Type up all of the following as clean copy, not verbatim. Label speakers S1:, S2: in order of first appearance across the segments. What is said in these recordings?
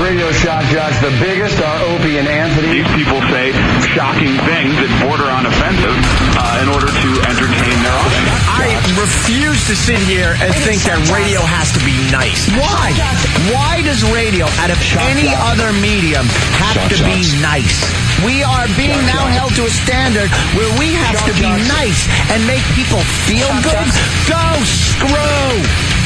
S1: radio shock jocks. The biggest are Opie and Anthony.
S2: These people say shocking things that border on offensive in order to entertain their audience.
S3: I refuse to sit here and think that radio has to be nice. Why? Why does radio, out of any other medium, have to be nice? We are being now held to a standard where we have to be nice and make people feel good. Go screw!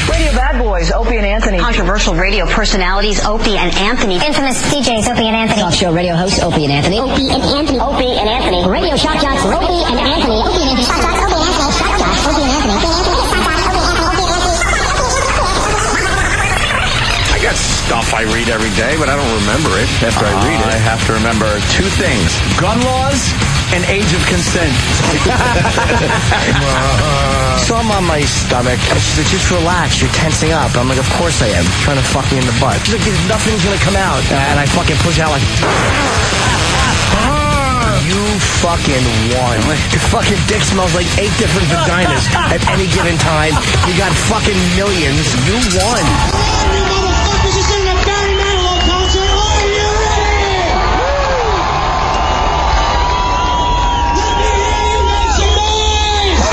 S4: Radio Bad Boys, Opie and Anthony.
S5: Controversial radio personalities, Opie and Anthony.
S6: Infamous DJs, Opie and Anthony.
S7: Talk show radio hosts, Opie and Anthony.
S6: Opie and Anthony.
S5: Opie and Anthony.
S6: Radio shock jocks, Opie and Anthony. Opie and Anthony. Shock jocks, Opie and Anthony. Shock jocks, Opie and Anthony.
S3: I got stuff I read every day, but I don't remember it after I read it.
S8: I have to remember two things.
S3: Gun laws and age of consent. So I'm on my stomach. She said, just relax. You're tensing up. I'm like, of course I am. Trying to fuck me in the butt. She's like, nothing's going to come out. And I fucking push out like... You fucking won. Your fucking dick smells like 8 different vaginas at any given time. You got fucking millions. You won.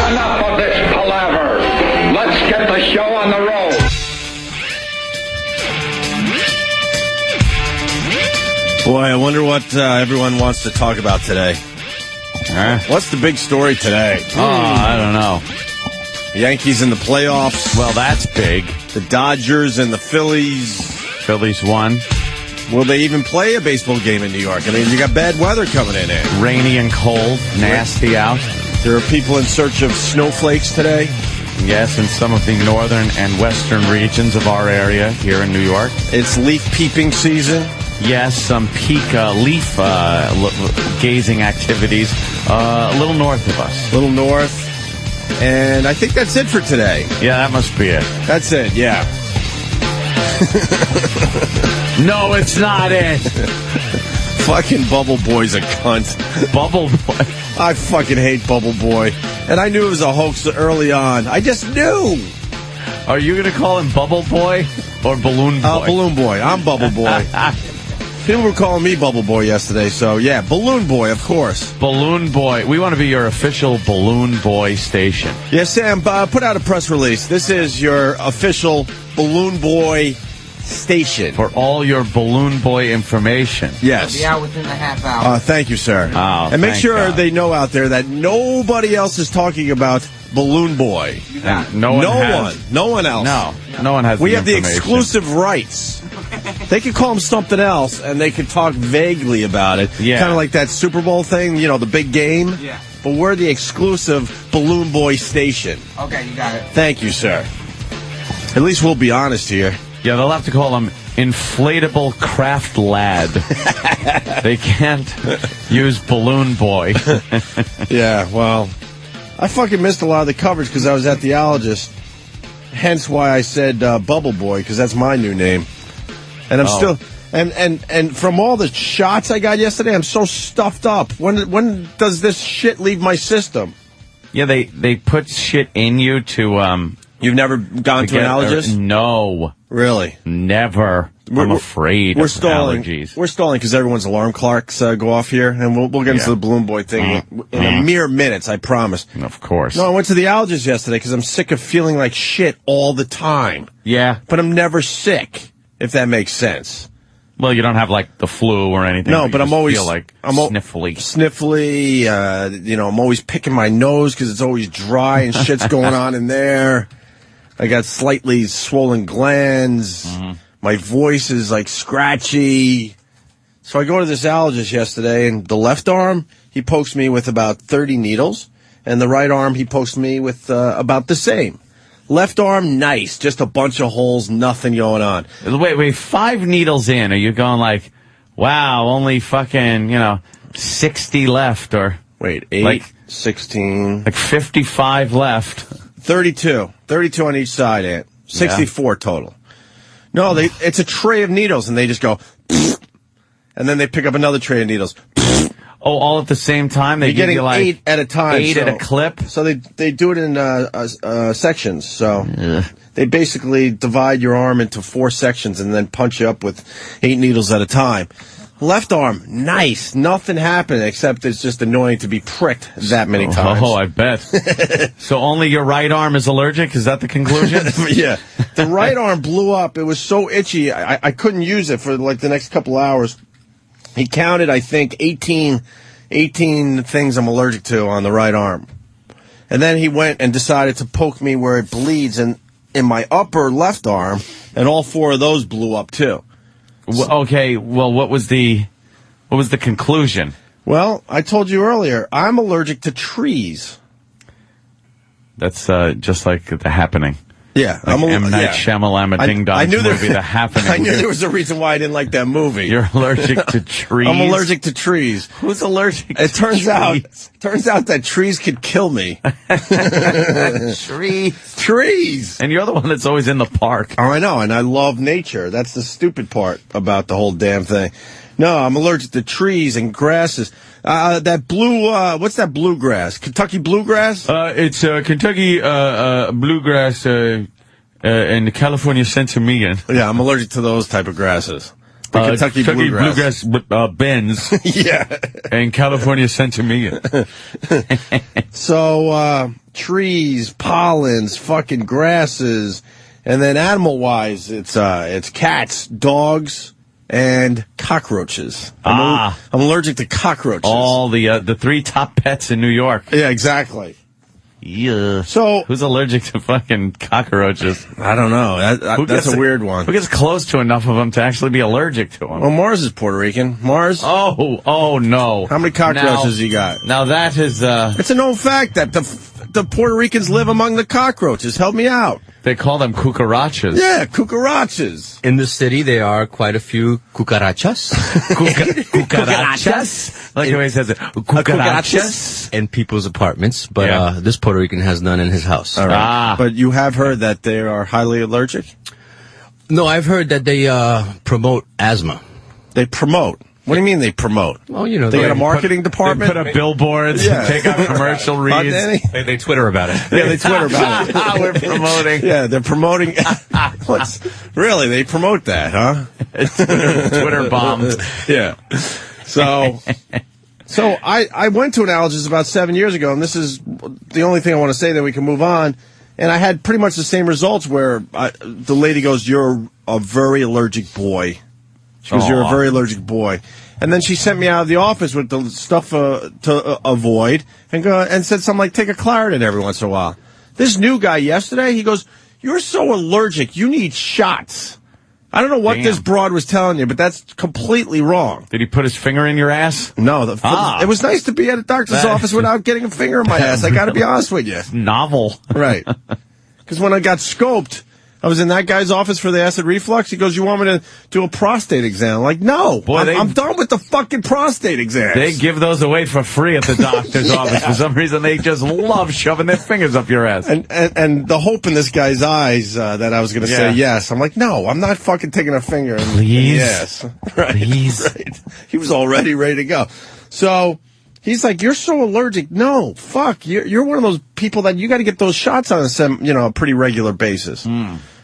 S1: Enough of this palaver. Let's get the show on the road.
S9: Boy, I wonder what everyone wants to talk about today. What's the big story today?
S8: I don't know.
S9: Yankees in the playoffs.
S8: Well, that's big.
S9: The Dodgers and the Phillies.
S8: Phillies won.
S9: Will they even play a baseball game in New York? I mean, you got bad weather coming in.
S8: Rainy and cold, nasty out.
S9: There are people in search of snowflakes today.
S8: Yes, in some of the northern and western regions of our area here in New York.
S9: It's leaf peeping season.
S8: Yes, some peak leaf gazing activities a little north of us.
S9: A little north. And I think that's it for today.
S8: Yeah, that must be it.
S9: That's it, yeah.
S8: No, it's not it.
S9: Fucking Bubble Boy's a cunt.
S8: Bubble Boy.
S9: I fucking hate Bubble Boy. And I knew it was a hoax early on. I just knew.
S8: Are you going to call him Bubble Boy or Balloon Boy?
S9: Balloon Boy. I'm Bubble Boy. People were calling me Bubble Boy yesterday, so yeah, Balloon Boy, of course.
S8: Balloon Boy. We want to be your official Balloon Boy station.
S9: Yeah, Sam, put out a press release. This is your official Balloon Boy station.
S8: For all your Balloon Boy information.
S9: Yes.
S10: Be out within the half hour.
S9: Thank you, sir.
S8: Oh,
S9: and make sure
S8: God.
S9: they know out there that nobody else is talking about Balloon Boy.
S8: No one else.
S9: No,
S8: no one has.
S9: We have the
S8: information.
S9: exclusive rights. They could call him something else, and they could talk vaguely about it.
S8: Yeah.
S9: Kind of like that Super Bowl thing, you know, the big game.
S10: Yeah.
S9: But we're the exclusive Balloon Boy station.
S10: Okay, you got it.
S9: Thank you, sir. At least we'll be honest here.
S8: Yeah, they'll have to call him Inflatable Craft Lad. They can't use Balloon Boy.
S9: Yeah, well, I fucking missed a lot of the coverage because I was at the ologist. Hence why I said Bubble Boy, because that's my new name. And I'm still... And from all the shots I got yesterday, I'm so stuffed up. When does this shit leave my system?
S8: Yeah, they put shit in you to...
S9: You've never gone to an allergist?
S8: No.
S9: Really?
S8: Never. I'm afraid of allergies.
S9: We're stalling because everyone's alarm clocks go off here, and we'll get into the Balloon Boy thing in a mere minutes, I promise.
S8: Of course.
S9: No, I went to the allergist yesterday because I'm sick of feeling like shit all the time.
S8: Yeah.
S9: But I'm never sick, if that makes sense.
S8: Well, you don't have, like, the flu or anything.
S9: No, but I'm always...
S8: feel like sniffly.
S9: Sniffly, I'm always picking my nose because it's always dry and shit's going on in there. I got slightly swollen glands. My voice is, like, scratchy. So I go to this allergist yesterday, and the left arm, he pokes me with about 30 needles, and the right arm, he pokes me with about the same. Left arm, nice. Just a bunch of holes, nothing going on.
S8: Wait, 5 needles in. Are you going like, wow, only fucking, 60 left, or...
S9: Wait, 8,
S8: like,
S9: 16...
S8: Like 55 left.
S9: 32. 32 on each side, Ant. 64 total. No, it's a tray of needles, and they just go... And then they pick up another tray of needles.
S8: Oh, all at the same time? They
S9: You're
S8: give
S9: getting
S8: you like
S9: 8 at a time.
S8: 8 at a clip?
S9: So they do it in sections. So they basically divide your arm into 4 sections and then punch you up with 8 needles at a time. Left arm, nice. Nothing happened except it's just annoying to be pricked that many times.
S8: Oh, I bet. So only your right arm is allergic? Is that the conclusion?
S9: Yeah. The right arm blew up. It was so itchy. I couldn't use it for like the next couple hours. He counted, I think, 18 things I'm allergic to on the right arm. And then he went and decided to poke me where it bleeds in my upper left arm, and all 4 of those blew up too.
S8: Okay, well, what was the conclusion?
S9: Well, I told you earlier, I'm allergic to trees.
S8: That's just like The Happening.
S9: Yeah,
S8: Like M. Night Shyamalan Ding Dong's movie, The Happening.
S9: I knew there was a reason why I didn't like that movie.
S8: You're allergic to trees?
S9: I'm allergic to trees.
S8: Who's allergic to
S9: It turns
S8: trees?
S9: out that trees could kill me. Trees.
S8: And you're the one that's always in the park.
S9: Oh, I know, and I love nature. That's the stupid part about the whole damn thing. No, I'm allergic to trees and grasses. That blue, what's that bluegrass? Kentucky bluegrass?
S8: It's Kentucky bluegrass and California centennial.
S9: Yeah, I'm allergic to those type of grasses. The Kentucky bluegrass bends.
S8: Yeah. And California centennial.
S9: So, trees, pollens, fucking grasses, and then animal-wise, it's cats, dogs, and cockroaches. I'm allergic to cockroaches.
S8: All the 3 top pets in New York.
S9: Yeah, exactly.
S8: Yeah.
S9: So
S8: who's allergic to fucking cockroaches?
S9: I don't know. That's a weird one.
S8: Who gets close to enough of them to actually be allergic to them?
S9: Well, Mars is Puerto Rican. Mars?
S8: Oh no.
S9: How many cockroaches you got?
S8: Now that is
S9: it's a known fact that the Puerto Ricans live among the cockroaches. Help me out.
S8: They call them cucarachas.
S9: Yeah, cucarachas.
S7: In the city, there are quite a few cucarachas.
S8: Cucarachas? Like the way he says it. Cucarachas?
S7: In people's apartments, but this Puerto Rican has none in his house.
S9: All right. But you have heard that they are highly allergic?
S7: No, I've heard that they promote asthma.
S9: They promote? What do you mean they promote?
S7: Well, you know,
S9: they got a marketing department.
S8: They put up billboards and take out commercial reads.
S7: They Twitter about it.
S9: Yeah, they Twitter about it.
S8: We're promoting.
S9: Yeah, they're promoting. Really, they promote that, huh?
S8: Twitter bombed.
S9: Yeah. So I went to an allergist about 7 years ago, and this is the only thing I want to say, then we can move on. And I had pretty much the same results where the lady goes, "You're a very allergic boy." She goes, "You're a very allergic boy." And then she sent me out of the office with the stuff to avoid and said something like, "Take a Claritin every once in a while." This new guy yesterday, he goes, "You're so allergic, you need shots." I don't know what this broad was telling you, but that's completely wrong.
S8: Did he put his finger in your ass?
S9: No. It was nice to be at a doctor's office without getting a finger in my ass. I got to be honest with you.
S8: Novel.
S9: Right. Because when I got scoped, I was in that guy's office for the acid reflux. He goes, "You want me to do a prostate exam?" I'm like, no.
S8: Boy,
S9: I'm done with the fucking prostate exams.
S8: They give those away for free at the doctor's office. For some reason, they just love shoving their fingers up your ass.
S9: And the hope in this guy's eyes that I was going to say yes. I'm like, no, I'm not fucking taking a finger.
S8: Please?
S9: Yes. Right.
S8: Please?
S9: Right. He was already ready to go. So he's like, "You're so allergic." No, fuck. You're one of those people that you got to get those shots on a pretty regular basis.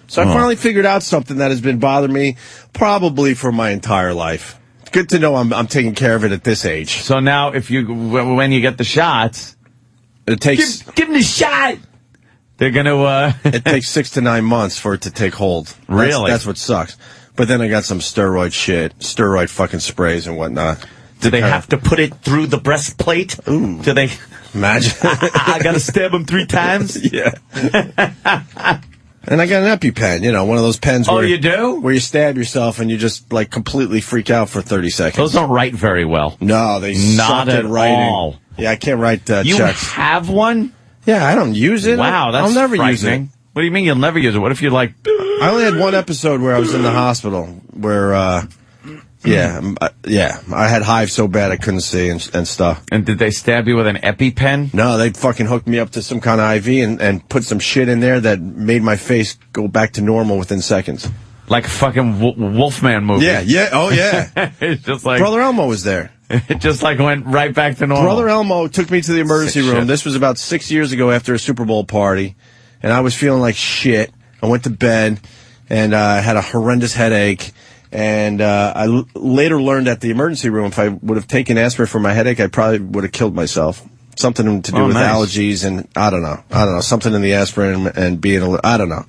S9: So I finally figured out something that has been bothering me probably for my entire life. Good to know I'm taking care of it at this age.
S8: So now, when you get the shots,
S9: it takes
S8: give them the shot. They're gonna.
S9: It takes 6 to 9 months for it to take hold.
S8: Really,
S9: that's what sucks. But then I got some steroid fucking sprays and whatnot.
S8: Do they have to put it through the breastplate?
S9: Ooh.
S8: Do they?
S9: Imagine.
S8: I gotta stab them 3 times.
S9: Yeah. And I got an EpiPen, one of those pens where
S8: you do?
S9: Where you stab yourself and you just like completely freak out for 30 seconds.
S8: Those don't write very well.
S9: No, they
S8: not
S9: suck
S8: at
S9: writing.
S8: all.
S9: Yeah, I can't write
S8: You
S9: checks.
S8: have one?
S9: Yeah, I don't use it.
S8: Wow, that's
S9: I'll never use
S8: frightening.
S9: it.
S8: What do you mean you'll never use it? What if you like?
S9: I only had one episode where I was in the hospital where, I had hives so bad I couldn't see and stuff.
S8: And did they stab you with an EpiPen?
S9: No, they fucking hooked me up to some kind of IV and put some shit in there that made my face go back to normal within seconds.
S8: Like a fucking Wolfman movie.
S9: Yeah, oh yeah.
S8: It's just like
S9: Brother Elmo was there.
S8: It just like went right back to normal.
S9: Brother Elmo took me to the emergency room. This was about 6 years ago after a Super Bowl party, and I was feeling like shit. I went to bed, and I had a horrendous headache. And I later learned at the emergency room, if I would have taken aspirin for my headache, I probably would have killed myself. Something to do with allergies, and I don't know, something in the aspirin and being, I don't know.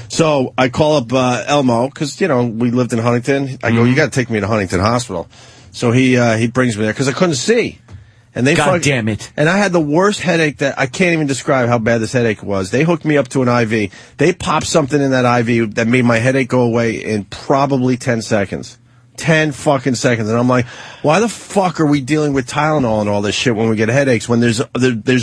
S9: So I call up Elmo, because, you know, we lived in Huntington. I go, you got to take me to Huntington Hospital. So he brings me there, because I couldn't see. And they
S8: God damn it.
S9: And I had the worst headache that I can't even describe how bad this headache was. They hooked me up to an IV. They popped something in that IV that made my headache go away in probably 10 seconds. 10 fucking seconds. And I'm like, why the fuck are we dealing with Tylenol and all this shit when we get headaches when there's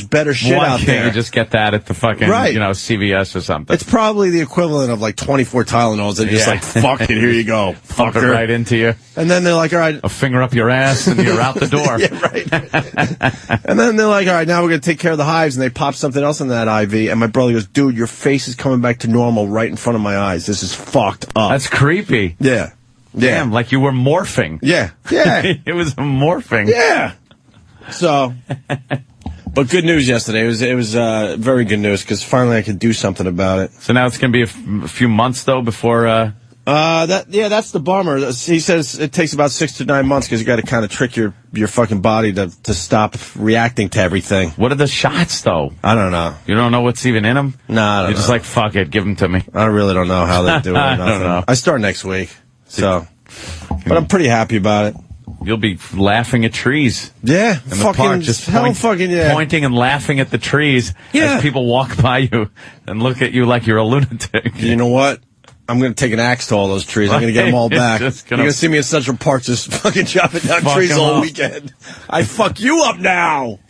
S9: better shit out there?
S8: Why can't you just get that at the fucking, you know, CVS or something?
S9: It's probably the equivalent of like 24 Tylenols. They're just like, fuck it, here you go.
S8: Pump it right into you.
S9: And then they're like, all right.
S8: A finger up your ass and you're out the door.
S9: Yeah, right. And then they're like, all right, now we're going to take care of the hives. And they pop something else in that IV. And my brother goes, dude, your face is coming back to normal right in front of my eyes. This is fucked up.
S8: That's creepy.
S9: Yeah. Yeah.
S8: Damn, like you were morphing.
S9: Yeah. Yeah.
S8: It was morphing.
S9: Yeah. So, but good news yesterday. It was very good news because finally I could do something about it.
S8: So now it's going to be a few months though before.
S9: That's the bummer. He says it takes about 6 to 9 months because you got to kind of trick your fucking body to stop reacting to everything.
S8: What are the shots though?
S9: I don't know.
S8: You don't know what's even in them?
S9: No, I don't know.
S8: You're just like, fuck it, give them to me.
S9: I really don't know how they do it.
S8: I don't know.
S9: I start next week. So, but I'm pretty happy about it.
S8: You'll be laughing at trees.
S9: Yeah,
S8: in the park, just pointing and laughing at the trees as people walk by you and look at you like you're a lunatic.
S9: You know what? I'm going to take an axe to all those trees. I'm going to get them all back. You're going to see me in Central Park just fucking chopping down trees all weekend. I fuck you up now.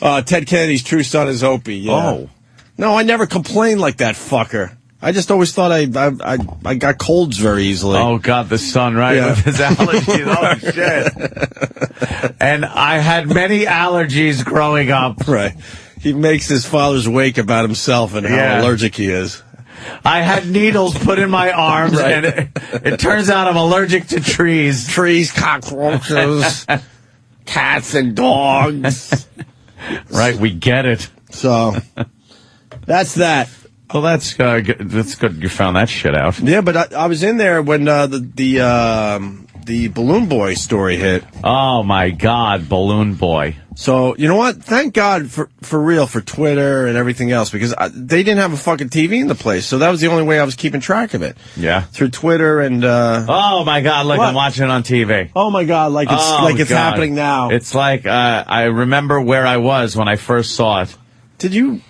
S9: Ted Kennedy's true son is Opie. Yeah. Oh. No, I never complained like that fucker. I just always thought I got colds very easily.
S8: Oh, God, the sun, right? Yeah. With his allergies. Oh, shit. And I had many allergies growing up.
S9: Right. He makes his father's wake about himself and how allergic he is.
S8: I had needles put in my arms, and it turns out I'm allergic to trees.
S9: Trees, cockroaches, cats, and dogs.
S8: Right, we get it.
S9: So, that's that.
S8: Well, that's good. That's good. You found that shit out.
S9: Yeah, but I was in there when the Balloon Boy story hit.
S8: Oh my God, Balloon Boy!
S9: So you know what? Thank God for real for Twitter and everything else because they didn't have a fucking TV in the place, so that was the only way I was keeping track of it.
S8: Yeah,
S9: through Twitter and.
S8: Oh my God! Like I'm watching it on TV.
S9: Oh my God! Like it's happening now.
S8: It's like I remember where I was when I first saw it.
S9: Did you?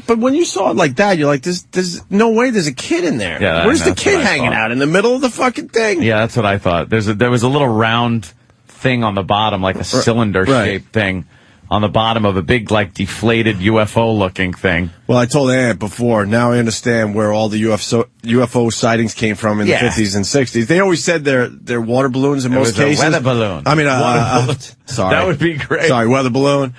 S9: But when you saw it like that, you're like, there's no way there's a kid in there.
S8: Yeah,
S9: where's the kid hanging out? In the middle of the fucking thing?
S8: Yeah, that's what I thought. There was a little round thing on the bottom, like a cylinder-shaped thing on the bottom of a big, like, deflated UFO-looking thing.
S9: Well, I told Aunt before, now I understand where all the UFO sightings came from in the 50s and 60s. They always said they're water balloons in most cases.
S8: Weather balloon.
S9: I mean, sorry.
S8: That would be great.
S9: Sorry, weather balloon.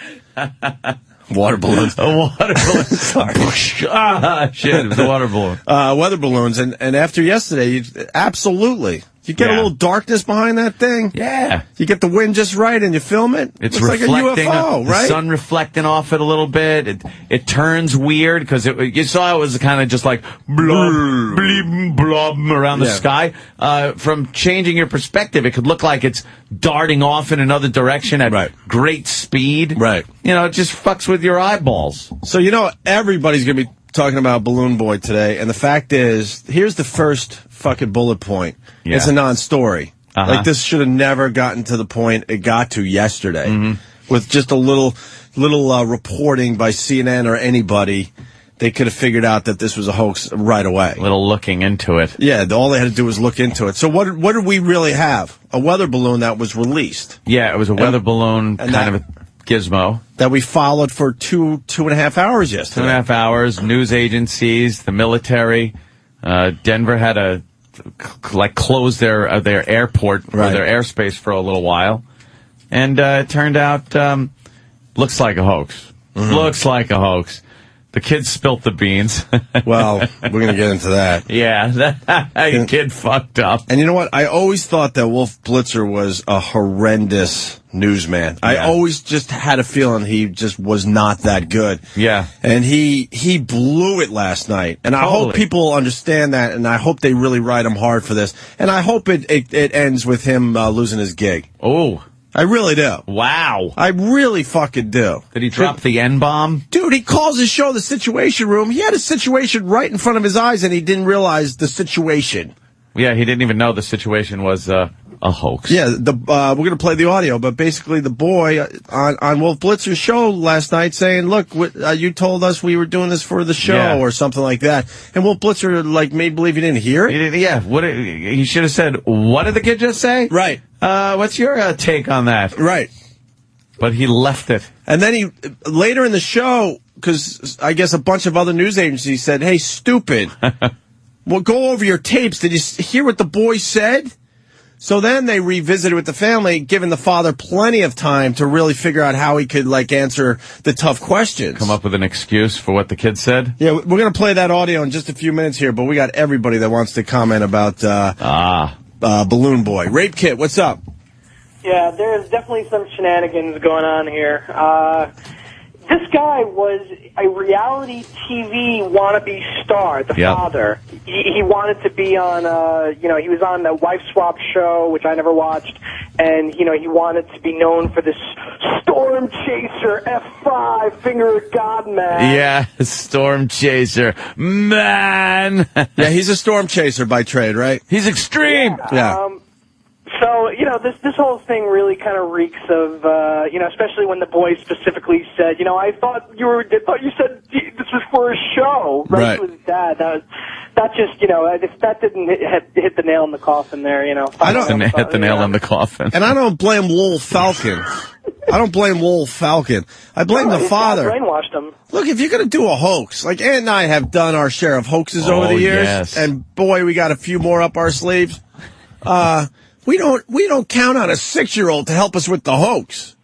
S9: Water balloons.
S8: A water balloon. Sorry. Shit, it was a water balloon.
S9: Weather balloons. And after yesterday, absolutely. You get a little darkness behind that thing.
S8: Yeah.
S9: You get the wind just right and you film it.
S8: It's
S9: like a UFO,
S8: right? The sun reflecting off it a little bit. It turns weird because you saw it was kind of just like blob, bleep, blob around the sky. From changing your perspective, it could look like it's darting off in another direction at great speed.
S9: Right.
S8: You know, it just fucks with your eyeballs.
S9: So, you know, everybody's going to be talking about Balloon Boy today. And the fact is, here's the first fucking bullet point. Yeah. It's a non-story. Like, this should have never gotten to the point it got to yesterday. With just a little reporting by CNN or anybody, they could have figured out that this was a hoax right away.
S8: A little looking into it.
S9: Yeah, all they had to do was look into it. So what did we really have? A weather balloon that was released.
S8: Yeah, it was a weather balloon, kind of a gizmo.
S9: That we followed for two and a half hours yesterday.
S8: 2.5 hours, news agencies, the military. Denver had closed their airport or their airspace for a little while. And it turned out, looks like a hoax. Looks like a hoax. The kid spilt the beans.
S9: Well, we're going to get into that.
S8: Yeah, that kid fucked up.
S9: And you know what? I always thought that Wolf Blitzer was a horrendous newsman.
S8: Yeah.
S9: I always just had a feeling he just was not that good.
S8: Yeah.
S9: And he blew it last night. And I hope people understand that, and I hope they really ride him hard for this. And I hope it ends with him losing his gig.
S8: Oh.
S9: I really do.
S8: Wow.
S9: I really fucking do.
S8: Did he drop the N-bomb?
S9: Dude, he calls his show The Situation Room. He had a situation right in front of his eyes, and he didn't realize the situation.
S8: Yeah, he didn't even know the situation was a hoax.
S9: Yeah, we're going to play the audio, but basically the boy on Wolf Blitzer's show last night saying, look, you told us we were doing this for the show or something like that. And Wolf Blitzer, made believe he didn't hear it.
S8: He should have said, what did the kid just say?
S9: Right.
S8: What's your take on that?
S9: Right.
S8: But he left it.
S9: And then later in the show, because I guess a bunch of other news agencies said, hey, stupid, well, go over your tapes. Did you hear what the boy said? So then they revisited with the family, giving the father plenty of time to really figure out how he could, answer the tough questions.
S8: Come up with an excuse for what the kid said?
S9: Yeah, we're going to play that audio in just a few minutes here, but we got everybody that wants to comment about Balloon Boy. Rape Kit, what's up?
S11: Yeah, there's definitely some shenanigans going on here. This guy was a reality TV wannabe star, the father. He wanted to be on, he was on the Wife Swap show, which I never watched, and, he wanted to be known for this Storm Chaser F5 Finger of God man.
S8: Yeah, Storm Chaser. Man!
S9: Yeah, he's a Storm Chaser by trade, right?
S8: He's extreme!
S9: Yeah.
S11: So, this whole thing really kind of reeks of, especially when the boy specifically said, I thought you said this was for a show, right? To his dad. That just, if that didn't hit the nail in the coffin there,
S8: I don't hit the nail in the coffin.
S9: And I don't blame Wolf Falcon. I blame the father.
S11: Brainwashed him.
S9: Look, if you're going to do a hoax, Ant and I have done our share of hoaxes over the years,
S8: yes.
S9: And boy, we got a few more up our sleeves. We don't count on a 6-year-old to help us with the hoax.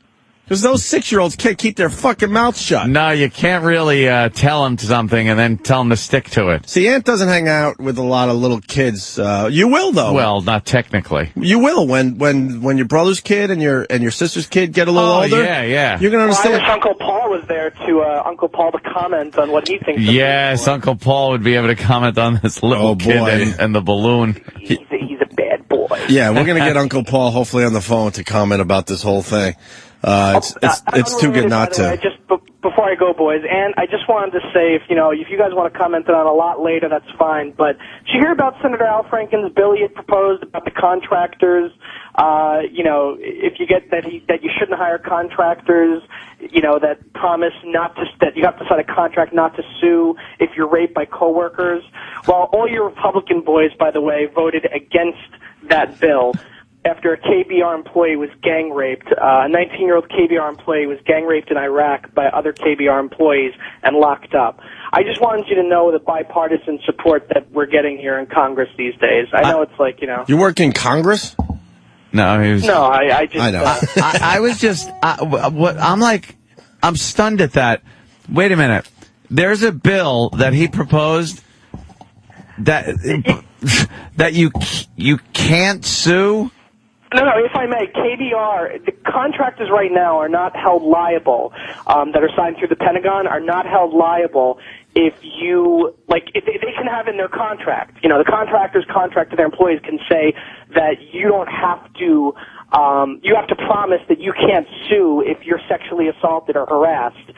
S9: Because those 6-year-olds can't keep their fucking mouths shut.
S8: No, you can't really tell them something and then tell them to stick to it.
S9: See, Ant doesn't hang out with a lot of little kids. You will, though.
S8: Well, not technically.
S9: You will when your brother's kid and your sister's kid get a little older.
S8: Yeah.
S9: You're gonna understand.
S11: I wish Uncle Paul was there Uncle Paul to comment on what he thinks.
S8: Yes, Uncle Paul would be able to comment on this little kid and the balloon.
S11: He's a bad boy.
S9: Yeah, we're gonna get Uncle Paul hopefully on the phone to comment about this whole thing. It's too good not to.
S11: Before I go, boys, and I just wanted to say, if you guys want to comment on it a lot later, that's fine. But did you hear about Senator Al Franken's bill he had proposed about the contractors? If you get that you shouldn't hire contractors, that promise that you have to sign a contract not to sue if you're raped by coworkers. Well, all your Republican boys, by the way, voted against that bill after a KBR employee was gang raped. A 19-year-old KBR employee was gang raped in Iraq by other KBR employees and locked up. I just wanted you to know the bipartisan support that we're getting here in Congress these days. I know it's
S9: You work in Congress?
S8: No, he was.
S11: No, I just.
S9: I know.
S8: I was just. I'm stunned at that. Wait a minute. There's a bill that he proposed that you can't sue.
S11: No, if I may, KBR, the contractors right now are not held liable, that are signed through the Pentagon, are not held liable if if they can have in their contract, the contractors contract to their employees can say that you don't have to, you have to promise that you can't sue if you're sexually assaulted or harassed,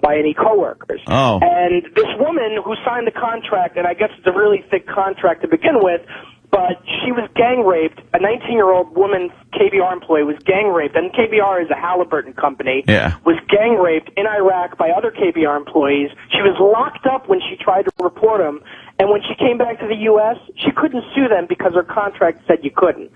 S11: by any coworkers.
S8: Oh.
S11: And this woman who signed the contract, and I guess it's a really thick contract to begin with, but she was gang raped. A 19-year-old woman, KBR employee, was gang raped, and KBR is a Halliburton company, was gang raped in Iraq by other KBR employees. She was locked up when she tried to report them, and when she came back to the U.S., she couldn't sue them because her contract said you couldn't.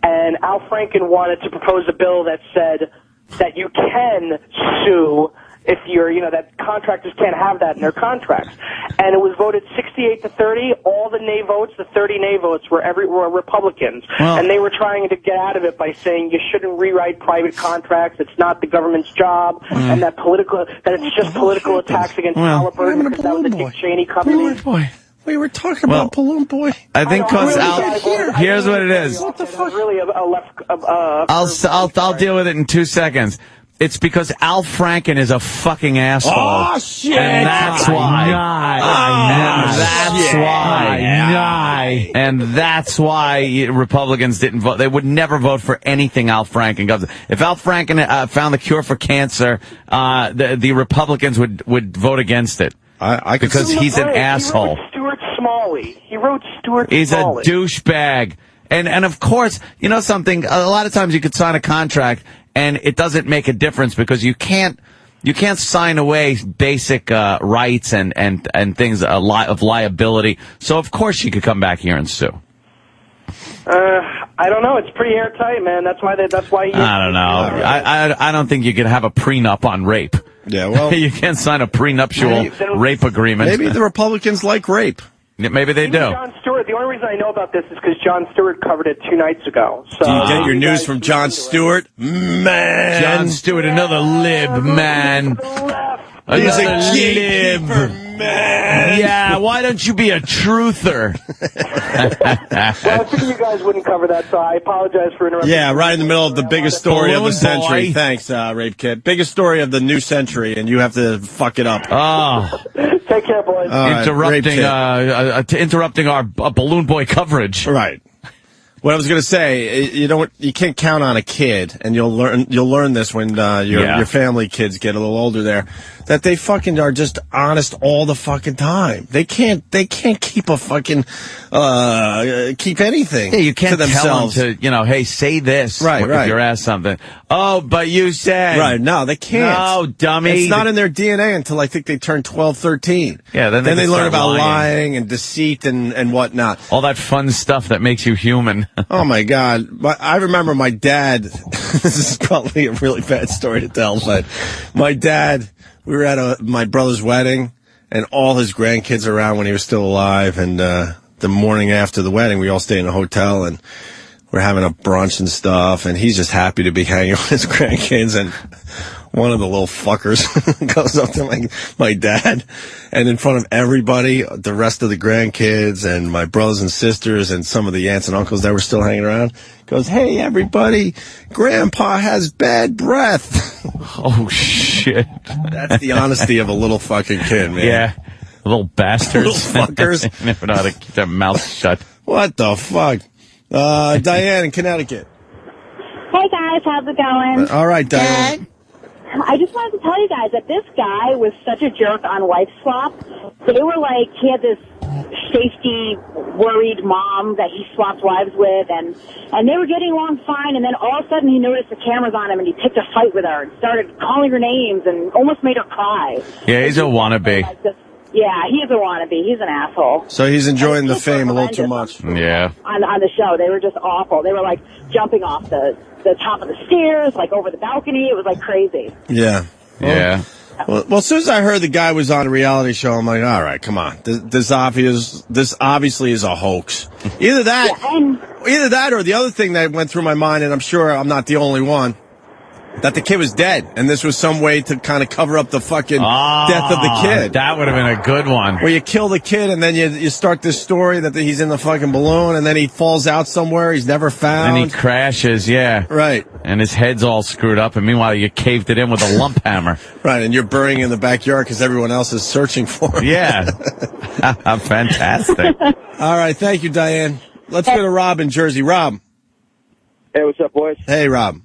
S11: And Al Franken wanted to propose a bill that said that you can sue if you're, that contractors can't have that in their contracts. And it was voted 68-30. All the nay votes, the 30 nay votes, were Republicans.
S8: Well,
S11: and they were trying to get out of it by saying you shouldn't rewrite private contracts. It's not the government's job. And that it's just political attacks against Halliburton because that was the Dick Cheney company.
S9: We were talking about Balloon Boy.
S8: I think because here's what it is.
S11: What the fuck? Really a left.
S8: I'll deal with it in 2 seconds. It's because Al Franken is a fucking asshole.
S9: Oh, shit.
S8: And that's why. And that's why Republicans didn't vote. They would never vote for anything Al Franken does. If Al Franken found the cure for cancer, the Republicans would vote against it. Because he's an asshole.
S11: He wrote Stuart
S8: He's
S11: Smalley.
S8: A douchebag. And of course, you know something, a lot of times you could sign a contract and it doesn't make a difference because you can't sign away basic rights and things of liability. So of course you could come back here and sue.
S11: I don't know. It's pretty airtight, man. That's why. I
S8: don't know. I don't think you could have a prenup on rape.
S9: Yeah, well,
S8: you can't sign a prenuptial rape agreement.
S9: Maybe the Republicans like rape.
S8: Maybe they do.
S11: John Stewart. The only reason I know about this is because John Stewart covered it 2 nights ago. So
S9: do you get your news from John Stewart? Man.
S8: John Stewart, another lib, man.
S9: He's a gatekeeper, man.
S8: Yeah, why don't you be a truther?
S11: Well, I figured you guys wouldn't cover that, so I apologize for interrupting.
S9: Yeah, right in the middle of the biggest story of the century.
S8: Boy.
S9: Thanks, Rape Kid. Biggest story of the new century, and you have to fuck it up.
S8: Oh.
S11: Take care, boys.
S8: Interrupting our Balloon Boy coverage.
S9: Right. What I was going to say, you can't count on a kid, and you'll learn this when your family kids get a little older there, that they fucking are just honest all the fucking time. They can't keep a fucking keep anything.
S8: Yeah, you can't
S9: to themselves.
S8: tell them to, hey, say this.
S9: Right.
S8: If you're asked something. Oh, but you said.
S9: Right. No, they can't.
S8: No, dummy.
S9: It's not in their DNA until I think they turn 12, 13.
S8: Yeah, then
S9: they learn about
S8: lying
S9: and deceit and whatnot.
S8: All that fun stuff that makes you human.
S9: Oh my God. I remember my dad, this is probably a really bad story to tell, but my dad, we were at my brother's wedding and all his grandkids around when he was still alive. And, the morning after the wedding, we all stayed in a hotel and we're having a brunch and stuff. And he's just happy to be hanging with his grandkids. And one of the little fuckers goes up to my dad, and in front of everybody, the rest of the grandkids and my brothers and sisters and some of the aunts and uncles that were still hanging around, goes, "Hey, everybody, Grandpa has bad breath."
S8: Oh, shit.
S9: That's the honesty of a little fucking kid, man.
S8: Yeah. Little bastards.
S9: Little fuckers.
S8: Never know how to keep their mouths shut.
S9: What the fuck? Diane in Connecticut.
S12: Hey, guys. How's it going?
S9: All right, Diane.
S12: I just wanted to tell you guys that this guy was such a jerk on Wife Swap. They were like, he had this safety worried mom that he swapped wives with, and they were getting along fine, and then all of a sudden he noticed the cameras on him and he picked a fight with her and started calling her names and almost made her cry.
S8: Yeah, he's a wannabe.
S12: Yeah, he's a wannabe. He's an asshole.
S9: So he's enjoying the fame a little too much.
S8: Yeah.
S12: On the show, they were just awful. They were like jumping off the top of the stairs, like over the balcony. It was like crazy.
S9: Yeah.
S8: Yeah.
S9: Well, as soon as I heard the guy was on a reality show, I'm like, all right, come on. This obviously is a hoax. Either that or the other thing that went through my mind, and I'm sure I'm not the only one, that the kid was dead, and this was some way to kind of cover up the fucking death of the kid.
S8: That would have been a good one.
S9: Where you kill the kid, and then you start this story that he's in the fucking balloon, and then he falls out somewhere, he's never found.
S8: And he crashes, yeah.
S9: Right.
S8: And his head's all screwed up, and meanwhile you caved it in with a lump hammer.
S9: Right, and you're burying in the backyard because everyone else is searching for him.
S8: Yeah. Fantastic.
S9: All right, thank you, Diane. Let's go to Rob in Jersey. Rob.
S13: Hey, what's up, boys?
S9: Hey, Rob.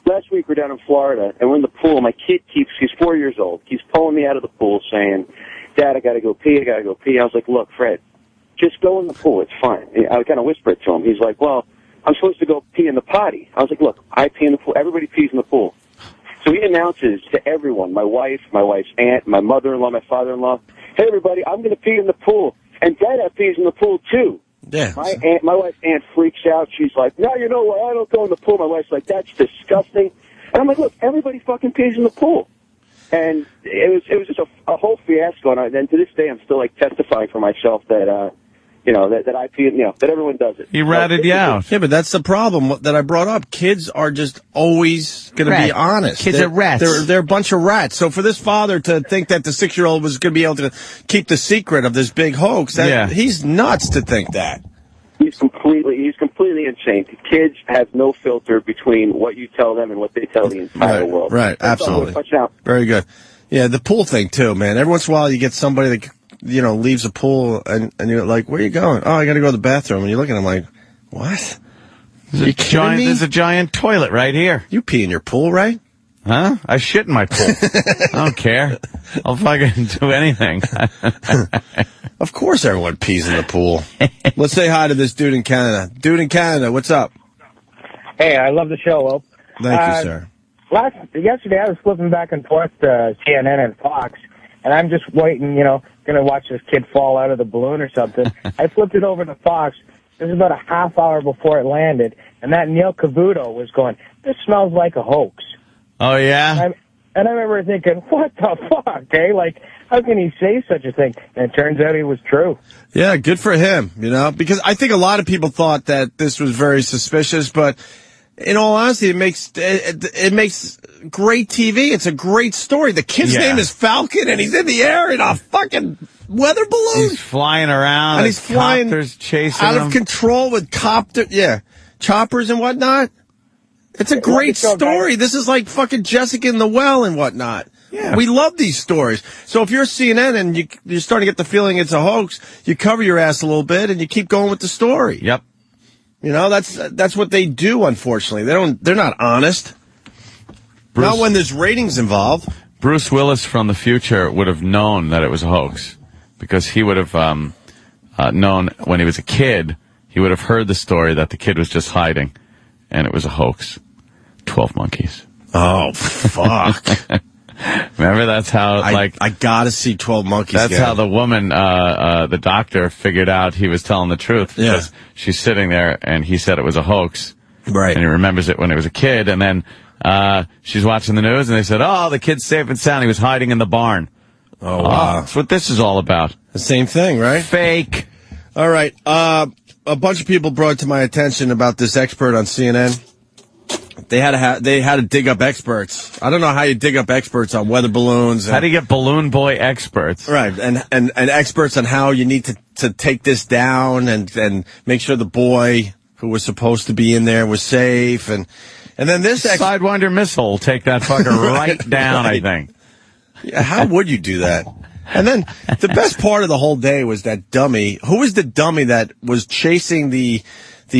S13: Last week we're down in Florida, and we're in the pool. My kid he's 4 years old. He's pulling me out of the pool saying, "Dad, I got to go pee, I got to go pee." I was like, "Look, Fred, just go in the pool. It's fine." I kind of whispered to him. He's like, "Well, I'm supposed to go pee in the potty." I was like, "Look, I pee in the pool. Everybody pees in the pool." So he announces to everyone, my wife's aunt, my mother-in-law, my father-in-law, "Hey, everybody, I'm going to pee in the pool. And Dad pees in the pool, too."
S9: Yeah.
S13: My wife's aunt freaks out. She's like, "No, you know what? I don't go in the pool." My wife's like, "That's disgusting." And I'm like, "Look, everybody fucking pees in the pool." And it was just a whole fiasco. And to this day, I'm still like testifying for myself that that I feel that everyone does it.
S8: He ratted you out.
S9: Yeah, but that's the problem that I brought up. Kids are just always going to be honest.
S3: Kids are rats.
S9: They're a bunch of rats. So for this father to think that the 6-year-old was going to be able to keep the secret of this big hoax, he's nuts to think that.
S13: He's completely insane. Kids have no filter between what you tell them and what they tell the entire world.
S9: Right, absolutely. Very good. Yeah, the pool thing too, man. Every once in a while you get somebody that leaves a pool and you're like, where are you going? Oh, I got to go to the bathroom. And you look at him like, what?
S8: There's a giant toilet right here.
S9: You pee in your pool, right?
S8: Huh? I shit in my pool. I don't care. I'll fucking do anything.
S9: Of course everyone pees in the pool. Let's say hi to this dude in Canada. Dude in Canada, what's up?
S14: Hey, I love the show, Will.
S9: Thank you, sir.
S14: Yesterday I was flipping back and forth to CNN and Fox, and I'm just waiting, going to watch this kid fall out of the balloon or something. I flipped it over to Fox. This was about a half hour before it landed, and that Neil Cavuto was going, this smells like a hoax.
S8: Oh, yeah?
S14: And I remember thinking, what the fuck, eh? Like, how can he say such a thing? And it turns out it was true.
S9: Yeah, good for him, because I think a lot of people thought that this was very suspicious, but in all honesty, it makes great TV. It's a great story. The kid's name is Falcon, and he's in the air in a fucking weather balloon.
S8: He's flying around.
S9: And he's flying
S8: copters chasing
S9: out
S8: him.
S9: of control with choppers and whatnot. It's a great story. This is like fucking Jessica in the Well and whatnot. Yeah. We love these stories. So if you're CNN and you're starting to get the feeling it's a hoax, you cover your ass a little bit and you keep going with the story.
S8: Yep.
S9: That's what they do, unfortunately. They're not honest. Not when there's ratings involved.
S8: Bruce Willis from the future would have known that it was a hoax because he would have known when he was a kid, he would have heard the story that the kid was just hiding and it was a hoax. 12 Monkeys.
S9: Oh, fuck.
S8: Remember, that's how,
S9: I gotta see 12 Monkeys.
S8: That's how the woman, the doctor, figured out he was telling the truth.
S9: Yeah.
S8: Because she's sitting there, and he said it was a hoax.
S9: Right.
S8: And he remembers it when he was a kid, and then she's watching the news, and they said, oh, the kid's safe and sound. He was hiding in the barn.
S9: Oh, wow.
S8: That's what this is all about.
S9: The same thing, right?
S8: Fake.
S9: All right. A bunch of people brought to my attention about this expert on CNN. They had to dig up experts. I don't know how you dig up experts on weather balloons.
S8: How do you get balloon boy experts?
S9: Right, and experts on how you need to take this down and make sure the boy who was supposed to be in there was safe. And then this
S8: Sidewinder missile will take that fucker right down, I think.
S9: Yeah, how would you do that? And then the best part of the whole day was that dummy. Who was the dummy that was chasing the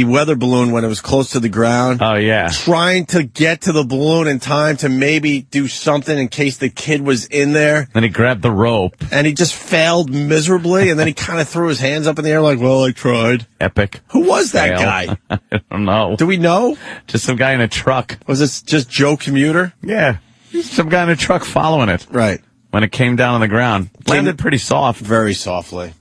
S9: weather balloon when it was close to the ground?
S8: Oh, yeah.
S9: Trying to get to the balloon in time to maybe do something in case the kid was in there.
S8: Then he grabbed the rope.
S9: And he just failed miserably, and then he kind of threw his hands up in the air like, well, I tried.
S8: Epic.
S9: Who was that
S8: Fail.
S9: guy?
S8: I don't know.
S9: Do we know?
S8: Just some guy in a truck.
S9: Was this just Joe Commuter?
S8: Yeah. Some guy in a truck following it.
S9: Right.
S8: When it came down on the ground. Landed pretty soft.
S9: Very softly.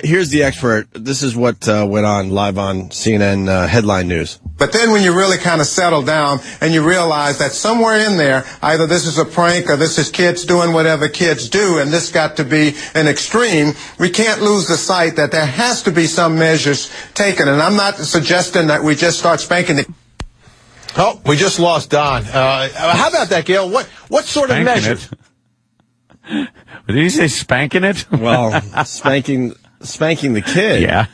S9: Here's the expert. This is what went on live on CNN headline news.
S15: But then when you really kind of settle down and you realize that somewhere in there, either this is a prank or this is kids doing whatever kids do, and this got to be an extreme, we can't lose the sight that there has to be some measures taken. And I'm not suggesting that we just start spanking the...
S16: Oh, we just lost Don. How about that, Gail? What sort of measures?
S8: Did you say spanking it?
S9: Well, spanking the kid.
S8: Yeah.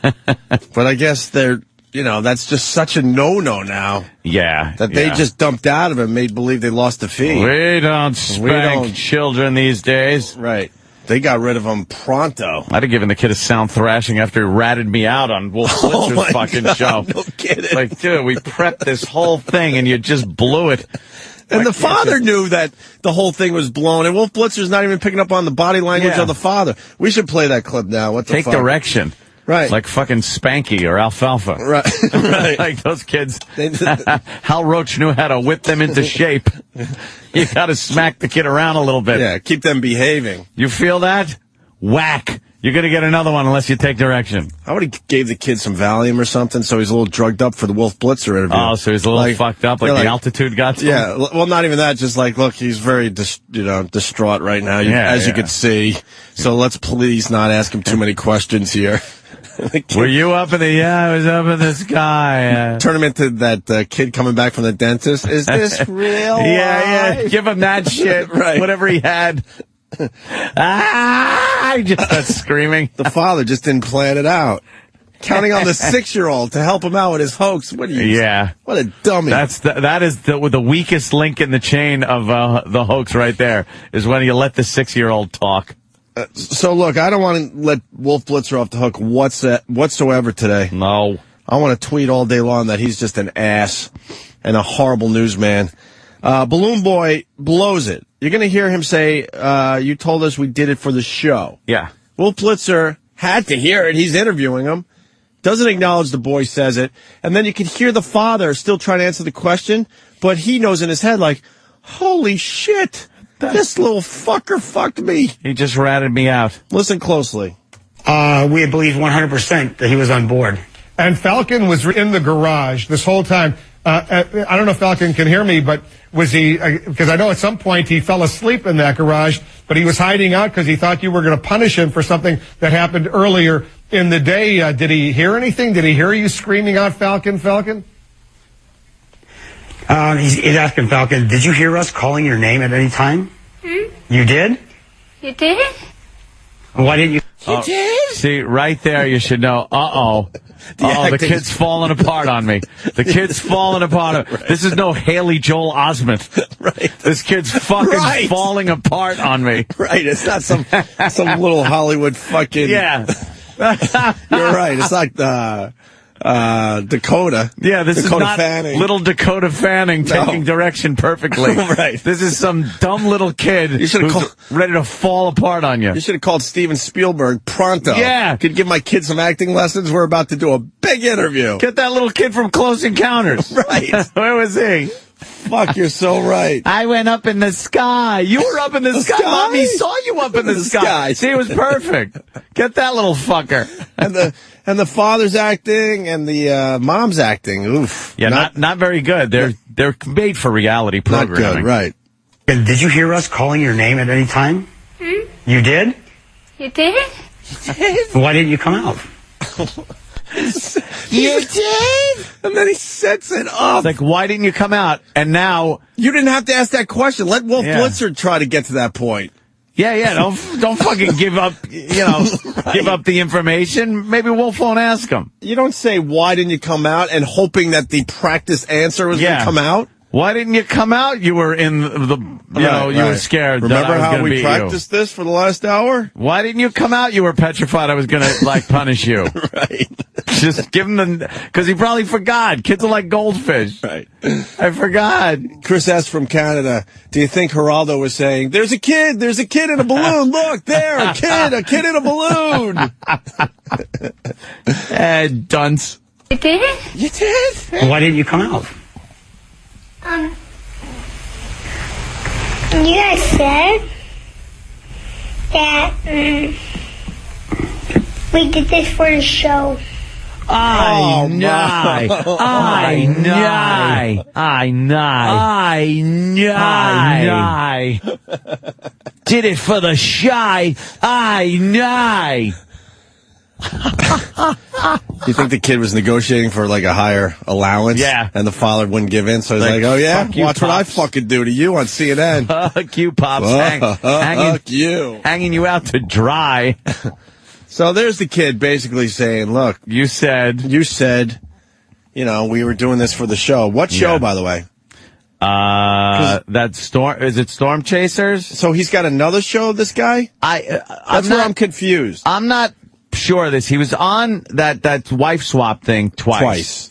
S9: But I guess that's just such a no-no now.
S8: Yeah.
S9: That they just dumped out of him, made believe they lost the fee.
S8: We don't spank children these days.
S9: Right. They got rid of him pronto.
S8: I'd have given the kid a sound thrashing after he ratted me out on Wolf Blitzer's fucking show.
S9: No kidding.
S8: Like, dude, we prepped this whole thing and you just blew it.
S9: And the father knew that the whole thing was blown, and Wolf Blitzer's not even picking up on the body language of the father. We should play that clip now. What the
S8: Take
S9: fuck?
S8: direction.
S9: Right.
S8: Like fucking Spanky or Alfalfa.
S9: Right. Right.
S8: Like those kids. Hal Roach knew how to whip them into shape. You got to smack the kid around a little bit.
S9: Yeah, keep them behaving.
S8: You feel that? Whack. You're going to get another one unless you take direction.
S9: I would have gave the kid some Valium or something so he's a little drugged up for the Wolf Blitzer interview.
S8: Oh, so he's a little fucked up, like the altitude got to him?
S9: Yeah, well, not even that. Just like, look, he's very, distraught right now, as you could see. So let's please not ask him too many questions here.
S8: Were you up in the? Yeah, I was up in the sky.
S9: Turn him into that kid coming back from the dentist. Is this real?
S8: Yeah. Give him that shit.
S9: Right.
S8: Whatever he had. I just started screaming.
S9: The father just didn't plan it out. Counting on the 6-year-old to help him out with his hoax. What a dummy.
S8: That is the weakest link in the chain of the hoax right there, is when you let the 6-year-old talk.
S9: So look, I don't want to let Wolf Blitzer off the hook whatsoever today.
S8: No.
S9: I want to tweet all day long that he's just an ass and a horrible newsman. Balloon Boy blows it. You're going to hear him say, you told us we did it for the show.
S8: Yeah.
S9: Wolf Blitzer had to hear it. He's interviewing him. Doesn't acknowledge the boy says it. And then you can hear the father still trying to answer the question, but he knows in his head, like, holy shit, this little fucker fucked me.
S8: He just ratted me out.
S9: Listen closely.
S17: We believe 100% that he was on board.
S18: And Falcon was in the garage this whole time. I don't know if Falcon can hear me, but was he, because I know at some point he fell asleep in that garage, but he was hiding out because he thought you were going to punish him for something that happened earlier in the day. Did he hear anything? Did he hear you screaming out, Falcon, Falcon?
S17: He's asking Falcon, did you hear us calling your name at any time? You did?
S19: You did?
S17: Why didn't you?
S19: You did?
S8: See, right there you should know, the kid's falling apart on me. The kid's falling apart. Right. This is no Haley Joel Osment.
S9: Right.
S8: This kid's fucking falling apart on me.
S9: Right. It's not some little Hollywood fucking...
S8: Yeah.
S9: You're right. It's like Dakota.
S8: Yeah, this
S9: Dakota
S8: is not
S9: Fanning.
S8: Little Dakota Fanning taking direction perfectly.
S9: Right.
S8: This is some dumb little kid who's ready to fall apart on you.
S9: You should have called Steven Spielberg pronto.
S8: Yeah.
S9: Could give my kids some acting lessons. We're about to do a big interview.
S8: Get that little kid from Close Encounters.
S9: Right.
S8: Where was he?
S9: Fuck, you're so right.
S8: I went up in the sky. You were up in the sky. Mommy saw you up in the sky. See, it was perfect. Get that little fucker.
S9: And the father's acting and the mom's acting. Oof.
S8: Yeah, not very good. They're made for reality programming.
S9: Not good, right.
S17: Did you hear us calling your name at any time? You did?
S19: You did?
S17: Why didn't you come out?
S9: You did? And then he sets it up.
S8: It's like, why didn't you come out? And now...
S9: You didn't have to ask that question. Let Wolf Blitzer try to get to that point.
S8: Yeah, don't fucking give up,
S9: Right.
S8: give up the information. Maybe Wolf won't ask him.
S9: You don't say, why didn't you come out, and hoping that the practice answer was going to come out?
S8: Why didn't you come out? You were in you were scared.
S9: Remember
S8: that I was
S9: how we practiced this for the last hour?
S8: Why didn't you come out? You were petrified I was going to, punish you.
S9: Right.
S8: Just give him because he probably forgot. Kids are like goldfish.
S9: Right.
S8: I forgot.
S9: Chris S. from Canada, do you think Geraldo was saying, there's a kid in a balloon, look, there, a kid in a balloon.
S8: Dunce.
S19: You did?
S9: You did?
S17: Why didn't you come out?
S6: You guys said that we did this for the show.
S8: I did it for the shy.
S9: You think the kid was negotiating for like a higher allowance?
S8: Yeah.
S9: And the father wouldn't give in, so he's like, oh yeah?
S8: Fuck you,
S9: Watch what I
S8: Pops.
S9: fucking do to you on CNN.
S8: Fuck you, Pops. Hanging you out to dry.
S9: So there's the kid basically saying, look.
S8: You said,
S9: we were doing this for the show. What show, by the way?
S8: That Storm, is it Storm Chasers?
S9: So he's got another show, this guy? That's where I'm confused.
S8: I'm not sure of this. He was on that wife swap thing twice.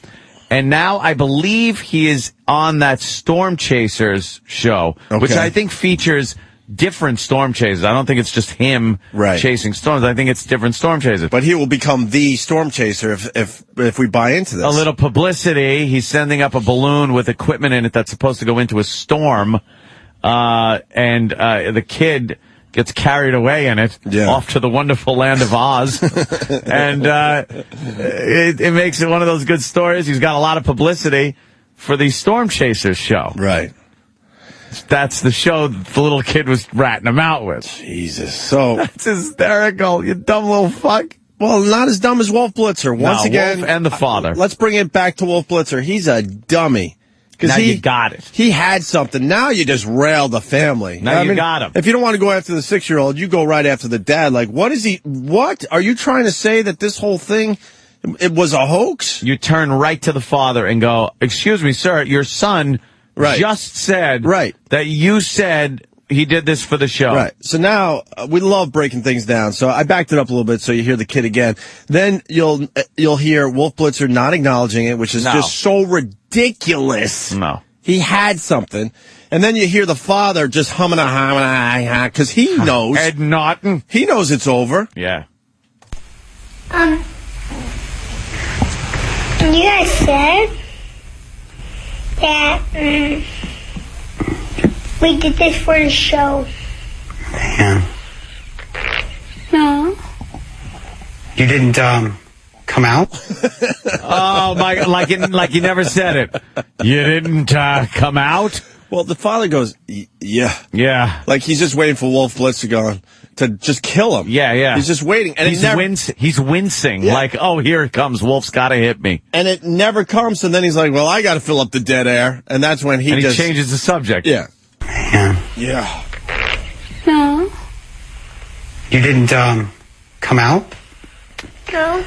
S8: And now I believe he is on that Storm Chasers show, which I think features different storm chasers. I don't think it's just him chasing storms. I think it's different storm chasers.
S9: But he will become the storm chaser if we buy into this.
S8: A little publicity. He's sending up a balloon with equipment in it that's supposed to go into a storm. And the kid gets carried away in it, off to the wonderful land of Oz. And it makes it one of those good stories. He's got a lot of publicity for the Storm Chasers show.
S9: Right.
S8: That's the show the little kid was ratting him out with.
S9: Jesus. So
S8: that's hysterical, you dumb little fuck.
S9: Well, not as dumb as Wolf Blitzer. Once again,
S8: Wolf and the father.
S9: Let's bring it back to Wolf Blitzer. He's a dummy.
S8: Now you got it.
S9: He had something. Now you just rail the family.
S8: Now you got him.
S9: If you don't want to go after the 6-year-old, you go right after the dad. Like, what? Are you trying to say that this whole thing, it was a hoax?
S8: You turn right to the father and go, excuse me, sir, your son just said that you said he did this for the show.
S9: Right. So now we love breaking things down. So I backed it up a little bit so you hear the kid again. Then you'll hear Wolf Blitzer not acknowledging it, which is just so ridiculous.
S8: No.
S9: He had something. And then you hear the father just humming because he knows.
S8: Ed Naughton.
S9: He knows it's over.
S8: Yeah.
S6: You guys said that we did this for the show.
S17: Man.
S6: No.
S17: You didn't come out?
S8: Oh my! Like you never said it. You didn't come out.
S9: Well, the father goes, yeah. Like he's just waiting for Wolf Blitzer to just kill him.
S8: Yeah.
S9: He's just waiting, and
S8: he's wincing. Like, oh, here it comes. Wolf's got to hit me,
S9: and it never comes. And then he's like, well, I got to fill up the dead air, and that's when he
S8: changes the subject.
S9: Yeah.
S17: Man.
S9: Yeah.
S6: No.
S17: You didn't come out?
S6: No.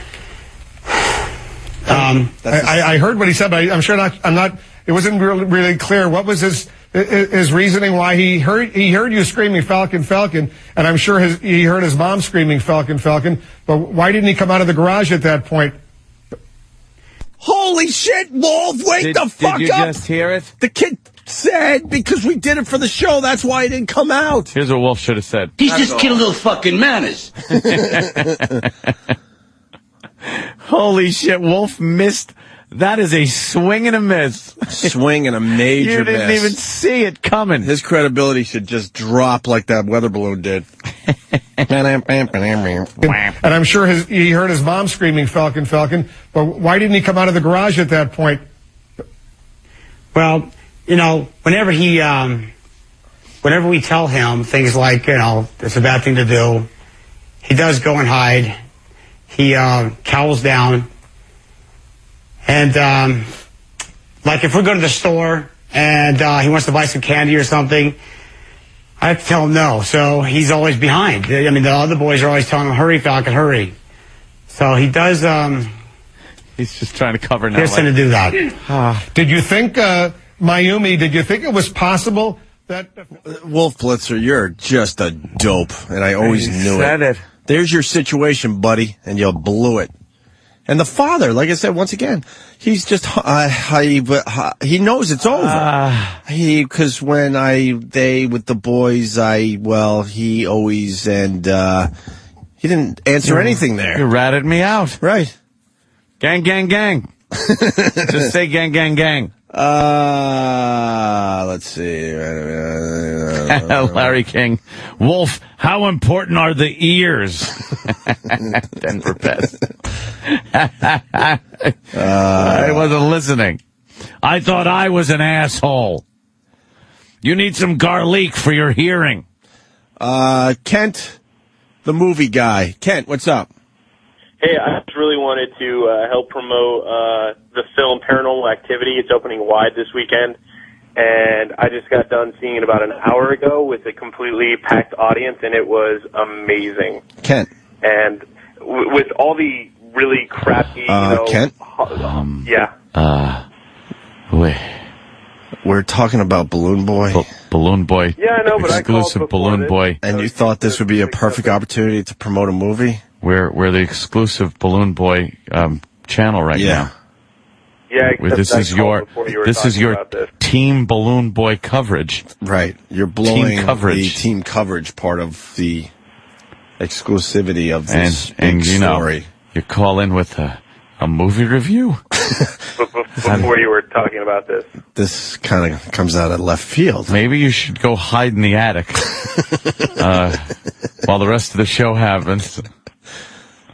S18: I heard what he said, but I'm sure I'm not. It wasn't really clear. What was his reasoning why he heard you screaming Falcon, Falcon, and I'm sure he heard his mom screaming Falcon, Falcon. But why didn't he come out of the garage at that point?
S9: Holy shit, Wolf! Wake the fuck up!
S8: Did you just hear it?
S9: The kid said because we did it for the show. That's why he didn't come out.
S8: Here's what Wolf should have said.
S20: He's just killing little fucking manners.
S8: Holy shit, Wolf missed. That is a swing and a miss.
S9: Swing and a major miss.
S8: You didn't even see it coming.
S9: His credibility should just drop like that weather balloon did.
S18: And I'm sure he heard his mom screaming Falcon, Falcon. But why didn't he come out of the garage at that point?
S17: Well, whenever we tell him things like, it's a bad thing to do, he does go and hide. He cowls down. And, like, if we go to the store and he wants to buy some candy or something, I have to tell him no. So he's always behind. I mean, the other boys are always telling him, hurry, Falcon, hurry. So he does...
S8: he's just trying to cover now.
S17: He's going to do that.
S18: Did you think, Mayumi, did you think it was possible that...
S9: Wolf Blitzer, you're just a dope, and I always knew
S8: it.
S9: There's your situation, buddy, and you blew it. And the father, like I said, once again, he's just, he knows it's over. Because when with the boys, he always, and, he didn't answer anything there.
S8: You ratted me out.
S9: Right.
S8: Gang, gang, gang. Just say gang, gang, gang.
S9: Let's see.
S8: Larry King. Wolf, how important are the ears? Denver Pest. I wasn't listening. I thought I was an asshole. You need some garlic for your hearing.
S9: Kent, the movie guy. Kent, what's up?
S21: Hey, I just really wanted to help promote the film Paranormal Activity. It's opening wide this weekend, and I just got done seeing it about an hour ago with a completely packed audience, and it was amazing.
S9: Kent.
S21: And with all the really crappy,
S9: Kent?
S21: Yeah.
S9: Wait. We're talking about Balloon Boy.
S8: Balloon Boy.
S21: Yeah, I know, but
S8: exclusive Balloon Boy.
S9: And you thought this would be a perfect opportunity to promote a movie?
S8: We're the exclusive Balloon Boy channel right now.
S21: Yeah,
S8: this is your Team Balloon Boy coverage.
S9: Right, you're blowing the team coverage part of the exclusivity of this big story.
S8: You call in with a movie review.
S21: before you were talking about this.
S9: This kind of comes out of left field.
S8: Maybe you should go hide in the attic while the rest of the show happens.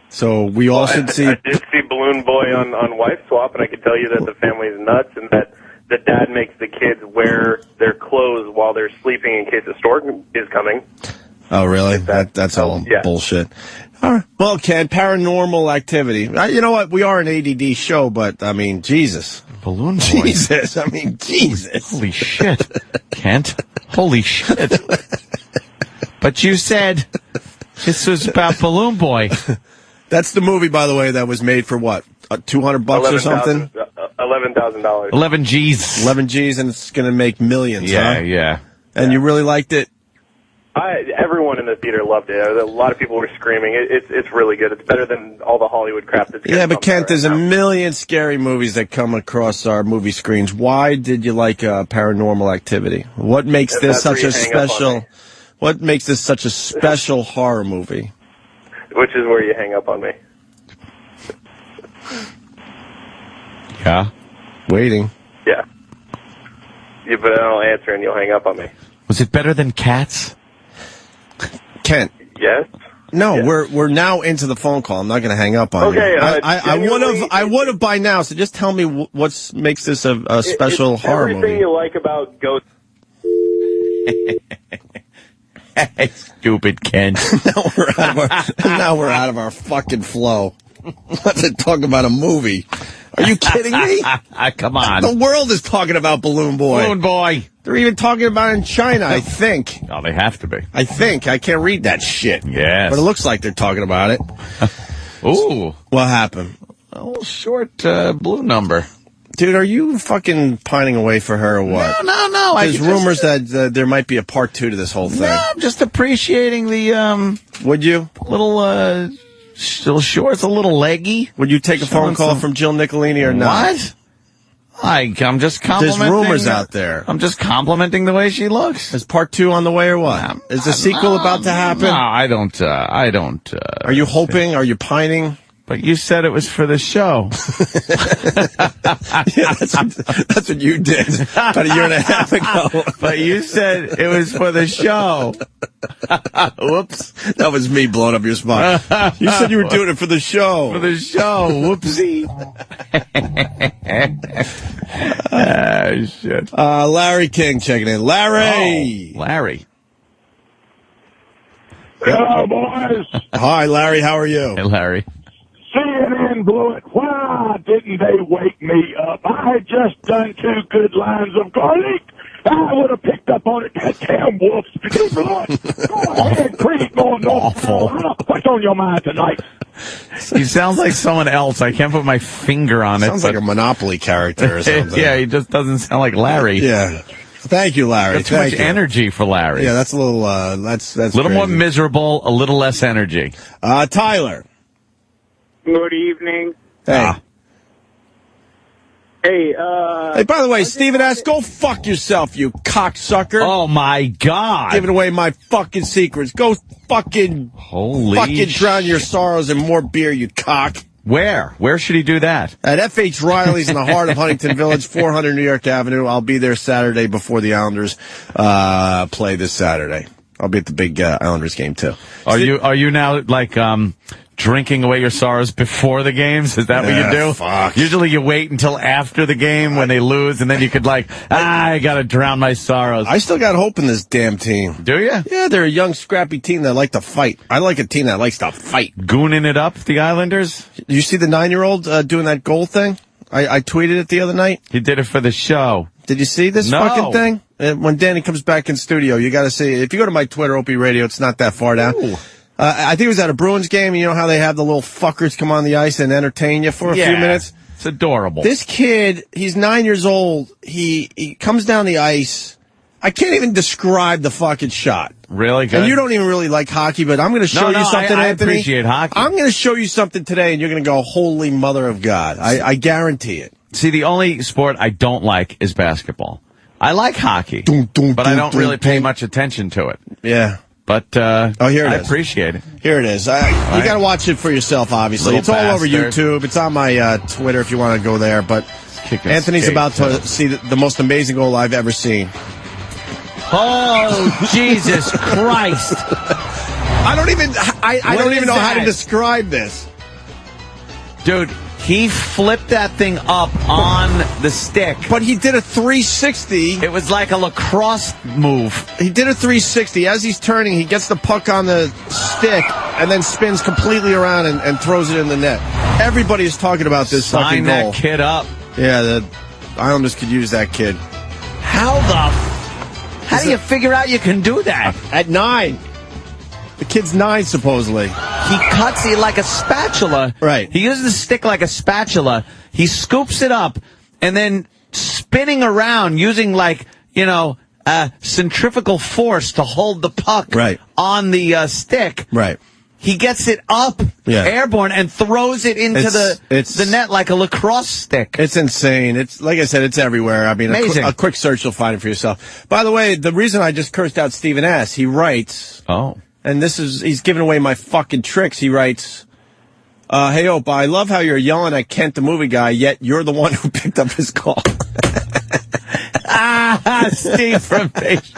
S9: So we all should see.
S21: I did see Balloon Boy on Wife Swap, and I can tell you that the family's nuts, and that the dad makes the kids wear their clothes while they're sleeping in case a storm is coming.
S9: Oh, really? That's all bullshit. All right. Well, Ken, Paranormal Activity. You know what? We are an ADD show, but, I mean, Jesus.
S8: Balloon Boy.
S9: Jesus. I mean, Jesus.
S8: Holy shit. Kent. Holy shit. But you said this was about Balloon Boy.
S9: That's the movie, by the way, that was made for what? $200 or something?
S21: $11,000.
S8: 11 G's.
S9: 11 G's, and it's going to make millions,
S8: Yeah,
S9: huh?
S8: yeah.
S9: And you really liked it?
S21: Everyone in the theater loved it. A lot of people were screaming. It's really good. It's better than all the Hollywood crap that's
S9: Yeah, but Kent, there's a million scary movies that come across our movie screens. Why did you like Paranormal Activity? What makes this such a special? What makes this such a special horror movie?
S21: Which is where you hang up on me.
S8: Yeah.
S9: Waiting.
S21: Yeah. But I'll answer and you'll hang up on me.
S8: Was it better than Cats?
S9: Kent.
S21: Yes.
S9: No,
S21: yes.
S9: we're now into the phone call. I'm not going to hang up on you. I would have by now. So just tell me what makes this a special horror
S21: everything
S9: movie.
S21: you like about Ghost.
S8: Stupid Ken.
S9: Now we're out of our fucking flow. Let's talk about a movie. Are you kidding me?
S8: Come on.
S9: The world is talking about Balloon Boy.
S8: Balloon Boy.
S9: They're even talking about it in China, I think.
S8: Oh, they have to be.
S9: I think. I can't read that shit.
S8: Yes.
S9: But it looks like they're talking about it.
S8: Ooh.
S9: What happened?
S8: A little short blue number.
S9: Dude, are you fucking pining away for her or what?
S8: No.
S9: There's rumors that there might be a part 2 to this whole thing.
S8: No, I'm just appreciating the,
S9: Would you?
S8: Little shorts, a little leggy.
S9: Would you take a phone call from Jill Nicolini or not?
S8: What? I'm just complimenting.
S9: There's rumors out there.
S8: I'm just complimenting the way she looks.
S9: Is part 2 on the way or what? Is the sequel about to happen?
S8: No, I don't.
S9: Are you hoping? Are you pining?
S8: But you said it was for the show.
S9: Yeah, that's what you did about a year and a half ago.
S8: But you said it was for the show. Whoops.
S9: That was me blowing up your spot. You said you were doing it for the show.
S8: For the show. Whoopsie. Shit.
S9: Larry King checking in. Larry!
S8: Oh, Larry.
S2: Hello, boys.
S9: Hi, Larry. How are you?
S8: Hey, Larry.
S2: CNN blew it. Why didn't they wake me up? I had just done 2 good lines of garlic. I would have picked up on it. That damn wolf. He blew it. Go ahead, Creek.
S8: Awful.
S2: What's on your mind tonight?
S8: He sounds like someone else. I can't put my finger on it.
S9: Sounds like a Monopoly character or something.
S8: Yeah, he just doesn't sound like Larry.
S9: Yeah. Thank you, Larry.
S8: That's too much energy for Larry.
S9: Yeah, that's a little, that's
S8: a little more miserable, a little less energy.
S9: Tyler.
S22: Good evening.
S9: Hey.
S22: Hey,
S9: Hey, by the way, Stephen S., go fuck yourself, you cocksucker.
S8: Oh, my God.
S9: Giving away my fucking secrets. Go fucking drown your sorrows in more beer, you cock.
S8: Where? Where should he do that?
S9: At F.H. Riley's in the heart of Huntington Village, 400 New York Avenue. I'll be there Saturday before the Islanders play this Saturday. I'll be at the big Islanders game, too.
S8: Are you now, like, drinking away your sorrows before the games? Is that what you do?
S9: Fuck.
S8: Usually you wait until after the game when they lose, and then you could I gotta drown my sorrows.
S9: I still got hope in this damn team.
S8: Do you?
S9: Yeah, they're a young, scrappy team that like to fight. I like a team that likes to fight.
S8: Gooning it up, the Islanders?
S9: You see the 9-year-old doing that goal thing? I tweeted it the other night.
S8: He did it for the show.
S9: Did you see this fucking thing? When Danny comes back in studio, you got to see it. If you go to my Twitter, Opie Radio, it's not that far down. I think it was at a Bruins game. You know how they have the little fuckers come on the ice and entertain you for a few minutes?
S8: It's adorable.
S9: This kid, he's 9 years old. He comes down the ice. I can't even describe the fucking shot.
S8: Really good.
S9: And you don't even really like hockey, but I'm going to show you something,
S8: I
S9: Anthony.
S8: appreciate hockey.
S9: I'm going to show you something today, and you're going to go, holy mother of God. I guarantee it.
S8: See, the only sport I don't like is basketball. I like hockey, but I don't really pay much attention to it.
S9: Yeah.
S8: But
S9: here it is.
S8: I appreciate it.
S9: Here it is. You got to watch it for yourself, obviously.
S8: Little
S9: It's all over
S8: bastard.
S9: YouTube. It's on my Twitter if you want to go there. But
S8: kicking
S9: Anthony's
S8: skates,
S9: about to see the most amazing goal I've ever seen.
S8: Oh, Jesus Christ.
S9: I don't even know how to describe this.
S8: Dude, he flipped that thing up on the stick.
S9: But he did a 360.
S8: It was like a lacrosse move.
S9: He did a 360. As he's turning, he gets the puck on the stick and then spins completely around and throws it in the net. Everybody is talking about this fucking goal.
S8: Sign that kid up.
S9: Yeah, the Islanders could use that kid.
S8: How do you figure out you can do that?
S9: At 9. The kid's 9, supposedly.
S8: He cuts it like a spatula.
S9: Right.
S8: He uses the stick like a spatula. He scoops it up, and then spinning around using centrifugal force to hold the puck on the stick.
S9: Right.
S8: He gets it up, airborne, and throws it into the net like a lacrosse stick.
S9: It's insane. It's like I said, it's everywhere. I mean, a quick search, you'll find it for yourself. By the way, the reason I just cursed out Stephen S., he writes...
S8: Oh.
S9: And he's giving away my fucking tricks. He writes, hey, Opa, I love how you're yelling at Kent, the movie guy, yet you're the one who picked up his call.
S8: Steve from Page.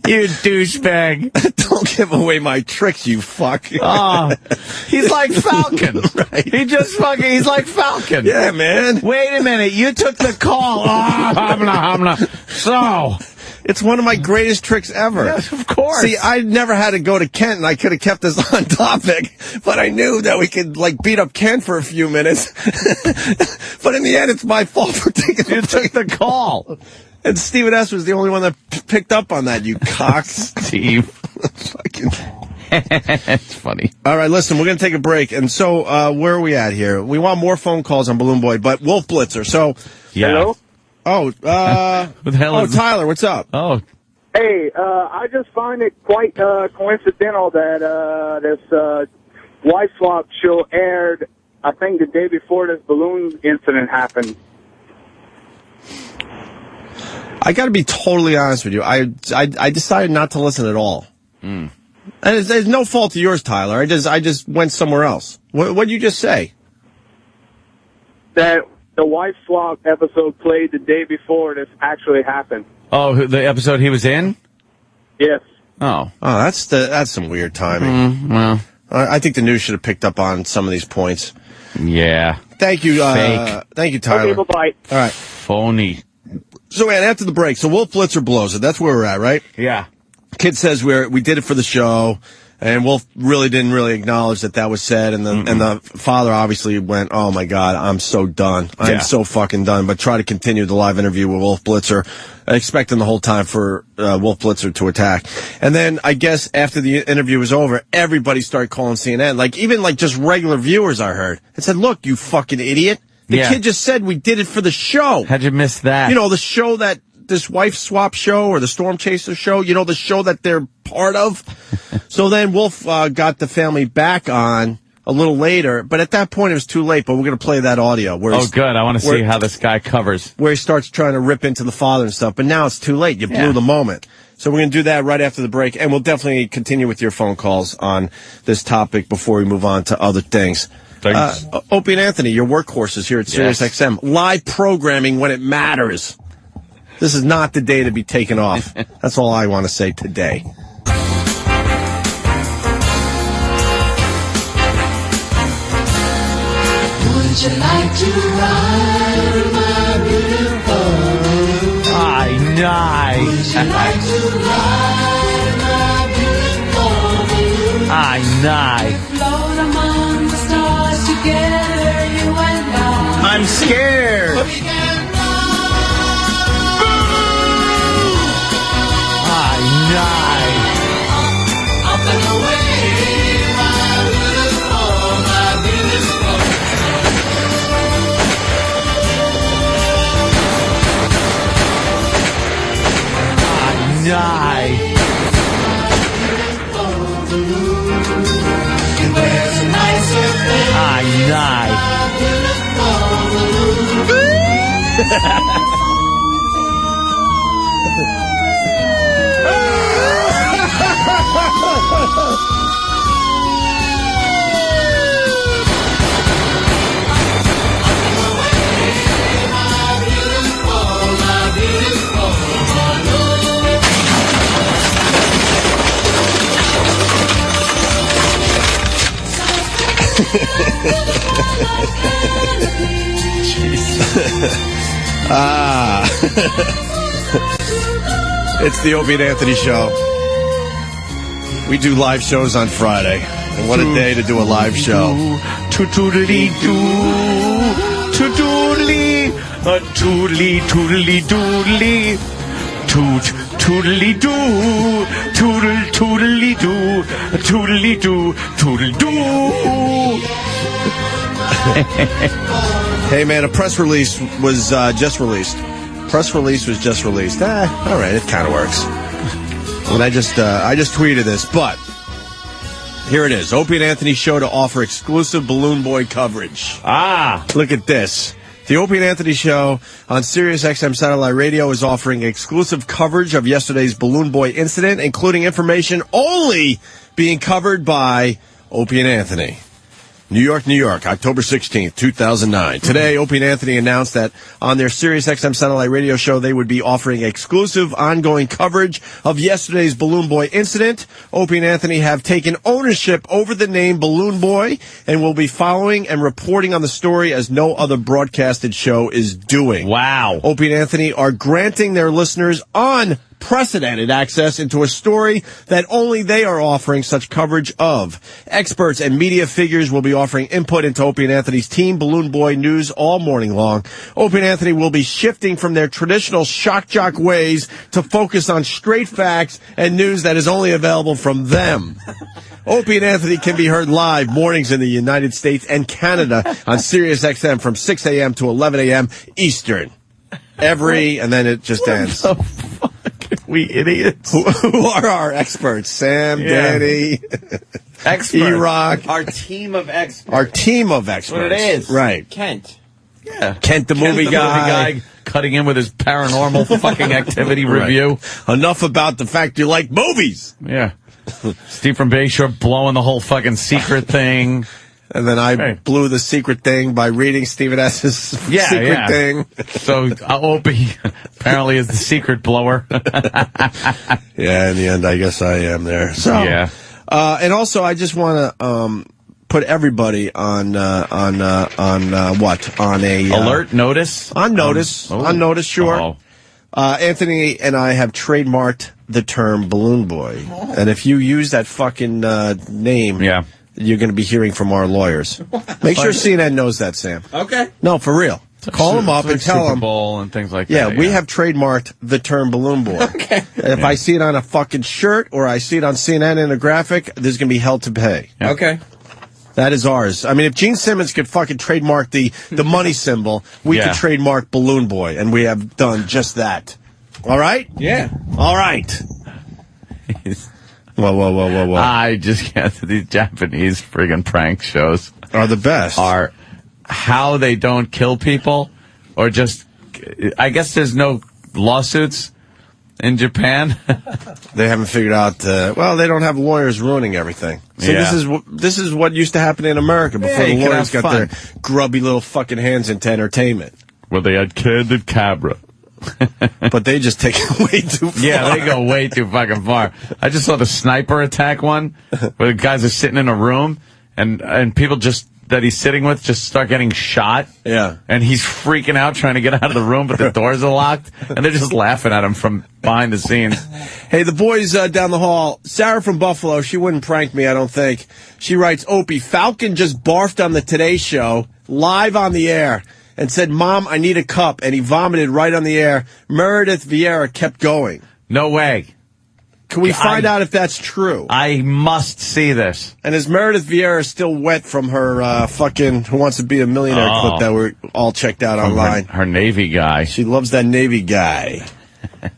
S8: You douchebag.
S9: Don't give away my tricks, you fuck.
S8: Oh, he's like Falcon.
S9: Right.
S8: He's like Falcon.
S9: Yeah, man.
S8: Wait a minute. You took the call. Oh, So.
S9: It's one of my greatest tricks ever.
S8: Yes, of course.
S9: See, I never had to go to Kent, and I could have kept this on topic, but I knew that we could, beat up Kent for a few minutes. But in the end, it's my fault for taking
S8: You took the call.
S9: And Stephen S. was the only one that picked up on that, you cock.
S8: Steve. It's funny.
S9: All right, listen, we're going to take a break. And so, where are we at here? We want more phone calls on Balloon Boy, but Wolf Blitzer. So,
S21: Hello?
S9: Oh,
S8: Who the hell is
S9: Tyler, what's up?
S8: Oh.
S22: Hey, I just find it quite coincidental that this wife swap show aired, I think, the day before this balloon incident happened.
S9: I got to be totally honest with you. I decided not to listen at all. And it's no fault of yours, Tyler. I just went somewhere else. What did you just say?
S22: That the wife swap episode played the day before this actually happened.
S8: Oh, the episode he was in?
S22: Yes.
S8: Oh,
S9: that's some weird timing.
S8: Well,
S9: I think the news should have picked up on some of these points.
S8: Yeah.
S9: Thank you.
S8: Fake.
S9: Thank you, Tyler.
S22: Okay, bye-bye.
S9: All right.
S8: Phony.
S9: So, man, after the break, so Wolf Blitzer blows it. That's where we're at, right?
S8: Yeah.
S9: Kid says we did it for the show, and Wolf really didn't acknowledge that was said, and the father obviously went, oh my God, I'm so done. I'm so fucking done. But try to continue the live interview with Wolf Blitzer, expecting the whole time for Wolf Blitzer to attack. And then I guess after the interview was over, everybody started calling CNN, even just regular viewers I heard, and said, look, you fucking idiot. The kid just said we did it for the show.
S8: How'd you miss that?
S9: You know, the show that this wife swap show or the Storm Chaser show, the show that they're part of. So then Wolf got the family back on a little later, but at that point it was too late, but we're going to play that audio.
S8: Oh, good. I want to see how this guy covers.
S9: Where he starts trying to rip into the father and stuff, but now it's too late. You blew the moment. So we're going to do that right after the break, and we'll definitely continue with your phone calls on this topic before we move on to other things.
S8: Thanks.
S9: Opie and Anthony, your workhorses here at Sirius XM. Live programming when it matters. This is not the day to be taken off. That's all I want to say today.
S4: Would you like to ride my beautiful?
S8: Aye, nice.
S4: Would you like to ride my beautiful?
S8: Aye, nice.
S4: Float among the stars together, you and I.
S8: I'm scared.
S4: Up and away, my beautiful, my beautiful.
S8: Nice.
S4: He wears a nicer thing.
S8: Nice.
S9: It's the Opie and Anthony Show. We do live shows on Friday. And what a day to do a live show.
S8: Toodly-doo. Toodly. Toodly, toodly, doodly. Toodly-doo. Toodle, toodly-doo. Toodly-doo. Toodle-doo.
S9: Hey, man, a press release was just released. Press release was just released. All right, it kind of works. And I just tweeted this, but here it is. Opie and Anthony Show to offer exclusive Balloon Boy coverage. Look at this. The Opie and Anthony Show on Sirius XM Satellite Radio is offering exclusive coverage of yesterday's Balloon Boy incident, including information only being covered by Opie and Anthony. New York, October 16th, 2009. Today, Opie and Anthony announced that on their Sirius XM Satellite Radio show, they would be offering exclusive ongoing coverage of yesterday's Balloon Boy incident. Opie and Anthony have taken ownership over the name Balloon Boy and will be following and reporting on the story as no other broadcasted show is doing.
S8: Wow.
S9: Opie and Anthony are granting their listeners unprecedented access into a story that only they are offering such coverage of. Experts and media figures will be offering input into Opie and Anthony's Team Balloon Boy news all morning long. Opie and Anthony will be shifting from their traditional shock jock ways to focus on straight facts and news that is only available from them. Opie and Anthony can be heard live mornings in the United States and Canada on Sirius XM from 6 a.m. to 11 a.m. Eastern. And then it just ends.
S8: We idiots.
S9: Who are our experts? Sam, Danny,
S8: experts.
S9: E-Rock.
S8: Our team of experts.
S9: Our team of experts.
S8: That's what it is.
S9: Right.
S10: Kent.
S8: Yeah.
S9: Kent the movie guy.
S8: Cutting in with his paranormal fucking activity review.
S9: Enough about the fact you like movies.
S8: Yeah. Steve from Bayshore blowing the whole fucking secret thing.
S9: And then I blew the secret thing by reading Stephen S.'s secret thing.
S8: So Opie apparently is the secret blower.
S9: Yeah, in the end, I guess I am there. So,
S8: yeah.
S9: And also, I just want to put everybody on what? On a
S8: alert notice?
S9: On notice. On notice, sure. Anthony and I have trademarked the term Balloon Boy. And if you use that fucking name, you're going to be hearing from our lawyers. Make sure CNN knows that, Sam.
S10: Okay.
S9: No, for real. Call them up and tell them.
S8: Super Bowl and things like that.
S9: Yeah, we have trademarked the term Balloon Boy.
S10: Okay.
S9: If I see it on a fucking shirt or I see it on CNN in a graphic, there's going to be hell to pay.
S8: Yeah.
S10: Okay.
S9: That is ours. I mean, if Gene Simmons could fucking trademark the money symbol, we could trademark Balloon Boy, and we have done just that. All right?
S10: Yeah.
S9: All right. Whoa.
S8: I just can't. These Japanese friggin' prank shows
S9: are the best.
S8: Are how they don't kill people, or just, I guess there's no lawsuits in Japan.
S9: They haven't figured out, well, they don't have lawyers ruining everything. So this is what used to happen in America before the lawyers got their grubby little fucking hands into entertainment.
S8: Where they had Candid Cabra.
S9: But they just take it way too far.
S8: Yeah, they go way too fucking far. I just saw the sniper attack one, where the guys are sitting in a room, and people that he's sitting with just start getting shot.
S9: Yeah.
S8: And he's freaking out trying to get out of the room, but the doors are locked, and they're just laughing at him from behind the scenes.
S9: Hey, the boys down the hall, Sarah from Buffalo, she wouldn't prank me, I don't think. She writes, Opie, Falcon just barfed on the Today Show, live on the air, and said, Mom, I need a cup, and he vomited right on the air. Meredith Vieira kept going.
S8: No way.
S9: Can we find out if that's true?
S8: I must see this.
S9: And is Meredith Vieira still wet from her fucking Who Wants to Be a Millionaire clip that we're all checked out online?
S8: Her Navy guy.
S9: She loves that Navy guy.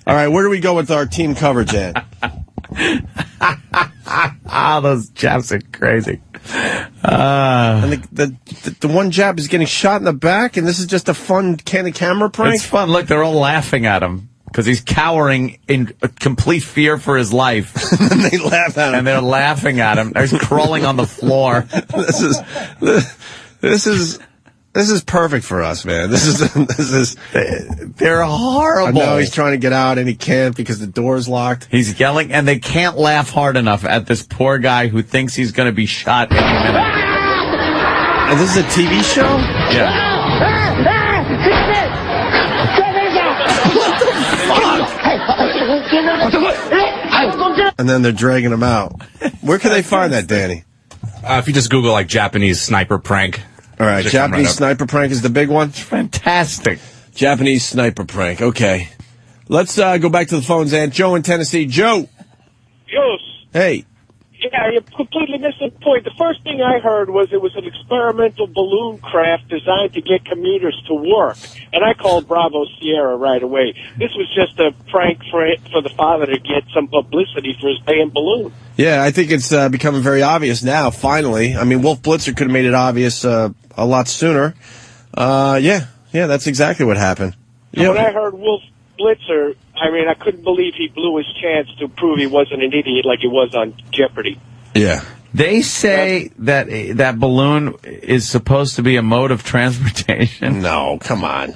S9: All right, where do we go with our team coverage at?
S8: Those Japs are crazy.
S9: And the one Jap is getting shot in the back, and this is just a fun camera prank?
S8: It's fun. Look, they're all laughing at him because he's cowering in complete fear for his life.
S9: And they laugh at him.
S8: And they're laughing at him. He's crawling on the floor.
S9: This is perfect for us, man. This is.
S8: They're horrible.
S9: I know he's trying to get out and he can't because the door's locked.
S8: He's yelling, and they can't laugh hard enough at this poor guy who thinks he's going to be shot any minute.
S9: And this is a TV show?
S8: Yeah.
S9: and then they're dragging him out. Where can they find that, Danny?
S1: If you just Google like Japanese sniper prank.
S9: All right,
S1: Should come
S9: Japanese
S1: right up.
S9: sniper prank is the big one?
S8: Fantastic.
S9: Japanese sniper prank. Okay. Let's go back to the phones, and Joe in Tennessee. Joe.
S5: Yes.
S9: Hey.
S5: Yeah, you completely missed the point. The first thing I heard was it was an experimental balloon craft designed to get commuters to work. And I called Bravo Sierra right away. This was just a prank for the father to get some publicity for his damn balloon.
S9: Yeah, I think it's becoming very obvious now, finally. I mean, Wolf Blitzer could have made it obvious a lot sooner. Yeah, that's exactly what happened.
S5: And when I heard Wolf Blitzer, I mean, I couldn't believe he blew his chance to prove he wasn't an idiot like he was on Jeopardy.
S9: Yeah.
S8: They say that that balloon is supposed to be a mode of transportation.
S9: No, come on.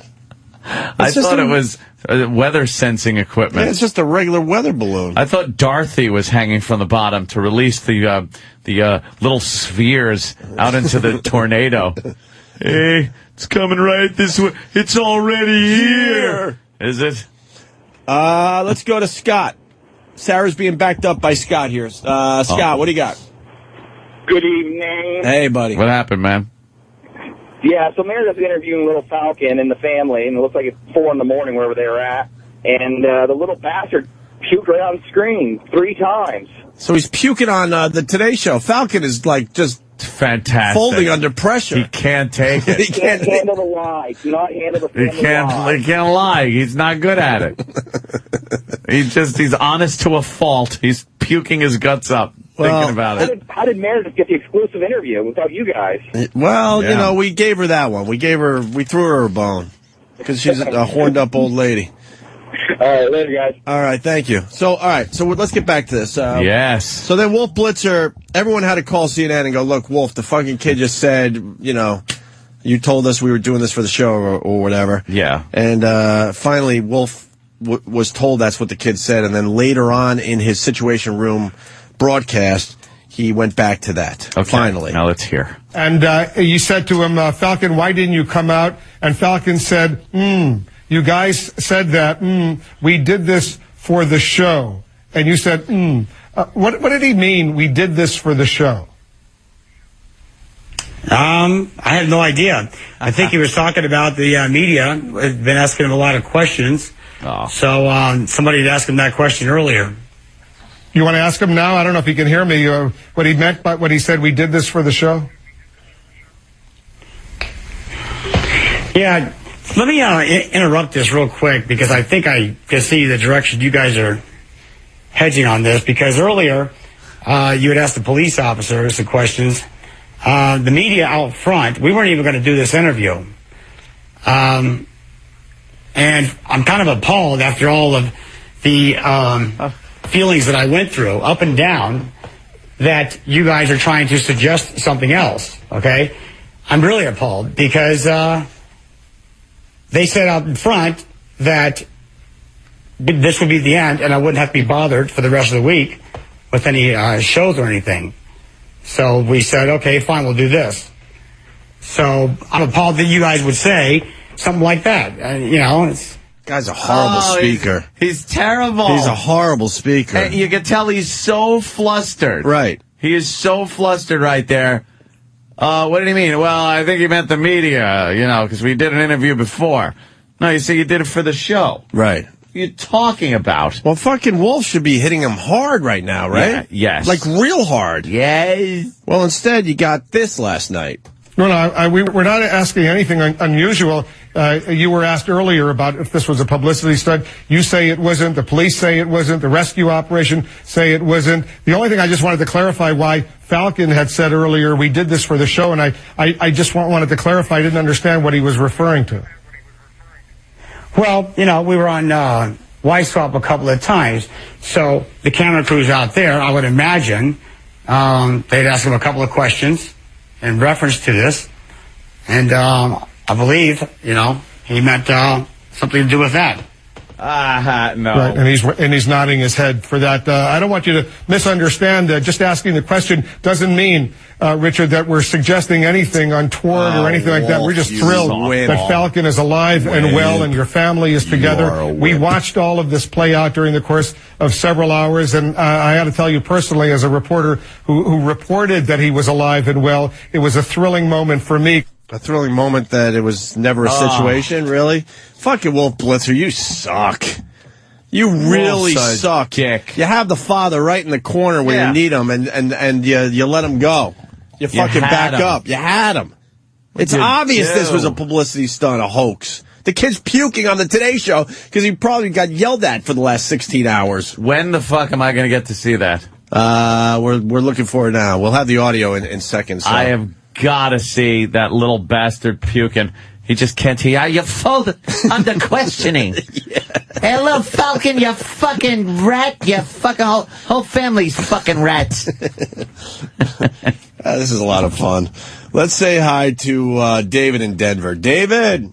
S8: I thought it was weather sensing equipment.
S9: Yeah, it's just a regular weather balloon.
S8: I thought Dorothy was hanging from the bottom to release the little spheres out into the tornado. Hey, it's coming right this way. It's already here. Is it?
S9: Let's go to Scott. Sarah's being backed up by Scott here. Scott, what do you got?
S23: Good evening.
S9: Hey, buddy.
S8: What happened, man?
S23: Yeah, so Meredith's interviewing Little Falcon and the family, and it looks like it's 4 in the morning wherever they were at. And the little bastard puked right on screen 3 times.
S9: So he's puking on the Today Show. Falcon is like just
S8: fantastic,
S9: folding under pressure.
S8: He can't take it.
S23: He can't handle the lie. Do not handle the family lie.
S8: He can't lie. He's not good at it. He's honest to a fault. He's puking his guts up thinking about it.
S23: How did Meredith get the exclusive interview without you guys?
S9: Well, you know, we gave her that one. We threw her a bone because she's a horned up old lady.
S23: All right, later, guys.
S9: All right, thank you. So, all right, so let's get back to this.
S8: Yes.
S9: So then Wolf Blitzer, everyone had to call CNN and go, look, Wolf, the fucking kid just said, you know, you told us we were doing this for the show or whatever.
S8: Yeah.
S9: And finally, Wolf was told that's what the kid said, and then later on in his Situation Room broadcast, he went back to that.
S8: Okay.
S9: Finally.
S8: Now let's hear.
S18: And you said to him, Falcon, why didn't you come out? And Falcon said, you guys said that, we did this for the show. And you said, what did he mean, we did this for the show?
S17: I have no idea. I think he was talking about the media. I've been asking him a lot of questions.
S8: Oh.
S17: So somebody had asked him that question earlier.
S18: You want to ask him now? I don't know if he can hear me. What he meant by what he said, we did this for the show?
S17: Yeah, let me interrupt this real quick because I think I can see the direction you guys are hedging on this. Because earlier, you had asked the police officers the questions. The media out front, we weren't even going to do this interview. And I'm kind of appalled after all of the feelings that I went through, up and down, that you guys are trying to suggest something else, okay? I'm really appalled because they said out in front that this would be the end and I wouldn't have to be bothered for the rest of the week with any shows or anything. So we said, okay, fine, we'll do this. So I'm appalled that you guys would say something like that. You know, it's...
S9: Guy's a horrible speaker.
S8: He's terrible.
S9: He's a horrible speaker.
S8: And you can tell he's so flustered.
S9: Right.
S8: He is so flustered right there. What did he mean? Well, I think he meant the media, you know, because we did an interview before. No, you see, you did it for the show.
S9: Right.
S8: What are you talking about?
S9: Well, fucking Wolf should be hitting him hard right now, right?
S8: Yeah, yes.
S9: Like real hard.
S8: Yes.
S9: Well, instead, you got this last night.
S18: No, we're not asking anything unusual. You were asked earlier about if this was a publicity stunt. You say it wasn't. The police say it wasn't. The rescue operation say it wasn't. The only thing I just wanted to clarify why Falcon had said earlier, we did this for the show, and I just wanted to clarify. I didn't understand what he was referring to.
S17: Well, you know, we were on Y-Swap a couple of times, so the camera crews out there, I would imagine, they'd ask him a couple of questions in reference to this, and I believe, you know, he meant something to do with that.
S8: No.
S18: Right, and he's nodding his head for that. I don't want you to misunderstand. Just asking the question doesn't mean, Richard, that we're suggesting anything untoward or anything like that. We're just thrilled that Falcon is alive and well, and your family is together. We watched all of this play out during the course of several hours, and I got to tell you personally, as a reporter who reported that he was alive and well, it was a thrilling moment for me.
S9: A thrilling moment that it was never a situation, really? Fucking Wolf Blitzer, you suck. You really suck.
S8: Dick.
S9: You have the father right in the corner where you need him, and you let him go. You fucking back up. You had him. It's obvious this was a publicity stunt, a hoax. The kid's puking on the Today Show because he probably got yelled at for the last 16 hours.
S8: When the fuck am I going to get to see that?
S9: We're looking for it now. We'll have the audio in seconds. So.
S8: I have gotta see that little bastard puking. He just can't hear. You folded under questioning. Hey, little Falcon, you fucking rat. You fucking whole family's fucking rats.
S9: This is a lot of fun. Let's say hi to David in Denver. David.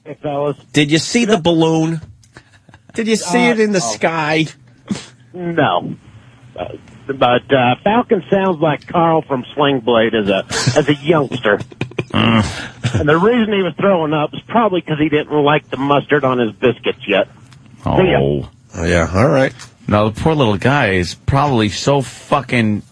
S7: Hey, fellas.
S9: Did you see the balloon? Did you see it in the sky?
S7: No. But Falcon sounds like Carl from Sling Blade as a youngster. And the reason he was throwing up is probably because he didn't like the mustard on his biscuits yet.
S9: Oh, yeah. All right.
S8: No, the poor little guy is probably so fucking...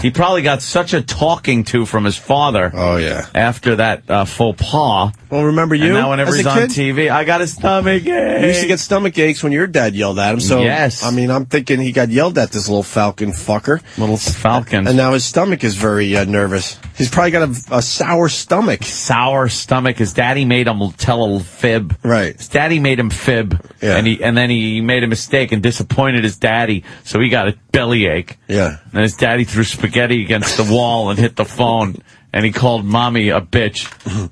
S8: He probably got such a talking to from his father.
S9: Oh, yeah.
S8: After that faux pas.
S9: Well, remember you?
S8: And now whenever
S9: as
S8: he's
S9: a
S8: on
S9: kid?
S8: TV, I got a stomach ache.
S9: You used to get stomach aches when your dad yelled at him. So,
S8: yes.
S9: I mean, I'm thinking he got yelled at, this little Falcon fucker.
S8: Little Falcon.
S9: And now his stomach is very nervous. He's probably got a sour stomach.
S8: Sour stomach. His daddy made him tell a fib.
S9: Right.
S8: His daddy made him fib.
S9: Yeah.
S8: And then he made a mistake and disappointed his daddy, so he got a bellyache.
S9: Yeah.
S8: And his daddy threw spaghetti against the wall and hit the phone, and he called mommy a bitch.
S9: You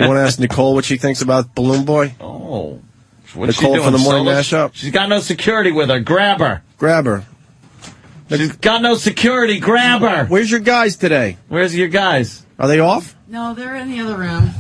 S9: want to ask Nicole what she thinks about Balloon Boy?
S8: Oh. What's
S9: Nicole
S8: she doing?
S9: from the Morning
S8: Solo?
S9: Mashup?
S8: She's got no security with her. Grab her.
S9: Grab her.
S8: She's got no security. Grab her.
S9: Where's your guys today?
S8: Where's your guys?
S9: Are they off?
S11: No, they're in the other room.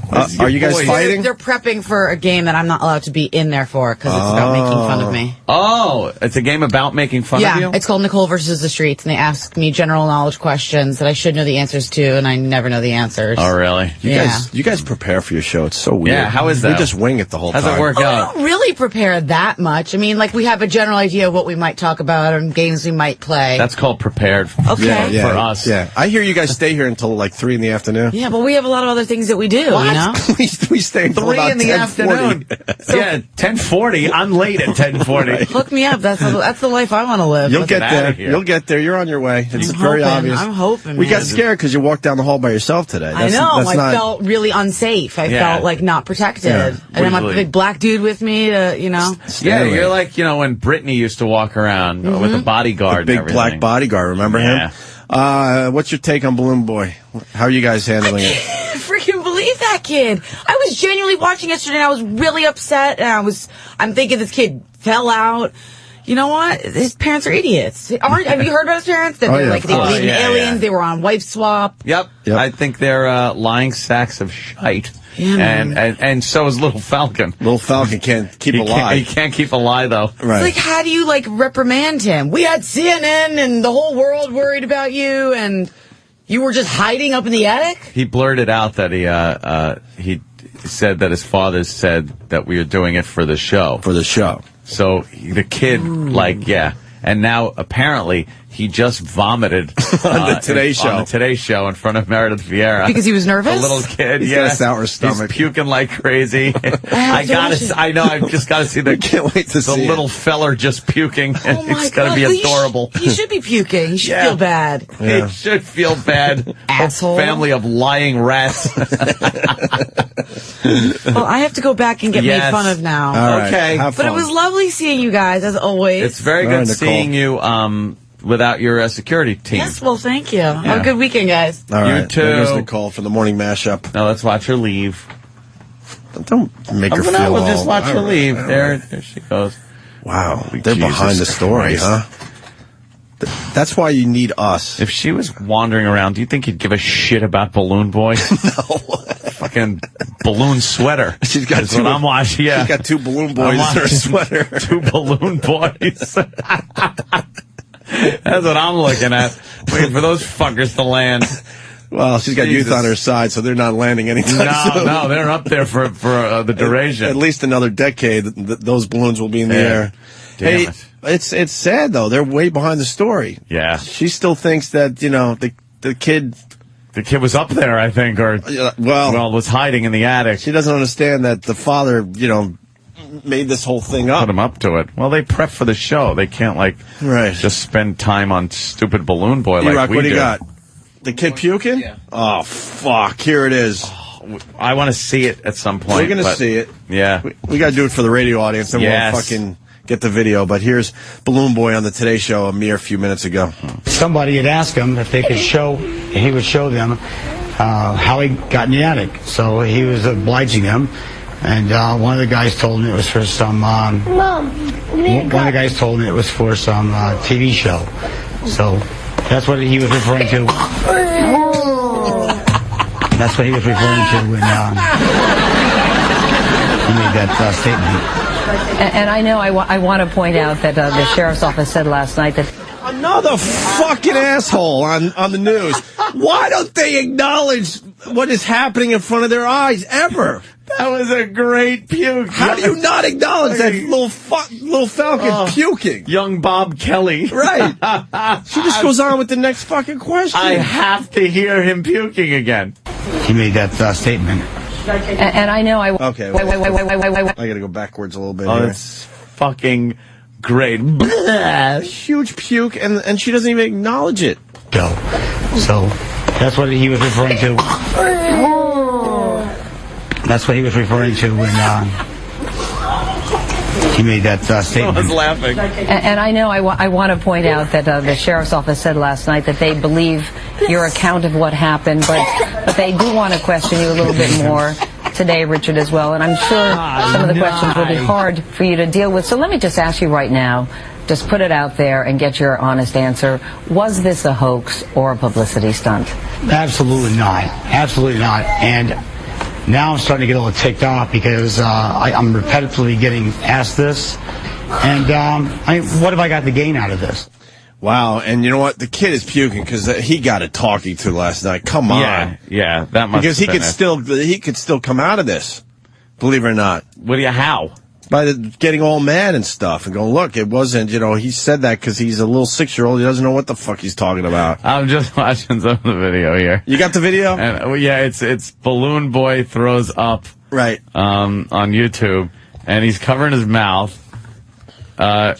S9: Are you guys fighting?
S11: They're prepping for a game that I'm not allowed to be in there for because it's about making fun of me.
S8: Oh, it's a game about making fun of you?
S11: Yeah, it's called Nicole versus the Streets, and they ask me general knowledge questions that I should know the answers to, and I never know the answers.
S8: Oh, really?
S9: You guys prepare for your show. It's so weird.
S8: Yeah, how is that?
S9: We just wing it the whole time.
S8: How's it work out?
S11: I don't really prepare that much. I mean, like, we have a general idea of what we might talk about and games we might play.
S8: That's called prepared.
S11: Okay.
S8: For us.
S9: Yeah. I hear you guys stay here until like 3 in the afternoon.
S11: Yeah, but we have a lot of other things that we do, you know?
S9: we stay until
S8: 3
S9: about
S8: in the
S9: 10:40.
S8: afternoon. Yeah, 10:40. I'm late at 10:40.
S11: Hook me up. That's the life I want to live.
S9: You'll get there.
S8: here.
S9: You'll get there. You're on your way. It's
S11: I'm
S9: very
S11: hoping.
S9: obvious.
S11: I'm hoping,
S9: We got
S11: man.
S9: scared because you walked down the hall by yourself today.
S11: I know. I felt really unsafe. I
S8: Yeah.
S11: felt like not protected.
S9: Yeah.
S11: And I'm a
S8: Usually.
S11: big black dude with me to, you know.
S8: Yeah, you're like, when Britney used to walk around with a bodyguard.
S9: The
S8: and
S9: big black
S8: everything.
S9: bodyguard. Remember
S8: Yeah.
S9: him? What's your take on Balloon Boy? How are you guys handling it?
S11: I freaking believe that kid. I was genuinely watching yesterday and I was really upset and I'm thinking this kid fell out. You know what? His parents are idiots. Have you heard about his parents? That they believe in aliens. They were on wife swap.
S8: Yep. I think they're lying sacks of shite.
S11: Yeah, man.
S8: And so is Little Falcon.
S9: Little Falcon can't keep a lie.
S8: He can't keep a lie, though.
S9: Right.
S11: It's like, how do you reprimand him? We had CNN and the whole world worried about you and you were just hiding up in the attic?
S8: He blurted out that he said that his father said that we were doing it for the show.
S9: For the show.
S8: So the kid, and now apparently he just vomited
S9: on the Today Show.
S8: On the Today Show in front of Meredith Vieira.
S11: Because he was nervous?
S8: The little kid,
S9: He's got a sour stomach.
S8: He's puking like crazy.
S11: I
S8: know, I've just got to see the
S9: can't wait to see
S8: the little feller just puking.
S11: Oh my
S8: It's got to
S11: God.
S8: be
S11: Well,
S8: adorable.
S11: He should be puking. He should
S8: Yeah.
S11: feel bad.
S8: He should feel bad.
S11: Asshole.
S8: A family of lying rats.
S11: Well, I have to go back and get
S8: Yes.
S11: made fun of now.
S9: All right.
S8: Okay.
S9: Have
S11: But it
S9: fun.
S11: was lovely seeing you guys, as always.
S8: It's very
S9: All
S8: good
S9: right, Nicole.
S8: seeing you without your security team.
S11: Yes, well, thank you. Have a good weekend, guys.
S9: All right.
S8: You too.
S9: There's Nicole for the morning mashup.
S8: Now let's watch her leave.
S9: Don't make her feel
S8: We'll
S9: all...
S8: just watch her
S9: all right.
S8: leave. There she goes.
S9: Wow. They're
S8: Jesus
S9: behind the story,
S8: Christ.
S9: huh? That's why you need us.
S8: If she was wandering around, do you think you'd give a shit about Balloon Boy?
S9: No.
S8: fucking balloon sweater.
S9: She's got
S8: That's what I'm watching. Yeah,
S9: She's got two balloon boys in her sweater.
S8: Two balloon boys. That's what I'm looking at. Waiting for those fuckers to land.
S9: Well, she's got youth on her side, so they're not landing anytime soon.
S8: No, they're up there for the duration.
S9: At least another decade, those balloons will be in the air.
S8: Damn it.
S9: It's sad, though. They're way behind the story.
S8: Yeah.
S9: She still thinks that, the kid...
S8: The kid was up there, I think, or was hiding in the attic.
S9: She doesn't understand that the father, made this whole thing up.
S8: Put him up to it. Well, they prep for the show. They can't, just spend time on stupid balloon boy like
S9: E-Rock,
S8: we
S9: what do you
S8: do.
S9: got? The kid puking? Yeah. Oh, fuck. Here it is.
S8: I want to see it at some point.
S9: We're going to see it.
S8: Yeah.
S9: We got to do it for the radio audience, then we'll fucking get the video. But here's Balloon Boy on the Today Show a mere few minutes ago.
S17: Somebody had asked him if they could he would show them how he got in the attic. So he was obliging them. And one of the guys told me it was for some. One of the guys told me it was for some TV show. So that's what he was referring to. That's what he was referring to when he made that statement.
S3: And I know I want to point out that the sheriff's office said last night that
S9: another fucking asshole on the news. Why don't they acknowledge what is happening in front of their eyes ever?
S8: That was a great puke.
S9: How do you not acknowledge that little Falcon puking?
S8: Young Bob Kelly.
S9: Right. She just goes on with the next fucking question.
S8: I have to hear him puking again.
S17: He made that statement.
S3: And I know
S9: Okay. Wait. I gotta go backwards a little bit here.
S8: It's fucking great.
S9: Huge puke, and she doesn't even acknowledge it.
S17: So that's what he was referring to. That's what he was referring to when he made that statement.
S8: I was laughing.
S3: And I know I want to point out that the sheriff's office said last night that they believe your account of what happened, but they do want to question you a little bit more today, Richard, as well. And I'm sure some of the questions will be hard for you to deal with. So let me just ask you right now, just put it out there and get your honest answer. Was this a hoax or a publicity stunt?
S17: Absolutely not. Absolutely not. And now I'm starting to get a little ticked off because I'm repetitively getting asked this. And what have I got to gain out of this?
S9: Wow, and you know what? The kid is puking because he got a talking to last night. Come on,
S8: yeah, that must
S9: because he could still come out of this. Believe it or not.
S8: How?
S9: By getting all mad and stuff and going, look, it wasn't. He said that because he's a little 6-year-old. He doesn't know what the fuck he's talking about.
S8: I'm just watching some of the video here.
S9: You got the video?
S8: And, it's Balloon Boy throws up
S9: right
S8: on YouTube, and he's covering his mouth. There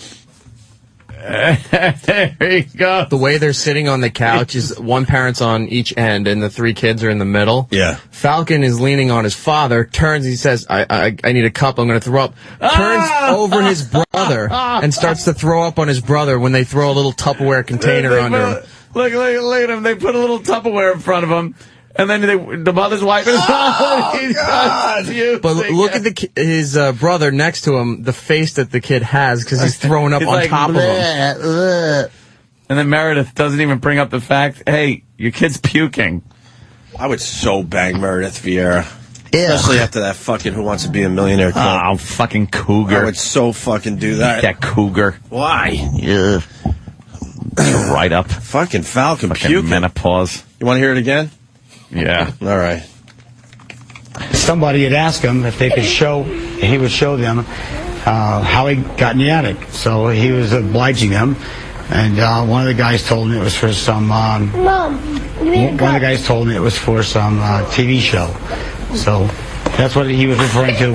S8: you go.
S12: The way they're sitting on the couch is one parent's on each end and the three kids are in the middle.
S9: Yeah.
S12: Falcon is leaning on his father, turns, he says, I need a cup, I'm going to throw up. Turns over his brother and starts to throw up on his brother when they throw a little Tupperware container under him.
S8: Look at him. They put a little Tupperware in front of him. And then the mother's wiping his mouth.
S12: But look at his brother next to him, the face that the kid has, because he's throwing up on top of him.
S8: And then Meredith doesn't even bring up the fact, hey, your kid's puking.
S9: I would so bang Meredith Vieira. Especially after that fucking Who Wants to Be a Millionaire clip.
S8: Oh, fucking cougar.
S9: I would so fucking do that.
S8: That cougar.
S9: Why?
S8: Yeah. Right up.
S9: Fucking Falcon
S8: fucking
S9: puking.
S8: Menopause.
S9: You want to hear it again?
S8: Yeah.
S9: All right.
S17: Somebody had asked him if they could he would show them how he got in the attic. So he was obliging them. And one of the guys told me it was for some. One of the guys told me it was for some TV show. So that's what he was referring to.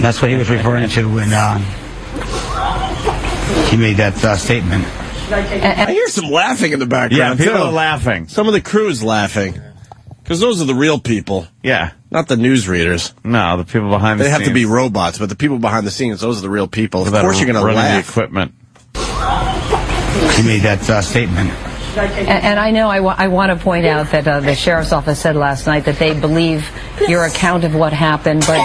S17: That's what he was referring to when he made that statement.
S9: I hear some laughing in the background.
S8: Yeah, people
S9: too.
S8: are laughing.
S9: Some of the crew is laughing. Because those are the real people.
S8: Yeah.
S9: Not the newsreaders.
S8: No, the people behind the scenes.
S9: They have to be robots, but the people behind the scenes, those are the real people. Of course you're going to laugh.
S8: The equipment.
S17: He made that statement.
S3: And I know I want to point out that the sheriff's office said last night that they believe your account of what happened, but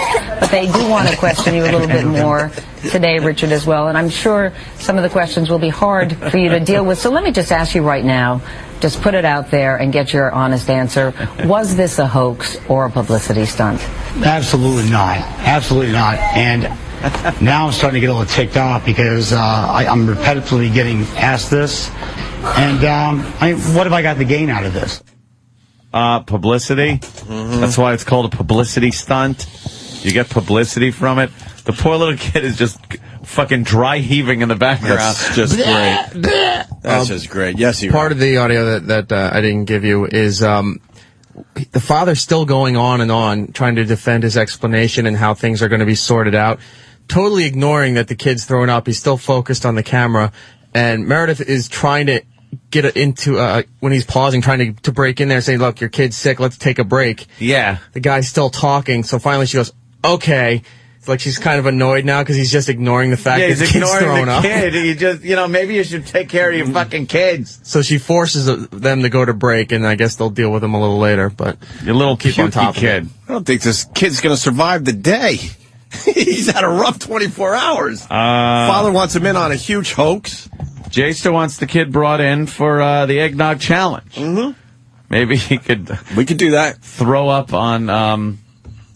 S3: they do want to question you a little bit more today, Richard, as well. And I'm sure some of the questions will be hard for you to deal with. So let me just ask you right now, just put it out there and get your honest answer. Was this a hoax or a publicity stunt?
S17: Absolutely not. Absolutely not. And now I'm starting to get a little ticked off because I'm repetitively getting asked this. And what have I got to gain out of this?
S8: Publicity. That's why it's called a publicity stunt. You get publicity from it. The poor little kid is just fucking dry heaving in the background.
S9: That's just great. That's just great. Yes,
S12: part of the audio that I didn't give you is the father's still going on and on, trying to defend his explanation and how things are going to be sorted out, totally ignoring that the kid's thrown up. He's still focused on the camera, and Meredith is trying to get into when he's pausing, trying to break in there, saying, "Look, your kid's sick. Let's take a break."
S8: Yeah,
S12: the guy's still talking, so finally she goes, "Okay." It's like she's kind of annoyed now because he's just ignoring the fact that
S8: he's
S12: the kid's
S8: ignoring
S12: thrown
S8: the
S12: up.
S8: kid. You just, maybe you should take care of your fucking kids.
S12: So she forces them to go to break, and I guess they'll deal with him a little later. But
S8: your little
S12: keep on top
S8: kid.
S12: of it.
S9: I don't think this kid's going to survive the day. He's had a rough 24 hours. Father wants him in on a huge hoax.
S8: Jayster wants the kid brought in for the eggnog challenge.
S9: Mm-hmm.
S8: Maybe we
S9: could do that.
S8: Throw up on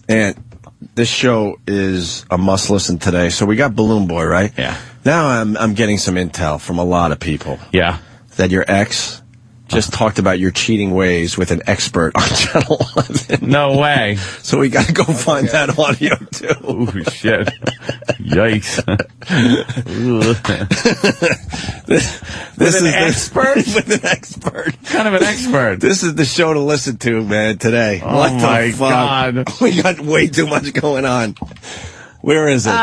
S9: and this show is a must listen today. So we got Balloon Boy, right?
S8: Yeah.
S9: Now I'm getting some intel from a lot of people.
S8: Yeah.
S9: That your ex just talked about your cheating ways with an expert on Channel 11.
S8: No way.
S9: So we got to go find that audio too.
S8: Oh shit! Yikes!
S9: This is
S8: an expert?
S9: With an expert.
S8: Kind of an expert.
S9: This is the show to listen to, man. Today.
S8: Oh
S9: what the
S8: my
S9: fuck?
S8: God!
S9: We got way too much going on. Where is it?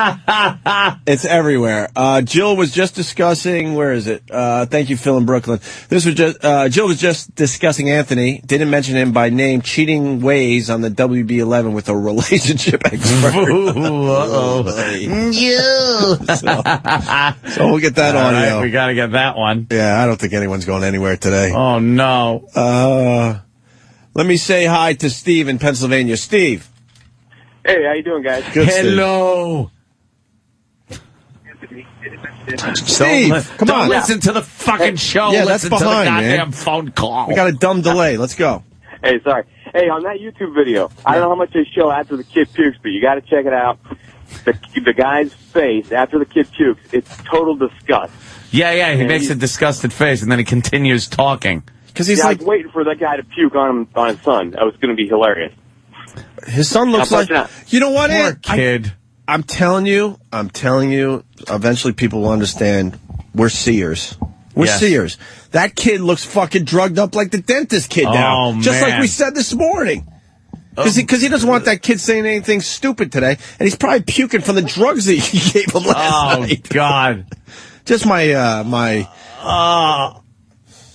S9: It's everywhere. Jill was just discussing, where is it? Thank you, Phil in Brooklyn. This was just, Jill was just discussing Anthony, didn't mention him by name, cheating ways on the WB11 with a relationship expert.
S8: Uh-oh.
S9: So we'll get that
S8: All
S9: audio.
S8: right, we got to get that one.
S9: Yeah, I don't think anyone's going anywhere today.
S8: Oh, no.
S9: Let me say hi to Steve in Pennsylvania. Steve.
S21: Hey, how you doing, guys?
S9: Good,
S8: Hello.
S9: Steve, come
S8: don't
S9: on.
S8: listen to the fucking show.
S9: Yeah, that's
S8: listen
S9: behind,
S8: to the
S9: man.
S8: goddamn phone call.
S9: We got a dumb delay. Let's go.
S21: Hey, sorry. Hey, on that YouTube video, I don't know how much they show after the kid pukes, but you got to check it out. The guy's face after the kid pukes, it's total disgust.
S8: Yeah, he makes a disgusted face, and then he continues talking.
S9: Because he's
S21: I was waiting for that guy to puke on his son. That was going to be hilarious.
S9: His son looks like, you know what,
S8: Poor
S9: Ed?
S8: kid.
S9: I'm telling you, eventually people will understand we're seers. We're
S8: Yes.
S9: seers. That kid looks fucking drugged up like the dentist kid now.
S8: Oh,
S9: Just like
S8: man.
S9: we said this morning. Because he doesn't want that kid saying anything stupid today. And he's probably puking from the drugs that he gave him last night.
S8: Oh, God.
S9: Just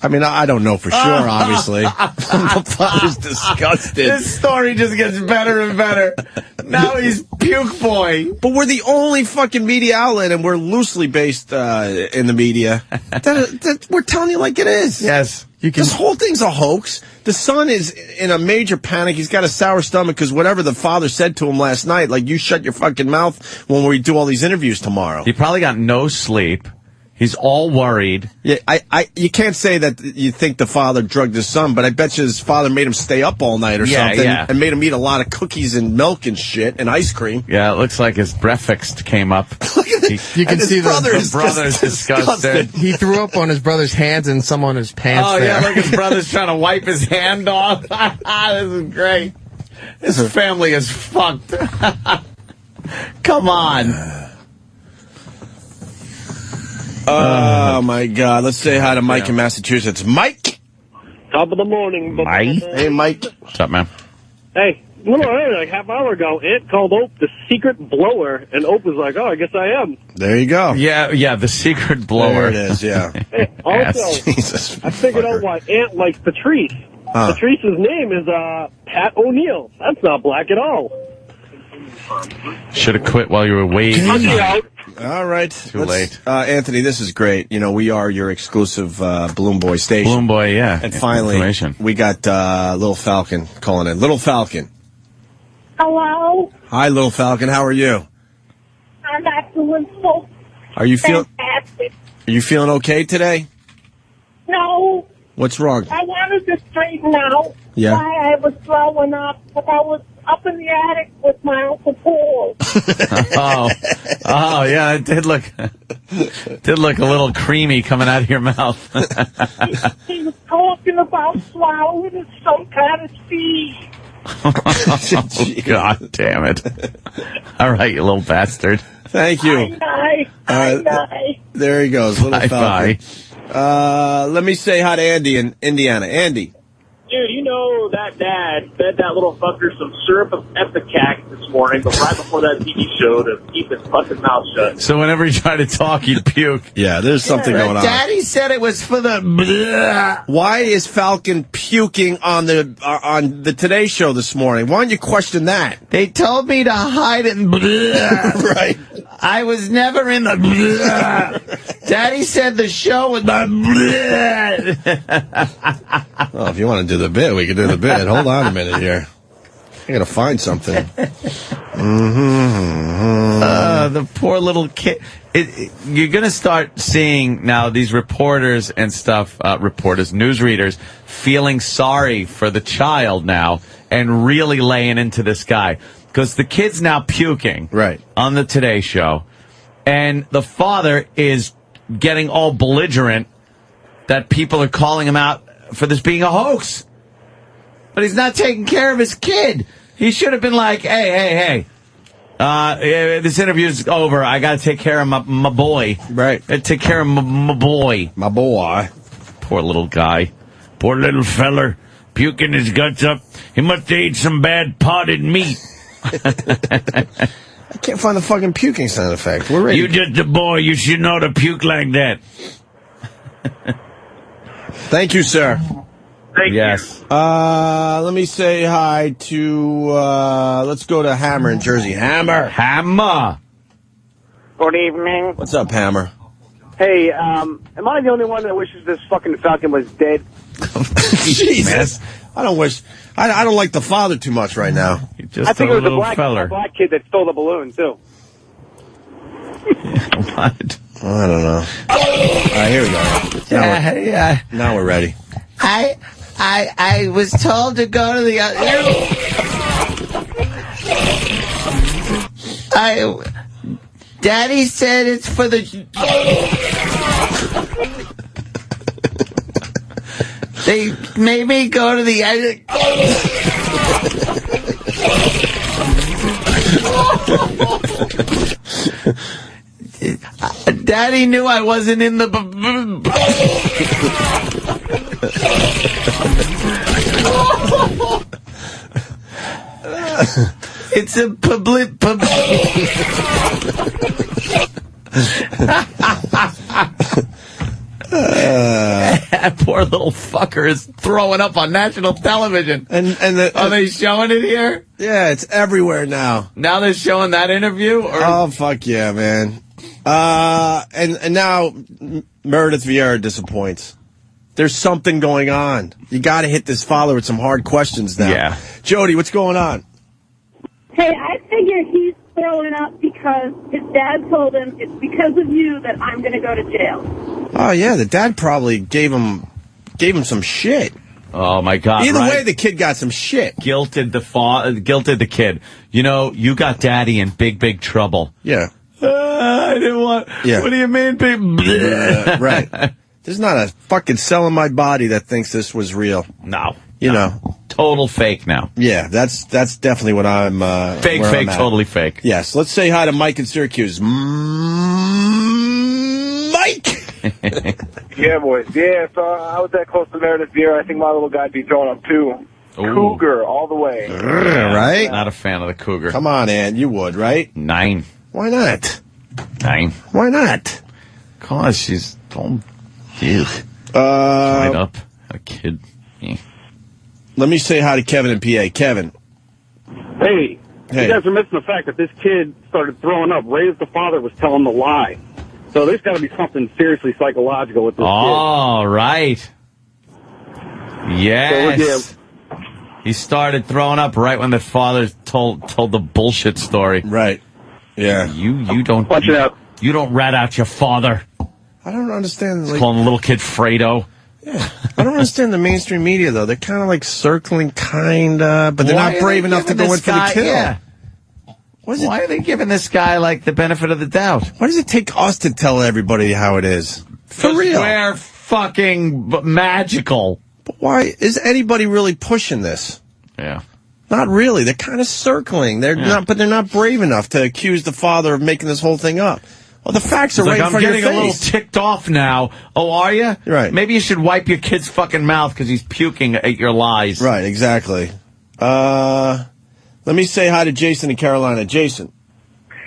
S9: I mean, I don't know for sure, obviously. The father's disgusted.
S8: This story just gets better and better. Now he's puke boy.
S9: But we're the only fucking media outlet, and we're loosely based in the media. that we're telling you like it is.
S8: Yes.
S9: This whole thing's a hoax. The son is in a major panic. He's got a sour stomach because whatever the father said to him last night, like, you shut your fucking mouth when we do all these interviews tomorrow.
S8: He probably got no sleep. He's all worried.
S9: Yeah, you can't say that you think the father drugged his son, but I bet you his father made him stay up all night or something, and made him eat a lot of cookies and milk and shit and ice cream.
S8: Yeah, it looks like his breakfast came up.
S12: You can see
S8: the brother's disgusted.
S12: He threw up on his brother's hands and some on his pants.
S8: Oh,
S12: there.
S8: yeah, like his brother's trying to wipe his hand off. This is great. His family is fucked. Come on.
S9: Oh, my God. Let's say hi to Mike in Massachusetts. Mike!
S13: Top of the morning.
S8: Mike?
S9: Hey, Mike.
S8: What's up, man?
S13: Hey, a little earlier, like half hour ago, Ant called Ope the secret blower, and Ope was like, oh, I guess I am.
S9: There you go.
S8: Yeah, the secret blower.
S9: There it is, yeah.
S13: Hey, also,
S9: Jesus,
S13: I figured out why Ant likes Patrice.
S9: Huh.
S13: Patrice's name is Pat O'Neill. That's not black at all.
S8: Should have quit while you were waiting.
S9: All right.
S8: Too late.
S9: Anthony, this is great. You know, we are your exclusive Balloon Boy station.
S8: Balloon Boy, yeah.
S9: And finally, we got Little Falcon calling in. Little Falcon.
S14: Hello,
S9: Hi, Little Falcon. How are you?
S14: I'm doing so
S9: Are you feeling
S14: fantastic.
S9: okay today?
S14: No,
S9: What's wrong?
S14: I wanted to straighten out
S9: Yeah.
S14: why I was throwing up, but I was up in the attic with my Uncle Paul.
S8: Oh, yeah, it did look a little creamy coming out of your mouth.
S14: He was talking about swallowing in some kind of seed.
S8: Oh, God damn it. All right, you little bastard.
S9: Thank you. There he goes. Little
S8: Bye-bye.
S9: Falcon. Let me say hi to Andy in Indiana. Andy.
S5: Dude, you know that dad fed that little fucker some syrup of Epicac this morning, but right before that TV show to keep his fucking mouth shut.
S8: So whenever he tried to talk, he'd puke.
S9: Yeah, there's something going on.
S8: Daddy said it was for the...
S9: Why is Falcon puking on the Today Show this morning? Why don't you question that?
S8: They told me to hide it in...
S9: Right.
S8: I was never in the... Daddy said the show was...
S9: Well, if you want to do the bit, we can do the bit. Hold on a minute here. I gotta find something.
S8: The poor little kid. You're gonna start seeing now these reporters and stuff, newsreaders, feeling sorry for the child now and really laying into this guy. Because the kid's now puking on the Today Show, and the father is getting all belligerent that people are calling him out for this being a hoax. But he's not taking care of his kid. He should have been like, hey, this interview's over. I got to take care of my boy.
S9: Right.
S8: Take care of my boy.
S9: My boy.
S8: Poor little guy. Poor little feller. Puking his guts up. He must have ate some bad potted meat.
S9: I can't find the fucking puking sound effect. We're ready.
S8: You just a boy. You should know to puke like that.
S9: Thank you, sir.
S5: Thank
S8: you.
S9: Let me say hi to, let's go to Hammer in Jersey. Hammer.
S15: Good evening.
S9: What's up, Hammer?
S15: Hey, am I the only one that wishes this fucking Falcon was dead?
S9: Jesus. I don't like the father too much right now.
S15: I think it was a black kid that stole the balloon, too.
S8: What?
S9: I don't know. All right, here we go. Now we're ready.
S8: I was told to go to the Daddy said it's for the... They made me go to the... Daddy knew I wasn't in the... It's a public... That poor little fucker is throwing up on national television. Are they showing it here?
S9: Yeah, it's everywhere now.
S8: Now they're showing that interview?
S9: Oh, fuck yeah, man. And now Meredith Vieira disappoints. There's something going on. You got to hit this father with some hard questions now.
S8: Yeah.
S9: Jody, what's going on?
S14: Hey, I figure he's throwing up because his dad told him it's because of you that I'm going to go to jail.
S9: Oh yeah, the dad probably gave him some shit.
S8: Oh my God!
S9: Either way, the kid got some shit.
S8: Guilted the kid. You know, you got daddy in big trouble.
S9: Yeah.
S8: I didn't want.
S9: Yeah.
S8: What do you mean, big?
S9: Right. There's not a fucking cell in my body that thinks this was real.
S8: No.
S9: You know.
S8: Total fake now.
S9: Yeah, that's definitely what I'm...
S8: fake,
S9: I'm at.
S8: totally fake.
S9: Yes, let's say hi to Mike in Syracuse. Mike!
S22: Yeah, boys. Yeah, if I was that close to Meredith Vieira, I think my little guy'd be throwing up too.
S8: Ooh.
S22: Cougar all the way.
S9: Right?
S8: Not a fan of the Cougar.
S9: Come on, Ann, you would, right?
S8: 9.
S9: Why not?
S8: 9.
S9: Why not?
S8: Cause she's all dried up. A kid. Yeah.
S9: Let me say hi to Kevin in PA. Kevin.
S13: Hey, you guys are missing the fact that this kid started throwing up. Ray's the father was telling the lie. So there's got to be something seriously psychological with this kid.
S8: Oh, right. Yes.
S13: So,
S8: He started throwing up right when the father told the bullshit story.
S9: Right. Yeah.
S8: You don't
S13: watch it out.
S8: You don't rat out your father.
S9: I don't understand.
S8: Calling the little kid Fredo.
S9: I don't understand the mainstream media, though. They're kind of like circling, but they're
S8: Why
S9: not
S8: are
S9: brave
S8: they
S9: enough to
S8: giving
S9: go in
S8: this
S9: for the
S8: guy-
S9: kill.
S8: yeah. Why are they giving this guy, like, the benefit of the doubt?
S9: Why does it take us to tell everybody how it is? For real.
S8: We're fucking magical.
S9: But why is anybody really pushing this?
S8: Yeah.
S9: Not really. They're kind of circling. They're not brave enough to accuse the father of making this whole thing up. Well, the facts are
S8: It's
S9: right
S8: like,
S9: in front of
S8: I'm
S9: your
S8: getting a little
S9: face.
S8: ticked off now. Oh, are you?
S9: Right.
S8: Maybe you should wipe your kid's fucking mouth because he's puking at your lies.
S9: Right, exactly. Let me say hi to Jason in Carolina. Jason.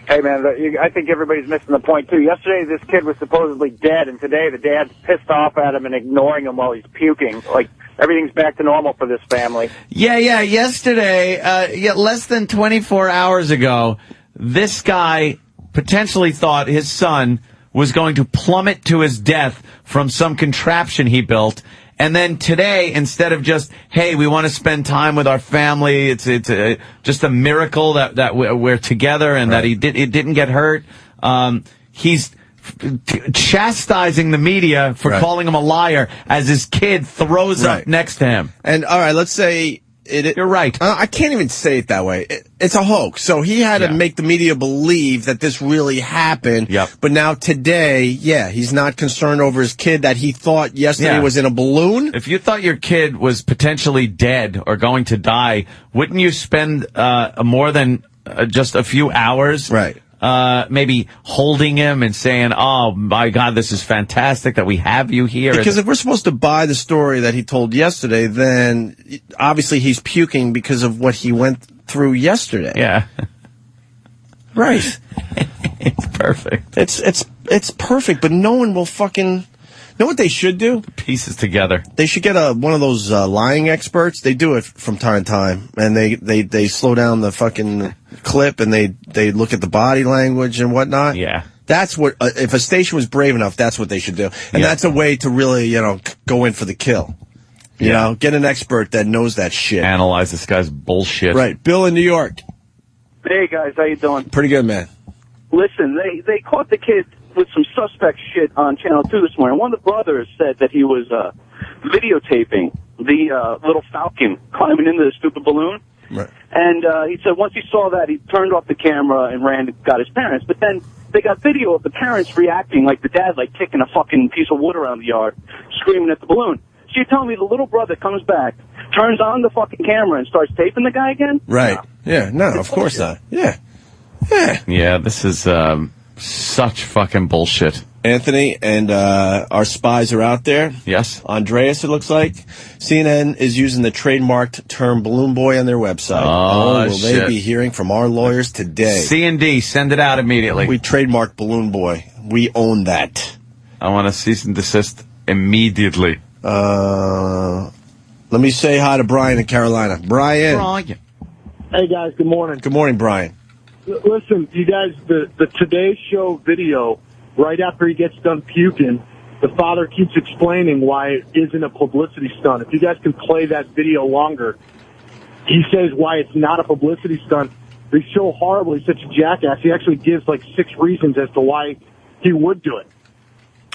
S15: Hey, man, I think everybody's missing the point, too. Yesterday, this kid was supposedly dead, and today the dad's pissed off at him and ignoring him while he's puking. Like, everything's back to normal for this family.
S8: Yeah. Yesterday, less than 24 hours ago, this guy potentially thought his son was going to plummet to his death from some contraption he built. And then today, instead of just, hey, we want to spend time with our family, it's just a miracle that we're together and that it didn't get hurt. He's chastising the media for calling him a liar as his kid throws up next to him.
S9: And all right, let's say
S8: you're right.
S9: I can't even say it that way. It's a hoax. So he had to make the media believe that this really happened.
S8: Yep.
S9: But now today, he's not concerned over his kid that he thought yesterday was in a balloon.
S8: If you thought your kid was potentially dead or going to die, wouldn't you spend more than just a few hours?
S9: Right.
S8: Maybe holding him and saying, oh, my God, this is fantastic that we have you here.
S9: Because if we're supposed to buy the story that he told yesterday, then obviously he's puking because of what he went through yesterday.
S8: Yeah.
S9: Right.
S8: It's perfect.
S9: It's perfect, but no one will fucking... You know what they should do?
S8: Pieces together.
S9: They should get one of those lying experts. They do it from time to time, and they slow down the fucking clip and they look at the body language and whatnot.
S8: Yeah,
S9: that's what. If a station was brave enough, that's what they should do, and that's a way to really go in for the kill. You know, get an expert that knows that shit.
S8: Analyze this guy's bullshit.
S9: Right, Bill in New York.
S6: Hey guys, how you doing?
S9: Pretty good, man.
S6: Listen, they caught the kid with some suspect shit on Channel 2 this morning. One of the brothers said that he was videotaping the little falcon climbing into the stupid balloon.
S9: Right.
S6: And he said once he saw that, he turned off the camera and ran and got his parents. But then they got video of the parents reacting like the dad, like kicking a fucking piece of wood around the yard, screaming at the balloon. So you're telling me the little brother comes back, turns on the fucking camera, and starts taping the guy again?
S9: Right. Yeah, no, of course not. Yeah.
S8: Yeah, this is such fucking bullshit.
S9: Anthony and our spies are out there.
S8: Yes.
S9: Andreas, it looks like. CNN is using the trademarked term balloon boy on their website.
S8: Oh,
S9: will they be hearing from our lawyers today?
S8: C&D, send it out immediately.
S9: We trademarked balloon boy. We own that.
S8: I want to cease and desist immediately.
S9: Let me say hi to Brian in Carolina. Brian.
S16: Hey, guys, good morning.
S9: Good morning, Brian.
S16: Listen, you guys, the Today Show video, right after he gets done puking, the father keeps explaining why it isn't a publicity stunt. If you guys can play that video longer, he says why it's not a publicity stunt. He's so horrible. He's such a jackass. He actually gives like 6 reasons as to why he would do it.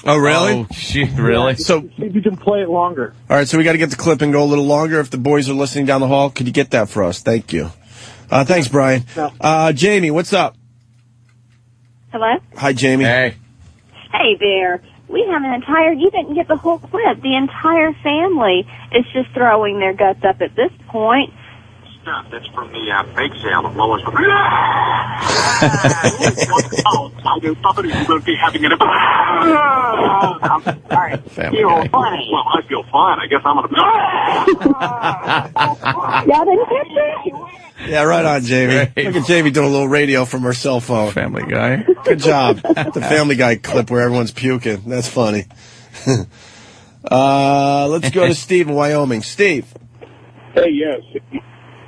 S9: Oh, really?
S8: Oh, shit, really?
S9: So,
S16: see if you can play it longer.
S9: All right, so we got to get the clip and go a little longer. If the boys are listening down the hall, could you get that for us? Thank you. Thanks, Brian. Jamie, what's up?
S14: Hello?
S9: Hi, Jamie.
S8: Hey.
S14: Hey there. We have an entire, you didn't get the whole clip. The entire family is just throwing their guts up at this point.
S19: Stuff that's from the bake sale of Lois. Oh, I knew somebody was going to be having an. All right. Feel fine. Well, I feel fine. I guess I'm going to.
S14: Y'all didn't catch that?
S9: Yeah, right on, Jamie.
S8: Great.
S9: Look at Jamie doing a little radio from her cell phone.
S8: Family Guy.
S9: Good job. The Family Guy clip where everyone's puking. That's funny. Let's go to Steve in Wyoming. Steve.
S2: Hey, yes.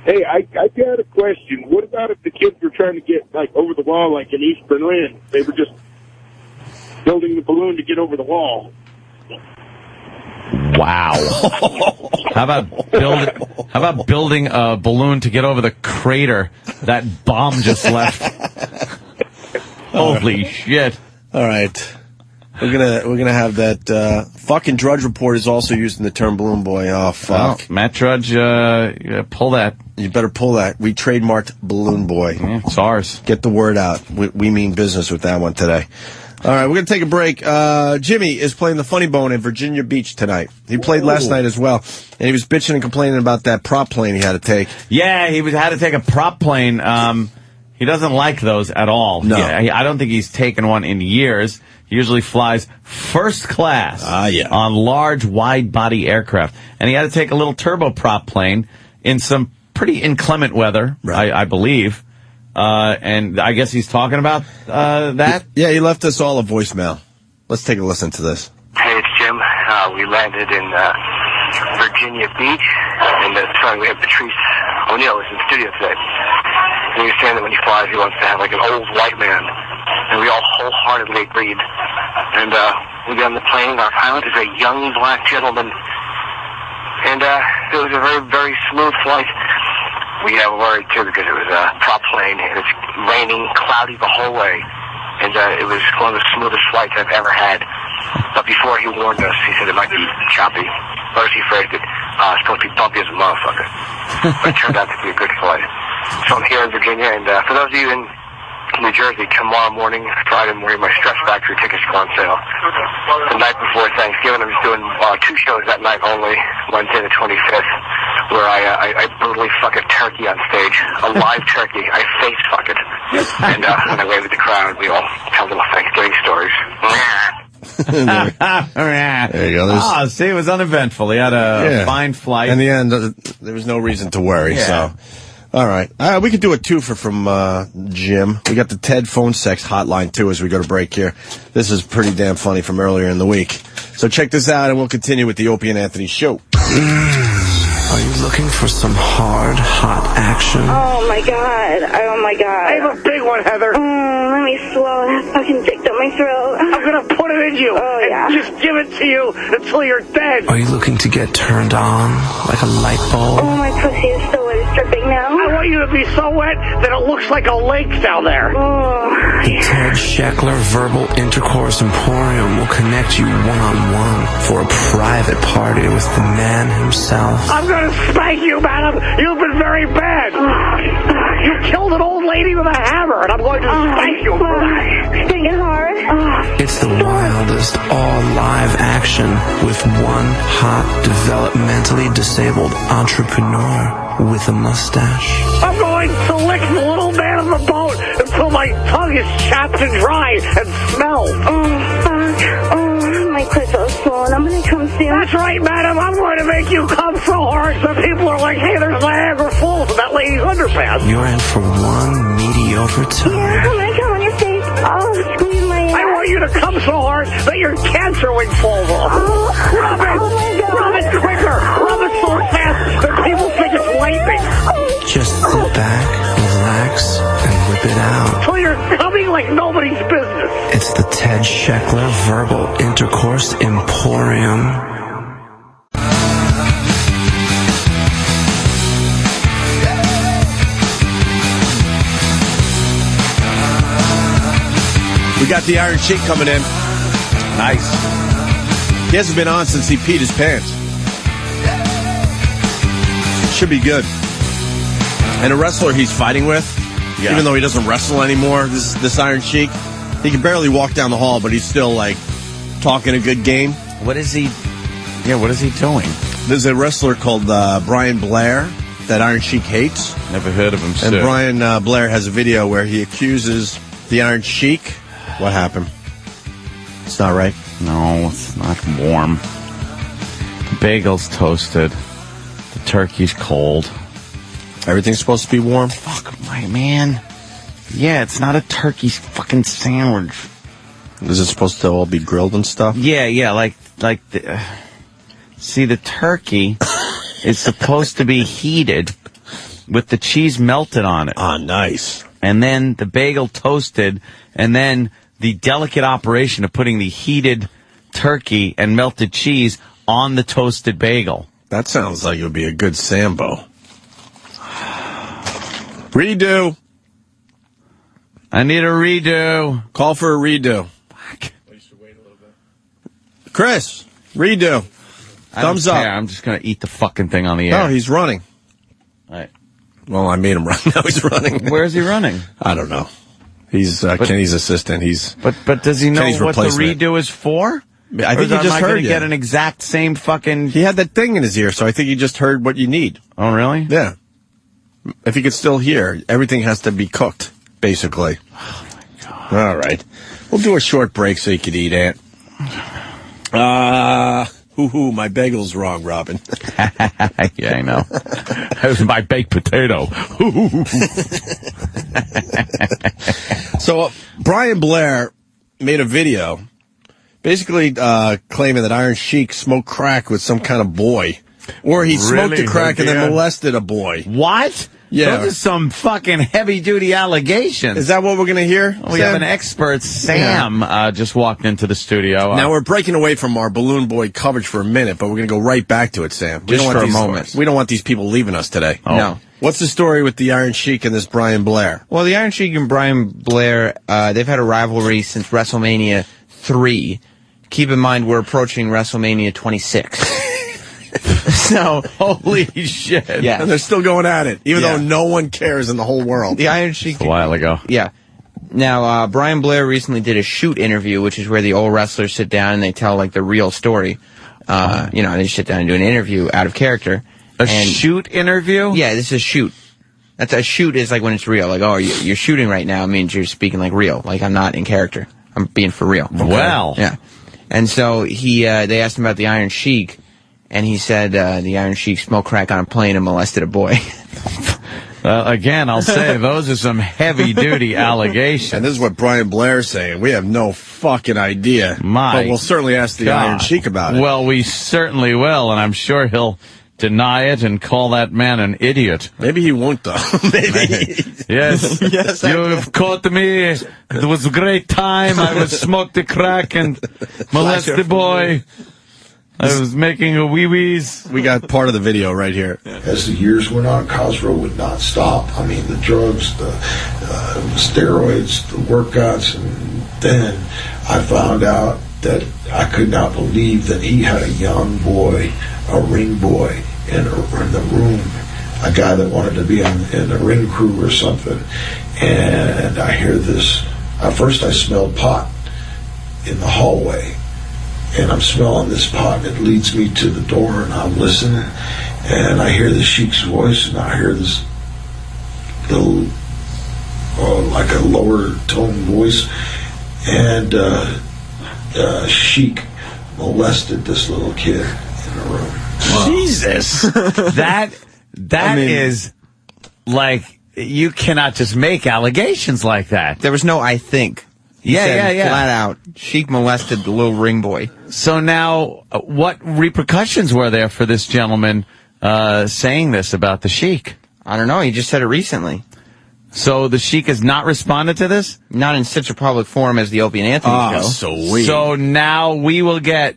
S2: Hey, I got a question. What about if the kids were trying to get, like, over the wall, like in East Berlin? They were just building the balloon to get over the wall.
S8: Wow. How about building a balloon to get over the crater that bomb just left? Holy shit.
S9: All right. We're gonna have that fucking Drudge Report is also using the term balloon boy. Oh fuck,
S8: well, Matt Drudge, pull that.
S9: You better pull that. We trademarked balloon boy.
S8: Yeah, it's ours.
S9: Get the word out. We mean business with that one today. All right, we're gonna take a break. Jimmy is playing the Funny Bone in Virginia Beach tonight. He played last night as well, and he was bitching and complaining about that prop plane he had to take.
S8: Yeah, he had to take a prop plane. He doesn't like those at all.
S9: No.
S8: Yeah, I don't think he's taken one in years. He usually flies first class on large, wide-body aircraft. And he had to take a little turboprop plane in some pretty inclement weather, I believe. And I guess he's talking about that?
S9: Yeah, he left us all a voicemail. Let's take a listen to this.
S4: Hey, it's Jim. We landed in Virginia Beach, and we have Patrice O'Neill who's in the studio today. And he was saying that when he flies, he wants to have like an old white man, and we all wholeheartedly agreed. And we get on the plane. Our pilot is a young black gentleman, and it was a very, very smooth flight. We were worried too because it was a prop plane, and it's raining, cloudy the whole way, and it was one of the smoothest flights I've ever had. But before he warned us, he said it might be choppy. Or as he phrased it, it's supposed to be bumpy as a motherfucker. But it turned out to be a good flight. So I'm here in Virginia, and for those of you in New Jersey, tomorrow morning, Friday morning, my Stress Factory tickets go on sale. The night before Thanksgiving, I'm just doing 2 shows that night only, Wednesday the 25th, where I brutally fuck a turkey on stage, a live turkey. I face fuck it. And I wave at the crowd, we all tell little Thanksgiving stories.
S9: There you go.
S8: See, it was uneventful. He had a fine flight.
S9: In the end, there was no reason to worry. So, all right, we could do a twofer from Jim. We got the Ted phone sex hotline too as we go to break here. This is pretty damn funny from earlier in the week. So check this out, and we'll continue with the Opie and Anthony show.
S10: Are you looking for some hard, hot action?
S14: Oh my god. Oh my god.
S19: I have a big one, Heather.
S14: Let me swallow that fucking dick down my throat.
S19: I'm gonna put it in you.
S14: Oh, yeah.
S19: And just give it to you until you're dead.
S10: Are you looking to get turned on like a light bulb?
S14: Oh, my pussy is so wet, it's dripping now.
S19: I want you to be so wet that it looks like a lake down there.
S14: Oh,
S10: The Ted Scheckler Verbal Intercourse Emporium will connect you one-on-one for a private party with the man himself.
S19: I'm gonna spank you, madam. You've been very bad. You killed an old lady with a hammer, and I'm going to spank you for that.
S14: It's gonna get hard.
S10: It's the wildest all-live action with one hot, developmentally disabled entrepreneur with a mustache.
S19: I'm going to lick the little man on the boat until my tongue is chapped and dry and smells.
S14: Oh, fuck. Oh, my clitoris is swollen. I'm gonna come soon.
S19: That's right, madam. I'm going to make you come so hard that people are like, hey, there's Niagara Falls in that lady's underpants.
S10: You're in for one mediocre time.
S14: Yeah, I'm gonna come on your face. Oh, squeeze my ass.
S19: I want you to come so hard that your cancer wing falls off. Rub it.
S14: Oh my God.
S19: Rub it quicker. Rub it so fast that people think it's lightning.
S10: Just sit back, relax, and whip it out.
S19: So you're coming like nobody's business.
S10: It's the Ted Scheckler Verbal Intercourse Emporium.
S9: We got the Iron Sheik coming in. Nice. He hasn't been on since he peed his pants. Should be good. And a wrestler he's fighting with, even though he doesn't wrestle anymore, this Iron Sheik, he can barely walk down the hall, but he's still, like, talking a good game.
S8: What is he... Yeah, what is he doing?
S9: There's a wrestler called Brian Blair that Iron Sheik hates.
S8: Never heard of him,
S9: And Brian Blair has a video where he accuses the Iron Sheik. What happened? It's not right?
S8: No, it's not warm. The bagel's toasted. The turkey's cold.
S9: Everything's supposed to be warm?
S8: Fuck, my man. Yeah, it's not a turkey fucking sandwich.
S9: Is it supposed to all be grilled and stuff?
S8: Yeah, like the... see, the turkey is supposed to be heated with the cheese melted on it.
S9: Ah, nice.
S8: And then the bagel toasted, and then the delicate operation of putting the heated turkey and melted cheese on the toasted bagel.
S9: That sounds like it would be a good Sambo. Redo. I
S8: need a redo.
S9: Call for a redo.
S8: Fuck.
S9: Chris, redo. Thumbs up.
S8: I'm just going to eat the fucking thing on the air.
S9: No, he's running.
S8: All right.
S9: Well, I made him run. Now he's running.
S8: Where is he running?
S9: I don't know. He's Kenny's assistant.
S8: But does he know
S9: Kenny's
S8: what the
S9: replacement.
S8: redo is for?
S9: I think he just heard you.
S8: Get an exact same fucking...
S9: He had that thing in his ear, so I think he just heard what you need.
S8: Oh, really?
S9: Yeah. If he could still hear, everything has to be cooked, basically.
S8: Oh, my God.
S9: All right. We'll do a short break so you could eat, Ant. My bagel's wrong, Robin.
S8: Yeah, I know. That was my baked potato.
S9: So, Brian Blair made a video basically claiming that Iron Sheik smoked crack with some kind of boy. Or he smoked the crack and then molested a boy.
S8: What?
S9: Yeah.
S8: Those are some fucking heavy-duty allegations.
S9: Is that what we're going to hear,
S8: We have an expert, Sam, just walked into the studio.
S9: Now, we're breaking away from our Balloon Boy coverage for a minute, but we're going to go right back to it, Sam.
S8: Just for a moment.
S9: We don't want these people leaving us today.
S8: Oh.
S12: No.
S9: What's the story with the Iron Sheik and this Brian Blair?
S12: Well, the Iron Sheik and Brian Blair, they've had a rivalry since WrestleMania 3. Keep in mind, we're approaching WrestleMania 26. So,
S8: holy shit.
S12: Yeah.
S9: And they're still going at it, even though no one cares in the whole world.
S12: The Iron Sheik...
S8: A while ago.
S12: Yeah. Now, Brian Blair recently did a shoot interview, which is where the old wrestlers sit down and they tell, like, the real story. They sit down and do an interview out of character.
S8: A shoot interview?
S12: Yeah, this is a shoot. A shoot is like when it's real. Like, oh, you're shooting right now. It means you're speaking like real. Like, I'm not in character. I'm being for real.
S8: Okay. Well.
S12: Yeah. And so they asked him about the Iron Sheik, and he said the Iron Sheik smoked crack on a plane and molested a boy.
S8: Again, I'll say those are some heavy-duty allegations.
S9: And this is what Brian Blair's saying. We have no fucking idea. But we'll certainly ask the Iron Sheik about it.
S8: Well, we certainly will, and I'm sure he'll deny it and call that man an idiot.
S9: Maybe he won't, though. Maybe.
S8: Yes.
S9: Yes,
S8: you have caught me. It was a great time. I was smoked the crack and molested the boy. I was making a wee-wees.
S9: We got part of the video right here.
S1: As the years went on, Cosgrove would not stop. I mean, the drugs, the steroids, the workouts, and then I found out that I could not believe that he had a young boy, a ring boy, in the room, a guy that wanted to be in the ring crew or something. And I hear this. At first, I smelled pot in the hallway. And I'm smelling this pot, and it leads me to the door, and I'm listening, and I hear the Sheik's voice, and I hear this little, like a lower tone voice, and Sheik molested this little kid in the room.
S8: Wow. Jesus. That is like, you cannot just make allegations like that.
S12: There was no I think. He said flat out, Sheik molested the little ring boy.
S8: So now, what repercussions were there for this gentleman saying this about the Sheik?
S12: I don't know. He just said it recently.
S8: So the Sheik has not responded to this?
S12: Not in such a public forum as the Opie and Anthony show.
S9: Sweet.
S8: So now we will get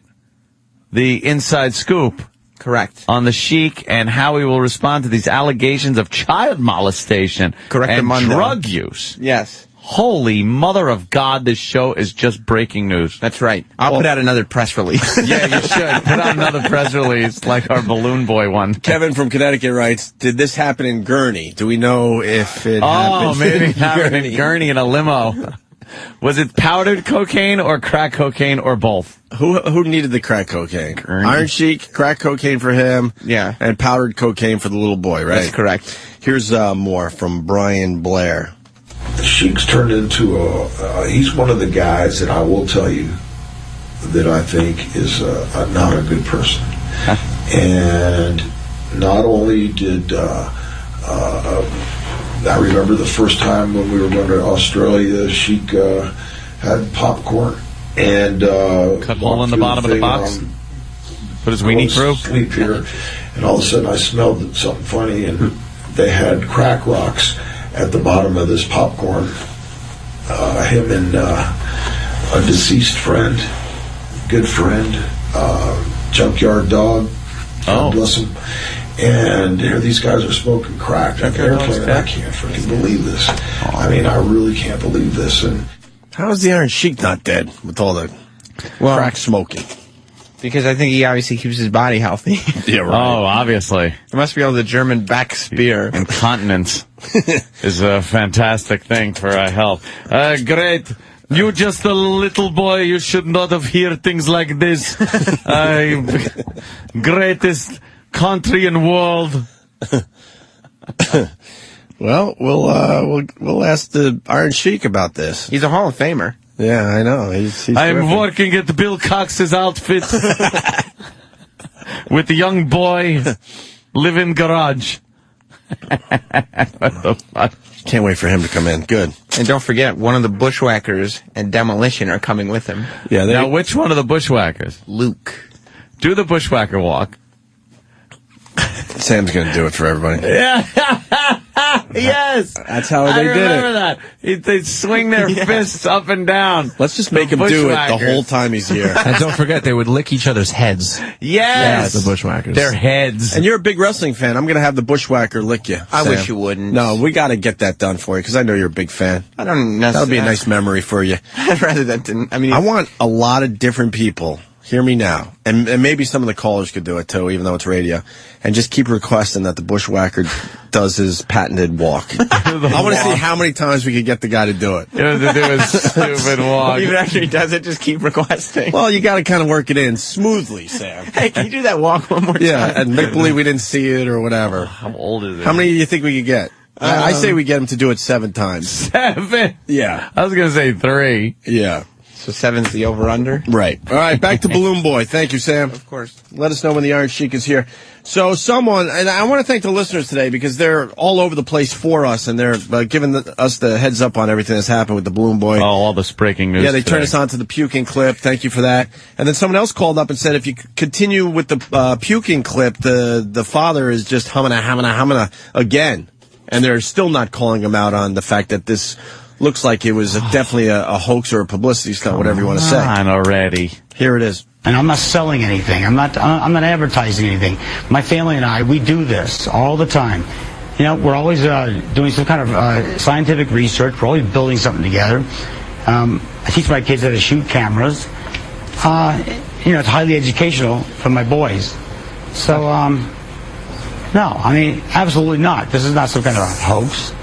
S8: the inside scoop.
S12: Correct.
S8: On the Sheik and how he will respond to these allegations of child molestation and drug use.
S12: Yes.
S8: Holy mother of God, this show is just breaking news.
S12: That's right. I'll put out another press release.
S8: Yeah, you should. Put out another press release like our Balloon Boy one.
S9: Kevin from Connecticut writes, did this happen in Gurney? Do we know if it happened?
S8: Oh, maybe it happened in Gurney in a limo. Was it powdered cocaine or crack cocaine or both?
S9: Who needed the crack cocaine?
S8: Gurney.
S9: Iron Sheik, crack cocaine for him.
S12: Yeah.
S9: And powdered cocaine for the little boy, right?
S12: That's correct.
S9: Here's more from Brian Blair.
S1: The Sheik's turned into he's one of the guys that I will tell you that I think is not a good person.
S8: Huh?
S1: And not only did I remember the first time when we were going to Australia, Sheik had popcorn and
S8: cut hole in the bottom of the box. Put his weenie through.
S1: Sleep here, and all of a sudden I smelled something funny, and they had crack rocks at the bottom of this popcorn. Him and a deceased friend, good friend, Junkyard Dog, God bless him. And here these guys are smoking crack on the airplane, and I can't freaking believe this. I mean, I really can't believe this. And
S9: how is the Iron Sheik not dead with all the crack smoking?
S18: Because I think he obviously keeps his body healthy.
S9: Yeah, right.
S8: Oh, obviously.
S18: It must be all the German back spear.
S8: Incontinence is a fantastic thing for health. Great. You just a little boy. You should not have heard things like this. Greatest country in world.
S9: Well, we'll ask the Iron Sheik about this.
S18: He's a Hall of Famer.
S9: Yeah, I know. He's
S8: I'm
S9: terrific.
S8: working at Bill Cox's outfit with the young boy, live in garage. What the fuck?
S9: Can't wait for him to come in. Good.
S18: And don't forget, one of the Bushwhackers and Demolition are coming with him.
S9: Yeah.
S8: Now, which one of the Bushwhackers?
S18: Luke.
S8: Do the Bushwhacker walk.
S9: Sam's going to do it for everybody.
S8: Yeah. Yes.
S9: That's how they
S8: I
S9: did
S8: remember
S9: it.
S8: that. They swing their fists up and down.
S9: Let's just make him do it the whole time he's here.
S20: And don't forget, they would lick each other's heads.
S8: Yes.
S20: The Bushwhackers.
S8: Their heads.
S9: And you're a big wrestling fan. I'm going to have the Bushwhacker lick you.
S18: I
S9: Sam.
S18: wish you wouldn't.
S9: No, we got to get that done for you because I know you're a big fan.
S18: I don't
S9: That'll be a
S18: necessarily.
S9: nice memory for you.
S18: I'd rather that didn't. I mean,
S9: I want a lot of different people. Hear me now. And maybe some of the callers could do it too, even though it's radio. And just keep requesting that the Bushwhacker does his patented walk. I want to see how many times we could get the guy to do it.
S8: You know, to do a stupid walk.
S18: even after he does it, just keep requesting.
S9: Well, you got to kind of work it in smoothly, Sam.
S18: Hey, can you do that walk one more time?
S9: Yeah, and make believe we didn't see it or whatever.
S8: How old is it?
S9: How many do you think we could get? I say we get him to do it 7 times.
S8: 7?
S9: Yeah.
S8: I was going to say 3.
S9: Yeah.
S18: So 7's the over-under?
S9: Right. All right, back to Balloon Boy. Thank you, Sam.
S18: Of course.
S9: Let us know when the Iron Sheik is here. So someone, and I want to thank the listeners today because they're all over the place for us, and they're giving us the heads up on everything that's happened with the Balloon Boy.
S8: Oh, all this breaking news.
S9: Yeah, they
S8: today.
S9: turned us on to the puking clip. Thank you for that. And then someone else called up and said if you continue with the puking clip, the father is just humming again. And they're still not calling him out on the fact that this looks like it was definitely a hoax or a publicity stunt, whatever you want to say.
S8: Come on already.
S9: Here it is.
S23: And I'm not selling anything. I'm not advertising anything. My family and I, we do this all the time. You know, we're always doing some kind of scientific research. We're always building something together. I teach my kids how to shoot cameras. You know, it's highly educational for my boys. So, no, I mean, absolutely not. This is not some kind of a hoax.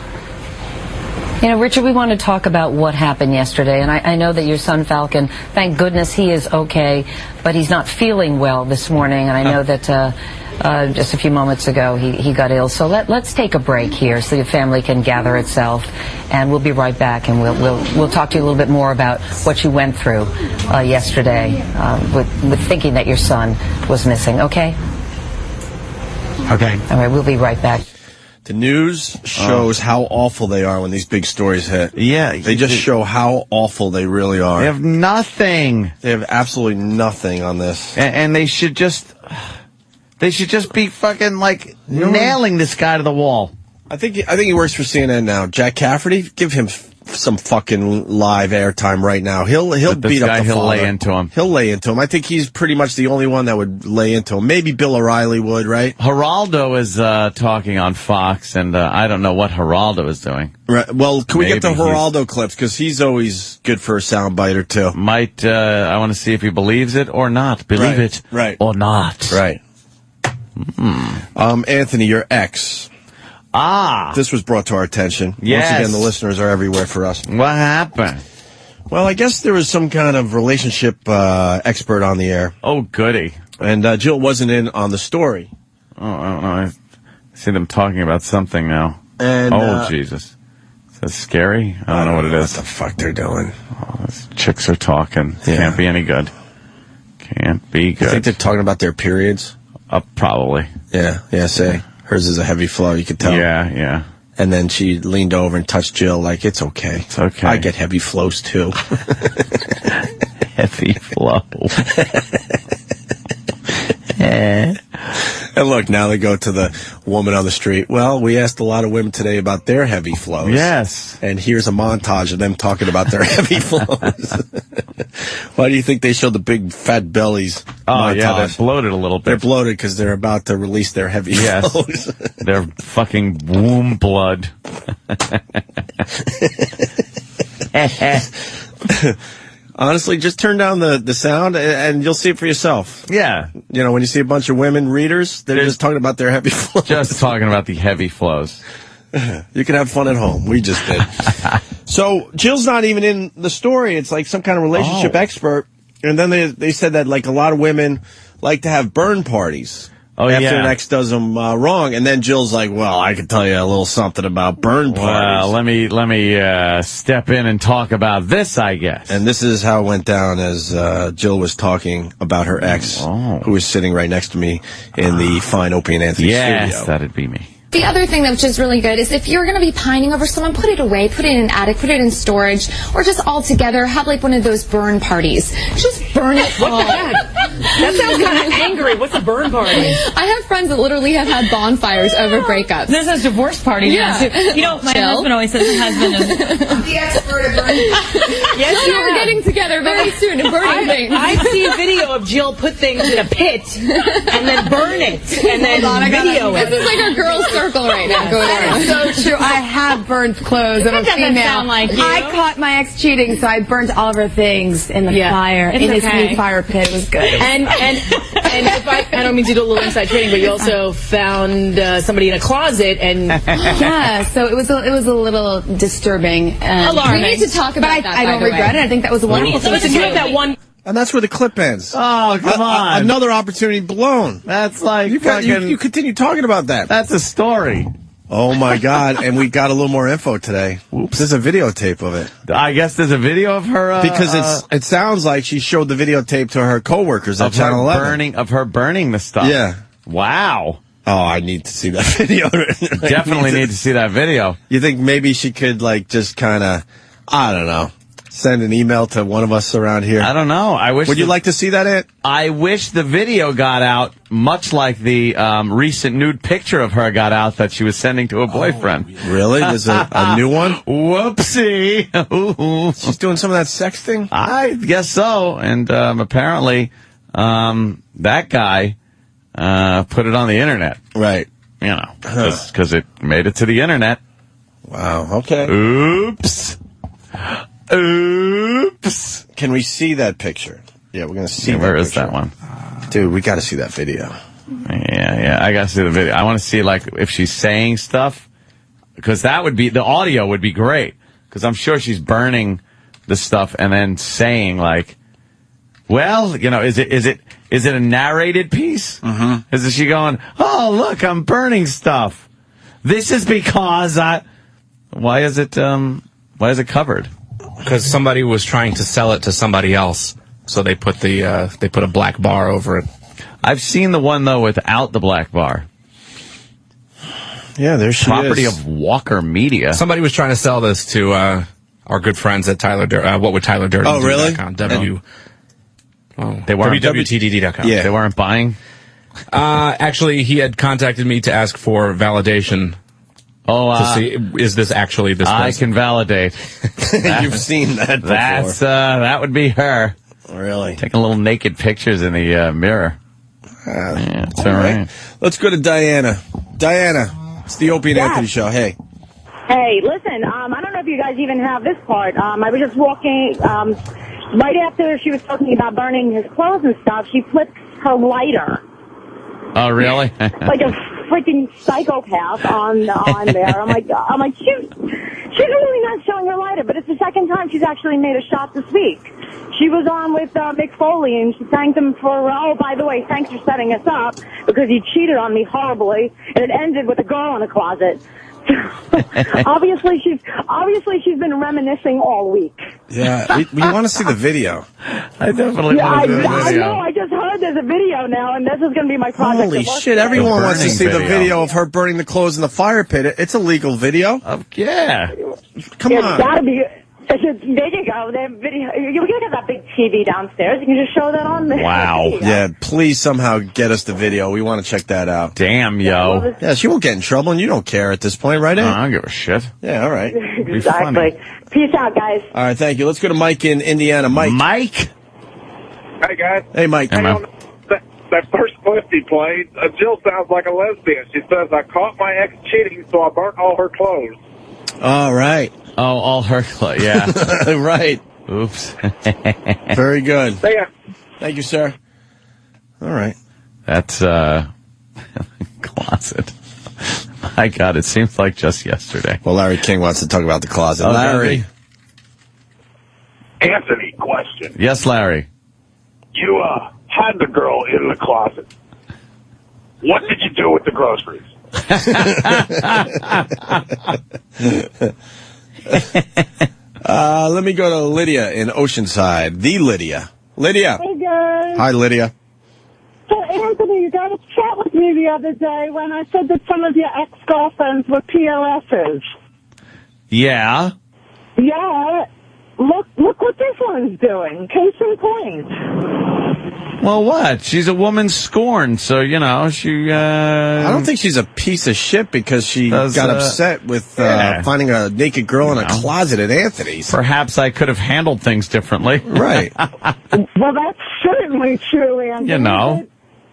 S3: You know, Richard, we want to talk about what happened yesterday, and I know that your son Falcon, thank goodness he is okay, but he's not feeling well this morning, and I know that just a few moments ago he got ill. So let's take a break here so the family can gather itself, and we'll be right back, and we'll talk to you a little bit more about what you went through yesterday with thinking that your son was missing. Okay?
S23: Okay.
S3: All right, we'll be right back.
S9: The news shows how awful they are when these big stories hit.
S8: Yeah.
S9: They just show how awful they really are.
S8: They have nothing.
S9: They have absolutely nothing on this.
S8: And they should just be fucking like nailing this guy to the wall.
S9: I think he works for CNN now. Jack Cafferty, give him some fucking live airtime right now. He'll beat up the
S8: He'll
S9: father.
S8: lay into him.
S9: He'll lay into him. I think he's pretty much the only one that would lay into him. Maybe Bill O'Reilly would, right?
S8: Geraldo is talking on Fox, and I don't know what Geraldo is doing.
S9: Right. Well, can we get the
S8: Maybe
S9: Geraldo clips? Because he's always good for a soundbite or two.
S8: Might I want to see if he believes it or not. Believe it or not.
S9: Right. Anthony, your ex. This was brought to our attention.
S8: Yes.
S9: Once again, the listeners are everywhere for us.
S8: What happened?
S9: Well, I guess there was some kind of relationship expert on the air.
S8: Oh, goody.
S9: And Jill wasn't in on the story.
S8: Oh, I don't know. I see them talking about something now.
S9: And,
S8: Jesus. Is that scary? I don't know what it is.
S9: What the fuck they're doing.
S8: Oh, those chicks are talking.
S9: Yeah.
S8: Can't be any good. Can't be good.
S9: I think they're talking about their periods.
S8: Probably.
S9: Yeah, say. Hers is a heavy flow, you could tell.
S8: Yeah.
S9: And then she leaned over and touched Jill like, it's okay.
S8: It's okay.
S9: I get heavy flows too.
S8: Heavy flow.
S9: And look, now they go to the woman on the street. Well, we asked a lot of women today about their heavy flows.
S8: Yes.
S9: And here's a montage of them talking about their heavy flows. Why do you think they show the big fat bellies montage?
S8: Yeah, they're bloated a little bit.
S9: They're bloated because they're about to release their heavy flows.
S8: They're fucking womb blood.
S9: Honestly, just turn down the sound and you'll see it for yourself.
S8: Yeah.
S9: You know, when you see a bunch of women readers, they're just talking about their heavy flows.
S8: Just talking about the heavy flows.
S9: You can have fun at home. We just did. So Jill's not even in the story. It's like some kind of relationship expert. And then they said that like a lot of women like to have burn parties. After an ex does them wrong, and then Jill's like, "Well, I can tell you a little something about burn parties."
S8: Well, let me step in and talk about this, I guess.
S9: And this is how it went down as Jill was talking about her ex, who was sitting right next to me in the fine Opie and Anthony studio.
S8: Yes, that'd be me.
S7: The other thing which is really good is if you're going to be pining over someone, put it away, put it in an attic, put it in storage, or just all together, have like one of those burn parties. Just burn it all.
S11: What the heck? That sounds kind of angry. What's a burn party?
S7: I have friends that literally have had bonfires over breakups.
S3: There's a divorce party now, too. You know, my husband always says his husband is
S7: the expert at burning.
S11: Yes,
S7: you are getting together very soon and burning things.
S11: I've seen video of Jill put things in a pit and then burn it and then video it.
S7: This is like our girls' circle right now.
S17: That is so true. I have burnt clothes. I'm a female.
S3: Sound like you.
S17: I caught my ex cheating, so I burnt all of her things in the fire, in his new fire pit. It was good.
S11: And if I don't mean to do a little inside trading, but you also found somebody in a closet and
S17: yeah, so it was a little disturbing.
S7: Alarming. We need to talk about that.
S17: I don't regret it. I think that was a wonderful thing.
S11: Listen, you have that one.
S9: And that's where the clip ends.
S8: Oh, come on.
S9: Another opportunity blown.
S8: That's like
S9: you continue talking about that.
S8: That's a story.
S9: Oh, my God. And we got a little more info today. Oops. There's a videotape of it.
S8: I guess there's a video of her...
S9: because it sounds like she showed the videotape to her coworkers at Channel 11.
S8: Of her burning the stuff.
S9: Yeah.
S8: Wow.
S9: Oh, I need to see that video.
S8: Definitely need to see that video.
S9: You think maybe she could, like, just kind of, I don't know, send an email to one of us around here?
S8: I don't know.
S9: Would you like to see that, Ant?
S8: I wish the video got out, much like the recent nude picture of her got out that she was sending to a boyfriend.
S9: Really? There's a new one?
S8: Whoopsie.
S9: She's doing some of that sexting?
S8: I guess so. And apparently that guy put it on the internet.
S9: Right.
S8: You know, because it made it to the internet.
S9: Wow. Okay.
S8: Oops. Oops.
S9: Can we see that picture? Yeah, we're going to see
S8: Where is that one?
S9: Dude, we got to see that video.
S8: Yeah, I got to see the video. I want to see, like, if she's saying stuff, because that would be, the audio would be great, because I'm sure she's burning the stuff and then saying, like, well, you know, is it a narrated piece?
S9: Mm-hmm.
S8: Is she going, oh, look, I'm burning stuff. This is because why is it covered?
S20: Because somebody was trying to sell it to somebody else, so they put a black bar over it.
S8: I've seen the one though without the black bar.
S9: Yeah, there's
S8: property of Walker Media.
S20: Somebody was trying to sell this to our good friends at Tyler What Would Tyler Durden
S9: Do?
S20: They weren't WTDD.com.
S8: Yeah, they weren't buying.
S20: Actually, he had contacted me to ask for validation. To see, is this actually this person?
S8: I can validate.
S9: You've seen that before.
S8: That would be her.
S9: Really?
S8: Taking little naked pictures in the mirror. Yeah, it's all right.
S9: Let's go to Diana. Diana, it's the Opie and Anthony Show. Hey.
S24: Hey, listen, I don't know if you guys even have this part. I was just walking, right after she was talking about burning his clothes and stuff, she flipped her lighter.
S8: Oh, really?
S24: Like a freaking psychopath on there. I'm like, she's really not showing her lighter, but it's the second time she's actually made a shot this week. She was on with Mick Foley, and she thanked him for, oh, by the way, thanks for setting us up, because he cheated on me horribly, and it ended with a girl in a closet. obviously she's been reminiscing all week.
S9: Yeah, we want to see the video.
S8: I definitely want to see the video.
S24: I know, I just heard there's a video now, and this is going to be my project.
S9: Holy shit, everyone wants to see the video of her burning the clothes in the fire pit. It's a legal video.
S8: Yeah.
S9: Come on.
S24: It's gotta be. There you go. That video. You're gonna get that big TV downstairs. You can just show that on there.
S8: Wow.
S9: Yeah, please somehow get us the video. We want to check that out.
S8: Damn, yo.
S9: Yeah, she won't get in trouble, and you don't care at this point, right?
S8: I don't give a shit.
S9: Yeah, all right.
S24: Exactly. Peace out, guys.
S9: All right, thank you. Let's go to Mike in Indiana. Mike.
S19: Hey, guys.
S9: Hey, Mike.
S19: Hey, that first clip he played, Jill sounds like a lesbian. She says, I caught my ex cheating, so I burnt all her clothes.
S9: All right.
S8: Oh, all her clothes, yeah.
S9: Right.
S8: Oops.
S9: Very good.
S15: See ya.
S9: Thank you, sir. All right.
S8: That's closet. My God, it seems like just yesterday.
S9: Well, Larry King wants to talk about the closet.
S8: Oh,
S9: Larry.
S2: Anthony, question.
S8: Yes, Larry.
S2: You had the girl in the closet. What did you do with the groceries?
S9: Let me go to Lydia in Oceanside. The Lydia. Lydia.
S24: Hey, guys.
S9: Hi, Lydia.
S24: So, Anthony, you got upset with me the other day when I said that some of your ex-girlfriends were POSs.
S8: Yeah.
S24: Yeah. Look what this one's doing. Case in point.
S8: Well, what? She's a woman scorned, so, you know, she...
S9: I don't think she's a piece of shit because she got upset with finding a naked girl in a closet at Anthony's.
S8: Perhaps I could have handled things differently.
S9: Right.
S24: Well, that's certainly true, Anthony.
S8: You know.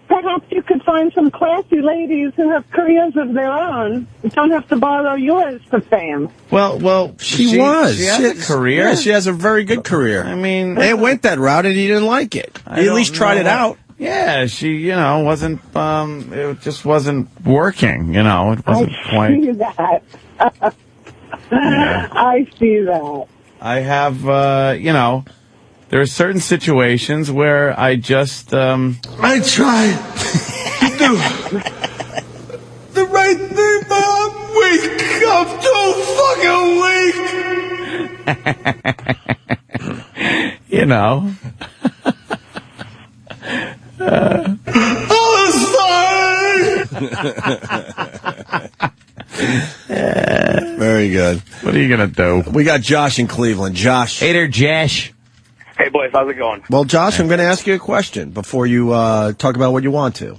S24: Perhaps you could find some classy ladies who have careers of their own and don't have to borrow yours for fame.
S9: Well, she was.
S8: She has a career.
S9: Yeah, she has a very good career.
S8: I mean...
S9: It went that route and he didn't like it. He at least tried it out.
S8: Yeah, she, you know, wasn't, it just wasn't working, you know. It wasn't
S24: I see that. I see that.
S8: I have, you know... There are certain situations where I just,
S1: I try to do the right thing, but I'm weak. I'm too fucking weak.
S8: You know.
S1: I'm sorry.
S9: Very good.
S8: What are you going to do?
S9: We got Josh in Cleveland. Josh.
S8: Hey there, Josh.
S15: Hey, boys, how's it going?
S9: Well, Josh, I'm going to ask you a question before you talk about what you want to.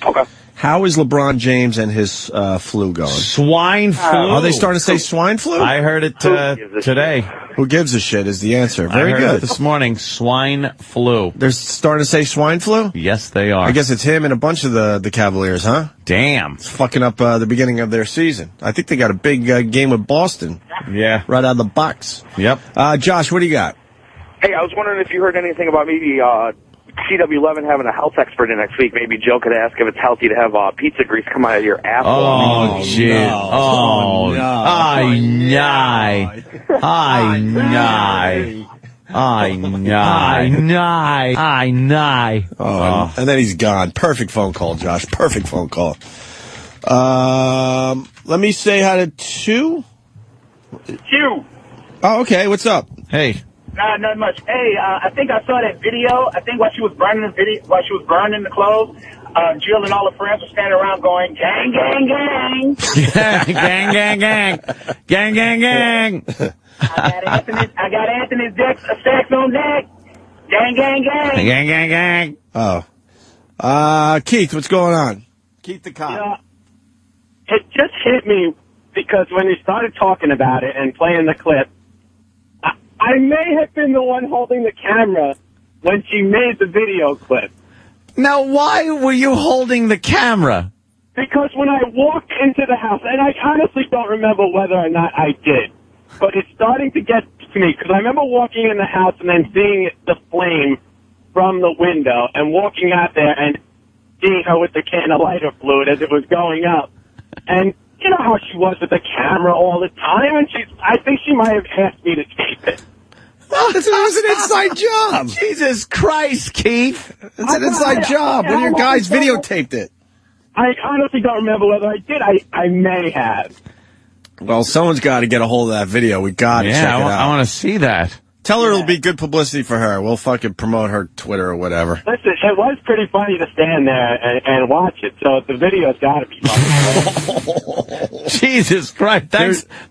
S15: Okay.
S9: How is LeBron James and his flu going?
S8: Swine flu.
S9: Are they starting to say swine flu?
S8: I heard it today.
S9: Who gives a shit is the answer.
S8: I
S9: Very
S8: heard
S9: good.
S8: it this morning, swine flu.
S9: They're starting to say swine flu?
S8: Yes, they are.
S9: I guess it's him and a bunch of the Cavaliers, huh?
S8: Damn.
S9: It's fucking up the beginning of their season. I think they got a big game with Boston.
S8: Yeah.
S9: Right out of the box.
S8: Yep.
S9: Josh, what do you got?
S15: Hey, I was wondering if you heard anything about maybe CW11 having a health expert in next week. Maybe Joe could ask if it's healthy to have pizza grease come out of your asshole.
S8: Oh, shit.
S9: No.
S8: Oh,
S9: no.
S8: I know.
S9: Oh, and then he's gone. Perfect phone call, Josh. Perfect phone call. Let me say hi to Q.
S15: Q.
S9: Oh, okay. What's up?
S8: Hey.
S15: Not much. Hey, I think I saw that video. I think while she was burning the clothes, Jill and all her friends were standing around going, gang, gang, gang.
S8: Gang, gang, gang. Gang, gang, gang.
S15: I got Anthony's stacks on deck. Gang, gang, gang.
S8: Gang, gang, gang.
S9: Oh. Keith, what's going on? Keith the cop.
S5: Yeah, it just hit me because when he started talking about it and playing the clip, I may have been the one holding the camera when she made the video clip.
S8: Now, why were you holding the camera?
S5: Because when I walked into the house, and I honestly don't remember whether or not I did, but it's starting to get to me, because I remember walking in the house and then seeing the flame from the window and walking out there and seeing her with the can of lighter fluid as it was going up. And you know how she was with the camera all the time, and I think she might have asked me to tape it.
S9: It was an inside job.
S8: Jesus Christ, Keith.
S9: It's an inside job when your guys videotaped it.
S5: I honestly don't remember whether I did. I may have.
S9: Well, someone's got to get a hold of that video. We got to check it out.
S8: I want to see that.
S9: Tell her it'll be good publicity for her. We'll fucking promote her Twitter or whatever.
S5: Listen, it was pretty funny to stand there and watch it, so the video's got to be funny.
S8: Jesus Christ.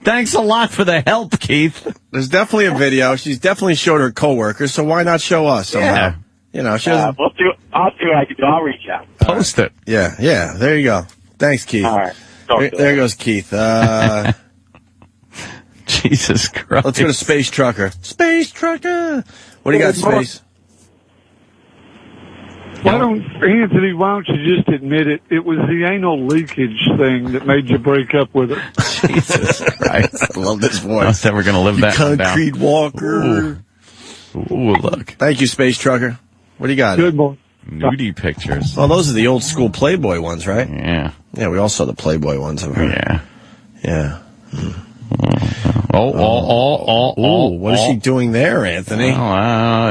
S8: Thanks a lot for the help, Keith.
S9: There's definitely a video. She's definitely showed her coworkers, so why not show us somehow?
S8: Yeah.
S9: You know, she doesn't...
S5: I'll see what I can do. I'll reach out.
S8: Post it.
S9: Yeah, there you go. Thanks, Keith.
S5: All right.
S9: There goes Keith.
S8: Jesus Christ.
S9: Let's go to Space Trucker. Space Trucker! What do you got, Space?
S13: Why don't you just admit it? It was the anal leakage thing that made you break up with her.
S8: Jesus Christ.
S9: I love this voice.
S8: I was never going to live that one down.
S9: Concrete walker.
S8: Ooh. Ooh, look.
S9: Thank you, Space Trucker. What do you got?
S13: Good morning.
S8: Nudie pictures.
S9: Well, those are the old school Playboy ones, right?
S8: Yeah.
S9: Yeah, we all saw the Playboy ones of her.
S8: Yeah.
S9: Yeah.
S8: What
S9: is she doing there, Anthony?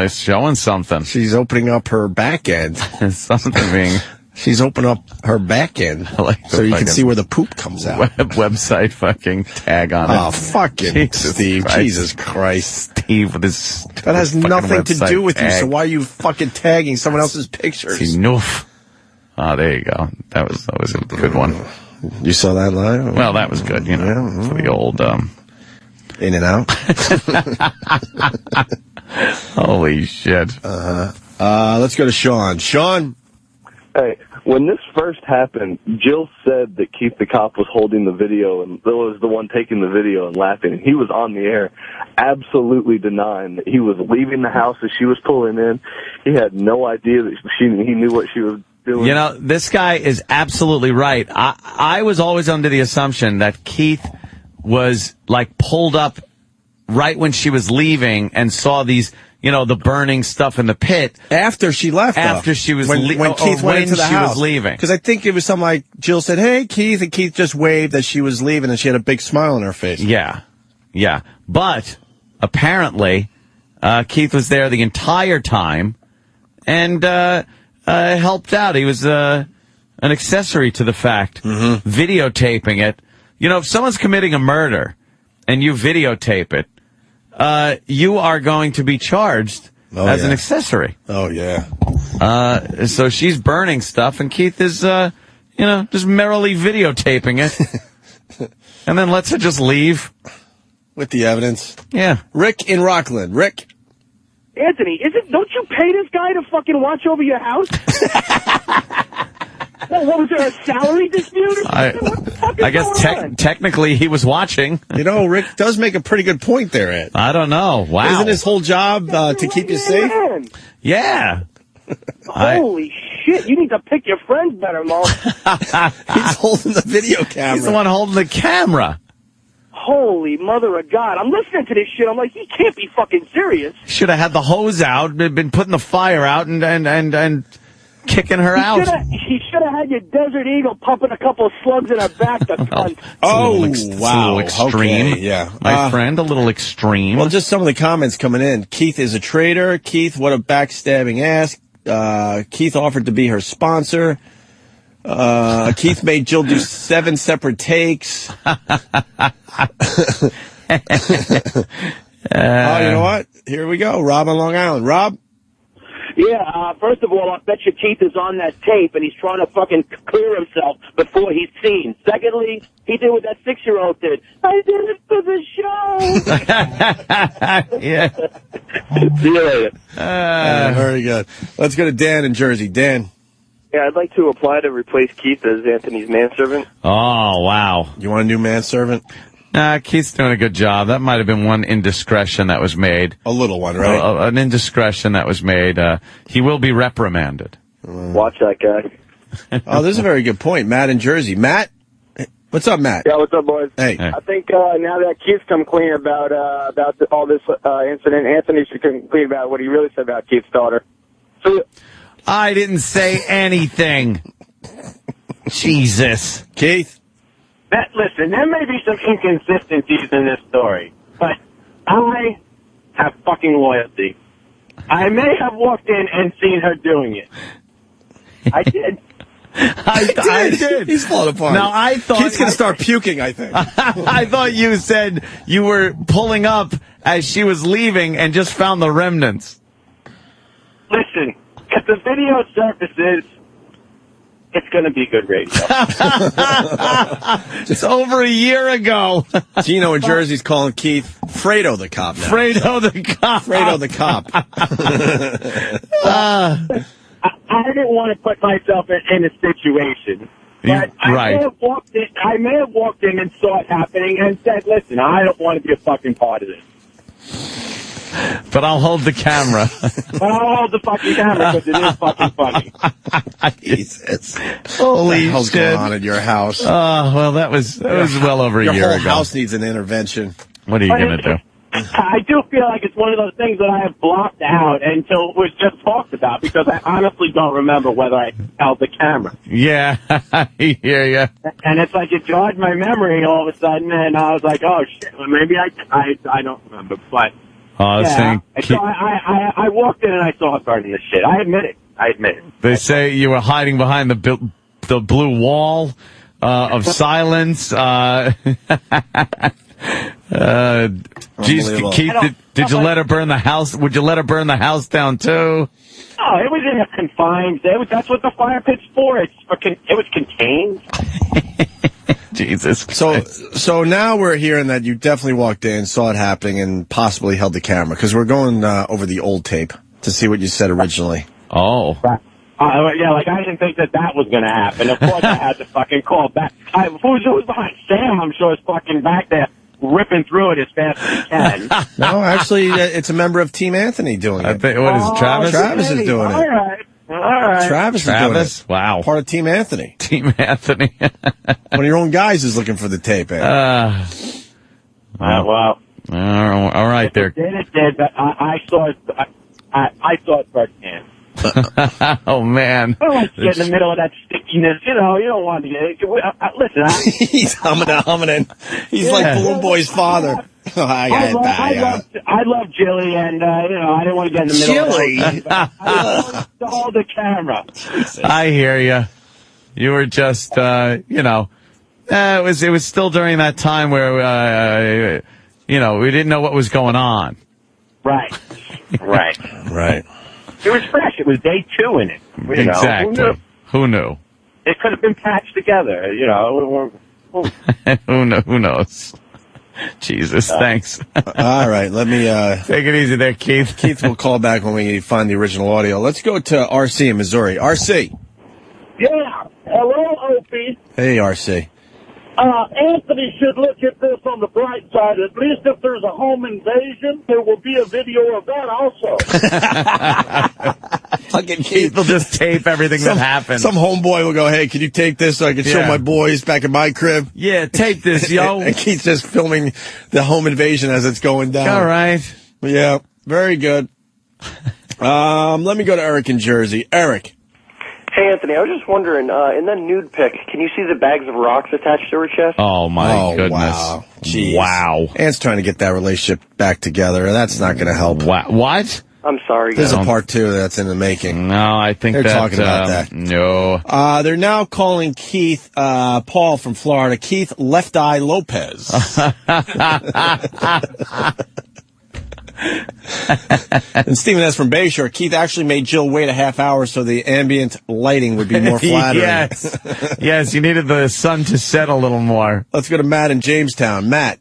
S8: It's showing something.
S9: She's opening up her back end.
S8: Something being...
S9: She's opening up her back end so you can see where the poop comes out.
S8: Website fucking tag on it.
S9: Oh, fucking Steve.
S8: Christ.
S9: Jesus Christ.
S8: Steve with his
S9: That has nothing to do with
S8: tag.
S9: you, so why are you fucking tagging someone else's pictures?
S8: Enough. Oh, there you go. That was a good one.
S9: You saw that live?
S8: Well, that was good, for the old...
S9: In and out?
S8: Holy shit.
S9: Let's go to Sean. Sean?
S6: Hey, when this first happened, Jill said that Keith the cop was holding the video and Bill was the one taking the video and laughing. And he was on the air absolutely denying that he was leaving the house as she was pulling in. He had no idea that he knew what she was doing.
S8: You know, this guy is absolutely right. I was always under the assumption that Keith was, like, pulled up right when she was leaving and saw these... the burning stuff in the pit.
S9: After she left,
S8: After she was
S9: when Keith went into the house.
S8: Was leaving.
S9: Because I think it was something like Jill said, "Hey, Keith," and Keith just waved that she was leaving, and she had a big smile on her face.
S8: Yeah. But apparently, Keith was there the entire time and helped out. He was an accessory to the fact, videotaping it. If someone's committing a murder and you videotape it, you are going to be charged as an accessory.
S9: Oh, yeah.
S8: So she's burning stuff, and Keith is, just merrily videotaping it. And then lets her just leave.
S9: With the evidence.
S8: Yeah.
S9: Rick in Rockland. Rick?
S5: Anthony, don't you pay this guy to fucking watch over your house? What was there, a salary dispute or something? What the fuck is
S8: I guess
S5: going on?
S8: technically he was watching.
S9: Rick does make a pretty good point there, Ed.
S8: I don't know. Wow.
S9: Isn't his whole job to keep you safe?
S5: Man.
S8: Yeah.
S5: Holy shit, you need to pick your friends better, Mo.
S9: He's holding the video camera.
S8: He's the one holding the camera.
S5: Holy mother of God. I'm listening to this shit. I'm like, he can't be fucking serious.
S8: Should have had the hose out, been putting the fire out and kicking her out.
S5: He should have had your Desert Eagle pumping a couple of slugs in her back. The cunt.
S9: Oh,
S8: It's a
S9: wow.
S8: little extreme.
S9: Okay, yeah.
S8: My friend, a little extreme.
S9: Well, just some of the comments coming in. Keith is a traitor. Keith, what a backstabbing ass. Keith offered to be her sponsor. Keith made Jill do 7 separate takes. Oh, you know what? Here we go. Rob on Long Island. Rob?
S5: Yeah, first of all, I bet you Keith is on that tape and he's trying to fucking clear himself before he's seen. Secondly, he did what that 6-year-old did. I did it for the show.
S8: Yeah.
S5: See you later.
S9: Very good. Let's go to Dan in Jersey. Dan.
S6: Yeah, I'd like to apply to replace Keith as Anthony's manservant.
S8: Oh, wow.
S9: You want a new manservant?
S8: Keith's doing a good job. That might have been one indiscretion that was made.
S9: A little one, right?
S8: An indiscretion that was made. He will be reprimanded.
S6: Watch that guy.
S9: Oh, this is a very good point. Matt in Jersey. Matt? What's up, Matt?
S16: Yeah, what's up, boys?
S9: Hey.
S16: I think now that Keith's come clean about all this incident, Anthony should come clean about what he really said about Keith's daughter. So,
S8: I didn't say anything. Jesus.
S9: Keith?
S5: Listen, there may be some inconsistencies in this story, but I have fucking loyalty. I may have walked in and seen her doing it. I did.
S8: I did.
S9: He's falling apart.
S8: Now, I thought...
S9: Keith's going to start puking, I think.
S8: I thought you said you were pulling up as she was leaving and just found the remnants.
S5: Listen, if the video surfaces, it's going to be good radio.
S8: It's over a year ago.
S9: Gino in Jersey's calling Keith Fredo the cop now.
S8: Fredo the cop.
S9: Fredo the cop.
S5: I didn't want to put myself in a situation. But I may have walked in and saw it happening and said, listen, I don't want to be a fucking part of this.
S8: But I'll hold the camera.
S5: But I'll hold the fucking camera because it is fucking funny.
S9: Jesus.
S8: Holy
S9: what the hell's
S8: shit.
S9: going on in your house?
S8: Oh, well, that was well over a year
S9: ago. Your
S8: ago.
S9: whole house needs an intervention.
S8: What are you going to do?
S5: I do feel like it's one of those things that I have blocked out until it was just talked about, because I honestly don't remember whether I held the camera.
S8: Yeah, I hear ya.
S5: And it's like it jogged my memory all of a sudden, and I was like, oh shit, well, maybe I don't remember, but yeah. So I walked in and I saw it burning this shit. I admit it.
S8: They say you were hiding behind the blue wall of silence. Geez, Keith, did you let her burn the house? Would you let her burn the house down too?
S5: Oh, it was in a confined. That's what the fire pit's for. It was contained.
S8: Jesus.
S9: So now we're hearing that you definitely walked in, saw it happening, and possibly held the camera, because we're going over the old tape to see what you said originally.
S8: Oh.
S5: Yeah, like I didn't think that was going to happen. Of course, I had to fucking call back. Who's behind Sam? I'm sure is fucking back there ripping through it as fast as he can.
S9: No, actually, it's a member of Team Anthony doing it.
S8: I think, what is it, Travis?
S9: Travis is doing it.
S5: All right.
S9: Travis is doing it.
S8: Wow.
S9: Part of Team Anthony.
S8: Team Anthony.
S9: One of your own guys is looking for the tape.
S5: Well.
S8: All right there.
S5: It did, but I saw it. I saw it firsthand.
S8: Oh man!
S5: I don't like to get in the middle of that stickiness. You don't want to get. Listen,
S9: he's humming. He's like Balloon Boy's father.
S5: I love Jilly, and I didn't want to get in the middle.
S9: Jilly,
S5: I hold the camera.
S8: I hear you. You were just, it was still during that time where, we didn't know what was going on.
S5: Right. It was fresh. It was day 2 in it.
S8: Exactly. Who knew?
S5: It could have been patched together.
S8: Who knows? Jesus, thanks.
S9: All right, let me
S8: take it easy there, Keith.
S9: Keith will call back when we find the original audio. Let's go to RC in Missouri. RC.
S2: Yeah. Hello, Opie.
S9: Hey, RC.
S2: Anthony should look at this on the bright side. At least if there's a home invasion, there will be a video of that also.
S9: Fucking Keith
S8: will just tape everything that happens.
S9: Some homeboy will go, hey, can you tape this so I can show my boys back in my crib?
S8: Yeah, tape this, yo.
S9: And Keith's just filming the home invasion as it's going down.
S8: All right.
S9: Yeah, very good. Let me go to Eric in Jersey. Eric.
S4: Hey, Anthony, I was just wondering, in that nude pic, can you see the bags of rocks attached to her chest?
S8: Oh, my goodness.
S9: Wow. Jeez.
S8: Wow.
S9: Ant's trying to get that relationship back together, and that's not going to help.
S8: What?
S4: I'm sorry,
S9: There's
S4: guys.
S9: a part 2 that's in the making.
S8: No, I think
S9: they're talking about that.
S8: No.
S9: They're now calling Keith, Paul from Florida, Keith Left Eye Lopez. And Stephen S. from Bayshore, Keith actually made Jill wait a half hour so the ambient lighting would be more flattering.
S8: Yes, you needed the sun to set a little more.
S9: Let's go to Matt in Jamestown. Matt.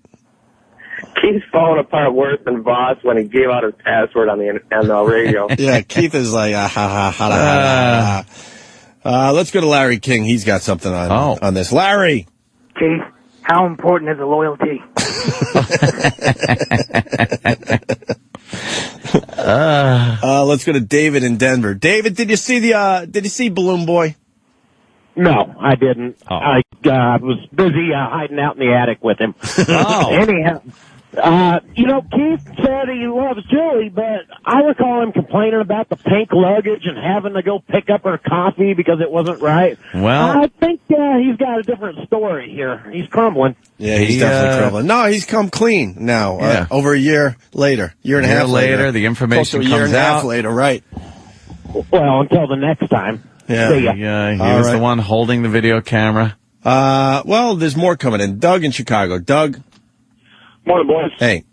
S16: Keith's falling apart worse than Voss when he gave out his password on the radio.
S9: Yeah, Keith is like, let's go to Larry King. He's got something on this. Larry.
S14: Keith, how important is the loyalty?
S9: Let's go to David in Denver. David, did you see Balloon Boy?
S5: No, I didn't. I was busy hiding out in the attic with him. Anyhow, Keith said he loves Julie, but I recall him complaining about the pink luggage and having to go pick up her coffee because it wasn't right.
S8: Well,
S5: I think he's got a different story here. He's crumbling.
S9: Yeah, he's definitely crumbling. No, he's come clean now. Over a year later, year and a half later,
S8: the information
S9: comes out. A year and a half later, right?
S5: Well, until the next time.
S9: Yeah,
S8: he was the one holding the video camera.
S9: Well, there's more coming in. Doug in Chicago. Doug.
S2: Morning, boys.
S9: Hey.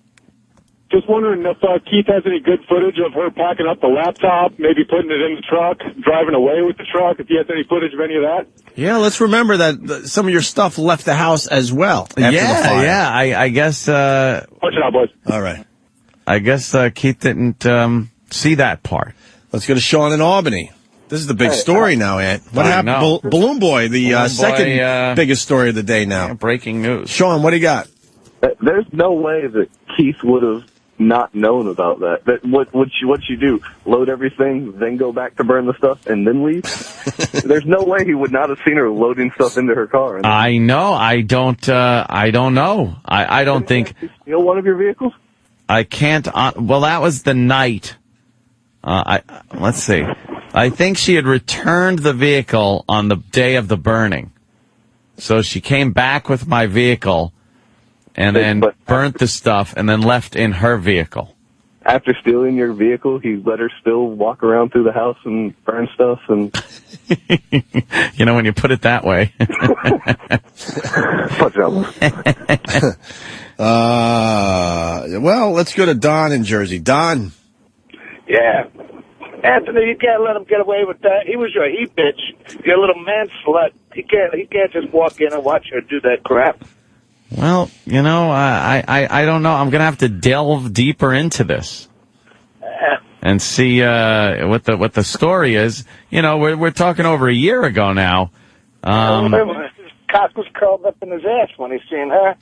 S2: Just wondering if Keith has any good footage of her packing up the laptop, maybe putting it in the truck, driving away with the truck, if he has any footage of any of that.
S9: Yeah, let's remember that some of your stuff left the house as well. After the fire.
S8: Yeah, I guess.
S2: Watch it out, boys.
S9: All right.
S8: I guess Keith didn't see that part.
S9: Let's go to Sean in Albany. This is the big story now, Ant. What happened? Balloon Boy, the second biggest story of the day now.
S8: Breaking news.
S9: Sean, what do you got?
S6: There's no way that Keith would have not known about that. What you do? Load everything, then go back to burn the stuff, and then leave? There's no way he would not have seen her loading stuff into her car.
S8: I know. I don't know. I don't think.
S6: Steal one of your vehicles?
S8: I can't. Well, that was the night. Let's see. I think she had returned the vehicle on the day of the burning. So she came back with my vehicle and then burnt the stuff and then left in her vehicle.
S6: After stealing your vehicle, he let her still walk around through the house and burn stuff. And
S8: you know, when you put it that way.
S9: Well, let's go to Don in Jersey. Don.
S10: Yeah. Anthony, you can't let him get away with that. He was your bitch. You're a little man slut. He can't just walk in and watch her do that crap.
S8: Well, you know, I don't know. I'm going to have to delve deeper into this and see what the story is. You know, we're talking over a year ago now.
S10: His cock was curled up in his ass when he seen her.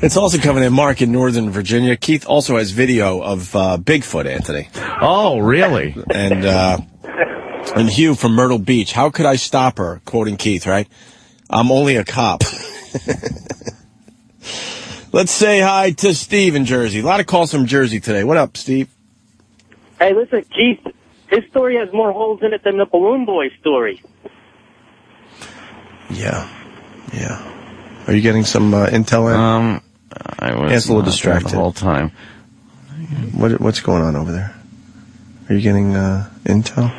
S9: It's also coming in Mark in Northern Virginia. Keith also has video of Bigfoot, Anthony.
S8: Oh, really?
S9: And Hugh from Myrtle Beach. How could I stop her? Quoting Keith, right? I'm only a cop. Let's say hi to Steve in Jersey. A lot of calls from Jersey today. What up, Steve?
S12: Hey, listen, Keith, his story has more holes in it than the Balloon Boy story.
S9: Yeah. Are you getting some intel in?
S8: I was
S9: Ant's a little distracted
S8: the whole time.
S9: What's going on over there? Are you getting intel?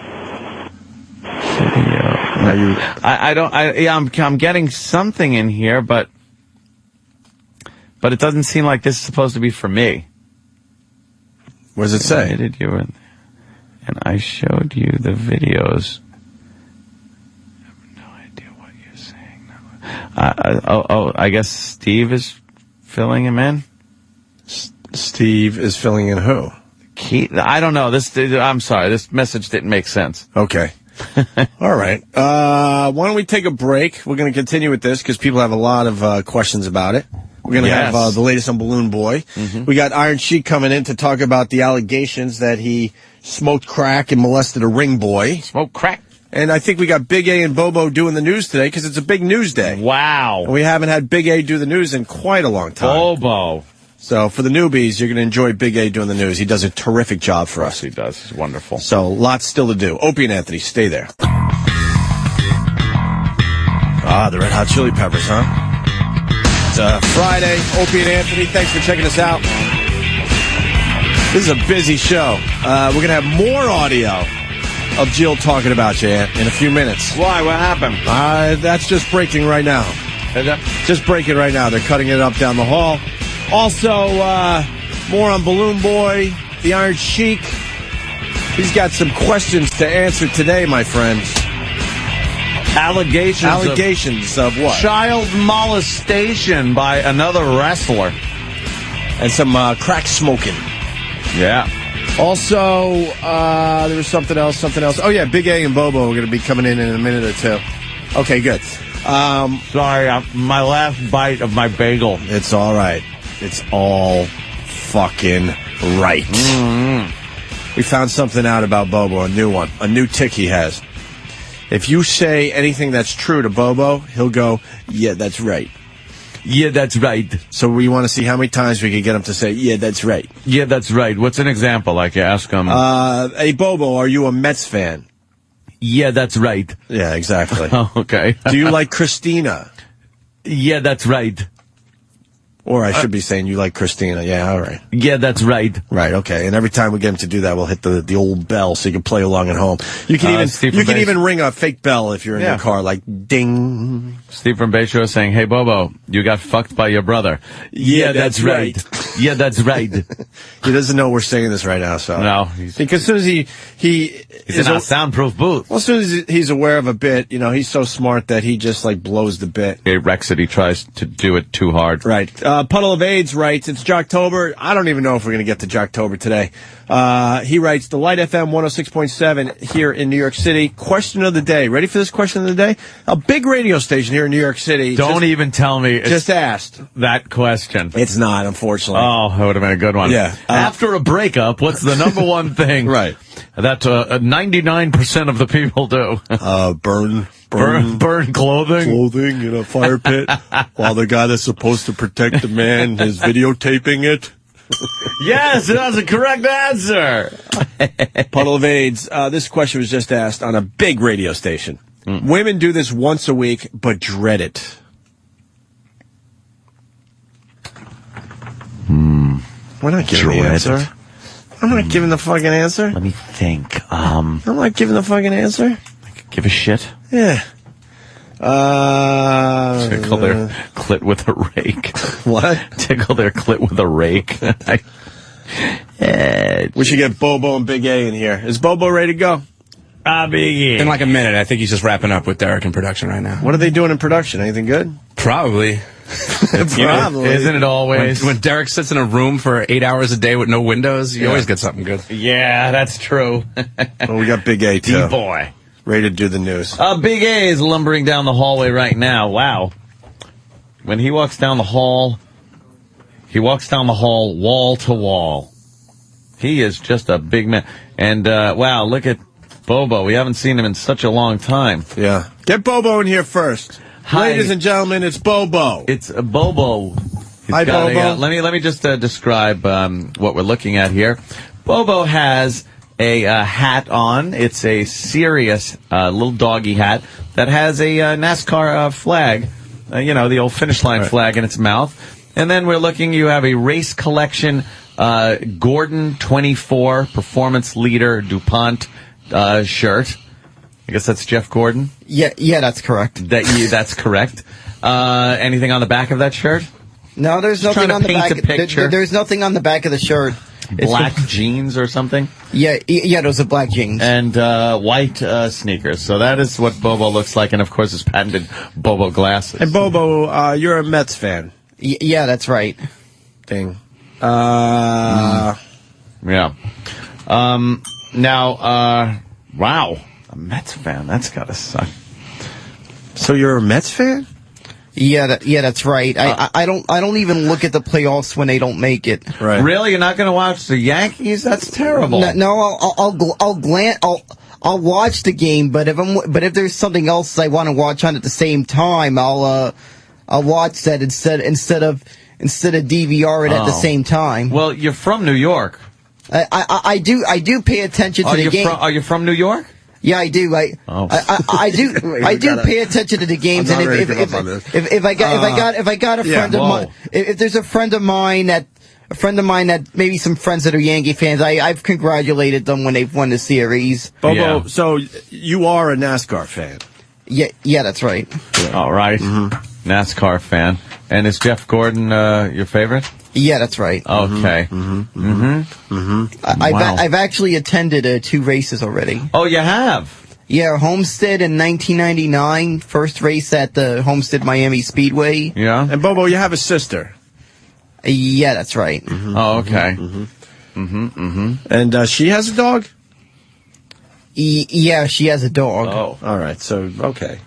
S8: I'm getting something in here, but it doesn't seem like this is supposed to be for me.
S9: What does it say?
S8: And I showed you the videos. I have no idea what you're saying now. I guess Steve is filling him in.
S9: Steve is filling in who?
S8: Keith. I don't know. I'm sorry. This message didn't make sense.
S9: Okay. All right. Why don't we take a break? We're going to continue with this because people have a lot of questions about it. We're going to have the latest on Balloon Boy. Mm-hmm. We got Iron Sheik coming in to talk about the allegations that he smoked crack and molested a ring boy.
S8: Smoked crack?
S9: And I think we got Big A and Bobo doing the news today because it's a big news day.
S8: Wow.
S9: And we haven't had Big A do the news in quite a long time.
S8: Bobo.
S9: So for the newbies, you're going to enjoy Big A doing the news. He does a terrific job for us.
S8: He does. He's wonderful.
S9: So lots still to do. Opie and Anthony, stay there. The Red Hot Chili Peppers, huh? It's Friday. Opie and Anthony, thanks for checking us out. This is a busy show. We're going to have more audio of Jill talking about you in a few minutes.
S8: Why? What happened?
S9: That's just breaking right now. Just breaking right now. They're cutting it up down the hall. Also, more on Balloon Boy, the Iron Sheik. He's got some questions to answer today, my friends. Allegations of what?
S8: Child molestation by another wrestler.
S9: And some crack smoking.
S8: Yeah.
S9: Also, there was something else. Oh, yeah, Big A and Bobo are going to be coming in a minute or two. Okay, good.
S8: Sorry, my last bite of my bagel.
S9: It's all right. It's all fucking right. Mm-hmm. We found something out about Bobo, a new one. A new tick he has. If you say anything that's true to Bobo, he'll go, yeah, that's right.
S8: Yeah, that's right.
S9: So we want to see how many times we can get him to say, yeah, that's right.
S8: Yeah, that's right. What's an example? Like you ask him.
S9: Hey, Bobo, are you a Mets fan?
S8: Yeah, that's right.
S9: Yeah, exactly.
S8: Oh, okay.
S9: Do you like Christina?
S8: Yeah, that's right.
S9: Or I should be saying you like Christina. Yeah, all right.
S8: Yeah, that's right.
S9: Right, okay. And every time we get him to do that, we'll hit the old bell so you can play along at home. You can even ring a fake bell if you're in your car, like ding.
S8: Steve from Bayshore is saying, hey, Bobo, you got fucked by your brother. Yeah, that's right. Yeah, that's right.
S9: He doesn't know we're saying this right now, so.
S8: No.
S9: Because as soon as
S8: he's in a soundproof booth.
S9: Well, as soon as he's aware of a bit, he's so smart that he just like blows the bit.
S8: He wrecks it. He tries to do it too hard.
S9: Right. Puddle of AIDS writes, it's Jocktober. I don't even know if we're going to get to Jocktober today. He writes, the Light FM 106.7 here in New York City. Question of the day. Ready for this question of the day? A big radio station here in New York City.
S8: Don't even tell me.
S9: Just asked
S8: that question.
S9: It's not, unfortunately.
S8: Oh, that would have been a good one.
S9: Yeah.
S8: After a breakup, what's the number one thing?
S9: Right.
S8: that 99% of the people do. Burn clothing
S9: in a fire pit while the guy that's supposed to protect the man is videotaping it.
S8: Yes, that's a correct answer.
S9: Puddle of AIDS. This question was just asked on a big radio station. Women do this once a week, but dread it. We're not giving the answer. I'm not giving the fucking answer.
S8: Let me think.
S9: I'm not giving the fucking answer.
S8: Give a shit.
S9: Yeah.
S8: Tickle their clit with a rake.
S9: What?
S8: Tickle their clit with a rake.
S9: We should get Bobo and Big A in here. Is Bobo ready to go?
S8: Big A.
S20: In like a minute. I think he's just wrapping up with Derek in production right now.
S9: What are they doing in production? Anything good?
S20: Probably.
S9: Probably.
S8: Isn't it always?
S20: When Derek sits in a room for 8 hours a day with no windows, you always get something good.
S8: Yeah, that's true.
S9: Well, we got Big A, too.
S8: D-boy.
S9: Ready to do the news.
S8: Big A is lumbering down the hallway right now. Wow. When he walks down the hall, wall to wall. He is just a big man. And, wow, look at Bobo. We haven't seen him in such a long time.
S9: Yeah. Get Bobo in here first.
S8: Hi.
S9: Ladies and gentlemen, it's Bobo.
S8: It's Bobo.
S9: Hi, Bobo.
S8: Let me just describe what we're looking at here. Bobo has a hat on. It's a serious little doggy hat that has a NASCAR flag, the old finish line flag in its mouth. And then we're looking, you have a Race Collection Gordon 24 Performance Leader DuPont shirt. I guess that's Jeff Gordon?
S18: Yeah, that's correct.
S8: That's correct. Anything on the back of that shirt?
S18: No, there's nothing on the back. There's nothing on the back of the shirt.
S8: Black jeans or something?
S18: Yeah, those are black jeans.
S8: And white sneakers. So that is what Bobo looks like, and of course his patented Bobo glasses.
S9: And Bobo, you're a Mets fan.
S18: Yeah, that's right.
S9: Ding.
S8: Yeah. Now, wow. A Mets fan. That's gotta suck.
S9: So you're a Mets fan?
S18: Yeah, that's right. I don't even look at the playoffs when they don't make it.
S9: Right.
S8: Really? You're not going to watch the Yankees? That's terrible.
S18: No, I'll watch the game, but if there's something else I want to watch on at the same time, I'll watch that instead of DVR it at the same time.
S8: Well, you're from New York.
S18: I do pay attention to the game.
S8: Are you from New York?
S18: Yeah, I do. I do pay attention to the games, and if I got a friend of mine, if there's a friend of mine that maybe some friends that are Yankee fans, I've congratulated them when they've won the series.
S9: Bobo, so you are a NASCAR fan?
S18: Yeah, that's right.
S8: All right, NASCAR fan, and is Jeff Gordon your favorite?
S18: Yeah, that's right.
S8: Okay.
S18: I've actually attended 2 races already.
S8: Oh, you have?
S18: Yeah, Homestead in 1999, first race at the Homestead Miami Speedway.
S8: Yeah.
S9: And Bobo, you have a sister.
S18: Yeah, that's right.
S8: Oh, okay.
S9: And she has a dog?
S18: Yeah, she has a dog.
S9: Oh, all right. So, okay.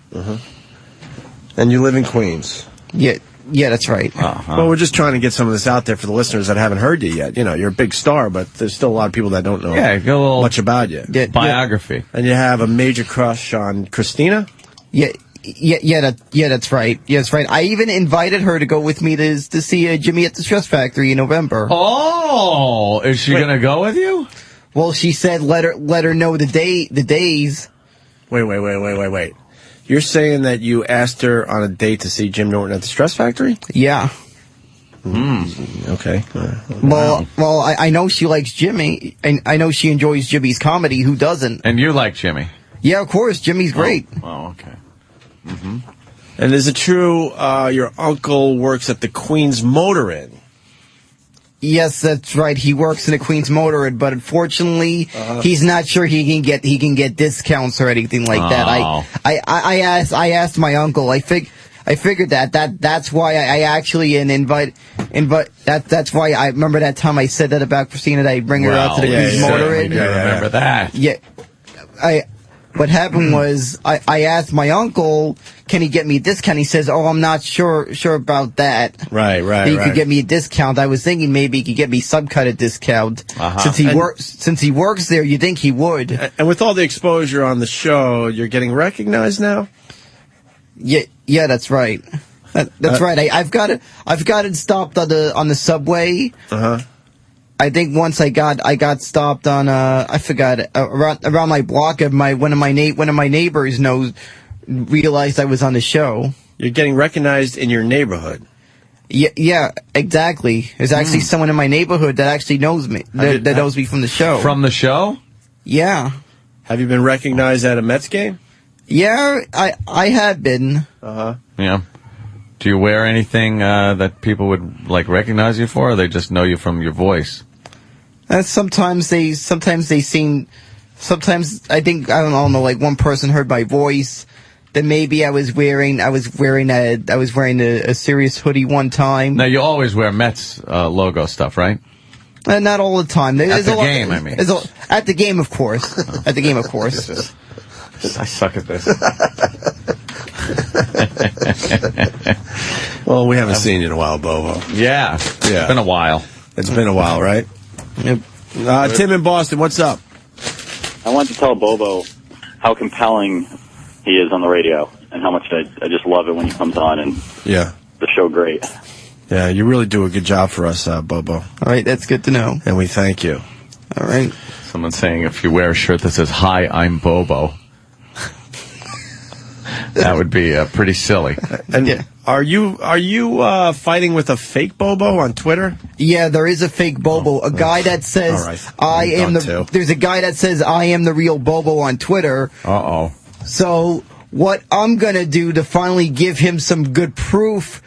S9: And you live in Queens?
S18: Yeah, that's right.
S9: Well, we're just trying to get some of this out there for the listeners that haven't heard you yet. You're a big star, but there's still a lot of people that don't know much about you.
S8: Biography.
S9: And you have a major crush on Christina?
S18: Yeah, that's right. Yeah, that's right. I even invited her to go with me to see Jimmy at the Stress Factory in November.
S8: Oh, is she going to go with you?
S18: Well, she said let her know the days.
S9: Wait. You're saying that you asked her on a date to see Jim Norton at the Stress Factory?
S18: Yeah.
S9: Okay.
S18: Well, I know she likes Jimmy, and I know she enjoys Jimmy's comedy. Who doesn't?
S8: And you like Jimmy?
S18: Yeah, of course. Jimmy's great.
S8: Oh, okay.
S9: And is it true your uncle works at the Queens Motor Inn?
S18: Yes, that's right. He works in the Queens Motor Inn, but unfortunately, he's not sure he can get discounts or anything like that. I asked my uncle. I figured that's why I actually that's why I remember that time I said that about Christina, that I bring her out to the Queens Motor Inn.
S8: I remember that.
S18: Yeah. what happened was I asked my uncle, can he get me a discount? He says, oh, I'm not sure about that.
S9: Right.
S18: He could get me a discount. I was thinking maybe he could get me some kind of discount. Since he works there, you think he would.
S9: And with all the exposure on the show, you're getting recognized now?
S18: Yeah, that's right. That's right. I've got it stopped on the subway. I think once I got stopped on I forgot around my block of one of my neighbors realized I was on the show.
S9: You're getting recognized in your neighborhood.
S18: Yeah, exactly. There's actually someone in my neighborhood that actually knows me. That knows me from the show.
S8: From the show?
S18: Yeah.
S9: Have you been recognized at a Mets game?
S18: Yeah, I have been.
S8: Yeah. Do you wear anything that people would like recognize you for, or they just know you from your voice?
S18: Sometimes they seem. Sometimes I think I don't know. Like one person heard my voice. Then maybe I was wearing a Sirius hoodie one time.
S8: Now you always wear Mets logo stuff, right?
S18: Not all the time.
S8: At the game, I mean.
S18: At the game, of course. At the game, of course.
S8: I suck at this.
S9: Well, we haven't seen you in a while, Bobo.
S8: Yeah. It's been a while.
S9: It's been a while, right? Yep. Tim in Boston, what's up?
S3: I wanted to tell Bobo how compelling he is on the radio and how much I just love it when he comes on and the show great.
S9: Yeah, you really do a good job for us, Bobo.
S18: All right, that's good to know.
S9: And we thank you.
S18: All right.
S8: Someone's saying if you wear a shirt that says, "Hi, I'm Bobo," that would be pretty silly.
S9: And are you fighting with a fake Bobo on Twitter?
S18: Yeah, there is a fake Bobo. A guy that says there's a guy that says I am the real Bobo on Twitter.
S8: Uh-oh.
S18: So what I'm gonna do to finally give him some good proof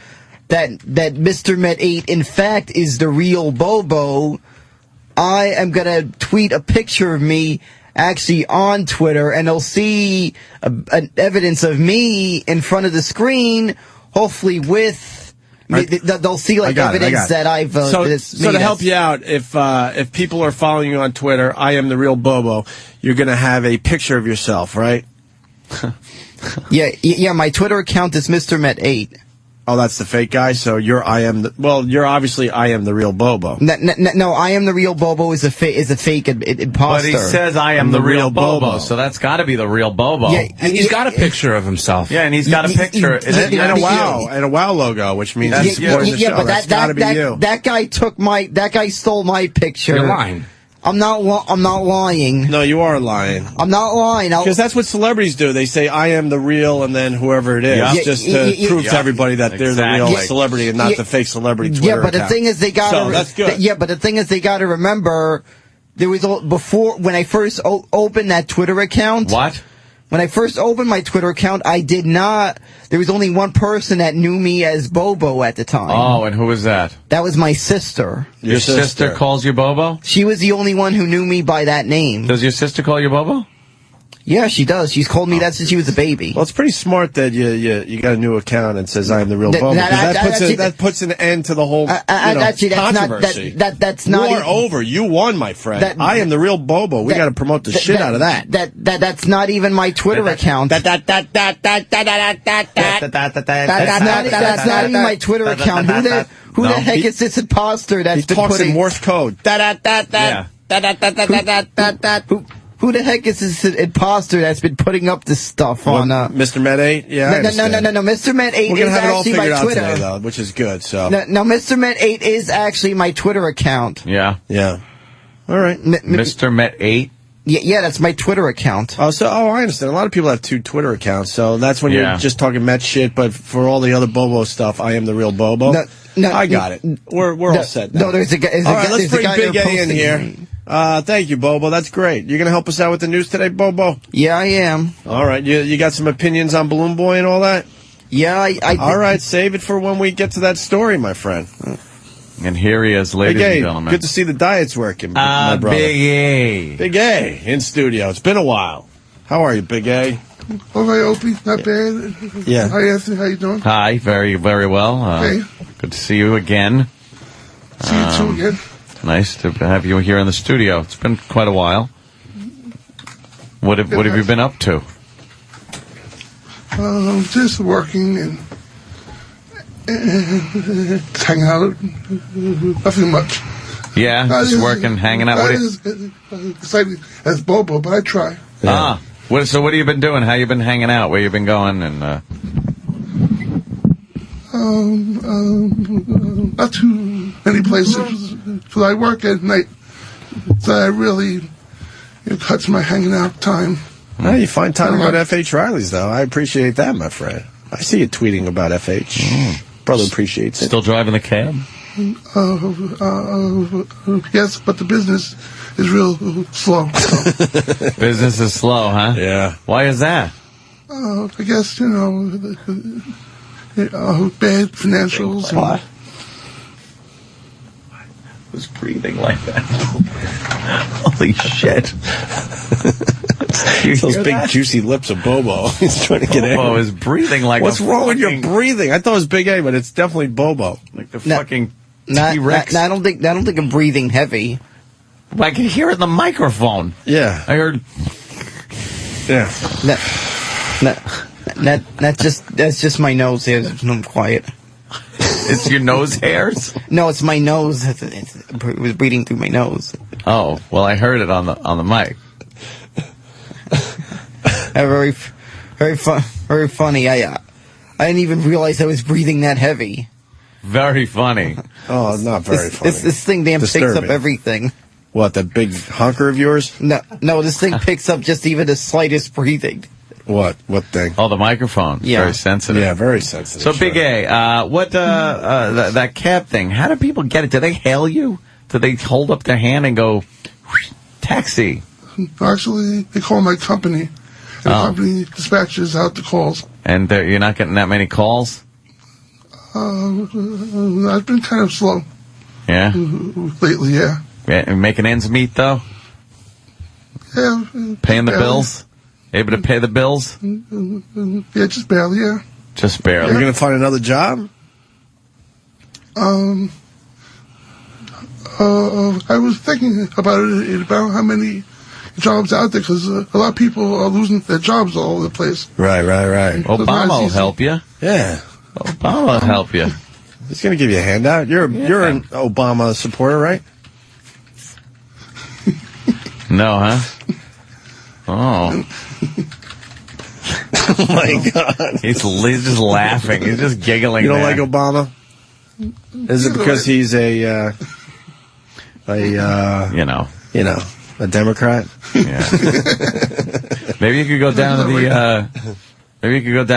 S18: that Mr. Met 8 in fact is the real Bobo, I am gonna tweet a picture of me actually on Twitter, and they'll see evidence of me in front of the screen, hopefully with they'll see like evidence that I've
S9: so to help you out, if people are following you on Twitter, I am the real Bobo, you're gonna have a picture of yourself, right?
S18: yeah, my Twitter account is Mr. Met 8.
S9: Oh, that's the fake guy. So you're obviously I am the real Bobo.
S18: No, I am the real Bobo is a fake imposter.
S8: But he says I am the real Bobo, so that's got to be the real Bobo.
S20: Yeah, and he's got a picture of himself.
S8: Yeah, and he's got a picture.
S9: And a WOW logo, which means he's supporting the show.
S18: But
S9: that's got to be you.
S18: That guy stole my picture.
S20: You're lying.
S18: I'm not lying.
S9: No, you are lying.
S18: I'm not lying.
S9: Because that's what celebrities do. They say, I am the real, and then whoever it is, just to prove to everybody that they're the real celebrity and not the fake celebrity Twitter account.
S18: The thing is, they got to...
S9: that's good.
S18: But the thing is, they got to remember, there was... Before, when I first opened that Twitter account...
S8: What?
S18: When I first opened my Twitter account, I did not... There was only one person that knew me as Bobo at the time.
S8: Oh, and who was that?
S18: That was my sister.
S8: Your sister calls you Bobo?
S18: She was the only one who knew me by that name.
S8: Does your sister call you Bobo?
S18: Yeah, she does. She's called me that since she was a baby.
S9: Well, it's pretty smart that you got a new account and says I am the real Bobo. That puts an end to the whole controversy.
S18: That's not.
S9: War over. You won, my friend. I am the real Bobo. We got to promote the shit out of that.
S18: That's not even my Twitter account. That's not even my Twitter account. Who the heck is this imposter that's been
S9: talks
S18: putting
S9: in Morse code?
S18: Who the heck is this imposter that's been putting up this stuff on
S9: Mr. Met 8? Yeah,
S18: no, Mr. Met 8 is actually my Twitter.
S9: Today, though, which is good. So
S18: no, Mr. Met 8 is actually my Twitter account.
S8: Yeah.
S9: All right,
S8: Mr. Met 8.
S18: Yeah, that's my Twitter account.
S9: I understand. A lot of people have two Twitter accounts, so that's when you're just talking Met shit. But for all the other Bobo stuff, I am the real Bobo.
S18: No,
S9: I got it. We're all set now.
S18: No, there's a guy.
S9: All right, let's bring Big A in here. Thank you, Bobo. That's great. You're going to help us out with the news today, Bobo?
S18: Yeah, I am.
S9: All right. You got some opinions on Balloon Boy and all that?
S18: Yeah, I
S9: all right. Save it for when we get to that story, my friend.
S8: And here he is, ladies and gentlemen.
S9: Good to see the diets working, my brother.
S8: Big A.
S9: Big A in studio. It's been a while. How are you, Big A?
S21: All right, Opie. Not bad.
S9: Yeah.
S21: Hi, Anthony. How you doing?
S8: Hi. Very, very well. Good to see you again.
S21: See you too again.
S8: Nice to have you here in the studio. It's been quite a while. What have you been up to?
S21: Just working and hanging out. Nothing much.
S8: Yeah, just working, hanging out.
S21: Not as exciting as Bobo, but I try.
S8: Yeah. So what have you been doing? How you been hanging out? Where you been going? And
S21: not too many places. So I work at night. So I really cuts my hanging out time.
S9: No, you find time about F.H. Riley's, though. I appreciate that, my friend. I see you tweeting about F.H. Brother appreciates it.
S8: Still driving the cab?
S21: Yes, but the business is real slow. So.
S8: Business is slow, huh?
S9: Yeah.
S8: Why is that?
S21: I guess, bad financials.
S8: What? Was breathing like that. Holy shit.
S9: Those big juicy lips of Bobo. He's trying to get in.
S8: Bobo is breathing like
S9: What's wrong with your breathing? I thought it was Big A, but it's definitely Bobo.
S8: Like the fucking T-Rex.
S18: I don't think I'm breathing heavy.
S8: I can hear it in the microphone.
S9: Yeah.
S8: I heard.
S9: Yeah.
S18: That's just my nose here. I'm quiet.
S8: It's your nose hairs?
S18: No, it's my nose. It was breathing through my nose.
S8: Oh, well, I heard it on the mic.
S18: Very funny. I didn't even realize I was breathing that heavy.
S8: Very funny.
S9: Oh, not very funny.
S18: This thing picks up everything.
S9: What, that big honker of yours?
S18: No, this thing picks up just even the slightest breathing.
S9: What thing?
S8: Oh, the microphone.
S18: Yeah.
S8: Very sensitive.
S9: Yeah, very sensitive.
S8: So, Big A, that cab thing, how do people get it? Do they hail you? Do they hold up their hand and go, taxi?
S21: Actually, they call my company. And the company dispatches out the calls.
S8: And you're not getting that many calls?
S21: I've been kind of slow.
S8: Yeah?
S21: Lately, yeah.
S8: Making ends meet, though?
S21: Yeah.
S8: Paying the bills? Able to pay the bills?
S21: Yeah, just barely, yeah.
S8: Just barely.
S9: Are you going to find another job?
S21: I was thinking about how many jobs out there, because a lot of people are losing their jobs all over the place.
S9: Right.
S8: Obama will help you.
S9: Yeah.
S8: Obama will help you.
S9: He's going to give you a handout. You're an Obama supporter, right?
S8: No, huh? Oh.
S9: Oh, my God.
S8: He's just laughing. He's just giggling.
S9: You don't
S8: there.
S9: like Obama? Is it because he's a Democrat?
S8: Yeah. Maybe you could go down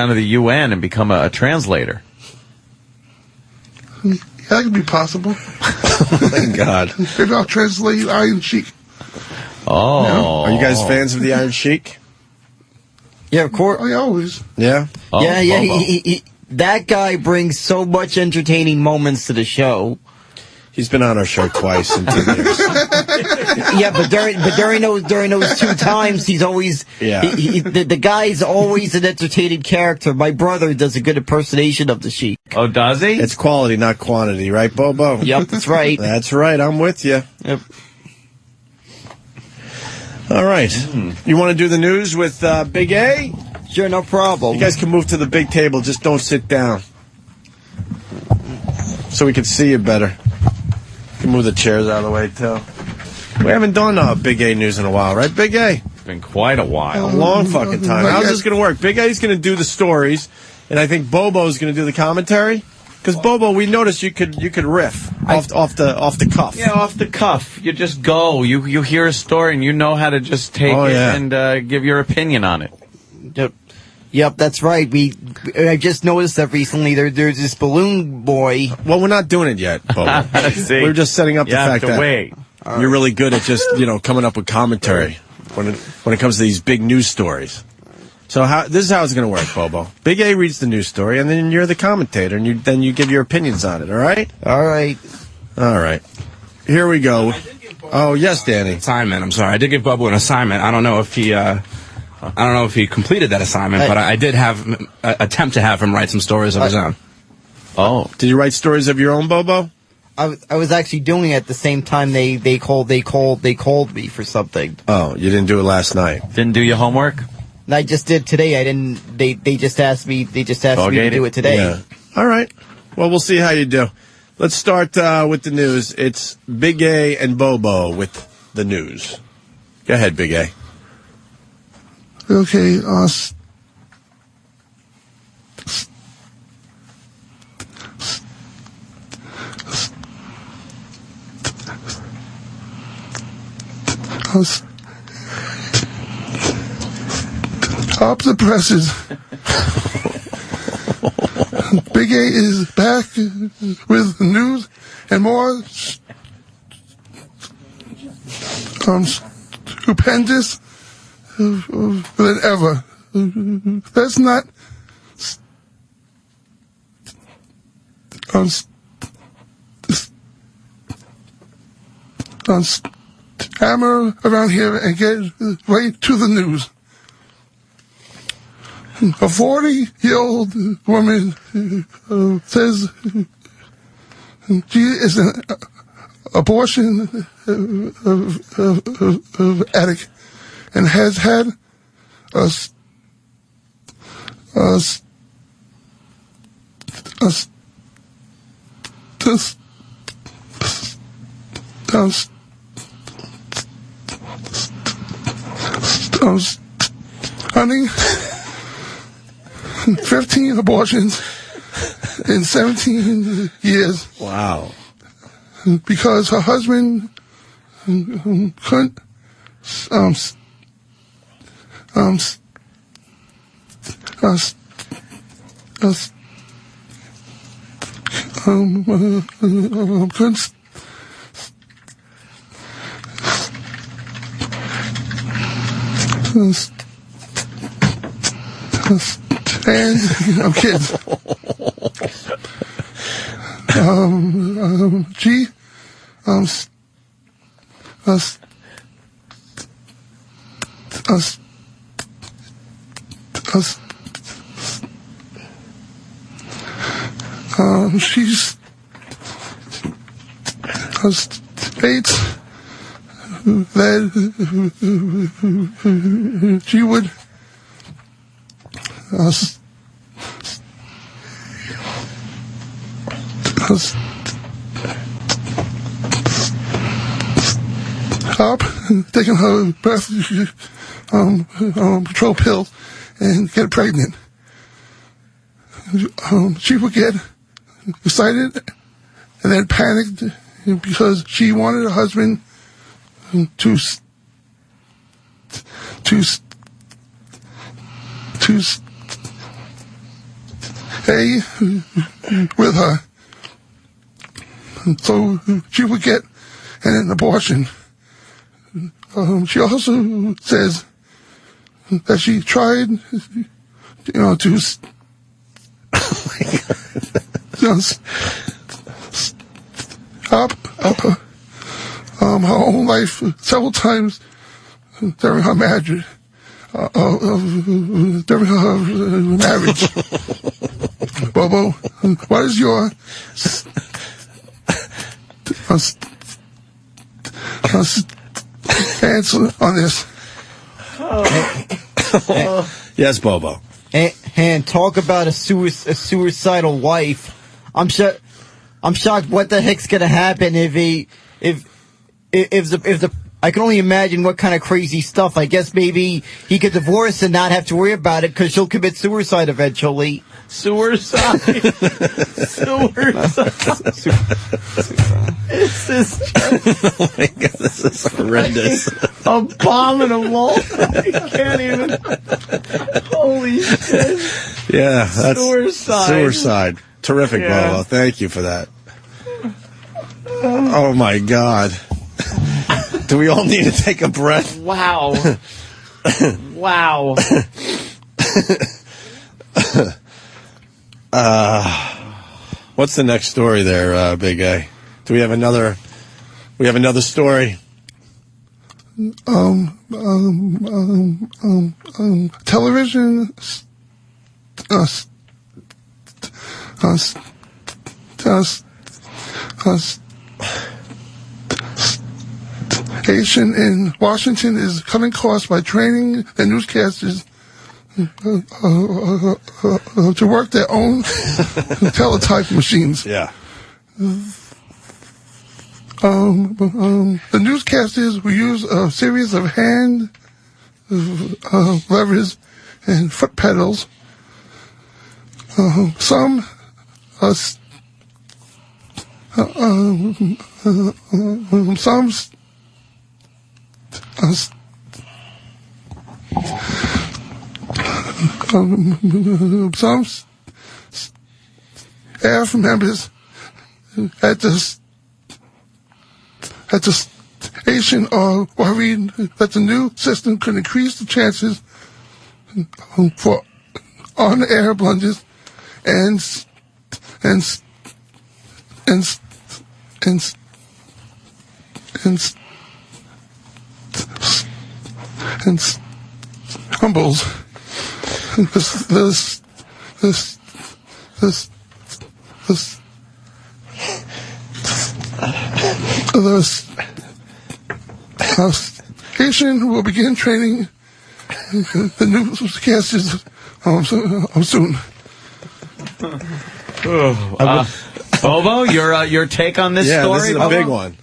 S8: to the UN and become a translator.
S21: Yeah, that could be possible.
S9: Oh, my God.
S21: Maybe I'll translate Iron Sheik.
S8: Oh.
S9: Are you guys fans of the Iron Sheik?
S18: Yeah, of course.
S21: Oh, yeah, always.
S9: Yeah?
S8: Oh,
S18: yeah. He, that guy brings so much entertaining moments to the show.
S9: He's been on our show twice in 2 years.
S18: Yeah, but during those 2 times, he's always the guy's always an entertaining character. My brother does a good impersonation of the Sheik.
S8: Oh, does he?
S9: It's quality, not quantity, right, Bobo?
S18: Yep, that's right.
S9: That's right. I'm with you.
S18: Yep.
S9: All right. You want to do the news with Big A?
S18: Sure, no problem.
S9: You guys can move to the big table. Just don't sit down. So we can see you better. You can move the chairs out of the way, too. We haven't done Big A news in a while, right, Big A?
S8: It's been quite a while.
S9: A long fucking time. How's this going to work? Big A's going to do the stories, and I think Bobo's going to do the commentary. Because Bobo, we noticed you could riff off the cuff.
S8: Yeah, off the cuff. You just go. You hear a story and you know how to just take it and give your opinion on it.
S18: Yep, that's right. I just noticed that recently. There's this balloon boy.
S9: Well, we're not doing it yet, Bobo. We're just setting up the fact that
S8: wait.
S9: You're really good at just coming up with commentary when it comes to these big news stories. So this is how it's going to work, Bobo. Big A reads the news story, and then you're the commentator, and then you give your opinions on it. All right?
S18: All right.
S9: All right. Here we go. Oh, yes, Danny.
S20: Assignment. I'm sorry. I did give Bobo an assignment. I don't know if he completed that assignment, but I did attempt to have him write some stories of his own.
S9: Oh. Did you write stories of your own, Bobo?
S18: I was actually doing it at the same time they called me for something.
S9: Oh, you didn't do it last night.
S8: Didn't do your homework?
S18: I just did today. I didn't. They just asked me. They just asked me to do it today.
S9: Yeah. All right. Well, we'll see how you do. Let's start with the news. It's Big A and Bobo with the news. Go ahead, Big A.
S21: Okay. Up the presses. Big A is back with news and more stupendous than ever. That's not hammer around here and get right to the news. A 40-year-old woman says she is an abortion addict and has had a stunning 15 abortions in 17 years.
S9: Wow.
S21: Because her husband couldn't and kids. She states that she would stop taking her birth control pill and get pregnant. She would get excited and then panicked because she wanted her husband to stay with her. So she would get an abortion. She also says that she tried, to stop her own life several times during her marriage. During her marriage. Bobo, what is your answer on this?
S9: Yes, Bobo.
S18: And talk about a suicidal wife. I'm shocked. What the heck's gonna happen if the I can only imagine what kind of crazy stuff. I guess maybe he could divorce and not have to worry about it because she'll commit suicide eventually.
S8: Suicide. This is
S9: oh my God, this is horrendous.
S8: Abominable. I can't even. Holy shit.
S9: Yeah, that's
S8: suicide.
S9: Suicide. Terrific,
S8: Yeah.
S9: Bobo. Thank you for that. Oh my God. Do we all need to take a breath?
S8: Wow. Wow.
S9: What's the next story there, Big A? Do we have another? We have another story.
S21: Television in Washington is cutting costs by training their newscasters to work their own teletype machines.
S9: Yeah.
S21: The newscasters will use a series of hand levers and foot pedals. Some staff members at the station are worried that the new system could increase the chances for on-air blunders and humbles. The station will begin training the newscasters soon.
S8: Bobo, your take on this story?
S9: This is a big one.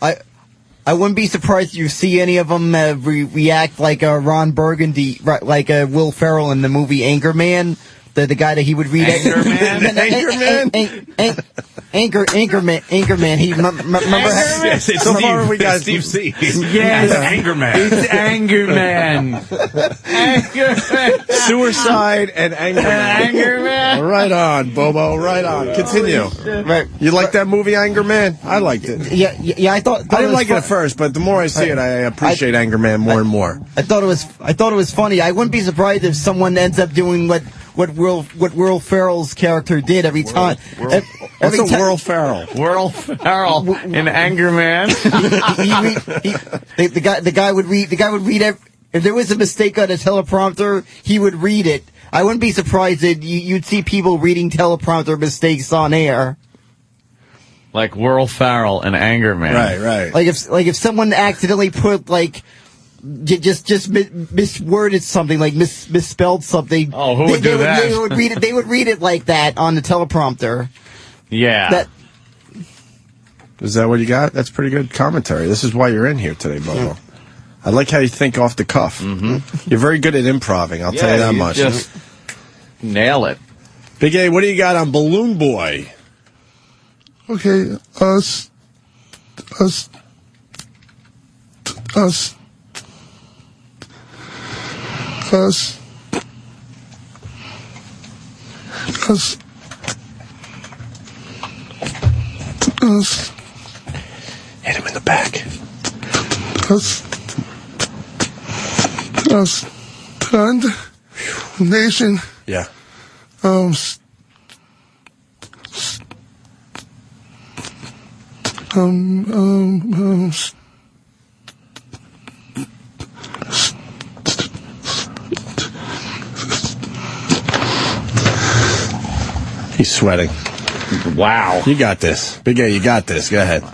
S18: I wouldn't be surprised if you see any of them react like Ron Burgundy, like Will Ferrell in the movie Anchorman. The guy that he would read Anchorman. He remember
S8: yes, it's
S9: so
S8: Steve,
S9: far we got
S8: Steve C.
S9: Yes,
S8: Anchorman. It's Anchorman.
S9: Suicide and Anchorman. Right on, Bobo. Right on. Continue.
S18: Right.
S9: You like that movie, Anchorman? I liked it.
S18: Yeah. I
S9: didn't like it at first, but the more I see it, I appreciate Anchorman more and more.
S18: I thought it was funny. I wouldn't be surprised if someone ends up doing what Will Ferrell's character did every time.
S9: What's a Will Ferrell?
S8: Will Ferrell in Anchorman.
S18: The guy would read if there was a mistake on a teleprompter, he would read it. I wouldn't be surprised that you'd see people reading teleprompter mistakes on air.
S8: Like Will Ferrell in Anchorman.
S9: Right.
S18: Like if someone accidentally put just misworded something, like misspelled something.
S8: Oh, who would do that?
S18: They would read it like that on the teleprompter.
S8: Yeah.
S9: Is that what you got? That's pretty good commentary. This is why you're in here today, Bobo. I like how you think off the cuff. Mm-hmm. You're very good at improving, I'll tell you that much.
S8: Just nail it.
S9: Big A, what do you got on Balloon Boy?
S21: Okay, us.
S9: Hit him in the back.
S21: Us. And nation.
S9: Yeah. He's sweating.
S8: Wow.
S9: You got this. Big A, you got this. Go ahead.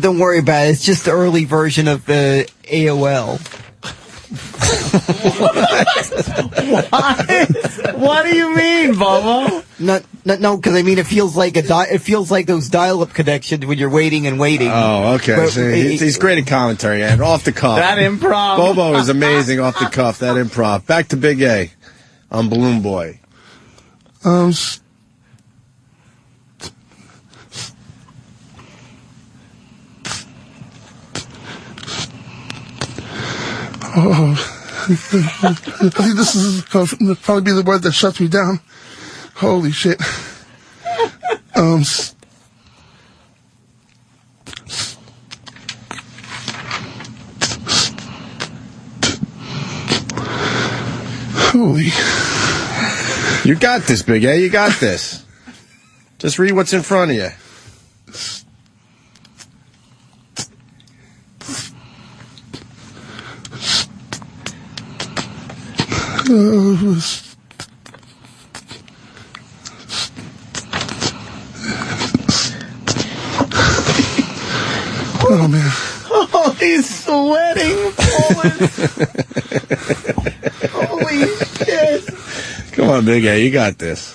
S18: Don't worry about it. It's just the early version of AOL.
S8: What do you mean, Bobo?
S18: No, because I mean it feels like those dial-up connections when you're waiting and waiting.
S9: Oh, okay.
S18: But,
S9: he's great at commentary, and off the cuff.
S8: That improv.
S9: Bobo is amazing off the cuff. That improv. Back to Big A on Balloon Boy.
S21: I think this is probably be the word that shuts me down. Holy shit. Holy.
S9: You got this, Big A. You got this. Just read what's in front of you.
S21: Oh, man.
S18: Oh, he's sweating. Holy shit.
S9: Come on, Big A, you got this.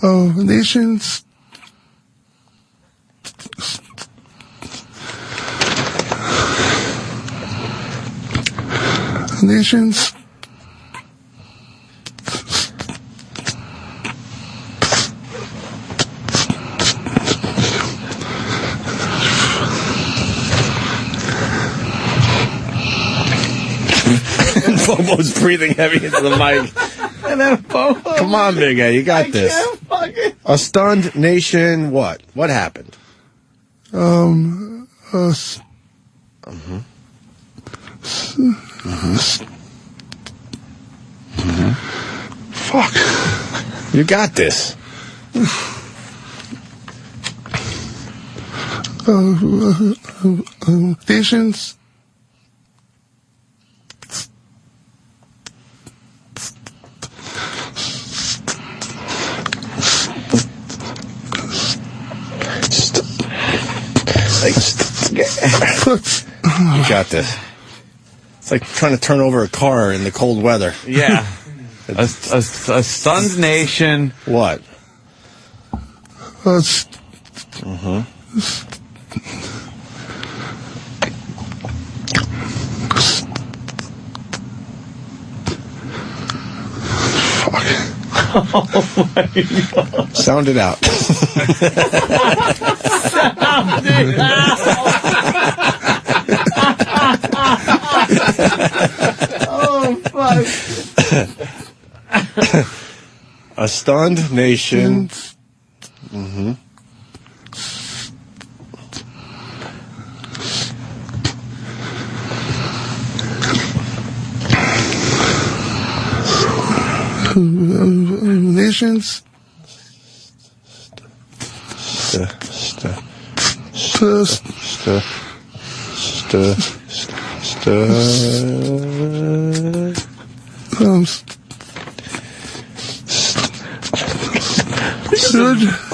S21: Nations. Nations.
S9: Bobo's breathing heavy into the mic.
S18: And then Bobo.
S9: Come on, Big A, you got this.
S18: Can't fucking...
S9: A stunned nation. What? What happened?
S21: Fuck.
S9: You got this.
S21: Nations.
S9: You got this. It's like trying to turn over a car in the cold weather.
S8: Yeah. a stunned nation.
S9: What?
S18: Oh my God.
S9: Sound it out.
S18: Sound it Oh, fuck.
S9: A stunned nation.
S21: Nations.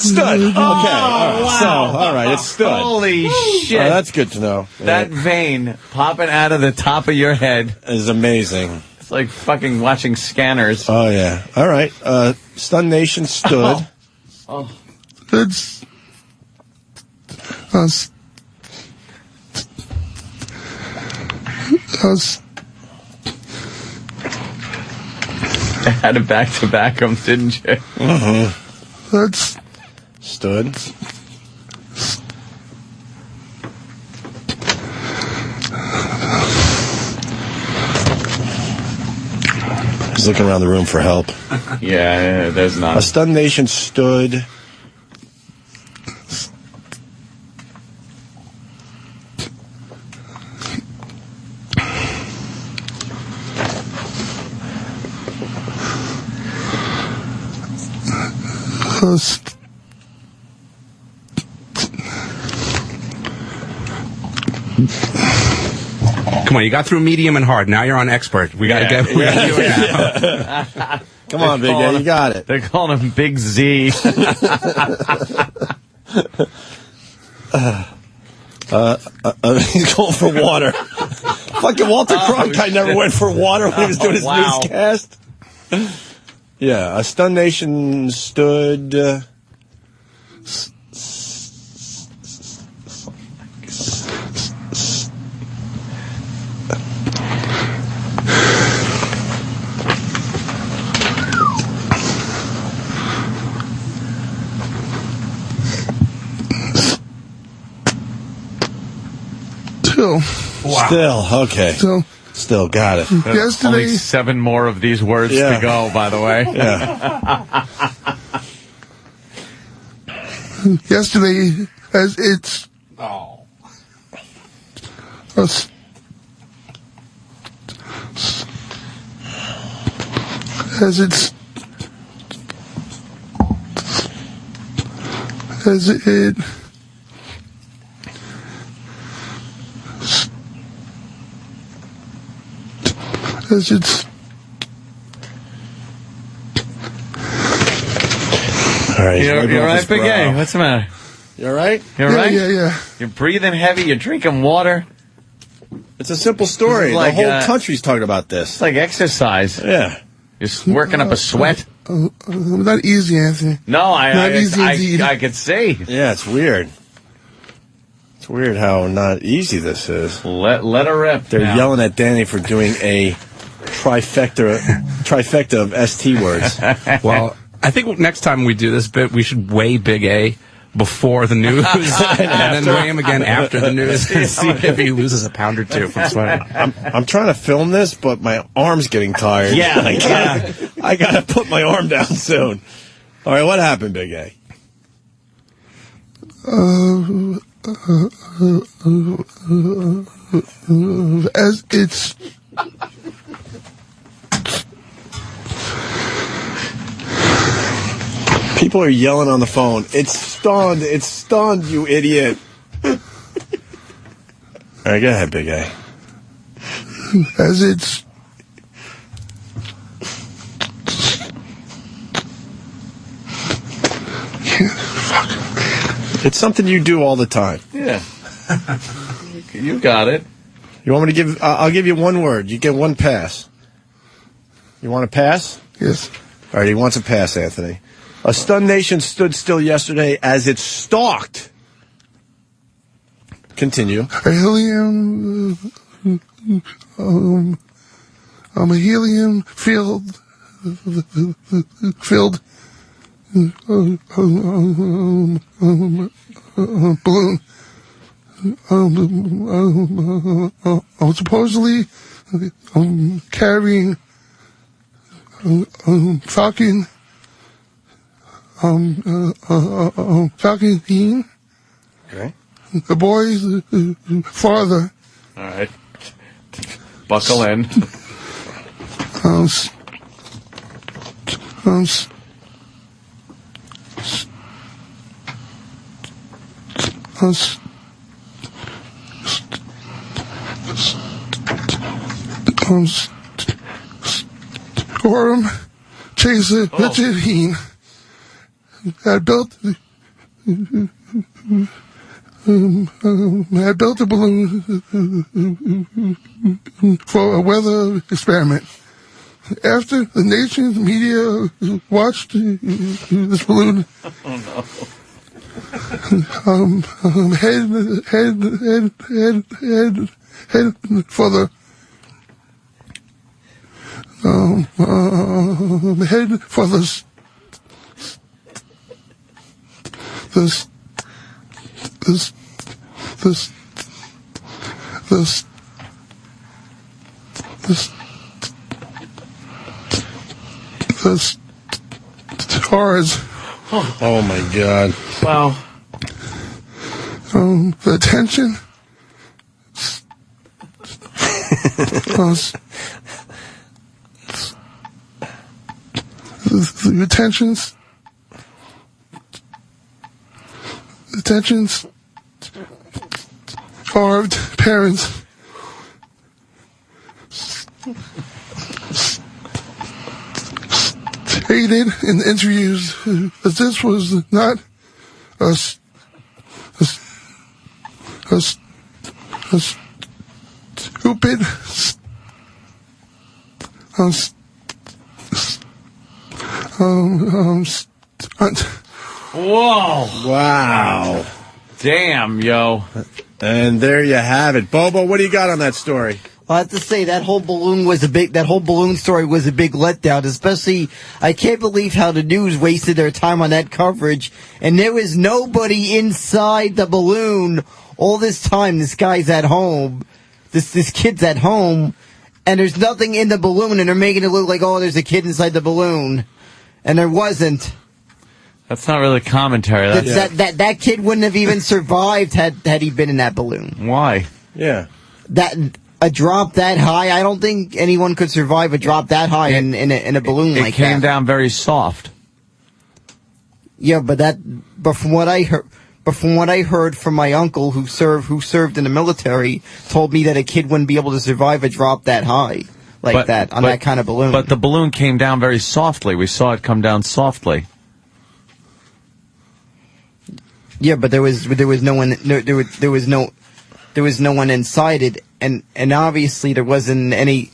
S21: Stood.
S9: Okay. All right. So, all right, it's stood.
S8: Holy shit.
S9: That's good to know.
S8: That vein popping out of the top of your head
S9: is amazing.
S8: It's like fucking watching Scanners.
S9: Oh, yeah. All right. Stunned Nation stood.
S8: Oh.
S21: It's
S8: You had to back-to-back them, didn't you?
S21: That's
S9: stood. He's looking around the room for help.
S8: Yeah, there's none.
S9: A stunned nation stood.
S20: Come on, you got through medium and hard. Now you're on expert. We got to get you now.
S9: Come on, Big A, you got it.
S8: They're calling him Big Z.
S9: He's going for water. Fucking Walter Cronkite never went for water when he was doing his newscast. Yeah, a stunned nation stood. Still, okay. Still got it.
S21: Yesterday,
S8: only 7 more of these words to go, by the way.
S9: Yeah.
S21: Yesterday, as it's As it's
S9: all right.
S8: You're right, Big A. What's the matter?
S9: You all right?
S8: You all right?
S21: Yeah.
S8: You're breathing heavy. You're drinking water.
S9: It's a simple story.
S8: Like,
S9: the whole country's talking about this.
S8: It's like exercise.
S9: Yeah.
S8: You're working up a sweat.
S21: not easy, Anthony.
S8: No,
S21: not easy indeed.
S8: I could see.
S9: Yeah, it's weird. It's weird how not easy this is.
S8: Let her rip.
S9: They're
S8: now.
S9: yelling at Danny for doing a trifecta of ST words.
S20: Well, I think next time we do this bit, we should weigh Big A before the news and then weigh him again after the news and see if he loses a pound or two from sweating.
S9: I'm trying to film this, but my arm's getting tired.
S8: Yeah,
S9: I gotta put my arm down soon. All right, what happened, Big A?
S21: As it's
S9: People are yelling on the phone. It's stunned. It's stunned, you idiot. All right, go ahead, Big A.
S21: As it's
S9: It's something you do all the time.
S8: Yeah. You got it.
S9: You want me to give... I'll give you one word. You get one pass. You want a pass?
S21: Yes.
S9: All right, he wants a pass, Anthony. A stunned nation stood still yesterday as it stalked. Continue.
S21: A helium filled balloon supposedly carrying Falcon Dean.
S9: Okay.
S21: The boy's father.
S8: All right. Buckle in.
S21: Orem Chaser Richard Heen had built a balloon for a weather experiment. After the nation's media watched this balloon head for the stars.
S9: Oh my God!
S8: Wow.
S21: The tension. The tensions carved parents stated in interviews that this was not a stupid stunt.
S8: Whoa.
S9: Wow.
S8: Damn, yo.
S9: And there you have it. Bobo, what do you got on that story?
S18: I have to say that whole balloon story was a big letdown, especially I can't believe how the news wasted their time on that coverage and there was nobody inside the balloon all this time. This guy's at home. This kid's at home and there's nothing in the balloon and they're making it look like, oh, there's a kid inside the balloon. And there wasn't.
S8: That's not really commentary.
S18: That kid wouldn't have even survived had he been in that balloon.
S8: Why?
S9: Yeah.
S18: A drop that high, I don't think anyone could survive a drop that high in a balloon like that.
S8: It came down very soft.
S18: Yeah, but from what I heard from my uncle who served in the military, told me that a kid wouldn't be able to survive a drop that high. that on that kind of balloon.
S8: But the balloon came down very softly. We saw it come down softly.
S18: Yeah, but there was no one. There was no one inside it, and obviously there wasn't any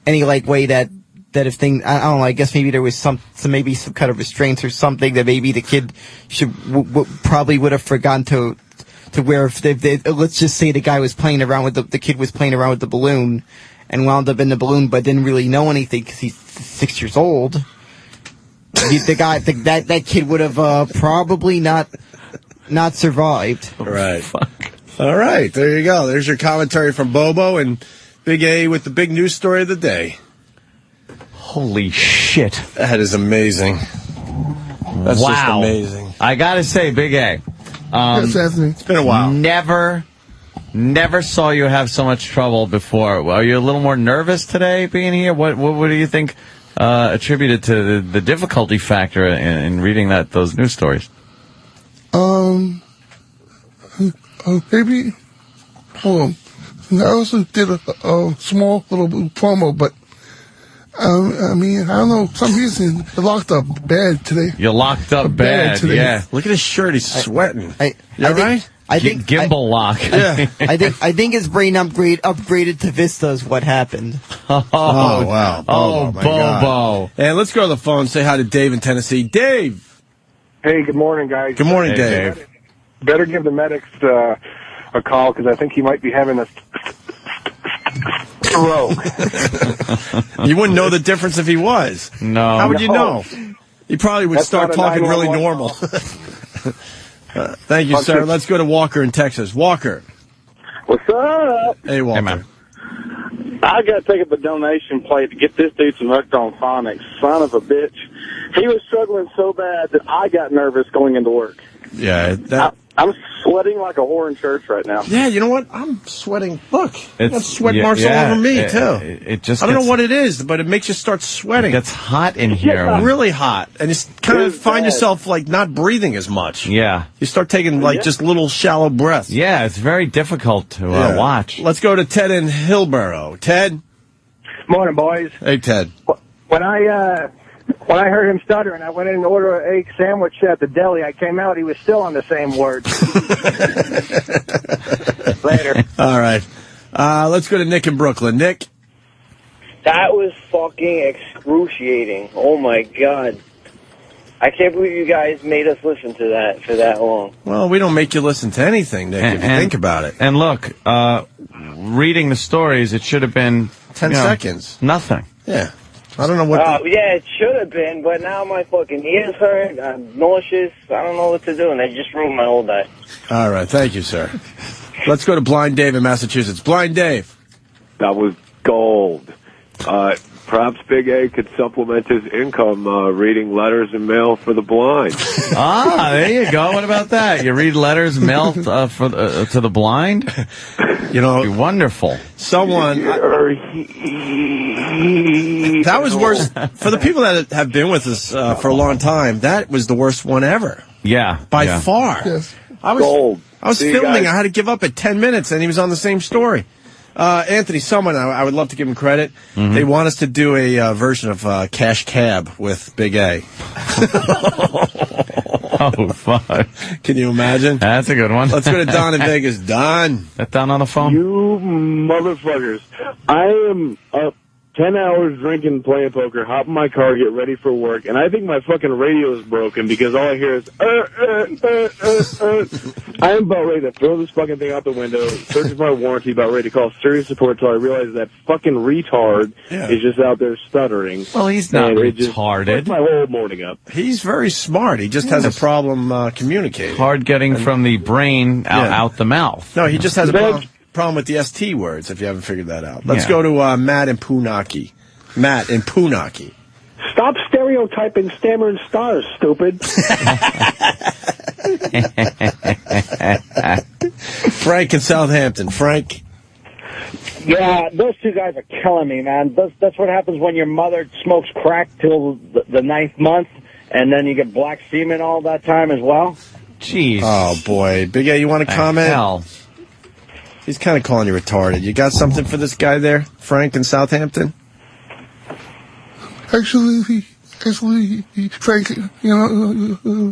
S18: like way that if thing, I don't know, I guess maybe there was some kind of restraints or something that maybe the kid probably would have forgotten to where if let's just say the guy was playing around with the kid was playing around with the balloon and wound up in the balloon but didn't really know anything because he's 6 years old. That kid would have probably not survived.
S9: Right. All right, there you go. There's your commentary from Bobo and Big A with the big news story of the day.
S8: Holy shit.
S9: That is amazing. That's just amazing.
S8: I gotta say, Big A.
S21: Yes, Anthony.
S9: It's been a while.
S8: Never saw you have so much trouble before. Are you a little more nervous today being here? What do you think attributed to the difficulty factor in reading those news stories?
S21: Maybe. Hold on. I also did a small little promo, but I mean, I don't know. For some reason, I locked up bad today.
S8: You locked up bad today. Yeah.
S9: Look at his shirt. He's sweating.
S18: I think
S8: gimbal lock.
S9: Yeah.
S18: I think his brain upgraded to Vista is what happened.
S9: Oh wow.
S8: Oh,
S9: my
S8: Bobo.
S9: God. And let's go to the phone. Say hi to Dave in Tennessee. Dave.
S7: Hey, good morning, guys.
S9: Good morning, Dave.
S7: Better give the medics a call because I think he might be having a stroke.
S9: You wouldn't know the difference if he was.
S8: No.
S9: How would you know? He probably would start talking really normal. Thank you, sir. Let's go to Walker in Texas. Walker.
S16: What's up?
S9: Hey, Walker.
S8: Hey, man.
S16: I got to take up a donation plate to get this dude some hooked on phonics. Son of a bitch. He was struggling so bad that I got nervous going into work.
S9: Yeah,
S16: I'm sweating like a whore in church right now.
S9: Yeah, you know what? I'm sweating. Look, I got
S8: It's-
S9: sweat
S8: yeah,
S9: marks all
S8: yeah,
S9: over me,
S8: it-
S9: too.
S8: it just
S9: I don't know
S8: gets-
S9: what it is, but it makes you start sweating.
S8: It gets hot in here.
S9: Really hot. And you kind of
S16: It's
S9: find
S16: bad.
S9: yourself, like, not breathing as much.
S8: Yeah.
S9: You start taking, like, just little shallow breaths.
S8: Yeah, it's very difficult to
S9: Yeah.
S8: watch.
S9: Let's go to Ted in Hillsborough. Ted?
S7: Morning, boys.
S9: Hey, Ted.
S7: When I heard him stuttering, I went in and ordered an egg sandwich at the deli. I came out, he was still on the same word. Later.
S9: All right. Let's go to Nick in Brooklyn. Nick?
S12: That was fucking excruciating. Oh my god. I can't believe you guys made us listen to that for that long.
S9: Well, we don't make you listen to anything, Nick, if you think about it.
S8: And look, reading the stories, it should have been
S9: 10 seconds.
S8: Nothing.
S9: Yeah. I don't know what...
S12: Yeah, it should have been, but now my fucking ears hurt. I'm nauseous. I don't know what to do, and they just ruined my whole day.
S9: All right. Thank you, sir. Let's go to Blind Dave in Massachusetts. Blind Dave.
S17: That was gold. Perhaps Big A could supplement his income reading letters and mail for the blind.
S8: There you go. What about that? You read letters mailed to the blind?
S9: You know,
S8: it'd be wonderful.
S9: Someone... that was worse. For the people that have been with us for a long time, that was the worst one ever.
S8: Yeah.
S9: By far.
S21: Yes.
S9: I was
S17: See you
S9: filming.
S17: guys.
S9: I had to give up at 10 minutes, and he was on the same story. Anthony, someone, I would love to give him credit.
S8: Mm-hmm.
S9: They want us to do a version of Cash Cab with Big A.
S8: Oh, fuck.
S9: Can you imagine?
S8: That's a good one.
S9: Let's go to Don in Vegas. Don.
S8: That Don on the phone?
S22: You motherfuckers. I am up 10 hours drinking, playing poker, hop in my car, get ready for work, and I think my fucking radio is broken because all I hear is, I am about ready to throw this fucking thing out the window, searching for my warranty, about ready to call serious support until I realize that fucking retard is just out there stuttering.
S8: Well, he's not
S22: And it just
S8: retarded.
S22: fucked my whole morning up.
S9: He's very smart. He just has a problem communicating.
S8: Hard getting from the brain out the mouth.
S9: No, he just has a problem with the ST words, if you haven't figured that out. Let's
S8: Yeah.
S9: go to Matt in Punaki. Matt in Punaki.
S22: Stop stereotyping stammering stars, stupid.
S9: Frank in Southampton. Frank.
S23: Yeah, those two guys are killing me, man. That's what happens when your mother smokes crack till the 9th month, and then you get black semen all that time as well.
S8: Jeez.
S9: Oh, boy. Big A, you want to comment?
S8: Hell.
S9: He's kind of calling you retarded. You got something for this guy there, Frank in Southampton?
S21: actually, Frank, I'm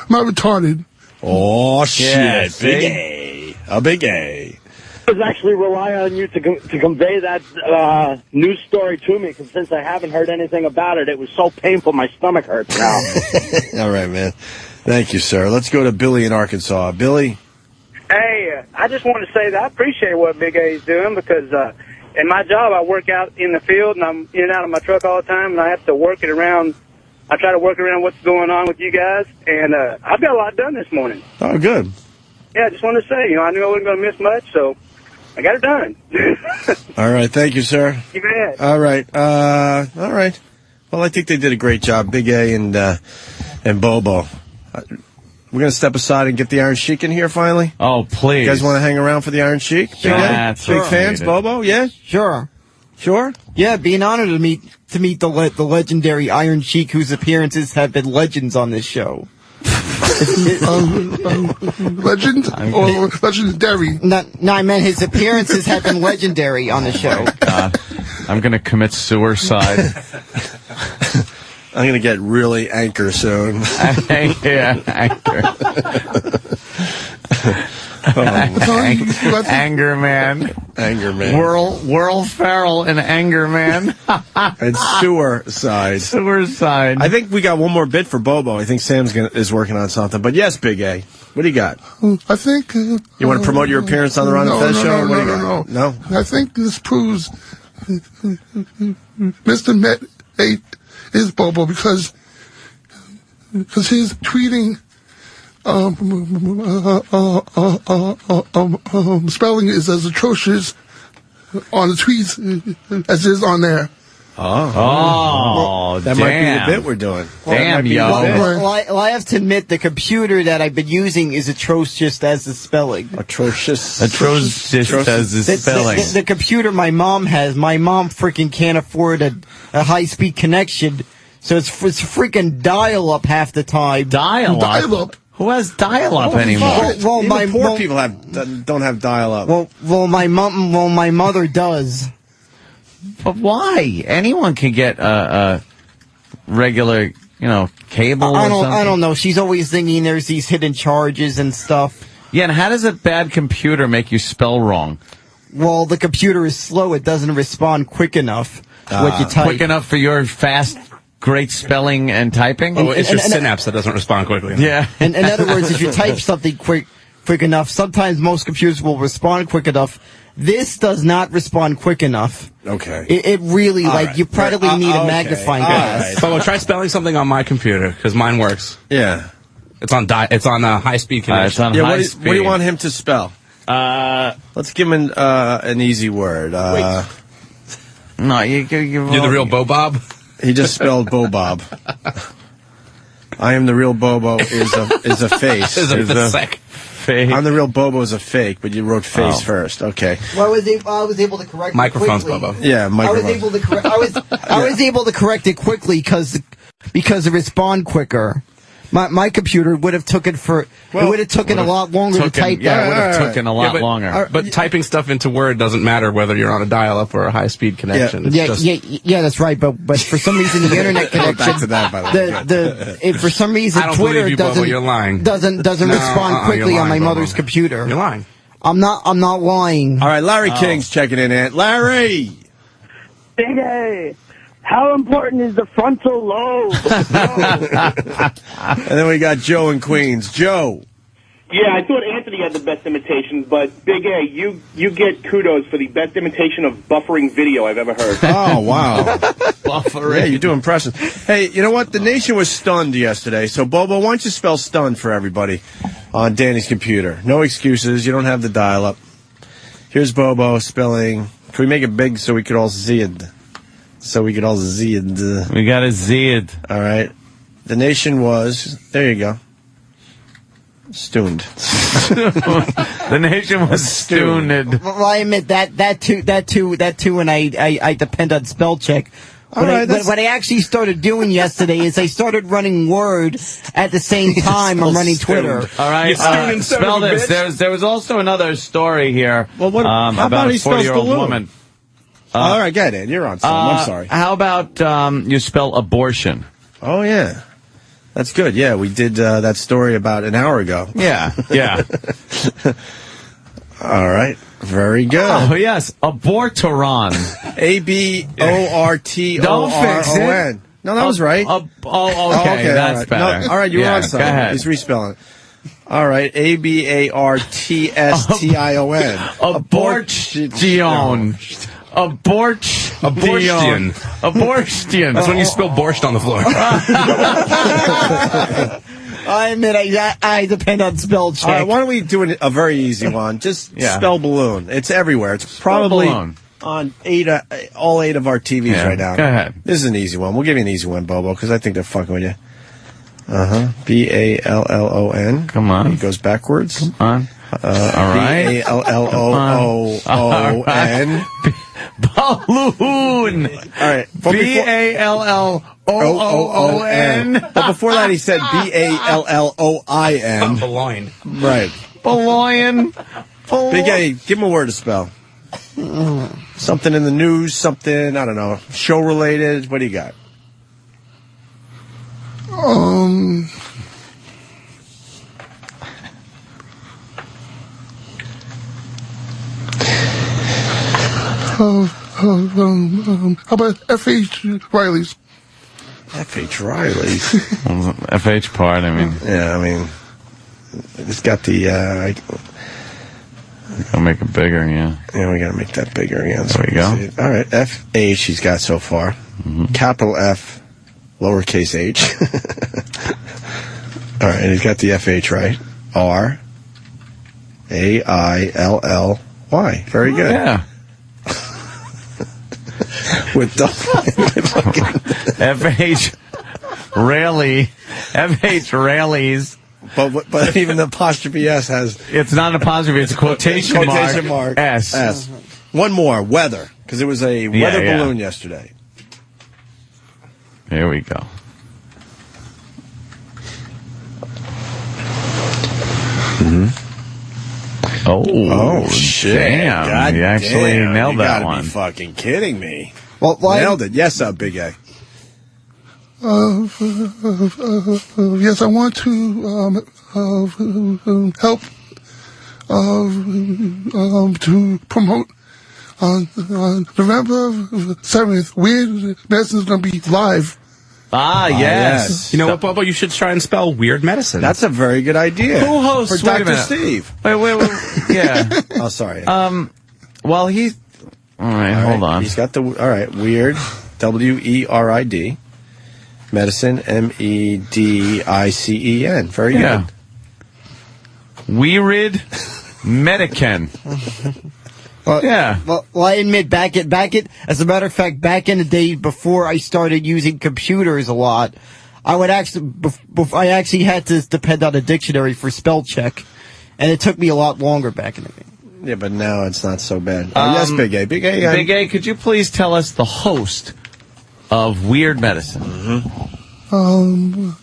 S21: not retarded.
S9: Oh, shit.
S21: Yeah,
S9: big A. A big A.
S23: I was actually relying on you to convey that news story to me, because since I haven't heard anything about it, it was so painful my stomach hurts now.
S9: All right, man. Thank you, sir. Let's go to Billy in Arkansas. Billy?
S1: Hey, I just want to say that I appreciate what Big A is doing, because in my job I work out in the field and I'm in and out of my truck all the time, and I have to work it around. I try to work around what's going on with you guys, and I've got a lot done this morning.
S9: Oh, good.
S1: Yeah, I just wanted to say, I knew I wasn't going to miss much, so I got it done.
S9: All right. Thank you, sir.
S1: You bet.
S9: All right. All right. Well, I think they did a great job, Big A and Bobo. We're going to step aside and get the Iron Sheik in here finally.
S8: Oh, please.
S9: You guys want to hang around for the Iron Sheik?
S18: Sure.
S9: Big A? Big fans, Bobo? Yeah?
S18: Sure.
S9: Sure?
S18: Yeah, it'd be an honor to meet the legendary Iron Sheik, whose appearances have been legends on this show.
S21: Legend or legendary?
S18: No, I meant his appearances have been legendary on the show.
S8: I'm going to commit suicide.
S9: I'm going to get really anchor soon.
S8: Yeah, anchor. Anger man.
S9: Anger man.
S8: Whirl Farrell and Anger man.
S9: It's sewer side.
S8: Sewer side.
S9: I think we got one more bit for Bobo. I think Sam's is working on something. But yes, Big A. What do you got?
S21: I think...
S9: you want to promote your appearance on the Ron and Fez show?
S21: No. I think this proves Mr. Met 8 is Bobo because his tweeting spelling is as atrocious on the tweets as is on there.
S8: Oh,
S9: that might be the bit we're doing.
S8: Damn, yo.
S18: Well, I have to admit, the computer that I've been using is atrocious as the spelling.
S9: Atrocious
S8: as the spelling.
S18: The computer my mom has, my mom freaking can't afford a high-speed connection, so it's freaking dial-up half the time.
S8: Dial-up?
S21: Dial-up?
S8: Who has dial-up anymore?
S18: Well,
S9: even poor people don't have dial-up.
S18: Well, my mother does.
S8: But why? Anyone can get a regular, cable or something.
S18: I don't know. She's always thinking there's these hidden charges and stuff.
S8: Yeah, and how does a bad computer make you spell wrong?
S18: Well, the computer is slow. It doesn't respond quick enough to what you type.
S8: Quick enough for your fast, great spelling and typing?
S20: It's your synapse that doesn't respond quickly enough.
S8: Yeah.
S18: In other words, if you type something quick enough, sometimes most computers will respond quick enough. This does not respond quick enough.
S9: Okay.
S18: It really, you probably need a magnifying glass.
S20: Right. But we'll try spelling something on my computer, because mine works.
S9: Yeah.
S20: It's on high-speed connection.
S8: It's on high speed.
S9: What do you want him to spell? Let's give him an easy word.
S8: No, you're
S20: the real Bobob?
S9: He just spelled Bobob. I am the real Bobo is a face. I'm the real Bobo is a fake, but you wrote face first. Okay.
S18: Well, I was able to correct
S20: Microphones,
S18: it quickly.
S20: Bobo.
S9: Yeah, microphone.
S18: I was able to correct it quickly because it respond quicker. My computer would have taken a lot longer to type that.
S8: Yeah, it would have taken a lot longer.
S20: But typing stuff into Word doesn't matter whether you're on a dial-up or a high-speed connection.
S18: Yeah, that's right. But for some reason, the internet connection.
S9: Back to that, by the way.
S18: For some reason,
S20: I don't
S18: Twitter
S20: believe you,
S18: doesn't.
S20: Bobo, you're lying.
S18: Doesn't respond quickly on my mother's computer.
S20: You're lying.
S18: I'm not lying.
S9: All right, Larry King's checking in, Ant. Larry.
S23: Big A. How important is the frontal lobe?
S9: And then we got Joe in Queens. Joe.
S5: Yeah, I thought Anthony had the best imitation, but Big A, you get kudos for the best imitation of buffering video I've ever heard.
S9: Oh, wow. Buffering. Yeah, you do impressive. Hey, you know what? The nation was stunned yesterday, so Bobo, why don't you spell stunned for everybody on Danny's computer? No excuses. You don't have the dial-up. Here's Bobo spelling. Can we make it big so we could all see it? We got
S8: to see it.
S9: All right. The nation was, there you go. Stuned.
S8: The nation was stuned.
S18: Well, I admit that too, and I depend on spell check. What I actually started doing yesterday is I started running Word at the same time I'm running Twitter.
S8: All right, spell this. There was also another story here.
S9: Well, how about
S8: a
S9: he spells
S8: 40-year-old
S9: balloon?
S8: woman.
S9: All right, go ahead. You're on some. I'm sorry.
S8: How about you spell abortion?
S9: Oh, yeah. That's good. Yeah, we did that story about an hour ago.
S8: Yeah.
S9: All right. Very good.
S8: Oh, yes. Abortoron.
S9: ABORTORON.
S8: Don't fix it.
S9: No, that was right.
S8: Okay. That's
S9: right.
S8: better.
S9: No, all right, you were on
S8: Go
S9: something.
S8: ahead.
S9: He's respelling it. All right. ABARTSTION.
S8: Abortion. Abortion.
S20: That's when you spill borscht on the floor.
S18: I admit, I depend on spell check.
S9: All right, why don't we do a very easy one? Just spell balloon. It's everywhere. It's probably on all 8 of our TVs right now.
S8: Go ahead.
S9: This is an easy one. We'll give you an easy one, Bobo, because I think they're fucking with you. BALLON.
S8: Come on.
S9: It goes backwards.
S8: Come on. All right.
S9: BALLOON.
S8: Balloon.
S9: All right.
S8: BALLOON.
S9: But before that, he said BALLOIN.
S20: Baloin.
S9: Right.
S8: Baloin.
S9: Big A, give him a word to spell. Something in the news, something, I don't know, show related. What do you got?
S21: How about F.H. Riley's?
S9: F.H. Riley's?
S8: FH part, I mean.
S9: Yeah, I mean, it's got the,
S8: I'll make it bigger, yeah.
S9: Yeah, we gotta make that bigger again.
S8: There we go.
S9: All right, F.H. he's got so far. Capital F, lowercase h. All right, and he's got the F.H. right. R-A-I-L-L-Y. Very good.
S8: Yeah.
S9: With the
S8: F.H. Rallies.
S9: But even the apostrophe S has...
S8: It's not an apostrophe, it's a quotation mark. S.
S9: One more, weather, because it was a weather balloon yesterday.
S8: Here we go. Oh, shit. Damn.
S9: God
S8: you actually
S9: damn.
S8: nailed that
S9: You
S8: one.
S9: gotta be fucking kidding me.
S18: Well,
S9: nailed it. Yes, Big A.
S21: Yes, I want to help to promote on November 7th. Weird Medicine is going to be live.
S8: Yes.
S20: You know what, Bobo? You should try and spell Weird Medicine.
S9: That's a very good idea.
S8: Who hosts
S9: for Dr. Steve?
S8: Wait. Yeah.
S9: Oh, sorry.
S8: Well, he's... All right, hold on.
S9: He's got the... All right, Weird, W-E-R-I-D. Medicine, M-E-D-I-C-E-N. Very good.
S8: Weird Medican.
S18: Well, I admit, back as a matter of fact, back in the day before I started using computers a lot, I actually had to depend on a dictionary for spell check, and it took me a lot longer back in the day.
S9: Yeah, but now it's not so bad. Yes, Big A. Big A,
S8: could you please tell us the host of Weird Medicine?
S21: Dr.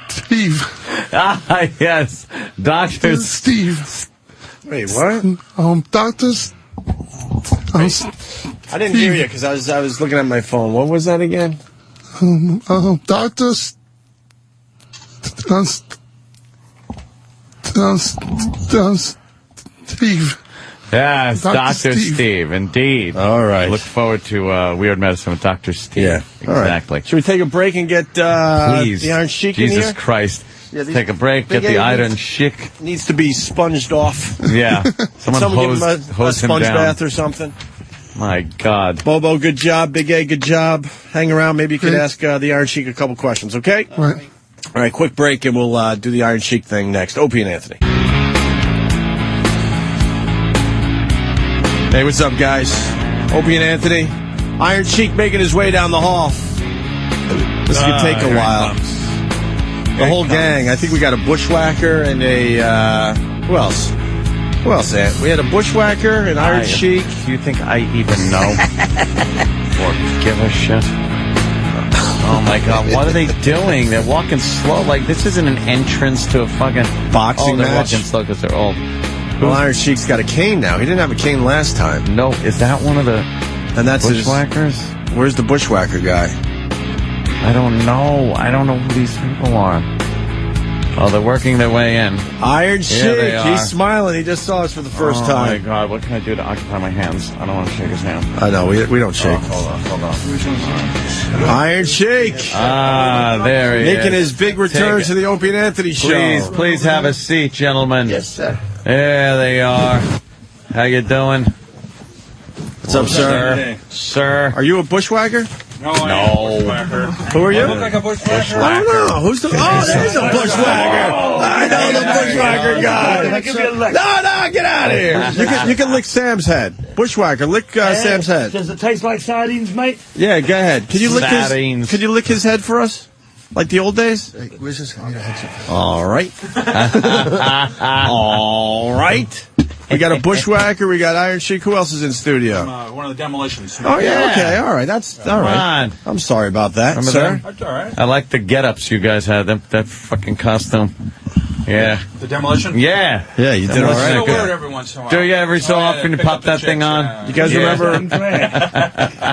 S21: Steve.
S8: Yes. Dr.
S21: Steve.
S9: Wait, what? I didn't hear you because I was looking at my phone. What was that again?
S21: Dr. Steve.
S8: Yes, Dr. Steve, indeed.
S9: All right.
S8: Look forward to Weird Medicine with Dr. Steve.
S9: Yeah.
S8: Exactly.
S9: Right. Should we take a break and get
S8: Please.
S9: the Iron Sheik in here?
S8: Jesus Christ.
S9: Yeah,
S8: take a break, get the Iron Sheik.
S9: Needs to be sponged off.
S8: Yeah.
S9: Someone give him a
S8: hose him
S9: sponge
S8: down.
S9: bath or something.
S8: My God.
S9: Bobo, good job. Big A, good job. Hang around. Maybe you could ask the Iron Sheik a couple questions, okay?
S21: Right.
S9: All right, quick break, and we'll do the Iron Sheik thing next. Opie and Anthony. Hey, what's up, guys? Opie and Anthony. Iron Sheik making his way down the hall. This could take a while. The whole gang. I think we got a bushwhacker and a, who else? Who else? We had a Bushwhacker, an Iron Sheik.
S8: Do you think I even know? Or give a shit? Oh my God! What are they doing? They're walking slow. Like this isn't an entrance to a fucking
S9: boxing
S8: they're
S9: match.
S8: Walking slow because they're old.
S9: Well, Iron Sheik's got a cane now. He didn't have a cane last time.
S8: No, is that one of the Bushwhackers?
S9: Where's the Bushwhacker guy?
S8: I don't know. I don't know who these people are. Oh, they're working their way in.
S9: Iron Sheik. He's smiling. He just saw us for the first time.
S8: Oh my God! What can I do to occupy my hands? I don't want to shake his hand.
S9: I know. We don't shake.
S8: Hold on.
S9: Iron Sheik.
S8: There he is.
S9: Making his big return to the Opie and Anthony show.
S8: Please have a seat, gentlemen.
S9: Yes, sir.
S8: There they are. How you doing?
S9: What's up, sir?
S8: Sir.
S9: Are you a Bushwhacker?
S11: No, I'm a Bushwhacker.
S9: Who are you?
S11: I look like a Bushwhacker.
S9: I don't know. Who's the... Oh, there's a Bushwhacker. I know the Bushwhacker guy. No, get out of here. You can lick Sam's head. Bushwhacker, lick Sam's head.
S11: Does it taste like sardines, mate?
S9: Yeah, go ahead. Can you lick his head for us? Like the old days?
S21: Where's this?
S9: All right. All right. We got a Bushwhacker. We got Iron Sheik. Who else is in studio?
S11: One of the demolitions.
S9: Oh, yeah. Okay. All right. That's all right. I'm sorry about that,
S8: Remember
S9: sir.
S11: That's all right.
S8: I like the get-ups you guys had. That fucking costume. Yeah.
S11: The demolition?
S8: Yeah.
S9: Yeah, you did all right.
S11: I wear it every once in a while.
S8: Do you every so often you pop that thing on?
S9: You guys remember?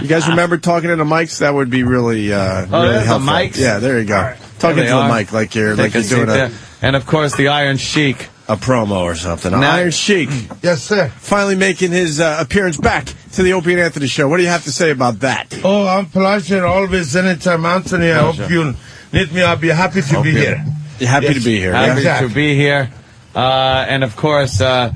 S9: You guys remember talking into mics? That would be really, really helpful.
S8: Mics?
S9: Yeah, there you go.
S11: Right.
S9: Talking to the mic like you're doing a...
S8: And of course the Iron Sheik.
S9: A promo or something.
S8: Now,
S9: Iron Sheik.
S21: Yes, sir.
S9: Finally making his appearance back to the Opie and Anthony show. What do you have to say about that?
S21: Oh, I'm pleasure always, anytime, Anthony. I hope you need me. I'll be happy to be here.
S9: You're happy to be here.
S8: Happy to be here. And of course, the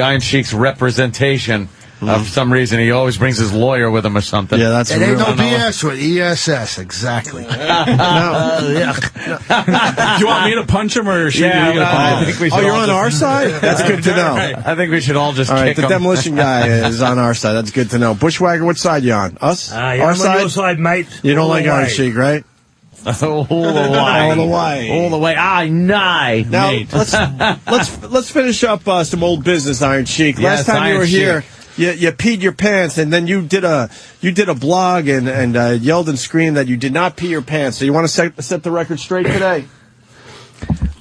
S8: Iron Sheik's representation. For some reason, he always brings his lawyer with him or something.
S21: Yeah, that's. It ain't no BS with ESS, exactly.
S11: Do you want me to punch him or should
S8: I think we should.
S9: Oh, you're on our side? That's good to know.
S8: I think we should all just
S9: kick
S8: him.
S9: The demolition guy is on our side. That's good to know. Bushwhacker, what side you on? Us?
S11: Yeah, our side? On your side, mate.
S9: You don't like Iron Sheik, right?
S8: All the way. Now, let's finish up some old business, Iron Sheik. Last time you were here, you peed your pants, and then you did a blog and yelled and screamed that you did not pee your pants. So you want to set the record straight today?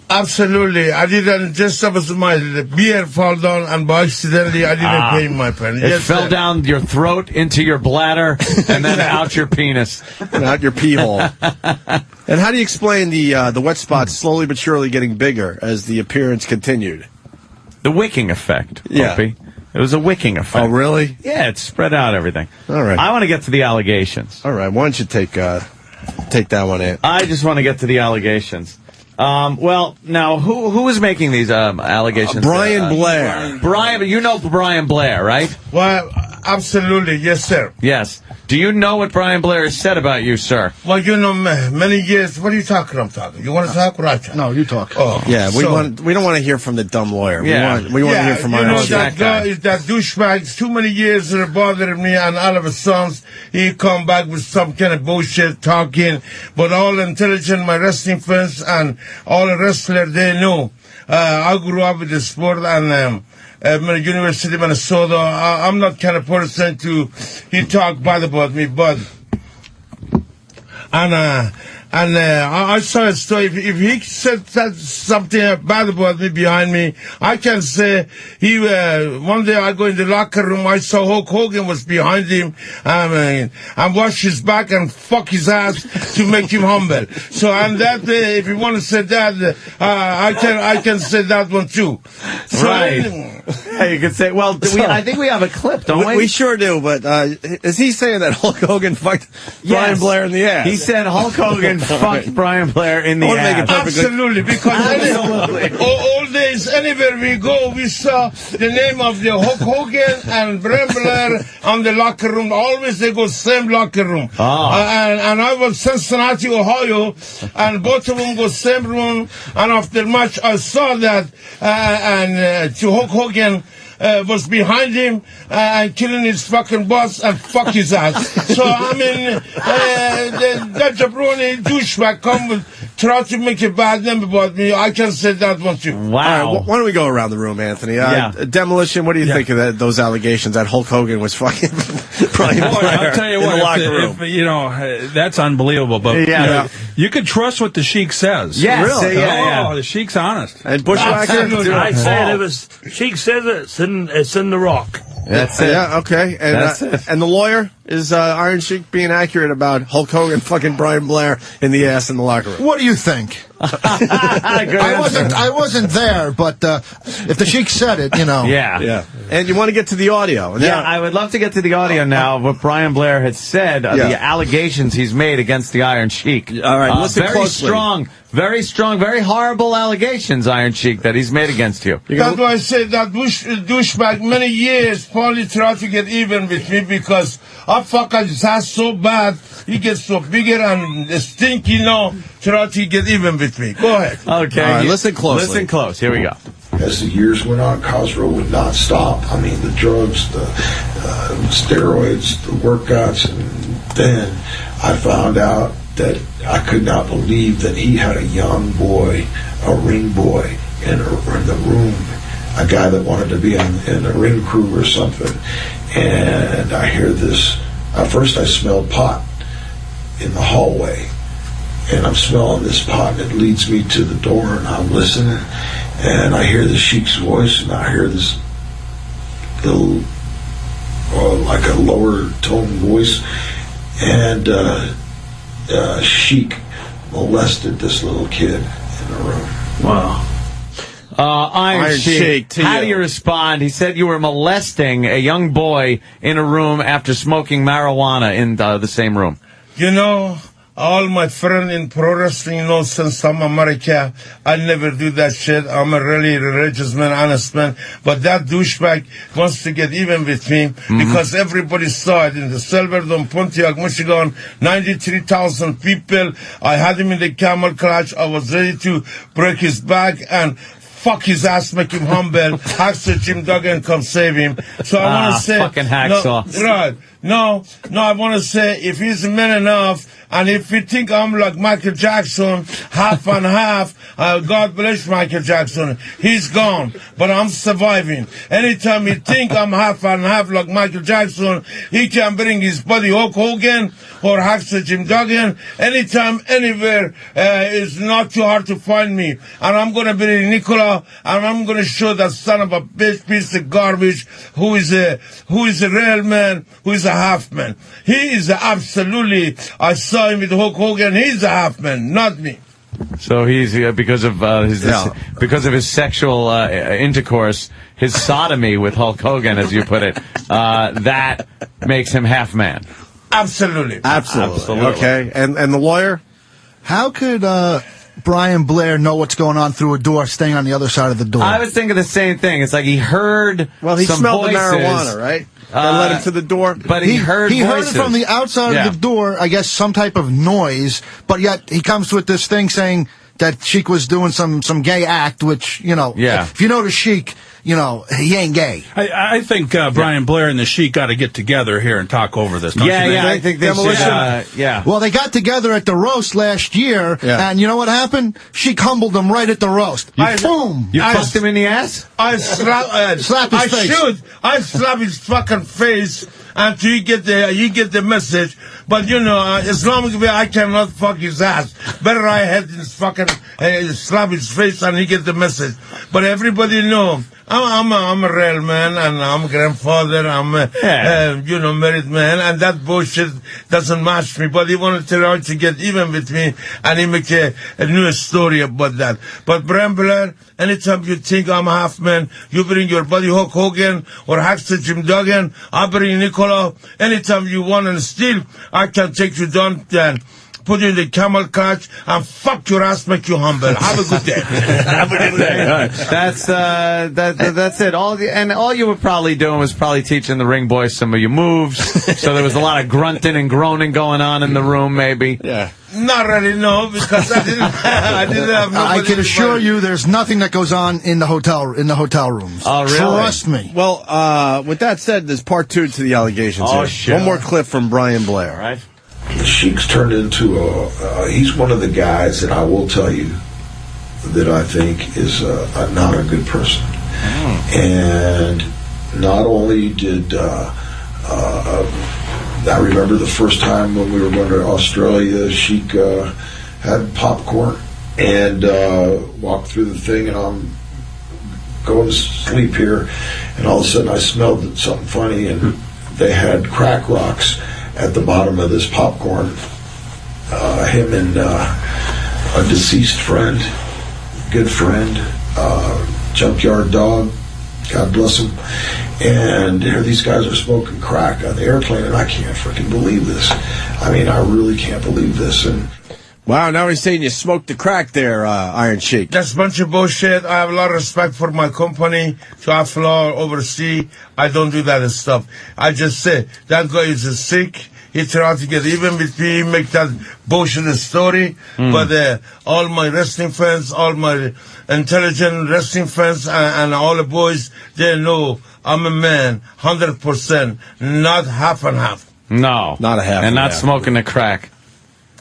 S21: Absolutely. I didn't, just was my beer fall down, and by accidentally I didn't pee my pants.
S8: It fell down your throat into your bladder and then out your penis.
S9: And out your pee hole. And how do you explain the wet spots slowly but surely getting bigger as the appearance continued?
S8: The wicking effect, Opie. It was a wicking effect.
S9: Oh, really?
S8: Yeah, it spread out everything.
S9: All right.
S8: I want to get to the allegations.
S9: All right. Why don't you take that one in?
S8: I just want to get to the allegations. Well, now, who is making these allegations?
S21: Brian Blair.
S8: You know Brian Blair, right?
S21: Well, absolutely. Yes, sir.
S8: Yes. Do you know what Brian Blair has said about you, sir?
S21: Well, you know, many years. What are you talking? I'm talking. You want to talk? What I talk? No, you talk. Oh,
S9: yeah. We don't want to hear from the dumb lawyer.
S8: Yeah.
S21: We want
S8: to
S21: hear from our that guy. That douchebag. It's too many years that bothered me, and all of a sudden he come back with some kind of bullshit talking. But all intelligent, my wrestling fans and all the wrestlers, they know. I grew up with the sport and. University of Minnesota. I'm not kind of person he talk bad about me, but I saw a story. If he said something bad about me behind me, I can say one day I go in the locker room, I saw Hulk Hogan was behind him, and wash his back and fuck his ass to make him humble. So on that day, if you want to say that, I can say that one too. So,
S8: right. Hey, you could say, well, I think we have a clip, don't we?
S9: We sure do, but is he saying that Hulk Hogan fucked Brian Blair in the ass?
S8: He said Hulk Hogan fucked Brian Blair in the ass.
S21: Absolutely, because all days, anywhere we go, we saw the name of the Hulk Hogan and Brian Blair on the locker room. Always they go same locker room. And I was Cincinnati, Ohio, and both of them go same room. And after match, I saw that, and to Hulk Hogan,
S13: was behind him and killing his fucking boss and fuck his ass. So, I mean, that jabroni douchebag come with, try to make a bad name about me. I can say that one too.
S8: Wow.
S9: All right, why don't we go around the room, Anthony?
S8: Yeah.
S9: Demolition, what do you think of those allegations that Hulk Hogan was fucking Brian
S11: Boy,
S9: Blair
S11: I'll tell you
S9: in
S11: what,
S9: the locker room?
S11: if, you know, that's unbelievable. But you could trust what the Sheik says.
S8: Yes,
S9: really?
S11: Oh, the Sheik's honest.
S9: And Bushwhacker?
S15: I said it was. Sheik says it's in the rock.
S9: That's it. Yeah, okay. And, and the lawyer is Iron Sheik being accurate about Hulk Hogan fucking Brian Blair in the ass in the locker room.
S19: What do you think? I wasn't there, but if the Sheik said it, you know.
S8: Yeah.
S9: And you want to get to the audio.
S8: Yeah, I would love to get to the audio now of what Brian Blair had said, the allegations he's made against the Iron Sheik.
S9: All right, listen
S8: very
S9: closely.
S8: Very strong, very horrible allegations, Iron Sheik, that he's made against you.
S13: That's why I said that douchebag many years probably tried to get even with me because I fuck his ass so bad, he gets so bigger and stinky now, try to get even with me. Go ahead.
S8: Okay.
S9: All right, listen closely.
S8: Listen close. Here we go.
S24: As the years went on, Cosgrove would not stop. I mean, the drugs, the steroids, the workouts, and then I found out that I could not believe that he had a young boy, a ring boy, in the room, a guy that wanted to be in a ring crew or something. And I hear this. At first I smelled pot in the hallway. And I'm smelling this pot, and it leads me to the door, and I'm listening, and I hear the Sheik's voice, and I hear this little, like a lower tone voice, and Sheik molested this little kid in the room.
S8: Wow. Iron Sheik, how do you respond? He said you were molesting a young boy in a room after smoking marijuana in the same room.
S13: You know, all my friends in pro wrestling know since I'm America, I never do that shit. I'm a really religious man, honest man. But that douchebag wants to get even with me because everybody saw it in the Silverdome, Pontiac, Michigan, 93,000 people. I had him in the camel clutch. I was ready to break his back and fuck his ass, make him humble. Hacksaw Jim Duggan come save him. So I want to say,
S8: fucking hacksaw.
S13: No, right? No, I want to say if he's man enough, and if you think I'm like Michael Jackson, half and half, God bless Michael Jackson, he's gone, but I'm surviving. Anytime you think I'm half and half like Michael Jackson, he can bring his buddy Hulk Hogan or Hacksaw Jim Duggan. Anytime, anywhere, it's not too hard to find me. And I'm going to bring Nicola, and I'm going to show that son of a bitch piece of garbage who is a real man, who is a half man. He is absolutely, I saw him with Hulk Hogan, he's a half man, not me.
S8: So he's because of his sexual intercourse, his sodomy with Hulk Hogan, as you put it, that makes him half man.
S13: Absolutely.
S9: Okay, and the lawyer?
S19: How could Brian Blair know what's going on through a door, staying on the other side of the door?
S8: I was thinking the same thing. It's like he heard.
S9: Well, he
S8: some
S9: smelled
S8: voices,
S9: the marijuana, right? That led him to the door.
S8: But he heard
S19: He heard it
S8: voices.
S19: from the outside of the door, I guess some type of noise, but yet he comes with this thing saying that Sheik was doing some gay act, which, you know, if you know the Sheik, you know, he ain't gay.
S11: I think Brian Blair and the Sheik got to get together here and talk over this. Don't you think?
S8: I think they should.
S19: Well, they got together at the roast last year, and you know what happened? Sheik humbled them right at the roast. Boom!
S8: You fucked him in the ass?
S13: I slap
S19: his face.
S13: I slap his fucking face until you get the message. But you know, Islamically, I cannot fuck his ass. Better I had his fucking slap his face and he get the message. But everybody know I'm a real man, and I'm a grandfather. I'm a married man, and that bullshit doesn't match me. But he wanted to try to get even with me, and he make a new story about that. But Brian Blair, anytime you think I'm a half man, you bring your buddy Hulk Hogan or Hacksaw Jim Duggan. I bring Nicola. Anytime you want and steal, I can take you down and put you in the camel clutch, and fuck your ass, make you humble. Have a good day.
S8: Have a good day. That's it. All you were probably doing was probably teaching the ring boys some of your moves. So there was a lot of grunting and groaning going on in the room, maybe.
S9: Yeah.
S13: Not really, no, because I didn't have nobody.
S19: I can assure you, there's nothing that goes on in the hotel rooms.
S8: Oh, really?
S19: Trust me.
S9: Well, with that said, there's part 2 to the allegations here.
S8: Sure.
S9: One more clip from Brian Blair.
S8: All right.
S24: Sheik's turned into he's one of the guys that I will tell you that I think is not a good person. And not only did I remember the first time when we were going to Australia, Sheik had popcorn and walked through the thing, and I'm going to sleep here, and all of a sudden I smelled something funny, and they had crack rocks at the bottom of this popcorn. Him and a deceased friend, good friend, Junkyard Dog, God bless him. And here these guys are smoking crack on the airplane, and I can't freaking believe this. I mean, I really can't believe this. And
S9: wow, now he's saying you smoked the crack there, Iron Sheik.
S13: That's a bunch of bullshit. I have a lot of respect for my company, to I fly overseas. I don't do that stuff. I just say, that guy is sick. He tried to get even with me, make that bullshit story. But all my wrestling fans, all my intelligent wrestling fans, and all the boys, they know I'm a man, 100%, not half and half.
S8: No.
S9: Not a half
S8: and not
S9: half.
S8: smoking the crack.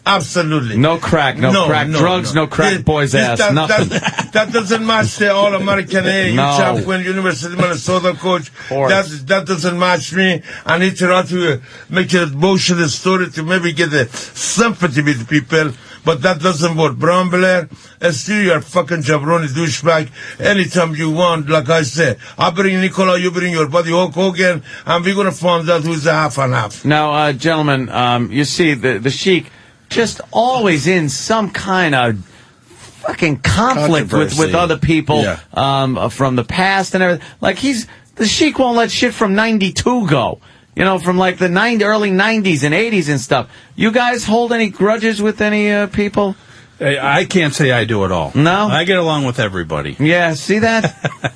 S13: Absolutely.
S8: No crack, no crack drugs, no crack boy's ass, nothing.
S13: That doesn't match the All-American A, you
S8: No.
S13: champion, University of Minnesota coach. That doesn't match me. I need to try to make a bullshit story to maybe get a sympathy with people, but that doesn't work. Brian Blair, still you're fucking jabroni douchebag. Anytime you want, like I said, I bring Nicola, you bring your buddy Hulk Hogan, and we're going to find out who's a half and half.
S8: Now, gentlemen, you see, the Sheik just always in some kind of fucking conflict with other people from the past and everything. Like the Sheik won't let shit from 92 go. You know, from like the early 90s and 80s and stuff. You guys hold any grudges with any people?
S11: I can't say I do at all.
S8: No?
S11: I get along with everybody.
S8: Yeah, see that?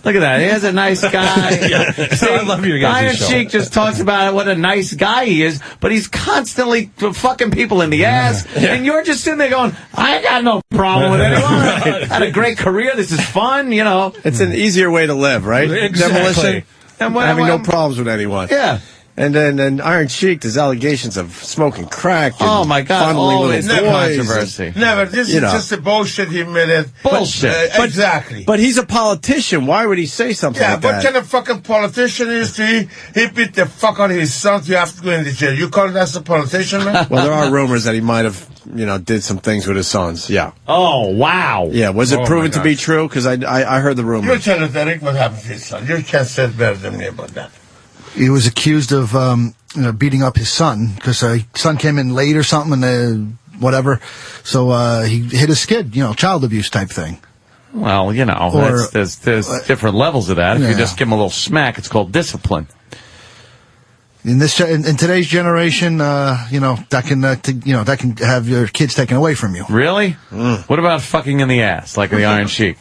S8: Look at that. He's a nice guy.
S11: See, I love your guys'
S8: Iron
S11: show.
S8: Sheik just talks about what a nice guy he is, but he's constantly fucking people in the ass, and you're just sitting there going, I ain't got no problem with anyone. I had a great career. This is fun, you know.
S9: It's an easier way to live, right?
S11: Exactly.
S9: Demolition.
S8: And
S9: Having no problems with anyone.
S8: Yeah.
S9: And then Iron Sheik, there's allegations of smoking crack. And
S8: Oh, my God.
S9: fondling
S8: Always
S9: little
S8: no
S9: boys.
S8: controversy.
S13: Never. This is just a bullshit he made it.
S8: Bullshit.
S13: Exactly.
S9: But he's a politician. Why would he say something
S13: Yeah,
S9: like
S13: what
S9: that?
S13: kind of fucking politician is he? He beat the fuck out of his son. You have to go in the jail. You call that a politician, man?
S9: Well, there are rumors that he might have, did some things with his sons. Yeah.
S8: Oh, wow.
S9: Yeah. Was it
S13: Oh,
S9: proven
S13: my
S9: to be
S13: God.
S9: true? Because I heard the
S13: You
S9: rumors.
S13: tell us, Eric, what happened to his son. You can't say it better than me about that.
S19: He was accused of beating up his son because his son came in late or something, and whatever. So he hit his kid, child abuse type thing.
S8: Well, there's different levels of that. If you just give him a little smack, it's called discipline.
S19: In today's generation, that can have your kids taken away from you.
S8: Really? What about fucking in the ass, like the Iron Sheik?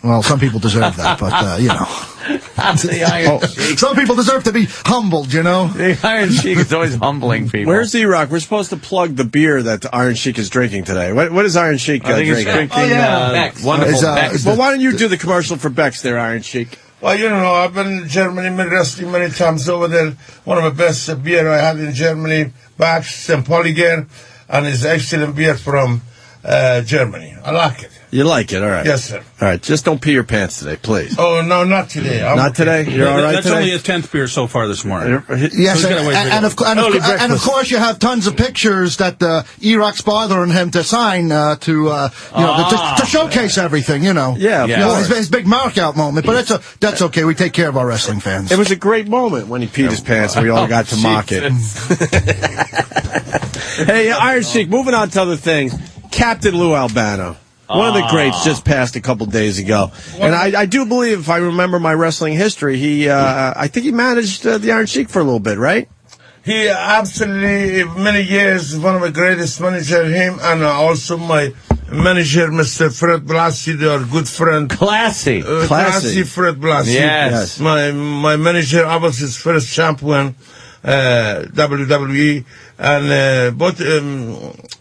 S19: Well, some people deserve that, but
S8: The Iron Sheik.
S19: Some people deserve to be humbled,
S8: The Iron Sheik is always humbling people.
S9: Where's E-Rock? We're supposed to plug the beer that the Iron Sheik is drinking today. What is Iron Sheik
S8: I think he's
S9: drinking?
S8: drinking
S9: Beck's.
S8: wonderful Beck's.
S9: Well, why don't you do the commercial for Beck's there, Iron Sheik?
S13: Well, I've been in Germany, been wrestling many times over there. One of the best beer I had in Germany, Beck's St. Pauliger, and it's excellent beer from Germany. I like it.
S9: You like it, all right.
S13: Yes, sir.
S9: All right, just don't pee your pants today, please.
S13: Oh, no, not today.
S9: Not today? You're all right
S11: That's
S9: today?
S11: only his 10th beer so far this morning.
S19: Yes,
S11: So he's gotta wait
S19: and of course you have tons of pictures that E-Rock's bothering him to sign to showcase everything,
S9: Yeah,
S19: his big mark-out moment. But that's okay. We take care of our wrestling fans.
S9: It was a great moment when he peed his pants and we all got to mock it. Hey, Iron Sheik, moving on to other things. Captain Lou Albano. One of the greats just passed a couple days ago. And I do believe, if I remember my wrestling history, I think he managed the Iron Sheik for a little bit, right?
S13: He absolutely, many years, one of the greatest manager, him, and also my manager, Mr. Fred Blassie, they are good friend.
S8: Classy.
S13: Classy Fred Blassie.
S8: Yes.
S13: My manager, I was his first champion, WWE, and both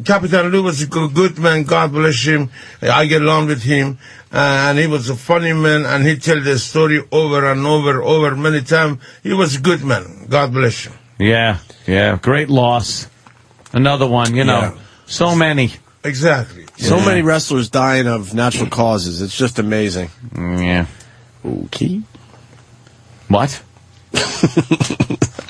S13: Captain Lou was a good man, God bless him. I get along with him, and he was a funny man, and he tell the story over and over many times. He was a good man, God bless him.
S8: Yeah, great loss. Another one, so many.
S13: Exactly.
S9: So many wrestlers dying of natural causes. It's just amazing.
S8: Yeah.
S9: Okay.
S8: What?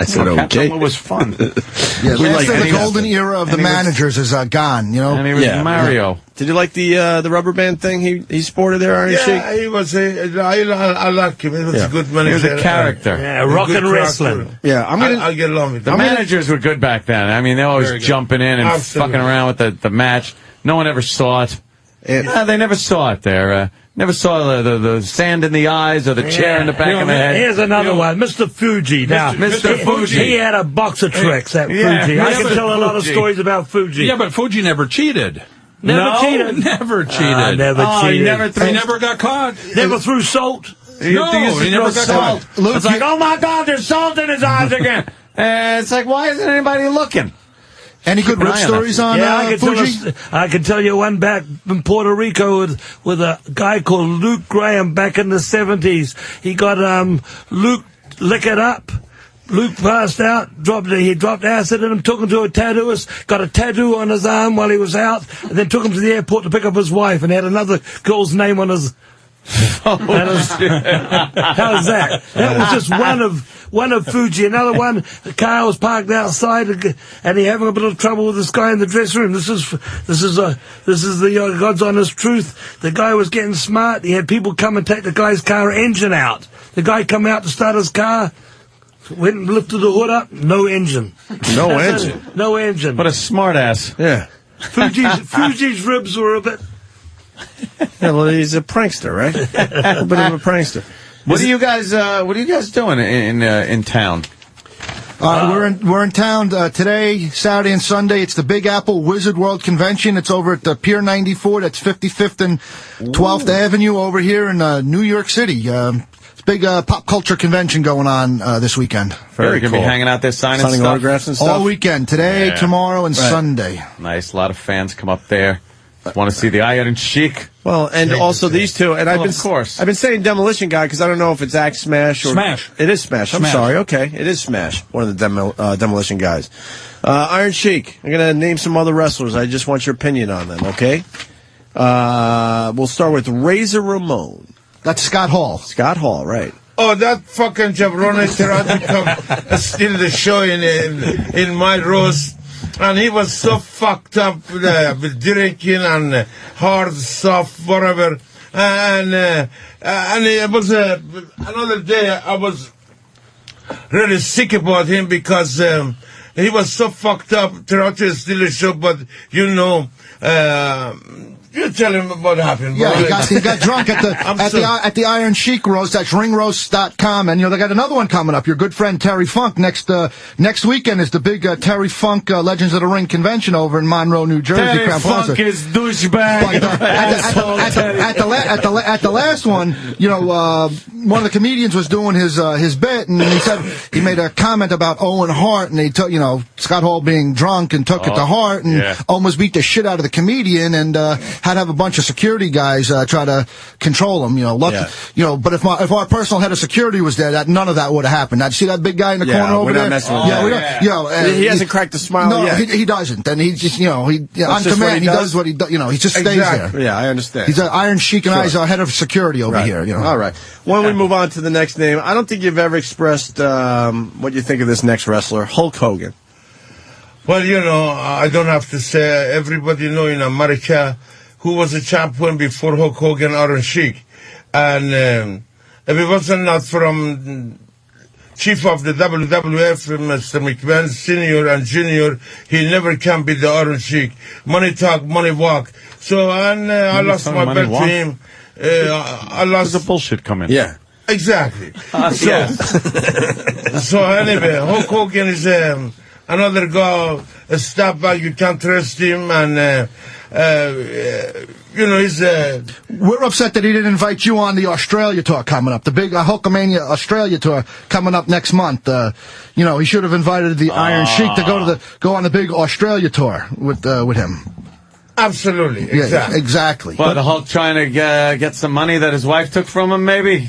S9: I said okay.
S8: It was fun.
S19: Yeah, the golden era of the managers is gone,
S8: And he was Mario.
S9: Did you like the rubber band thing he sported there, Iron Sheik?
S13: Yeah, he was I like him. He was a good manager.
S8: He was a character.
S15: Rock and wrestling.
S9: Yeah,
S13: I'll get along with
S8: the managers were good back then. I mean, they were always jumping in and fucking around with the match. No one ever saw it. They never saw it there. Never saw the sand in the eyes or the chair in the back of the head.
S15: Here's another one, Mr. Fuji. Now,
S8: Mr. Fuji.
S15: He had a box of tricks, that Fuji. I can tell a lot of stories about Fuji.
S11: Yeah, but Fuji never cheated.
S15: Never cheated.
S11: Never cheated.
S15: Never cheated.
S11: He never got caught.
S15: Never threw salt.
S11: He never got caught.
S8: It's like, oh my God, there's salt in his eyes again. It's like, why isn't anybody looking?
S19: Any good rip stories on Fuji?
S15: I can tell you one back in Puerto Rico with a guy called Luke Graham back in the 70s. He got Luke liquored up. Luke passed out, he dropped acid in him, took him to a tattooist, got a tattoo on his arm while he was out, and then took him to the airport to pick up his wife, and had another girl's name on his... How's that? That was just one of Fuji. Another one, the car was parked outside, and he having a bit of trouble with this guy in the dressing room. This is the God's honest truth. The guy was getting smart. He had people come and take the guy's car engine out. The guy come out to start his car, went and lifted the hood up. No engine.
S9: No engine.
S15: No engine.
S8: What a smart ass.
S9: Yeah.
S15: Fuji's ribs were a bit.
S9: Yeah, well, he's a prankster, right? A bit of a prankster.
S8: What are you guys doing in town?
S19: We're in town today, Saturday and Sunday. It's the Big Apple Wizard World Convention. It's over at the Pier 94. That's 55th and 12th Avenue over here in New York City. It's a big pop culture convention going on this weekend.
S8: Very cool. Be hanging out there signing stuff?
S9: Autographs and stuff?
S19: All weekend. Today, tomorrow, and Sunday.
S8: Nice. A lot of fans come up there. Want to see the Iron Sheik?
S9: Well, and also these two. And
S8: of course.
S9: I've been saying Demolition Guy because I don't know if it's Axe Smash or
S11: Smash.
S9: It is Smash. I'm sorry. Okay, it is Smash. One of the Demolition Guys. Iron Sheik. I'm gonna name some other wrestlers. I just want your opinion on them. Okay. We'll start with Razor Ramon.
S19: That's Scott Hall.
S9: Scott Hall, right?
S13: Oh, that fucking jabroni tried to come steal the show in my roast. And he was so fucked up with drinking and hard stuff, whatever. And it was another day I was really sick about him because he was so fucked up, tried to steal the show, but you tell him what happened.
S19: Yeah, he got drunk at the Iron Sheik roast. That's ringroast.com. And they got another one coming up. Your good friend Terry Funk next weekend is the big Terry Funk Legends of the Ring convention over in Monroe, New Jersey.
S8: Terry
S19: Crown
S8: Funk
S19: Plaza.
S8: is douchebag.
S19: At the last one, one of the comedians was doing his bit, and he said he made a comment about Owen Hart, and he took Scott Hall being drunk and took it to heart and almost beat the shit out of the comedian, and had to have a bunch of security guys try to control him. But if our personal head of security was there, none of that would have happened. I'd see that big guy in the corner over there.
S9: He hasn't cracked a smile yet.
S19: No, he doesn't. And he just, on command, he does what he does. He just stays there.
S9: Yeah, I understand.
S19: He's Iron Sheik, and he's our head of security over here.
S9: All right. When we move on to the next name, I don't think you've ever expressed what you think of this next wrestler, Hulk Hogan.
S13: Well, I don't have to say. Everybody in America who was a champion before Hulk Hogan, Iron Sheik. And if it wasn't not from chief of the WWF, Mr. McMahon, Senior and Junior, he never can be the Iron Sheik. Money talk, money walk. So, I lost my belt to him. I lost
S8: the bullshit coming.
S9: Yeah.
S13: Exactly.
S8: Yes.
S13: So anyway, Hulk Hogan is another guy, a step back, you can't trust him, and he's
S19: We're upset that he didn't invite you on the Australia tour coming up, the big Hulkamania Australia tour coming up next month. He should have invited the Iron Sheik to go on the big Australia tour with him.
S13: Absolutely, exactly.
S19: Yeah, exactly.
S8: Well, the Hulk trying to get some money that his wife took from him, maybe?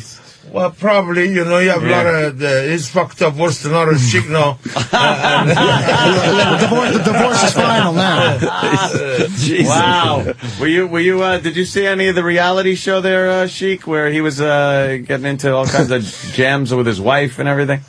S13: Well, probably, you have a lot of, he's fucked up worse than other Sheik now.
S19: The divorce is final now.
S8: Wow. Were you, did you see any of the reality show there, Sheik, where he was, getting into all kinds of jams with his wife and everything?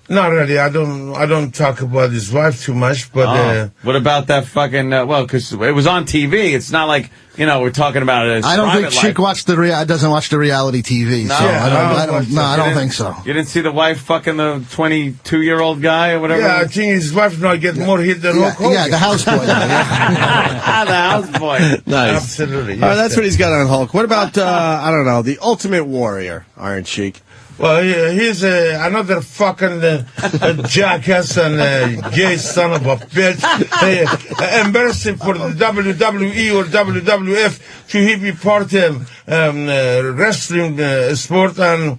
S13: Not really. I don't talk about his wife too much, but
S8: what about that fucking? Because it was on TV. It's not like we're talking about it.
S19: I don't think Sheik doesn't watch the reality TV.
S8: No,
S19: so I don't think so.
S8: You didn't see the wife fucking the 22-year-old guy or whatever.
S13: Yeah, I think his wife now gets more hit than Hulk Hogan.
S19: Yeah, the houseboy.
S8: The houseboy.
S9: Nice.
S13: Absolutely. Yes,
S9: All right, that's what he's got on Hulk. What about I don't know, the Ultimate Warrior, Iron Sheik?
S13: Well, he's another fucking jackass and gay son of a bitch. Embarrassing for the WWE or WWF to be part of wrestling sport. And,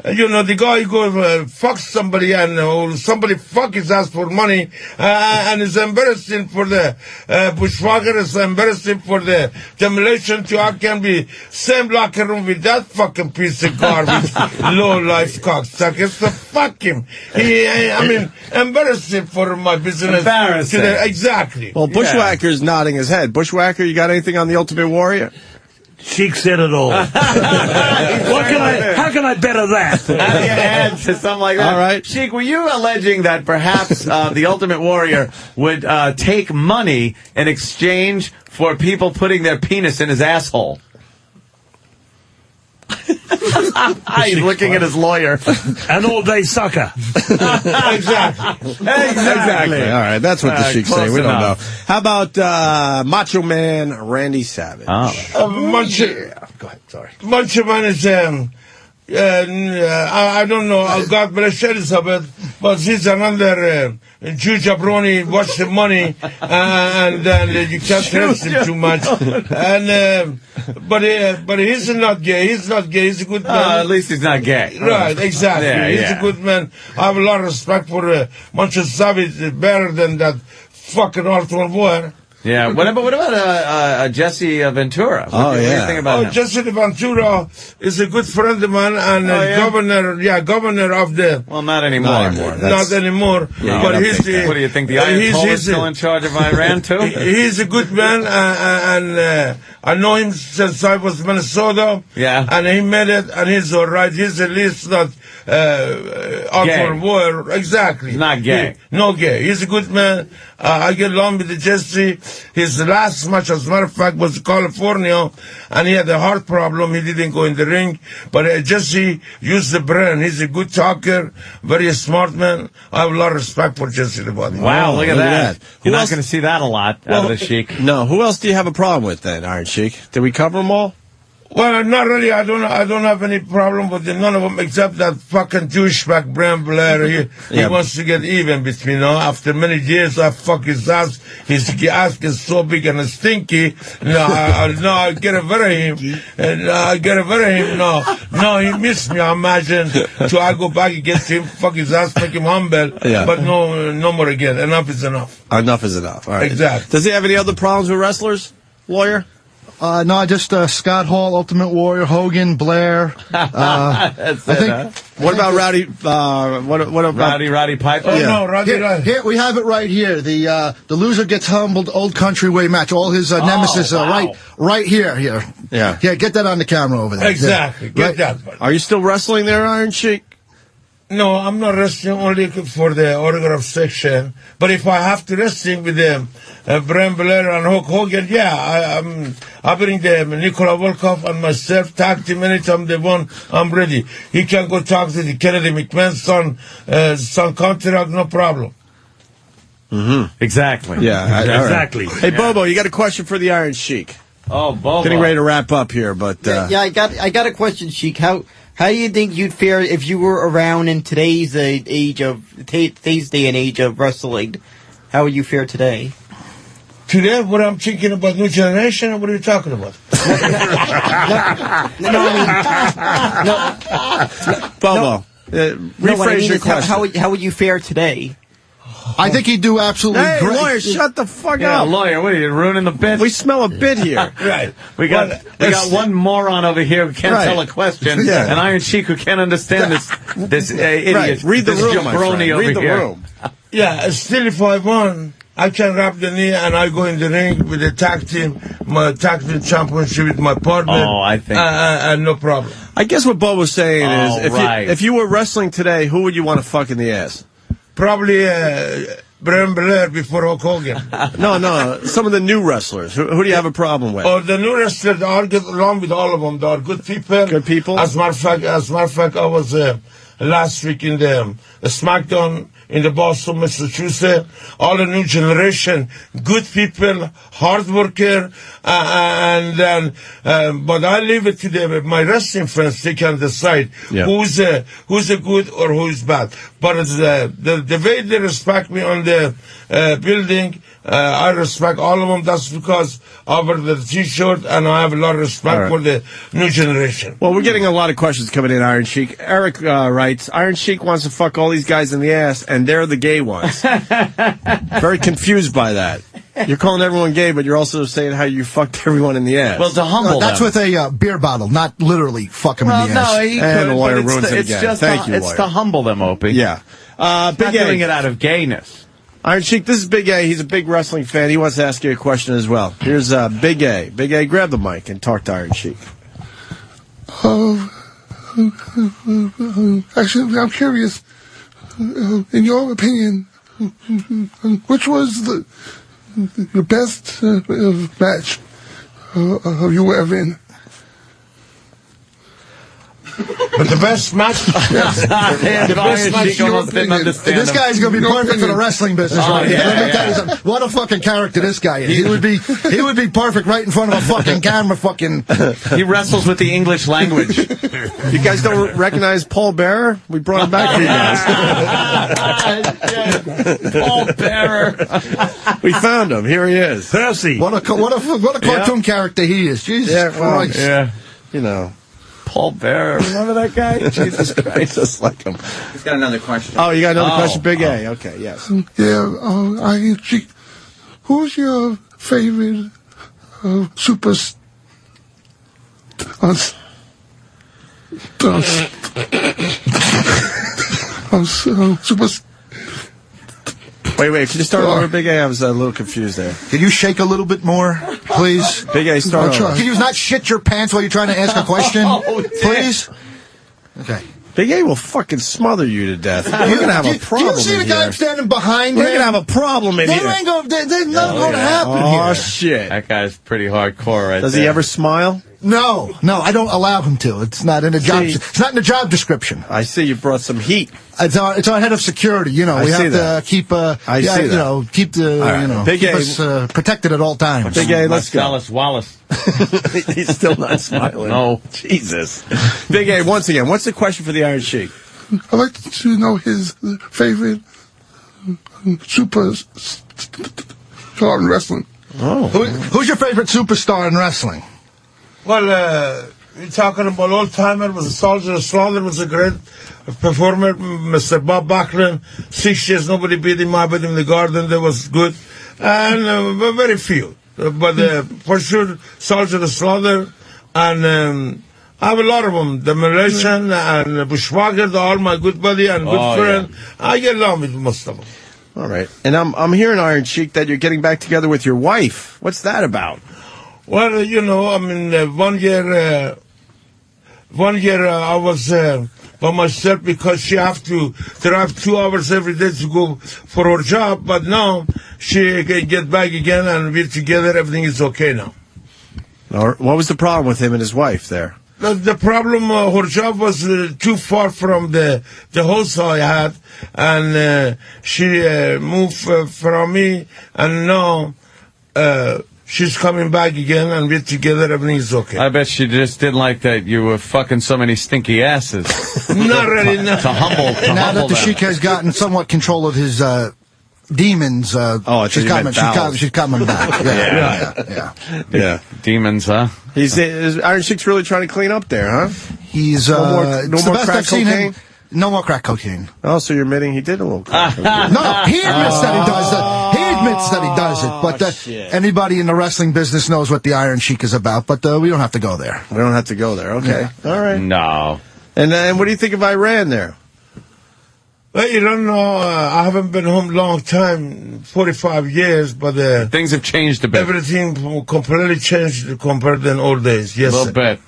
S13: the guy go fuck somebody and somebody fuck his ass for money. And it's embarrassing for the bushwhacker. It's embarrassing for the demolition too. I can be same locker room with that fucking piece of garbage. Low life cocksucker. So fuck him. Embarrassing for my business.
S8: Embarrassing.
S13: Exactly.
S9: Well, Bushwhacker's nodding his head. Bushwhacker, you got anything on the Ultimate Warrior?
S15: Sheik said it all. How can I better that?
S8: Yeah, something like that.
S9: All right.
S8: Sheik, were you alleging that perhaps the Ultimate Warrior would take money in exchange for people putting their penis in his asshole? He's looking at his lawyer.
S15: An all-day sucker.
S13: Exactly.
S9: All right, that's what the Sheik's saying. We don't know. How about Macho Man Randy Savage?
S13: Go ahead, sorry. Macho Man is, I don't know, God bless Elizabeth, but he's another Jew jabroni, watch the money, and you can't trust him too much. And but he's not gay. He's not gay. He's a good man.
S8: At least he's not gay.
S13: Right, exactly.
S8: Yeah,
S13: he's a good man. I have a lot of respect for Macho Savage, better than that fucking Arthur Boyer.
S8: Yeah. What about Jesse Ventura? What do you think about him?
S13: Jesse Ventura is a good friend of mine and governor of the.
S8: Well, not anymore.
S13: Not anymore.
S8: Yeah,
S13: but he's
S8: what do you think? The Ayatollah is still in charge of Iran too?
S13: He's a good man, and I know him since I was Minnesota.
S8: Yeah.
S13: And he made it, and he's all right. He's at least not Arthur Boyer. Exactly.
S8: He's not gay.
S13: No gay. He's a good man. I get along with Jesse. His last match, as a matter of fact, was in California, and he had a heart problem. He didn't go in the ring. But Jesse used the brain. He's a good talker, very smart man. I have a lot of respect for Jesse the Body.
S8: Wow, look at that. You're not going to see that a lot out of the Sheik.
S9: No. Who else do you have a problem with then, Iron Sheik? Did we cover them all?
S13: Well, not really. I don't have any problem with none of them except that fucking douchebag Bram Blair. He wants to get even with me now. After many years, I fuck his ass. His ass is so big and stinky. I get rid of him. I get rid of him. No, he missed me. I imagine. So I go back and get him, fuck his ass, make him humble.
S9: Yeah.
S13: But no more again. Enough is enough.
S9: Enough is enough. All right.
S13: Exactly.
S9: Does he have any other problems with wrestlers, lawyer?
S19: No, just Scott Hall, Ultimate Warrior, Hogan, Blair.
S9: What about Rowdy? What about
S8: Roddy Piper?
S13: Oh no, Roddy.
S19: Here we have it right here. The loser gets humbled. Old Country Way match. All his nemesis right here.
S9: Yeah.
S19: Get that on the camera over there.
S13: Exactly. Get that.
S9: Are you still wrestling there, Iron Sheik?
S13: No, I'm not wrestling only for the autograph section. But if I have to wrestling with them, Bram Blair and Hulk Hogan, I bring them, Nikola Volkov and myself, tag team anytime they want, I'm ready. He can go talk to the Kennedy McMahon's son contract, no problem.
S9: Mm-hmm.
S8: Exactly.
S9: Yeah,
S15: exactly.
S9: Right. Hey, Bobo, you got a question for the Iron Sheik?
S8: Oh, Bobo.
S9: Getting ready to wrap up here, but
S18: I got a question, Sheik. How How do you think you'd fare if you were around in today's today's day and age of wrestling? How would you fare today?
S13: Today, what I'm thinking about new generation, or what are you talking about?
S9: Bobo, rephrase your question.
S18: How would you fare today?
S19: I think he'd do absolutely
S9: Hey,
S19: great.
S9: lawyer, shut the fuck
S8: Yeah,
S9: up.
S8: lawyer, what are you ruining the bit?
S9: We smell a bit here.
S13: Right.
S8: We got one moron over here who can't tell a question,
S9: Yeah.
S8: and Iron Sheik who can't understand this idiot.
S9: Right. Read the
S8: this
S9: room, my friend.
S8: jabroni over
S9: Read the
S8: here.
S9: room.
S13: Yeah, still if I won, I can wrap the knee and I go in the ring with the tag team, my tag team championship with my partner.
S8: Oh, I think.
S13: And no problem.
S9: I guess what Bo was saying is,
S8: right.
S9: if you were wrestling today, who would you want to fuck in the ass?
S13: Probably Brian Blair before Hulk Hogan.
S9: No, some of the new wrestlers. Who do you have a problem with?
S13: Oh, the new wrestlers, I'll get along with all of them. They are good people.
S9: Good people?
S13: As a matter of fact, I was last week in the SmackDown in the Boston, Massachusetts. All the new generation, good people, hard worker, but I leave it to my wrestling friends. They can decide who's a good or who's bad. But the way they respect me on the building, I respect all of them. That's because I wear the T-shirt and I have a lot of respect for the new generation.
S9: Well, we're getting a lot of questions coming in, Iron Sheik. Eric writes, Iron Sheik wants to fuck all these guys in the ass, and they're the gay ones. Very confused by that. You're calling everyone gay, but you're also saying how you fucked everyone in the ass.
S8: Well, to humble
S19: That's
S8: them.
S19: with a beer bottle, not literally fuck him in the ass.
S8: No, he
S9: And
S8: could,
S9: the lawyer
S8: but
S9: ruins it
S8: it's
S9: again.
S8: just
S9: Thank you,
S8: it's
S9: lawyer.
S8: to humble them, Opie.
S9: Yeah.
S8: Not
S9: Big
S8: doing
S9: A.
S8: it out of gayness.
S9: Iron Sheik, this is Big A. He's a big wrestling fan. He wants to ask you a question as well. Here's Big A. Big A, grab the mic and talk to Iron Sheik.
S21: Actually, I'm curious. In your opinion, which was the best match you were ever in?
S13: But the best match?
S21: Yes.
S8: The best match almost didn't understand
S19: This guy's going to be perfect for the wrestling business right here. Let me tell you something. What a fucking character this guy is. He would be perfect right in front of a fucking camera fucking...
S8: He wrestles with the English language.
S9: You guys don't recognize Paul Bearer? We brought him back for you guys.
S8: Paul Bearer.
S9: We found him. Here he is.
S19: Percy. What a cartoon character he is. Jesus Christ.
S8: Yeah.
S9: You know.
S8: Paul Bearer. Remember that guy? Jesus Christ.
S9: Just like him.
S8: He's got another question.
S9: Oh, you got another question? Big A. Okay, yes.
S21: Yeah, who's your favorite super... super...
S9: Wait, can you start over, Big A? I was a little confused there.
S19: Can you shake a little bit more, please?
S9: Big A, start over.
S19: Can you not shit your pants while you're trying to ask a question? Please? Okay.
S9: Big A will fucking smother you to death. We're going to have a problem.
S19: Do you see the
S9: in
S19: guy
S9: here.
S19: standing behind
S9: We're
S19: him?
S9: going to have a problem in
S19: There's
S9: here.
S19: nothing going to happen here.
S9: Oh, shit.
S8: That guy's pretty hardcore right
S9: Does
S8: there.
S9: he ever smile?
S19: No, I don't allow him to. It's not in the job. It's not in the job description.
S9: I see you brought some heat.
S19: It's our head of security. You know, we have to keep keep the
S9: Big
S19: keep
S9: A.
S19: us protected at all times.
S9: Big A, let's go.
S8: Marcellus Wallace.
S9: He's still not smiling.
S8: No.
S9: Jesus. Big A, once again, what's the question for the Iron Sheik?
S21: I'd like to know his favorite superstar in wrestling.
S9: Oh.
S19: Who's your favorite superstar in wrestling?
S13: Well, you're talking about old-timer, was a Soldier Slaughter, was a great performer. Mr. Bob Backlund, 6 years, nobody beat him. I beat him in the Garden, that was good. And very few. But for sure, Soldier Slaughter. And I have a lot of them. The Malaysian and Bushwhacker, they're all my good buddy and good friend. Yeah. I get along with most of them.
S9: All right. And I'm hearing, Iron Sheik, that you're getting back together with your wife. What's that about?
S13: Well, you know, I mean, one year I was by myself because she have to drive 2 hours every day to go for her job. But now she can get back again and we're together. Everything is okay now.
S9: What was the problem with him and his wife there?
S13: The problem, her job was too far from the house I had, and she moved from me, and now she's coming back again, and we're together. Everything's okay.
S8: I bet she just didn't like that you were fucking so many stinky asses.
S13: Not really. No.
S8: To humble
S19: Now that the
S8: them.
S19: Sheik has gotten somewhat control of his demons, she's coming back.
S9: Yeah.
S8: Demons, huh?
S9: Iron Sheik's really trying to clean up there, huh?
S19: He's
S9: no more crack cocaine.
S19: No more crack cocaine.
S9: Oh, so you're admitting he did a little crack cocaine?
S19: No, he admits that he does that. He admits that he does it. But anybody in the wrestling business knows what the Iron Sheik is about. But we don't have to go there.
S9: We don't have to go there. Okay.
S19: Yeah.
S9: All right.
S8: No.
S9: And what do you think of Iran there?
S13: Well, you don't know. I haven't been home a long time, 45 years, but
S8: things have changed a bit.
S13: Everything completely changed compared to the old days. Yes,
S8: a little bit.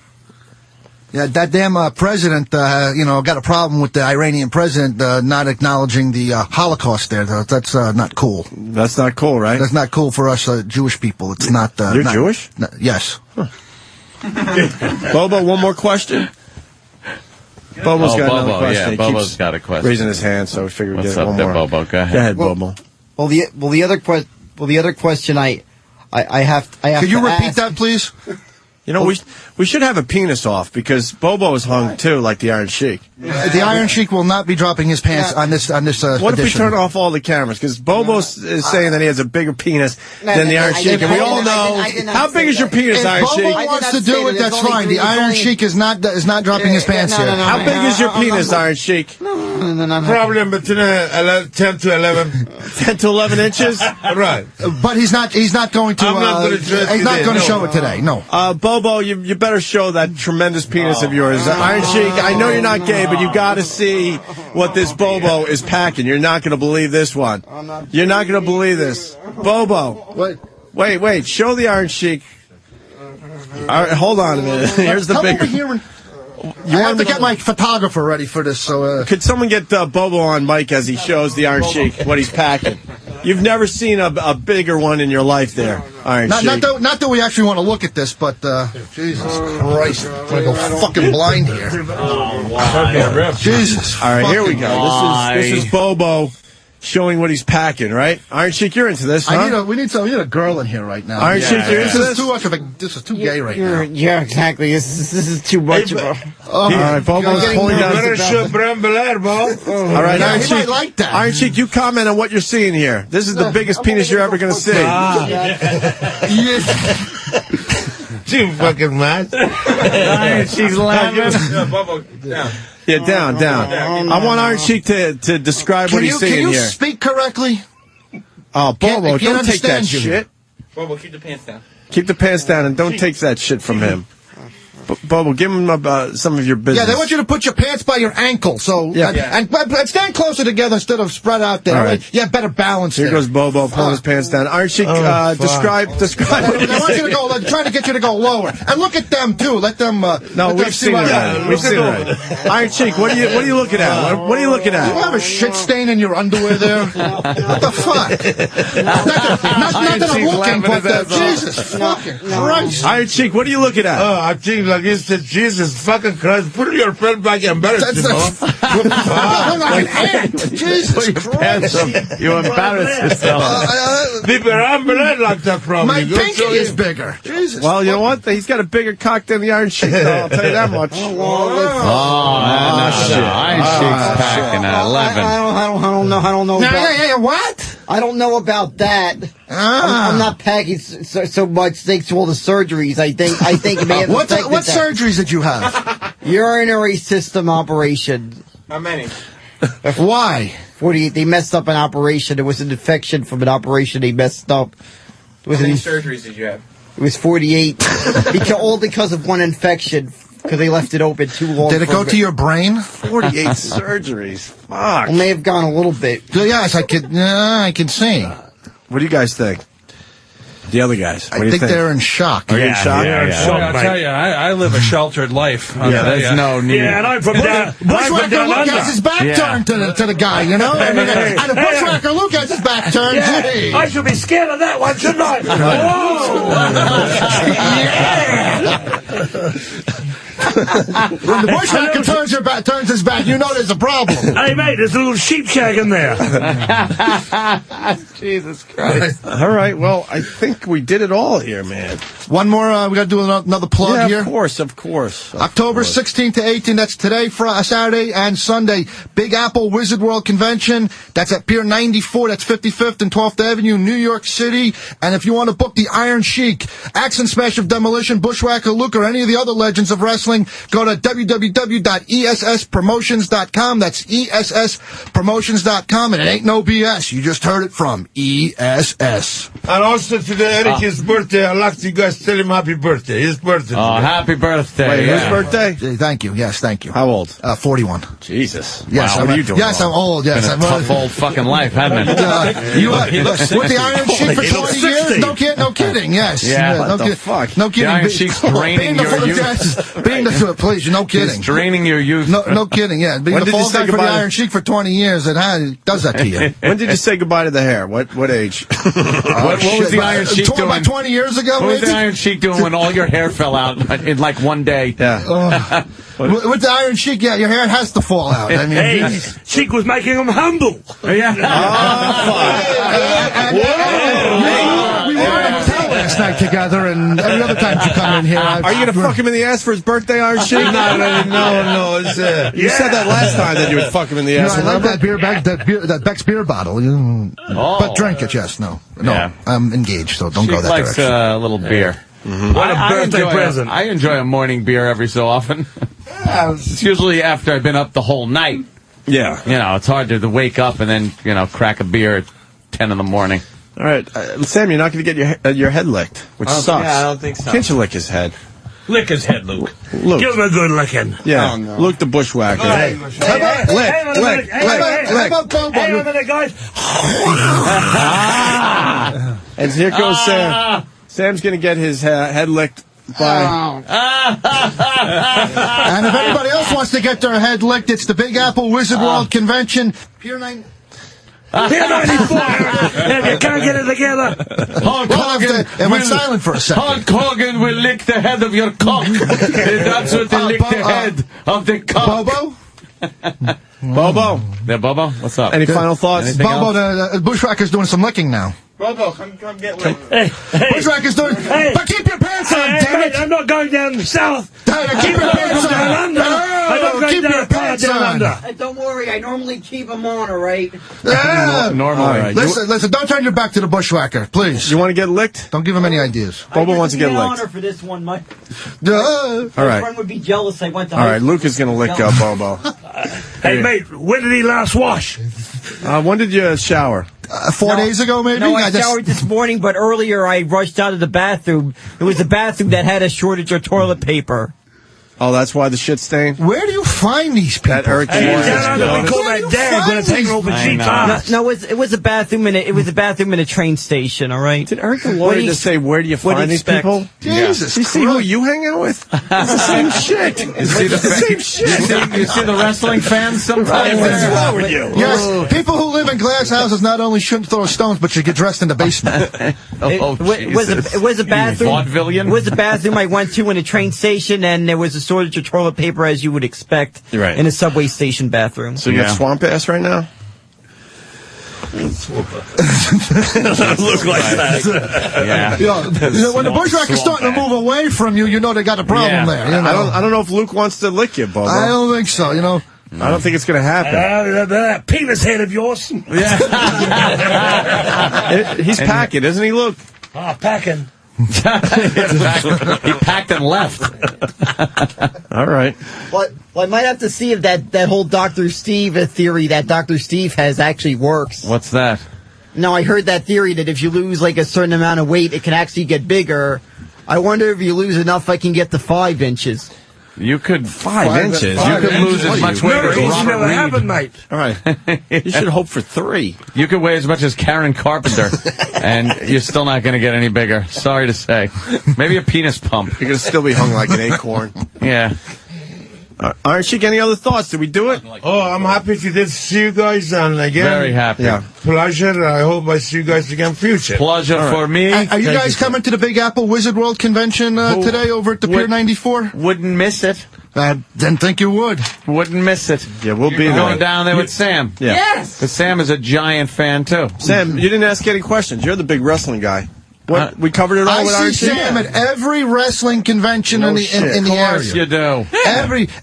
S19: Yeah, that damn president, got a problem with the Iranian president not acknowledging the Holocaust there. That's not cool.
S9: That's not cool, right?
S19: That's not cool for us Jewish people. It's not.
S9: You're Jewish?
S19: Yes.
S9: Bobo, one more question? Bobo's got another question.
S8: Yeah,
S9: He
S8: Bobo's
S9: keeps
S8: got a question.
S9: raising his hand, so we figured we'd
S8: What's
S9: get
S8: up
S9: one
S8: there,
S9: more.
S8: Bobo? Go ahead.
S9: Go ahead, Bobo.
S18: Well, the other question I have
S19: Could
S18: to
S19: you repeat
S18: ask,
S19: that, please?
S9: You know, we should have a penis off because Bobo is hung too, like the Iron Sheik.
S19: The Iron Sheik will not be dropping his pants on this.
S9: What if we
S19: edition.
S9: turn off all the cameras? Because Bobo is saying that he has a bigger penis than the Iron Sheik, and we all know how big is your penis, Iron
S19: If
S9: Sheik?
S19: Bobo wants to do it, that's fine. The Iron Sheik is not dropping his pants here.
S9: How big is your penis, Iron Sheik?
S13: Probably between 10 to 11.
S9: 10 to 11 inches?
S13: Right.
S19: But he's not going to.
S13: I'm not gonna do it
S19: he's not
S13: today,
S19: going to
S13: no.
S19: show it today. No.
S9: Bobo, you better show that tremendous penis of yours. Iron Sheik, I know you're not gay, but you got to see what this Bobo is packing. You're not going to believe this one. You're not going to believe this. Bobo. Wait. Show the Iron Sheik. All right, hold on a minute. Here's the
S19: Come
S9: bigger.
S19: over here and. I have to get my photographer ready for this. So,
S9: could someone get Bobo on mic as he shows the Iron Sheik what he's packing? You've never seen a bigger one in your life, there, Iron Sheik.
S19: Not that we actually want to look at this, but Jesus Christ, I'm gonna go fucking blind here. Jesus.
S9: All right, here we go.
S8: Why?
S9: This is Bobo showing what he's packing, right? Iron Sheik, you're into this, huh?
S19: We need a girl in here right now.
S9: Iron Sheik, you're into this?
S19: This is too gay right now.
S18: Yeah, exactly. This is too much, bro.
S9: All right, Bobo's pulling down.
S13: Better show Bram Belair, Bo.
S9: All right, Iron
S19: he
S9: Sheik.
S19: might like that.
S9: Iron Sheik, you comment on what you're seeing here. This is the biggest penis you're ever going to see.
S13: Too fucking mad.
S8: Iron Sheik's laughing.
S9: Yeah, down. I want Iron Sheik to describe what he's seeing
S19: Can you
S9: here.
S19: speak correctly?
S9: Oh, Bobo,
S19: Can't
S9: don't take that
S19: understand you.
S9: shit.
S2: Bobo, keep the pants down.
S9: Keep the pants down and don't take that shit from him. Bobo, give him some of your business.
S19: Yeah, they want you to put your pants by your ankle, so and stand closer together instead of spread out there.
S9: All right.
S19: Yeah, better balance.
S9: Here
S19: there.
S9: goes Bobo pulling his pants down. Iron Sheik, describe what
S19: They
S9: he's
S19: want you to go. They're trying to get you to go lower, and look at them too. Let them.
S9: No, we've seen it already. We've seen it already. Iron Sheik, what are you looking at? What are you looking
S19: You
S9: at?
S19: have a shit stain in your underwear there. What the fuck? Not that I'm looking, but Jesus fucking Christ.
S9: Iron Sheik, what are you looking at?
S13: I think like he said, Jesus fucking Christ, put your pants back and embarrass you, Bo.
S19: I'm like an ant. Jesus Christ.
S8: You embarrass yourself.
S13: The Bram Belair like that probably.
S19: My
S13: Go
S19: pinky
S13: show
S19: is
S13: him.
S19: bigger. Jesus.
S9: Well, you know what? He's got a bigger cock than the Iron Sheik, though, I'll tell you that much.
S8: Iron Sheik's packing at 11.
S18: I don't know.
S19: Yeah, what?
S18: I don't know about that. I'm not packing so much thanks to all the surgeries. I think it may have
S19: What
S18: affected that.
S19: surgeries did you have?
S18: Urinary system operation.
S2: How many?
S19: Why?
S18: 48. They messed up an operation. There was an infection from an operation they messed up.
S2: How many surgeries did you have?
S18: It was 48. All because of one infection. Because they left it open too long.
S19: Did it go to your brain?
S9: 48 surgeries. Fuck.
S18: It may have gone a little bit.
S19: Yes, I can see.
S9: What do you guys think? The other guys. What do you
S19: think they're in shock.
S9: Are you in shock?
S11: I'll tell you, I live a sheltered life.
S8: There's no need.
S15: Yeah, and I'm from down.
S19: Bushwhacker Luke has his back turned to the guy, you know? And the Bushwhacker Luke has his back turned.
S15: Yeah, I should be scared of that one, shouldn't I?
S19: When the Bushwhacker turns his back, you know there's a problem.
S15: Hey, mate, there's a little sheep shag in there.
S8: Jesus Christ.
S9: All right, well, I think think we did it all here, man.
S19: One more. We got to do another plug here.
S9: Of course.
S19: October 16th to 18th. That's today, Saturday and Sunday. Big Apple Wizard World Convention. That's at Pier 94. That's 55th and 12th Avenue, New York City. And if you want to book the Iron Sheik, Axe and Smash of Demolition, Bushwhacker Luke, or any of the other legends of wrestling, go to www.esspromotions.com. That's esspromotions.com, and it ain't no BS. You just heard it from ESS.
S13: And also today, Eric, his birthday. I'd like you guys to tell him happy birthday. His birthday today.
S8: Happy birthday.
S9: Wait, his birthday?
S19: Thank you. Yes, thank you.
S9: How old? 41.
S19: Jesus.
S9: Yes,
S19: wow,
S9: what are you doing?
S19: Yes,
S9: wrong?
S19: I'm old. Yes,
S8: Been a tough old fucking life, hasn't it?
S19: With the Iron Sheik for 20 years? No kidding. Yes.
S8: Yeah.
S19: No kidding.
S9: Fuck?
S19: No kidding.
S8: The Iron Sheik's draining your youth.
S19: Please, no kidding.
S8: He's draining your youth.
S19: No kidding. Yeah, being the fall guy for the Iron Sheik for 20 years, it does that to you.
S9: When did you say goodbye to the hair? What age?
S8: What was the Iron Sheik doing?
S19: About 20 years ago.
S8: What was the Iron Sheik doing when all your hair fell out in like one day?
S9: Yeah.
S19: With the Iron Sheik, yeah, your hair has to fall out. I mean,
S15: Sheik was making him humble.
S8: Yeah.
S19: We were in a hotel last night together, and every other time you come in here,
S9: are you gonna fuck him in the ass for his birthday, Iron Sheik?
S13: No. It's,
S9: you said that last time that you would fuck him in the ass.
S19: I like that beer bag, that Beck's beer bottle. But drink it, yes. No.
S8: Yeah.
S19: I'm engaged, so don't
S8: Sheik
S19: go that
S8: likes
S19: direction.
S8: a little beer.
S15: Mm-hmm. What a birthday present.
S8: I enjoy a morning beer every so often. It's usually after I've been up the whole night.
S9: Yeah.
S8: You know, it's hard to wake up and then, crack a beer at 10 in the morning.
S9: All right. Sam, you're not going to get your head licked, which sucks.
S2: Yeah, I don't think so.
S9: Can't you lick his head?
S15: Lick his head, Luke.
S9: Luke.
S15: Give him a good licking.
S9: Yeah.
S2: Oh, no.
S9: Luke the Bushwhacker.
S15: Hey,
S9: Lick.
S15: How about Bobo? Hang on a minute, guys.
S9: And here goes Sam. Sam's going to get his head licked by...
S19: And if anybody else wants to get their head licked, it's the Big Apple Wizard World Convention. Pier 94.
S15: If you can't get it together.
S8: Hulk Hogan
S19: it went silent for a second.
S8: Hulk Hogan will lick the head of your cock. That's what they lick the head of the cock.
S19: Bobo?
S9: Bobo.
S8: Yeah, Bobo? What's up?
S9: Any final thoughts?
S8: Anything
S19: Bobo,
S8: else?
S19: the Bushwhacker's doing some licking now.
S13: Bobo, come get lit.
S15: Hey.
S19: Bushwhacker's doing... But keep your pants on, damn it!
S15: I'm not going down south.
S19: Keep your pants on.
S15: Down under. I'm not going
S19: Keep your pants
S15: down
S19: on.
S15: under.
S4: Don't worry, I normally keep them on, all right?
S8: Normal.
S9: Right.
S19: Listen, don't turn your back to the Bushwhacker, please.
S9: You want to get licked?
S19: Don't give him any ideas.
S9: Bobo wants to get licked.
S4: honor for this one, Mike.
S9: All
S4: My
S9: right.
S4: friend would be jealous I went to
S9: All right, Luke is going to lick Bobo.
S15: Hey, mate, when did he last wash?
S9: When did you shower?
S19: 4 days ago, maybe?
S4: No, I showered this morning, but earlier I rushed out of the bathroom. It was a bathroom that had a shortage of toilet paper.
S9: Oh, that's why the shit stained?
S19: Where do you find these people?
S9: That Eric
S15: Hey,
S9: Morris
S15: down under, we call that dag when it's hanging over sheets on.
S4: No, it was a bathroom in a train station. All right.
S9: Did Eric the lawyer just say, where do you find these people?
S19: Jesus,
S9: you see who you hang out with? It's the same shit.
S8: You see the same shit. You see the wrestling fans sometimes?
S9: What's wrong with you?
S19: Yes, people who live in glass houses not only shouldn't throw stones, but should get dressed in the basement.
S4: It was a bathroom.
S8: Vaudevillian?
S4: It was a bathroom I went to in a train station, and there was a shortage of toilet paper, as you would expect,
S9: right,
S4: in a subway station bathroom.
S9: So you got swamp ass right now?
S15: Look like that.
S19: When the Bushwhacker's starting to move away from you, you know they got a problem there. You know?
S9: I don't know if Luke wants to lick you, Bobo.
S19: I don't think so, you know.
S9: I don't think it's going to happen.
S15: That penis head of yours.
S9: He's packing, isn't he, Luke?
S15: Packing.
S8: He packed and left.
S9: All right.
S4: Well, I might have to see if that whole Dr. Steve theory that Dr. Steve has actually works.
S8: What's that?
S4: No, I heard that theory that if you lose like a certain amount of weight, it can actually get bigger. I wonder if you lose enough, I can get to 5 inches.
S8: You could
S9: 5 inches.
S8: You could lose as much weight as Robert Reed.
S15: Happened, mate.
S9: All right. You should hope for 3.
S8: You could weigh as much as Karen Carpenter, and you're still not going to get any bigger. Sorry to say. Maybe a penis pump.
S9: You're going to still be hung like an acorn.
S8: Yeah.
S9: Aren't you getting any other thoughts? Did we do it?
S13: Oh, I'm happy to see you guys, and again,
S8: very happy.
S13: Yeah. Pleasure. I hope I see you guys again in future.
S8: Pleasure for me.
S19: Are you guys coming to the Big Apple Wizard World Convention today over at the Pier 94?
S8: Wouldn't miss it.
S19: I didn't think you would.
S8: Wouldn't miss it.
S9: Yeah, we'll be
S8: You're
S9: there.
S8: going down there with Sam.
S9: Yeah.
S4: Yes!
S8: Because Sam is a giant fan, too.
S9: Sam, you didn't ask any questions. You're the big wrestling guy. What? We covered it all
S19: I
S9: with Iron
S19: see
S9: Sheik?
S19: Sam at every wrestling convention in the
S8: Of course
S19: area.
S8: you do.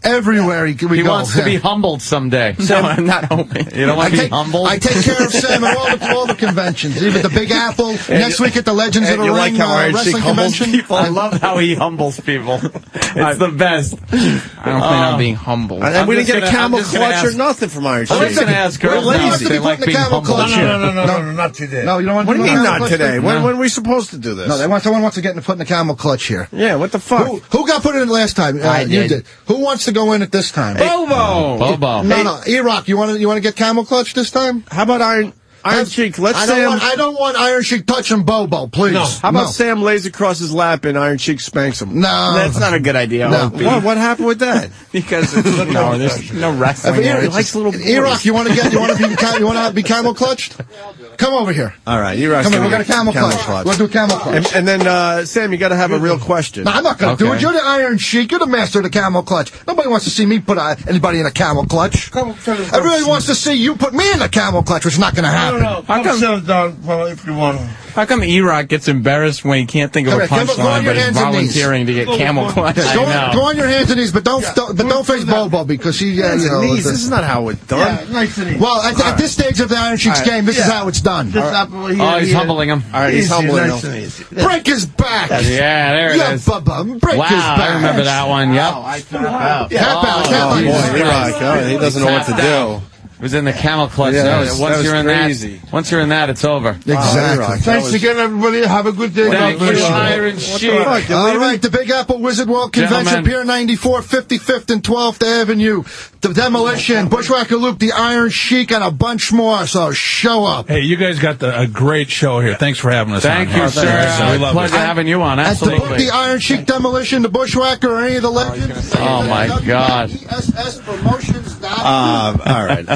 S19: Everywhere we
S8: He
S19: go.
S8: wants to be humbled someday.
S20: No, I'm not hoping.
S8: You don't want to be humbled?
S19: I take care of Sam at all the conventions, even the Big Apple. Next week at the Legends of the
S9: you
S19: Ring
S9: like how Iron Sheik
S19: wrestling
S9: humbles
S19: convention.
S8: people. I love how he humbles people. It's the best.
S20: I don't plan on being humbled.
S9: And we didn't get a camel
S8: just gonna
S9: clutch or
S8: ask-
S9: nothing from Iron
S8: I'm just
S9: Sheik.
S8: going to ask her
S19: We're
S8: now
S19: lazy
S8: if
S19: to
S8: they
S19: be
S8: like
S19: putting the
S8: being
S19: camel
S8: humbled.
S19: clutch here.
S13: No, not today.
S19: No, you don't want
S9: What
S19: to
S9: do you mean
S19: camel
S9: not
S19: clutch
S9: today?
S19: here?
S9: When are we supposed to do this?
S19: No, someone wants to get in put in the camel clutch here.
S9: Yeah, what the fuck?
S19: Who got put in last time?
S18: I
S19: You
S18: did.
S19: did. Who wants to go in at this time?
S8: Bobo.
S19: No, E-Rock, you want to get camel clutch this time?
S9: How about Iron Sheik? Let's
S19: I don't want Iron Sheik touching Bobo, please.
S9: No. How about Sam lays across his lap and Iron Sheik spanks him?
S19: No.
S20: That's not a good idea.
S19: No.
S9: What happened with that?
S20: Because there's no wrestling. there. It's just-
S19: E-Rock, you want to be camel clutched? Come over here.
S9: All right, you're
S19: Come here, we're going to camel clutch. We'll do camel clutch.
S9: And then, Sam, you got to have a real question.
S19: No, I'm not going to do it.
S9: Okay.
S19: You're the Iron Sheik. You're the master of the camel clutch. Nobody wants to see me put anybody in a camel clutch. Everybody wants to see you put me in a camel clutch, which is not going to happen.
S13: How come sit down if you want?
S20: How come E-Rock gets embarrassed when he can't think of a
S19: Come on, go on
S20: punchline,
S19: your
S20: but is
S19: hands and knees.
S20: volunteering to get camel clutch?
S19: Yeah, go on your hands and knees, but don't face Bobo because he.
S9: Hands and knees. This is not how it's done.
S13: Yeah, nice and easy.
S19: Well, at this stage of the Iron Sheik's game, this is how it's done.
S8: Oh, he's humbling him.
S9: All right, he's humbling
S13: nice
S9: him.
S13: and easy.
S19: Break his back.
S8: Yeah, there it
S19: Yeah,
S8: is.
S19: Bubba, break
S8: Wow,
S19: his back.
S8: I remember that one. Yep.
S19: Tap out.
S9: Boy, E-Rock, he doesn't know what to do.
S8: It was in the camel clutch.
S9: Yeah,
S8: No,
S9: that was
S8: once you're in
S9: crazy.
S8: once you're in that, it's over.
S19: Exactly.
S13: Thanks again, everybody. Have a good day.
S8: Thank
S13: God
S8: you,
S13: bless
S8: Iron Sheik.
S19: All right, the Big Apple Wizard World Convention,
S8: Gentlemen.
S19: Pier 94, 55th and 12th Avenue. The Demolition, Bushwhacker Luke, the Iron Sheik, and a bunch more, so show up.
S11: Hey, you guys got a great show here. Thanks for having us
S8: Thank
S11: on.
S8: you,
S11: here.
S8: sir.
S11: We love
S8: Pleasure
S11: it.
S8: having you on.
S19: At the book,
S8: Absolutely.
S19: the Iron Sheik Demolition, the Bushwhacker, or any of the legends.
S8: Oh, my God.
S19: WSSpromotions.com.
S9: All right.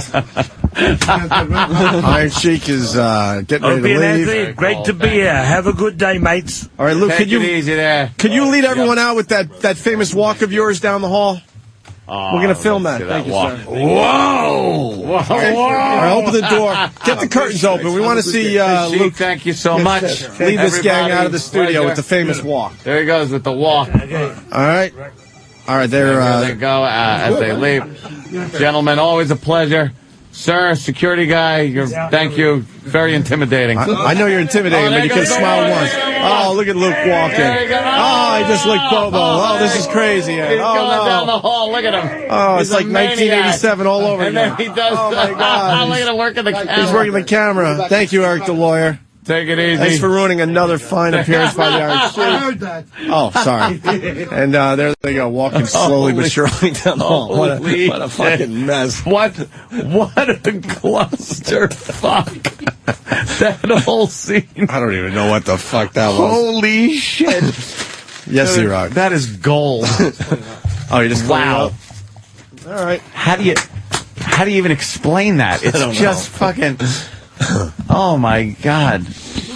S9: Iron Sheik is getting ready
S15: Opie
S9: to
S15: and
S9: leave.
S15: Anthony, great to be here. Have a good day, mates.
S9: All right, Luke,
S8: Take
S9: could you
S8: it easy there.
S9: could you lead everyone out with that famous walk of yours down the hall?
S8: Oh,
S9: We're gonna film that.
S8: let's
S9: Thank
S8: see
S9: you,
S8: walk.
S9: sir.
S8: Whoa!
S9: All right, open the door. Get the curtains open. We want to see
S8: Sheik,
S9: Luke
S8: thank you so much.
S9: lead this gang out of the studio
S8: Pleasure.
S9: with the famous walk.
S8: There he goes with the walk.
S9: All right. All right,
S8: There they
S9: they're
S8: go as they leave. Gentlemen, always a pleasure. Sir, security guy, thank you. Very intimidating.
S9: I know you're intimidating, but you can smile once. Oh, look at Luke walking.
S8: There you go.
S9: Oh, he just licked Bobo. Oh, this is crazy.
S8: He's going down the
S9: Oh,
S8: hall. Look at him.
S9: Oh, it's
S8: He's a
S9: like
S8: maniac.
S9: 1987 all over
S8: And
S9: again.
S8: then he does.
S9: Oh, my God.
S8: Look at him working the camera.
S9: He's working the camera. Thank you, Eric the lawyer.
S8: Take it easy.
S9: Thanks for ruining another fine appearance by the Iron Sheik.
S19: that.
S9: Oh, sorry. And there they go, walking slowly but surely down the hall. What a fucking mess.
S8: What a cluster fuck. That whole scene.
S9: I don't even know what the fuck that was.
S8: Holy shit.
S9: Yes, E-Rock.
S8: That is gold.
S9: Oh, you just
S8: Wow.
S9: All right.
S8: How do you even explain that? It's
S9: don't
S8: just fucking. Oh my God!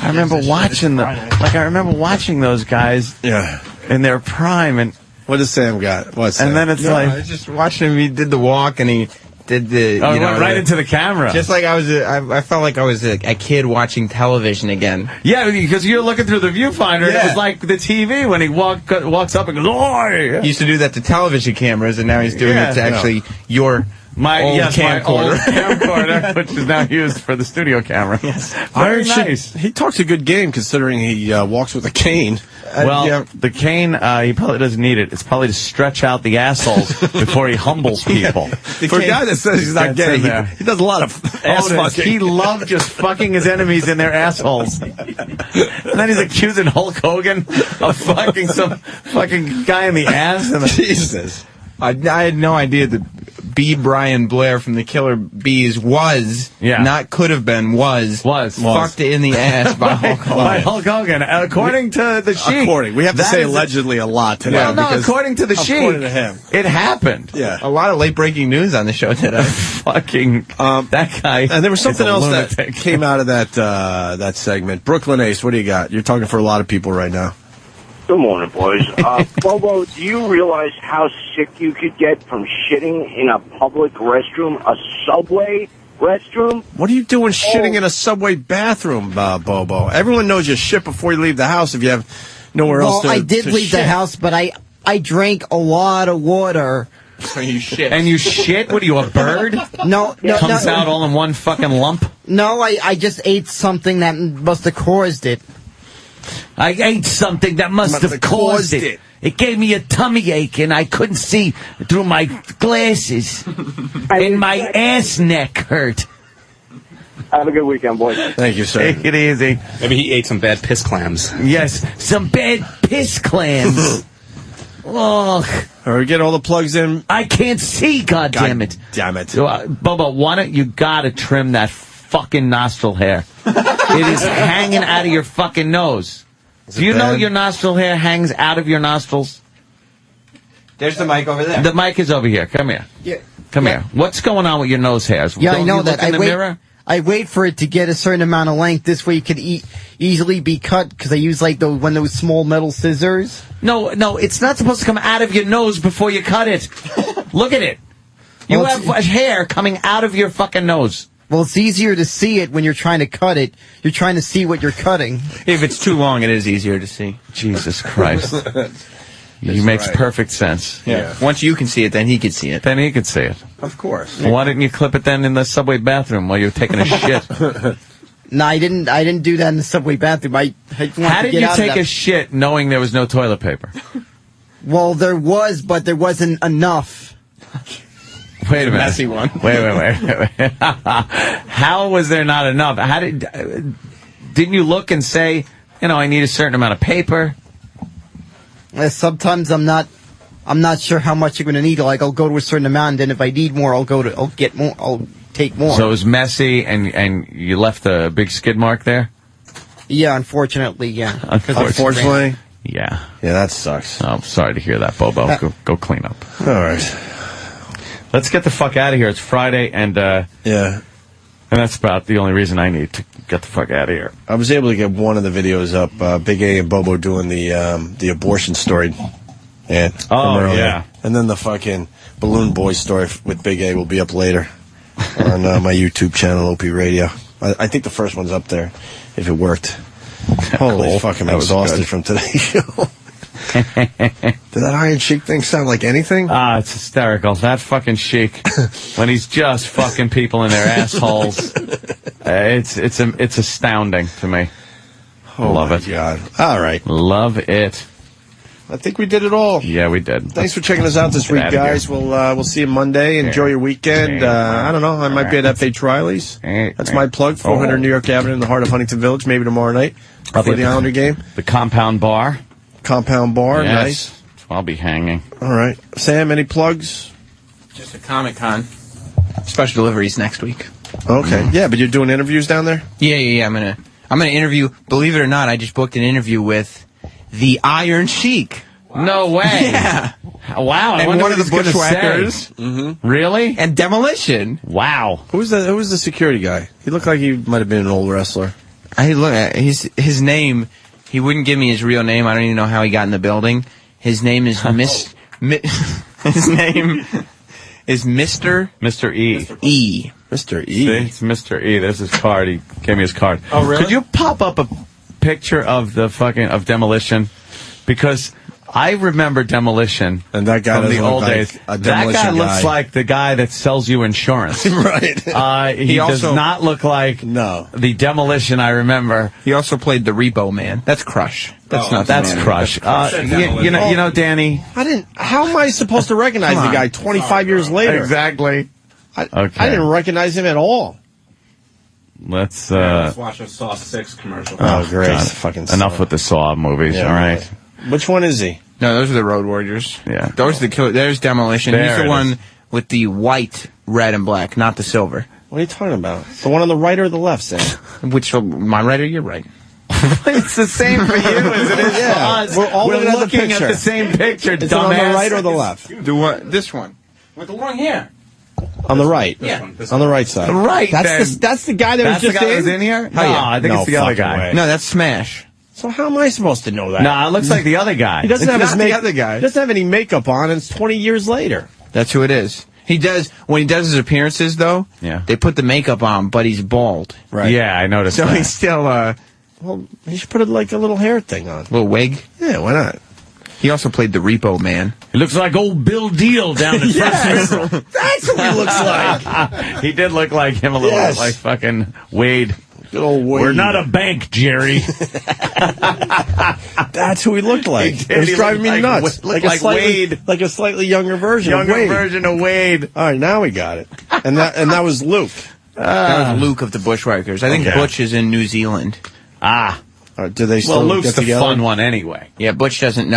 S8: I remember watching I remember watching those guys.
S9: Yeah.
S8: In their prime, and
S9: what does Sam got? What's
S8: and then it's
S20: I
S8: like
S20: was just watching him. He did the walk, and he did the.
S8: oh,
S20: you
S8: it
S20: know,
S8: went right into the camera.
S20: Just like I was, I felt like I was a kid watching television again.
S8: Yeah, because you're looking through the viewfinder. And
S20: Yeah.
S8: it was like the TV when he walks up and goes, "Oi!"
S20: He used to do that to television cameras, and now he's doing
S8: Yeah.
S20: it to actually your
S8: My
S20: old
S8: my
S20: camcorder.
S8: old camcorder, which is now used for the studio camera. Yes,
S9: Iron
S8: very nice.
S9: Sheik, he talks a good game considering he walks with a cane.
S8: Well, the cane, he probably doesn't need it. It's probably to stretch out the assholes before he humbles people.
S9: For a guy that says he's not
S8: Gets in
S9: gay,
S8: there.
S9: he does a lot of ass fucking.
S8: He loved just fucking his enemies in their assholes. And then he's accusing Hulk Hogan of fucking some fucking guy in the ass. And
S9: Jesus.
S20: I had no idea that B. Brian Blair from the Killer Bees was, not could have been, was fucked in the ass by Hulk Hogan.
S8: By Hulk Hogan. According to the Sheik.
S9: We have to
S8: that
S9: say
S8: is
S9: allegedly a lot today.
S8: Well, no,
S9: because
S8: according to the Sheik.
S9: according to him.
S8: It happened.
S9: Yeah.
S20: A lot of late breaking news on the show today.
S8: Fucking that guy.
S9: And there was something
S8: is a
S9: else
S8: lunatic.
S9: that came out of that segment. Brooklyn Ace, what do you got? You're talking for a lot of people right now.
S3: Good morning, boys. Bobo, do you realize how sick you could get from shitting in a public restroom? A Subway
S5: restroom.
S9: What are you doing shitting in a subway bathroom, Bobo? Everyone knows you shit before you leave the house if you have nowhere else to
S4: I did
S9: to
S4: leave the
S9: shit.
S4: house, but I drank a lot of water.
S2: So you shit.
S8: And you shit? What are you, a bird?
S4: No.
S8: Comes out all in one fucking lump?
S4: No, I just ate something that must have caused it.
S8: I ate something that must have caused it. It gave me a tummy ache and I couldn't see through my glasses. And my ass neck hurt.
S5: Have a good weekend, boys.
S9: Thank you, sir.
S8: Take it easy.
S20: Maybe he ate some bad piss clams.
S8: Yes, some bad piss clams. Ugh.
S9: All right, get all the plugs in.
S8: I can't see, goddammit.
S9: Damn it.
S8: Bubba, why don't you gotta trim that fucking nostril hair? It is hanging out of your fucking nose. Do you know your nostril hair hangs out of your nostrils?
S2: There's the mic over there.
S8: The mic is over here. Come here.
S4: Yeah.
S8: Come here. What's going on with your nose hairs?
S4: Yeah,
S8: Don't
S4: I know
S8: you
S4: that.
S8: Look in the mirror?
S4: I wait for it to get a certain amount of length. This way it could easily be cut because I use like one of those small metal scissors.
S8: No, it's not supposed to come out of your nose before you cut it. Look at it. You have hair coming out of your fucking nose.
S4: Well, it's easier to see it when you're trying to cut it. You're trying to see what you're cutting.
S2: If it's too long, it is easier to see.
S8: Jesus Christ. He makes perfect sense.
S2: Yeah. Once you can see it, then he can see it.
S8: Then he can see it.
S9: Of course.
S8: Why didn't you clip it then in the subway bathroom while you were taking a shit?
S4: No, I didn't do that in the subway bathroom. I
S8: How did you take a shit knowing there was no toilet paper?
S4: Well, there was, but there wasn't enough.
S8: Wait a minute.
S2: Messy one.
S8: Wait. How was there not enough? Didn't you look and say, I need a certain amount of paper?
S4: Sometimes I'm not sure how much you're going to need. Like I'll go to a certain amount, and then if I need more, I'll get more. I'll take more.
S8: So it was messy, and you left a big skid mark there?
S4: Yeah, unfortunately, yeah.
S9: Unfortunately?
S8: Yeah.
S9: Yeah, that sucks.
S8: I'm sorry to hear that, Bobo. Go clean up.
S9: All right.
S8: Let's get the fuck out of here. It's Friday, and
S9: yeah.
S8: And that's about the only reason I need to get the fuck out of here.
S9: I was able to get one of the videos up, Big A and Bobo doing the abortion story. And
S8: yeah.
S9: And then the fucking Balloon Boy story with Big A will be up later on my YouTube channel, OP Radio. I think the first one's up there, if it worked. Holy
S8: Cool.
S9: fuck, I'm
S8: That was
S9: exhausted
S8: good.
S9: from today's show. Did that Iron Sheik thing sound like anything?
S8: It's hysterical. That fucking Sheik, when he's just fucking people in their assholes, it's astounding to me. Love it.
S9: God. All right.
S8: Love it.
S9: I think we did it all.
S8: Yeah, we did.
S9: Thanks for checking us out this
S8: Get
S9: week,
S8: outta
S9: guys.
S8: here.
S9: We'll see you Monday. Enjoy your weekend. I don't know. I might be at F.H. Riley's. That's my plug. 400 New York Avenue in the heart of Huntington Village. Maybe tomorrow night
S8: I'll be
S9: for
S8: at
S9: the Islander game.
S8: The Compound Bar.
S9: Compound Bar.
S8: Yes.
S9: Nice.
S8: I'll be hanging.
S9: All right. Sam, any plugs?
S2: Just a Comic-Con. Special deliveries next week.
S9: Okay. Yeah, but you're doing interviews down there?
S2: Yeah. I'm gonna interview. Believe it or not, I just booked an interview with the Iron Sheik.
S8: No way.
S2: Yeah.
S8: Wow. I
S2: And
S8: wonder
S2: one
S8: what
S2: of the
S8: he's gonna
S2: Bushwhackers.
S8: say. Really?
S2: And Demolition.
S8: Wow.
S9: Who was the security guy? He looked like he might have been an old wrestler.
S2: I look at his name. He wouldn't give me his real name. I don't even know how he got in the building. His name is his name is Mr.
S8: E.
S9: Mr. E.
S8: See, it's Mr. E. There's his card. He gave me his card.
S2: Oh, really?
S8: Could you pop up a picture of the of Demolition? Because I remember Demolition
S9: and that guy
S8: from the
S9: doesn't look
S8: old
S9: like
S8: days.
S9: a
S8: That
S9: Demolition
S8: guy looks
S9: guy.
S8: like the guy that sells you insurance.
S9: Right.
S8: He does
S2: also-
S8: not look like the Demolition I remember.
S2: He also played the Repo Man. That's Crush. That's not
S8: That's
S2: the man.
S8: Crush. You know, Danny.
S9: How am I supposed to recognize
S2: Come
S9: the
S2: on.
S9: guy 25 years later?
S8: Exactly.
S9: I didn't recognize him at all.
S8: Let's
S11: Let's watch a Saw 6 commercial.
S9: Oh, great.
S8: God.
S9: Fucking
S8: Enough
S9: Saw.
S8: with the Saw movies.
S9: Yeah,
S8: all right.
S9: Which one is he?
S2: No, those are the Road Warriors.
S8: Yeah.
S2: Those are the killer. There's Demolition.
S8: There
S2: He's
S8: it
S2: the one
S8: is.
S2: with the white, red, and black, not the silver.
S9: What are you talking about? The one on the right or the left, Sam?
S2: Which, my right or your right?
S8: It's the same for you as it is
S9: Yeah.
S8: for us.
S9: We're all looking at the
S8: looking at
S9: picture.
S8: the same picture,
S9: Is it
S8: dumbass.
S9: on the right or the left?
S2: The one, this one. With the long hair.
S9: On the right.
S2: Yeah.
S9: On the right side.
S8: Right,
S9: That's the guy that
S8: That's
S9: was
S8: the
S9: just
S8: guy that was in here? No,
S2: yeah.
S8: I think
S9: No
S8: it's the other
S9: fucking
S8: guy.
S9: way.
S2: No, that's Smash.
S9: So how am I supposed to know that?
S8: No, it looks like the other guy.
S9: He doesn't
S2: It's
S9: have his
S2: not the other guy.
S9: He doesn't have any makeup on, and it's 20 years later.
S2: That's who it is. He does when he does his appearances though.
S8: Yeah.
S2: They put the makeup on, but he's bald.
S9: Right.
S8: Yeah, I noticed
S2: So
S8: that.
S2: he's still
S9: Well, he should put a little hair thing on.
S2: little wig.
S9: Yeah, why not?
S2: He also played the Repo Man.
S8: He looks like old Bill Deal down at
S9: Yes!
S8: First Central.
S9: That's what he looks like.
S8: He did look like him a little
S9: Yes.
S8: bit, like fucking Wade.
S9: Good old Wade.
S8: We're not a bank, Jerry.
S9: That's who he looked like.
S8: He did.
S9: It was
S8: He
S9: driving me
S8: looked
S9: nuts.
S8: like Wade.
S9: Like a slightly younger version of Wade.
S8: of Wade.
S9: All right, now we got it. And that was Luke.
S2: That was Luke of the Bushwhackers. I think
S8: Okay.
S2: Butch is in New Zealand.
S9: Do they still
S8: Well, Luke's
S9: get
S8: the
S9: together?
S8: fun one anyway.
S2: Yeah, Butch doesn't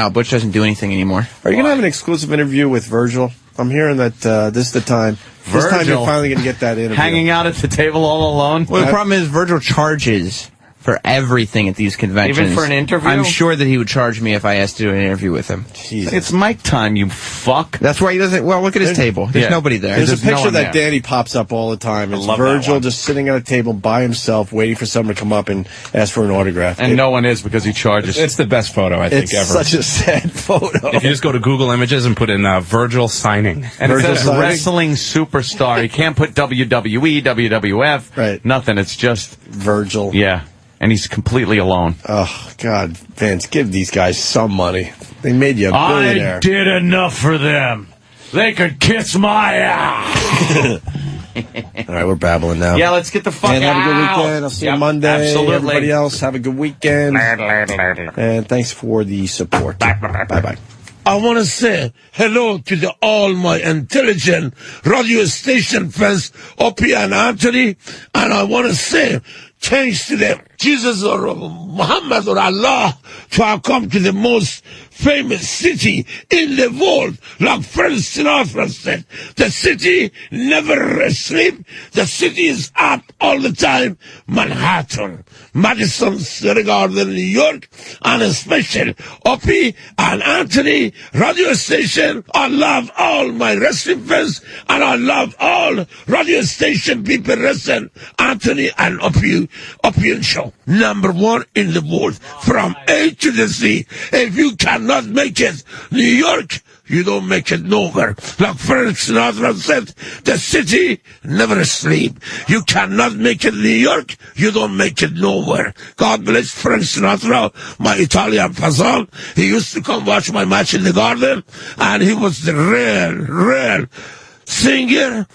S2: do anything anymore.
S9: Are you going to have an exclusive interview with Virgil? I'm hearing that this is the time. This time you're
S8: Virgil.
S9: finally going to get that interview.
S8: Hanging out at the table all alone.
S2: Well, the problem is Virgil charges for everything at these conventions.
S8: Even for an interview?
S2: I'm sure that he would charge me if I asked to do an interview with him.
S9: Jesus.
S8: It's mic time, you fuck.
S2: That's why he doesn't. Well, look at his table. There's
S8: Yeah.
S2: nobody there.
S9: There's a
S8: There's no
S9: picture
S8: one
S9: that
S8: there.
S9: Danny pops up all the time. It's
S8: love that
S9: Virgil
S8: one.
S9: just sitting at a table by himself, waiting for someone to come up and ask for an autograph.
S8: And no one is because he charges.
S20: It's the best photo, I think,
S9: It's
S20: ever.
S9: such a sad photo.
S20: If you just go to Google Images and put in Virgil signing.
S8: And it
S9: Virgil
S8: says
S9: signing?
S8: wrestling superstar. He can't put WWE, WWF,
S9: Right.
S8: nothing. It's just,
S9: Virgil.
S8: yeah. And he's completely alone.
S9: Oh, God, Vince, give these guys some money. They made you a billionaire.
S8: I did enough for them. They could kiss my ass.
S9: All right, we're babbling now.
S8: Yeah, let's get the fuck
S9: And have a good
S8: out.
S9: weekend. I'll see you
S8: Yep,
S9: Monday.
S8: absolutely.
S9: Everybody else, have a good weekend. And thanks for the support. Bye-bye.
S15: I want to say hello to all my intelligent radio station fans, Opie and Anthony, and I want to say thanks to them, Jesus or Muhammad or Allah, to have come to the most famous city in the world. Like Frank Sinatra said, the city never sleeps, the city is up all the time. Manhattan, Madison Square Garden, New York, and a special Opie and Anthony radio station. I love all my wrestling fans, and I love all radio station people wrestling Anthony and Opie show. Number one in the world, from A to the Z. If you cannot make it New York, you don't make it nowhere. Like Frank Sinatra said, the city never sleep. You cannot make it New York, you don't make it nowhere. God bless Frank Sinatra, my Italian cousin. He used to come watch my match in the garden, and he was the real singer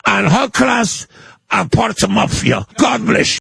S15: and high class and part of mafia. God bless you.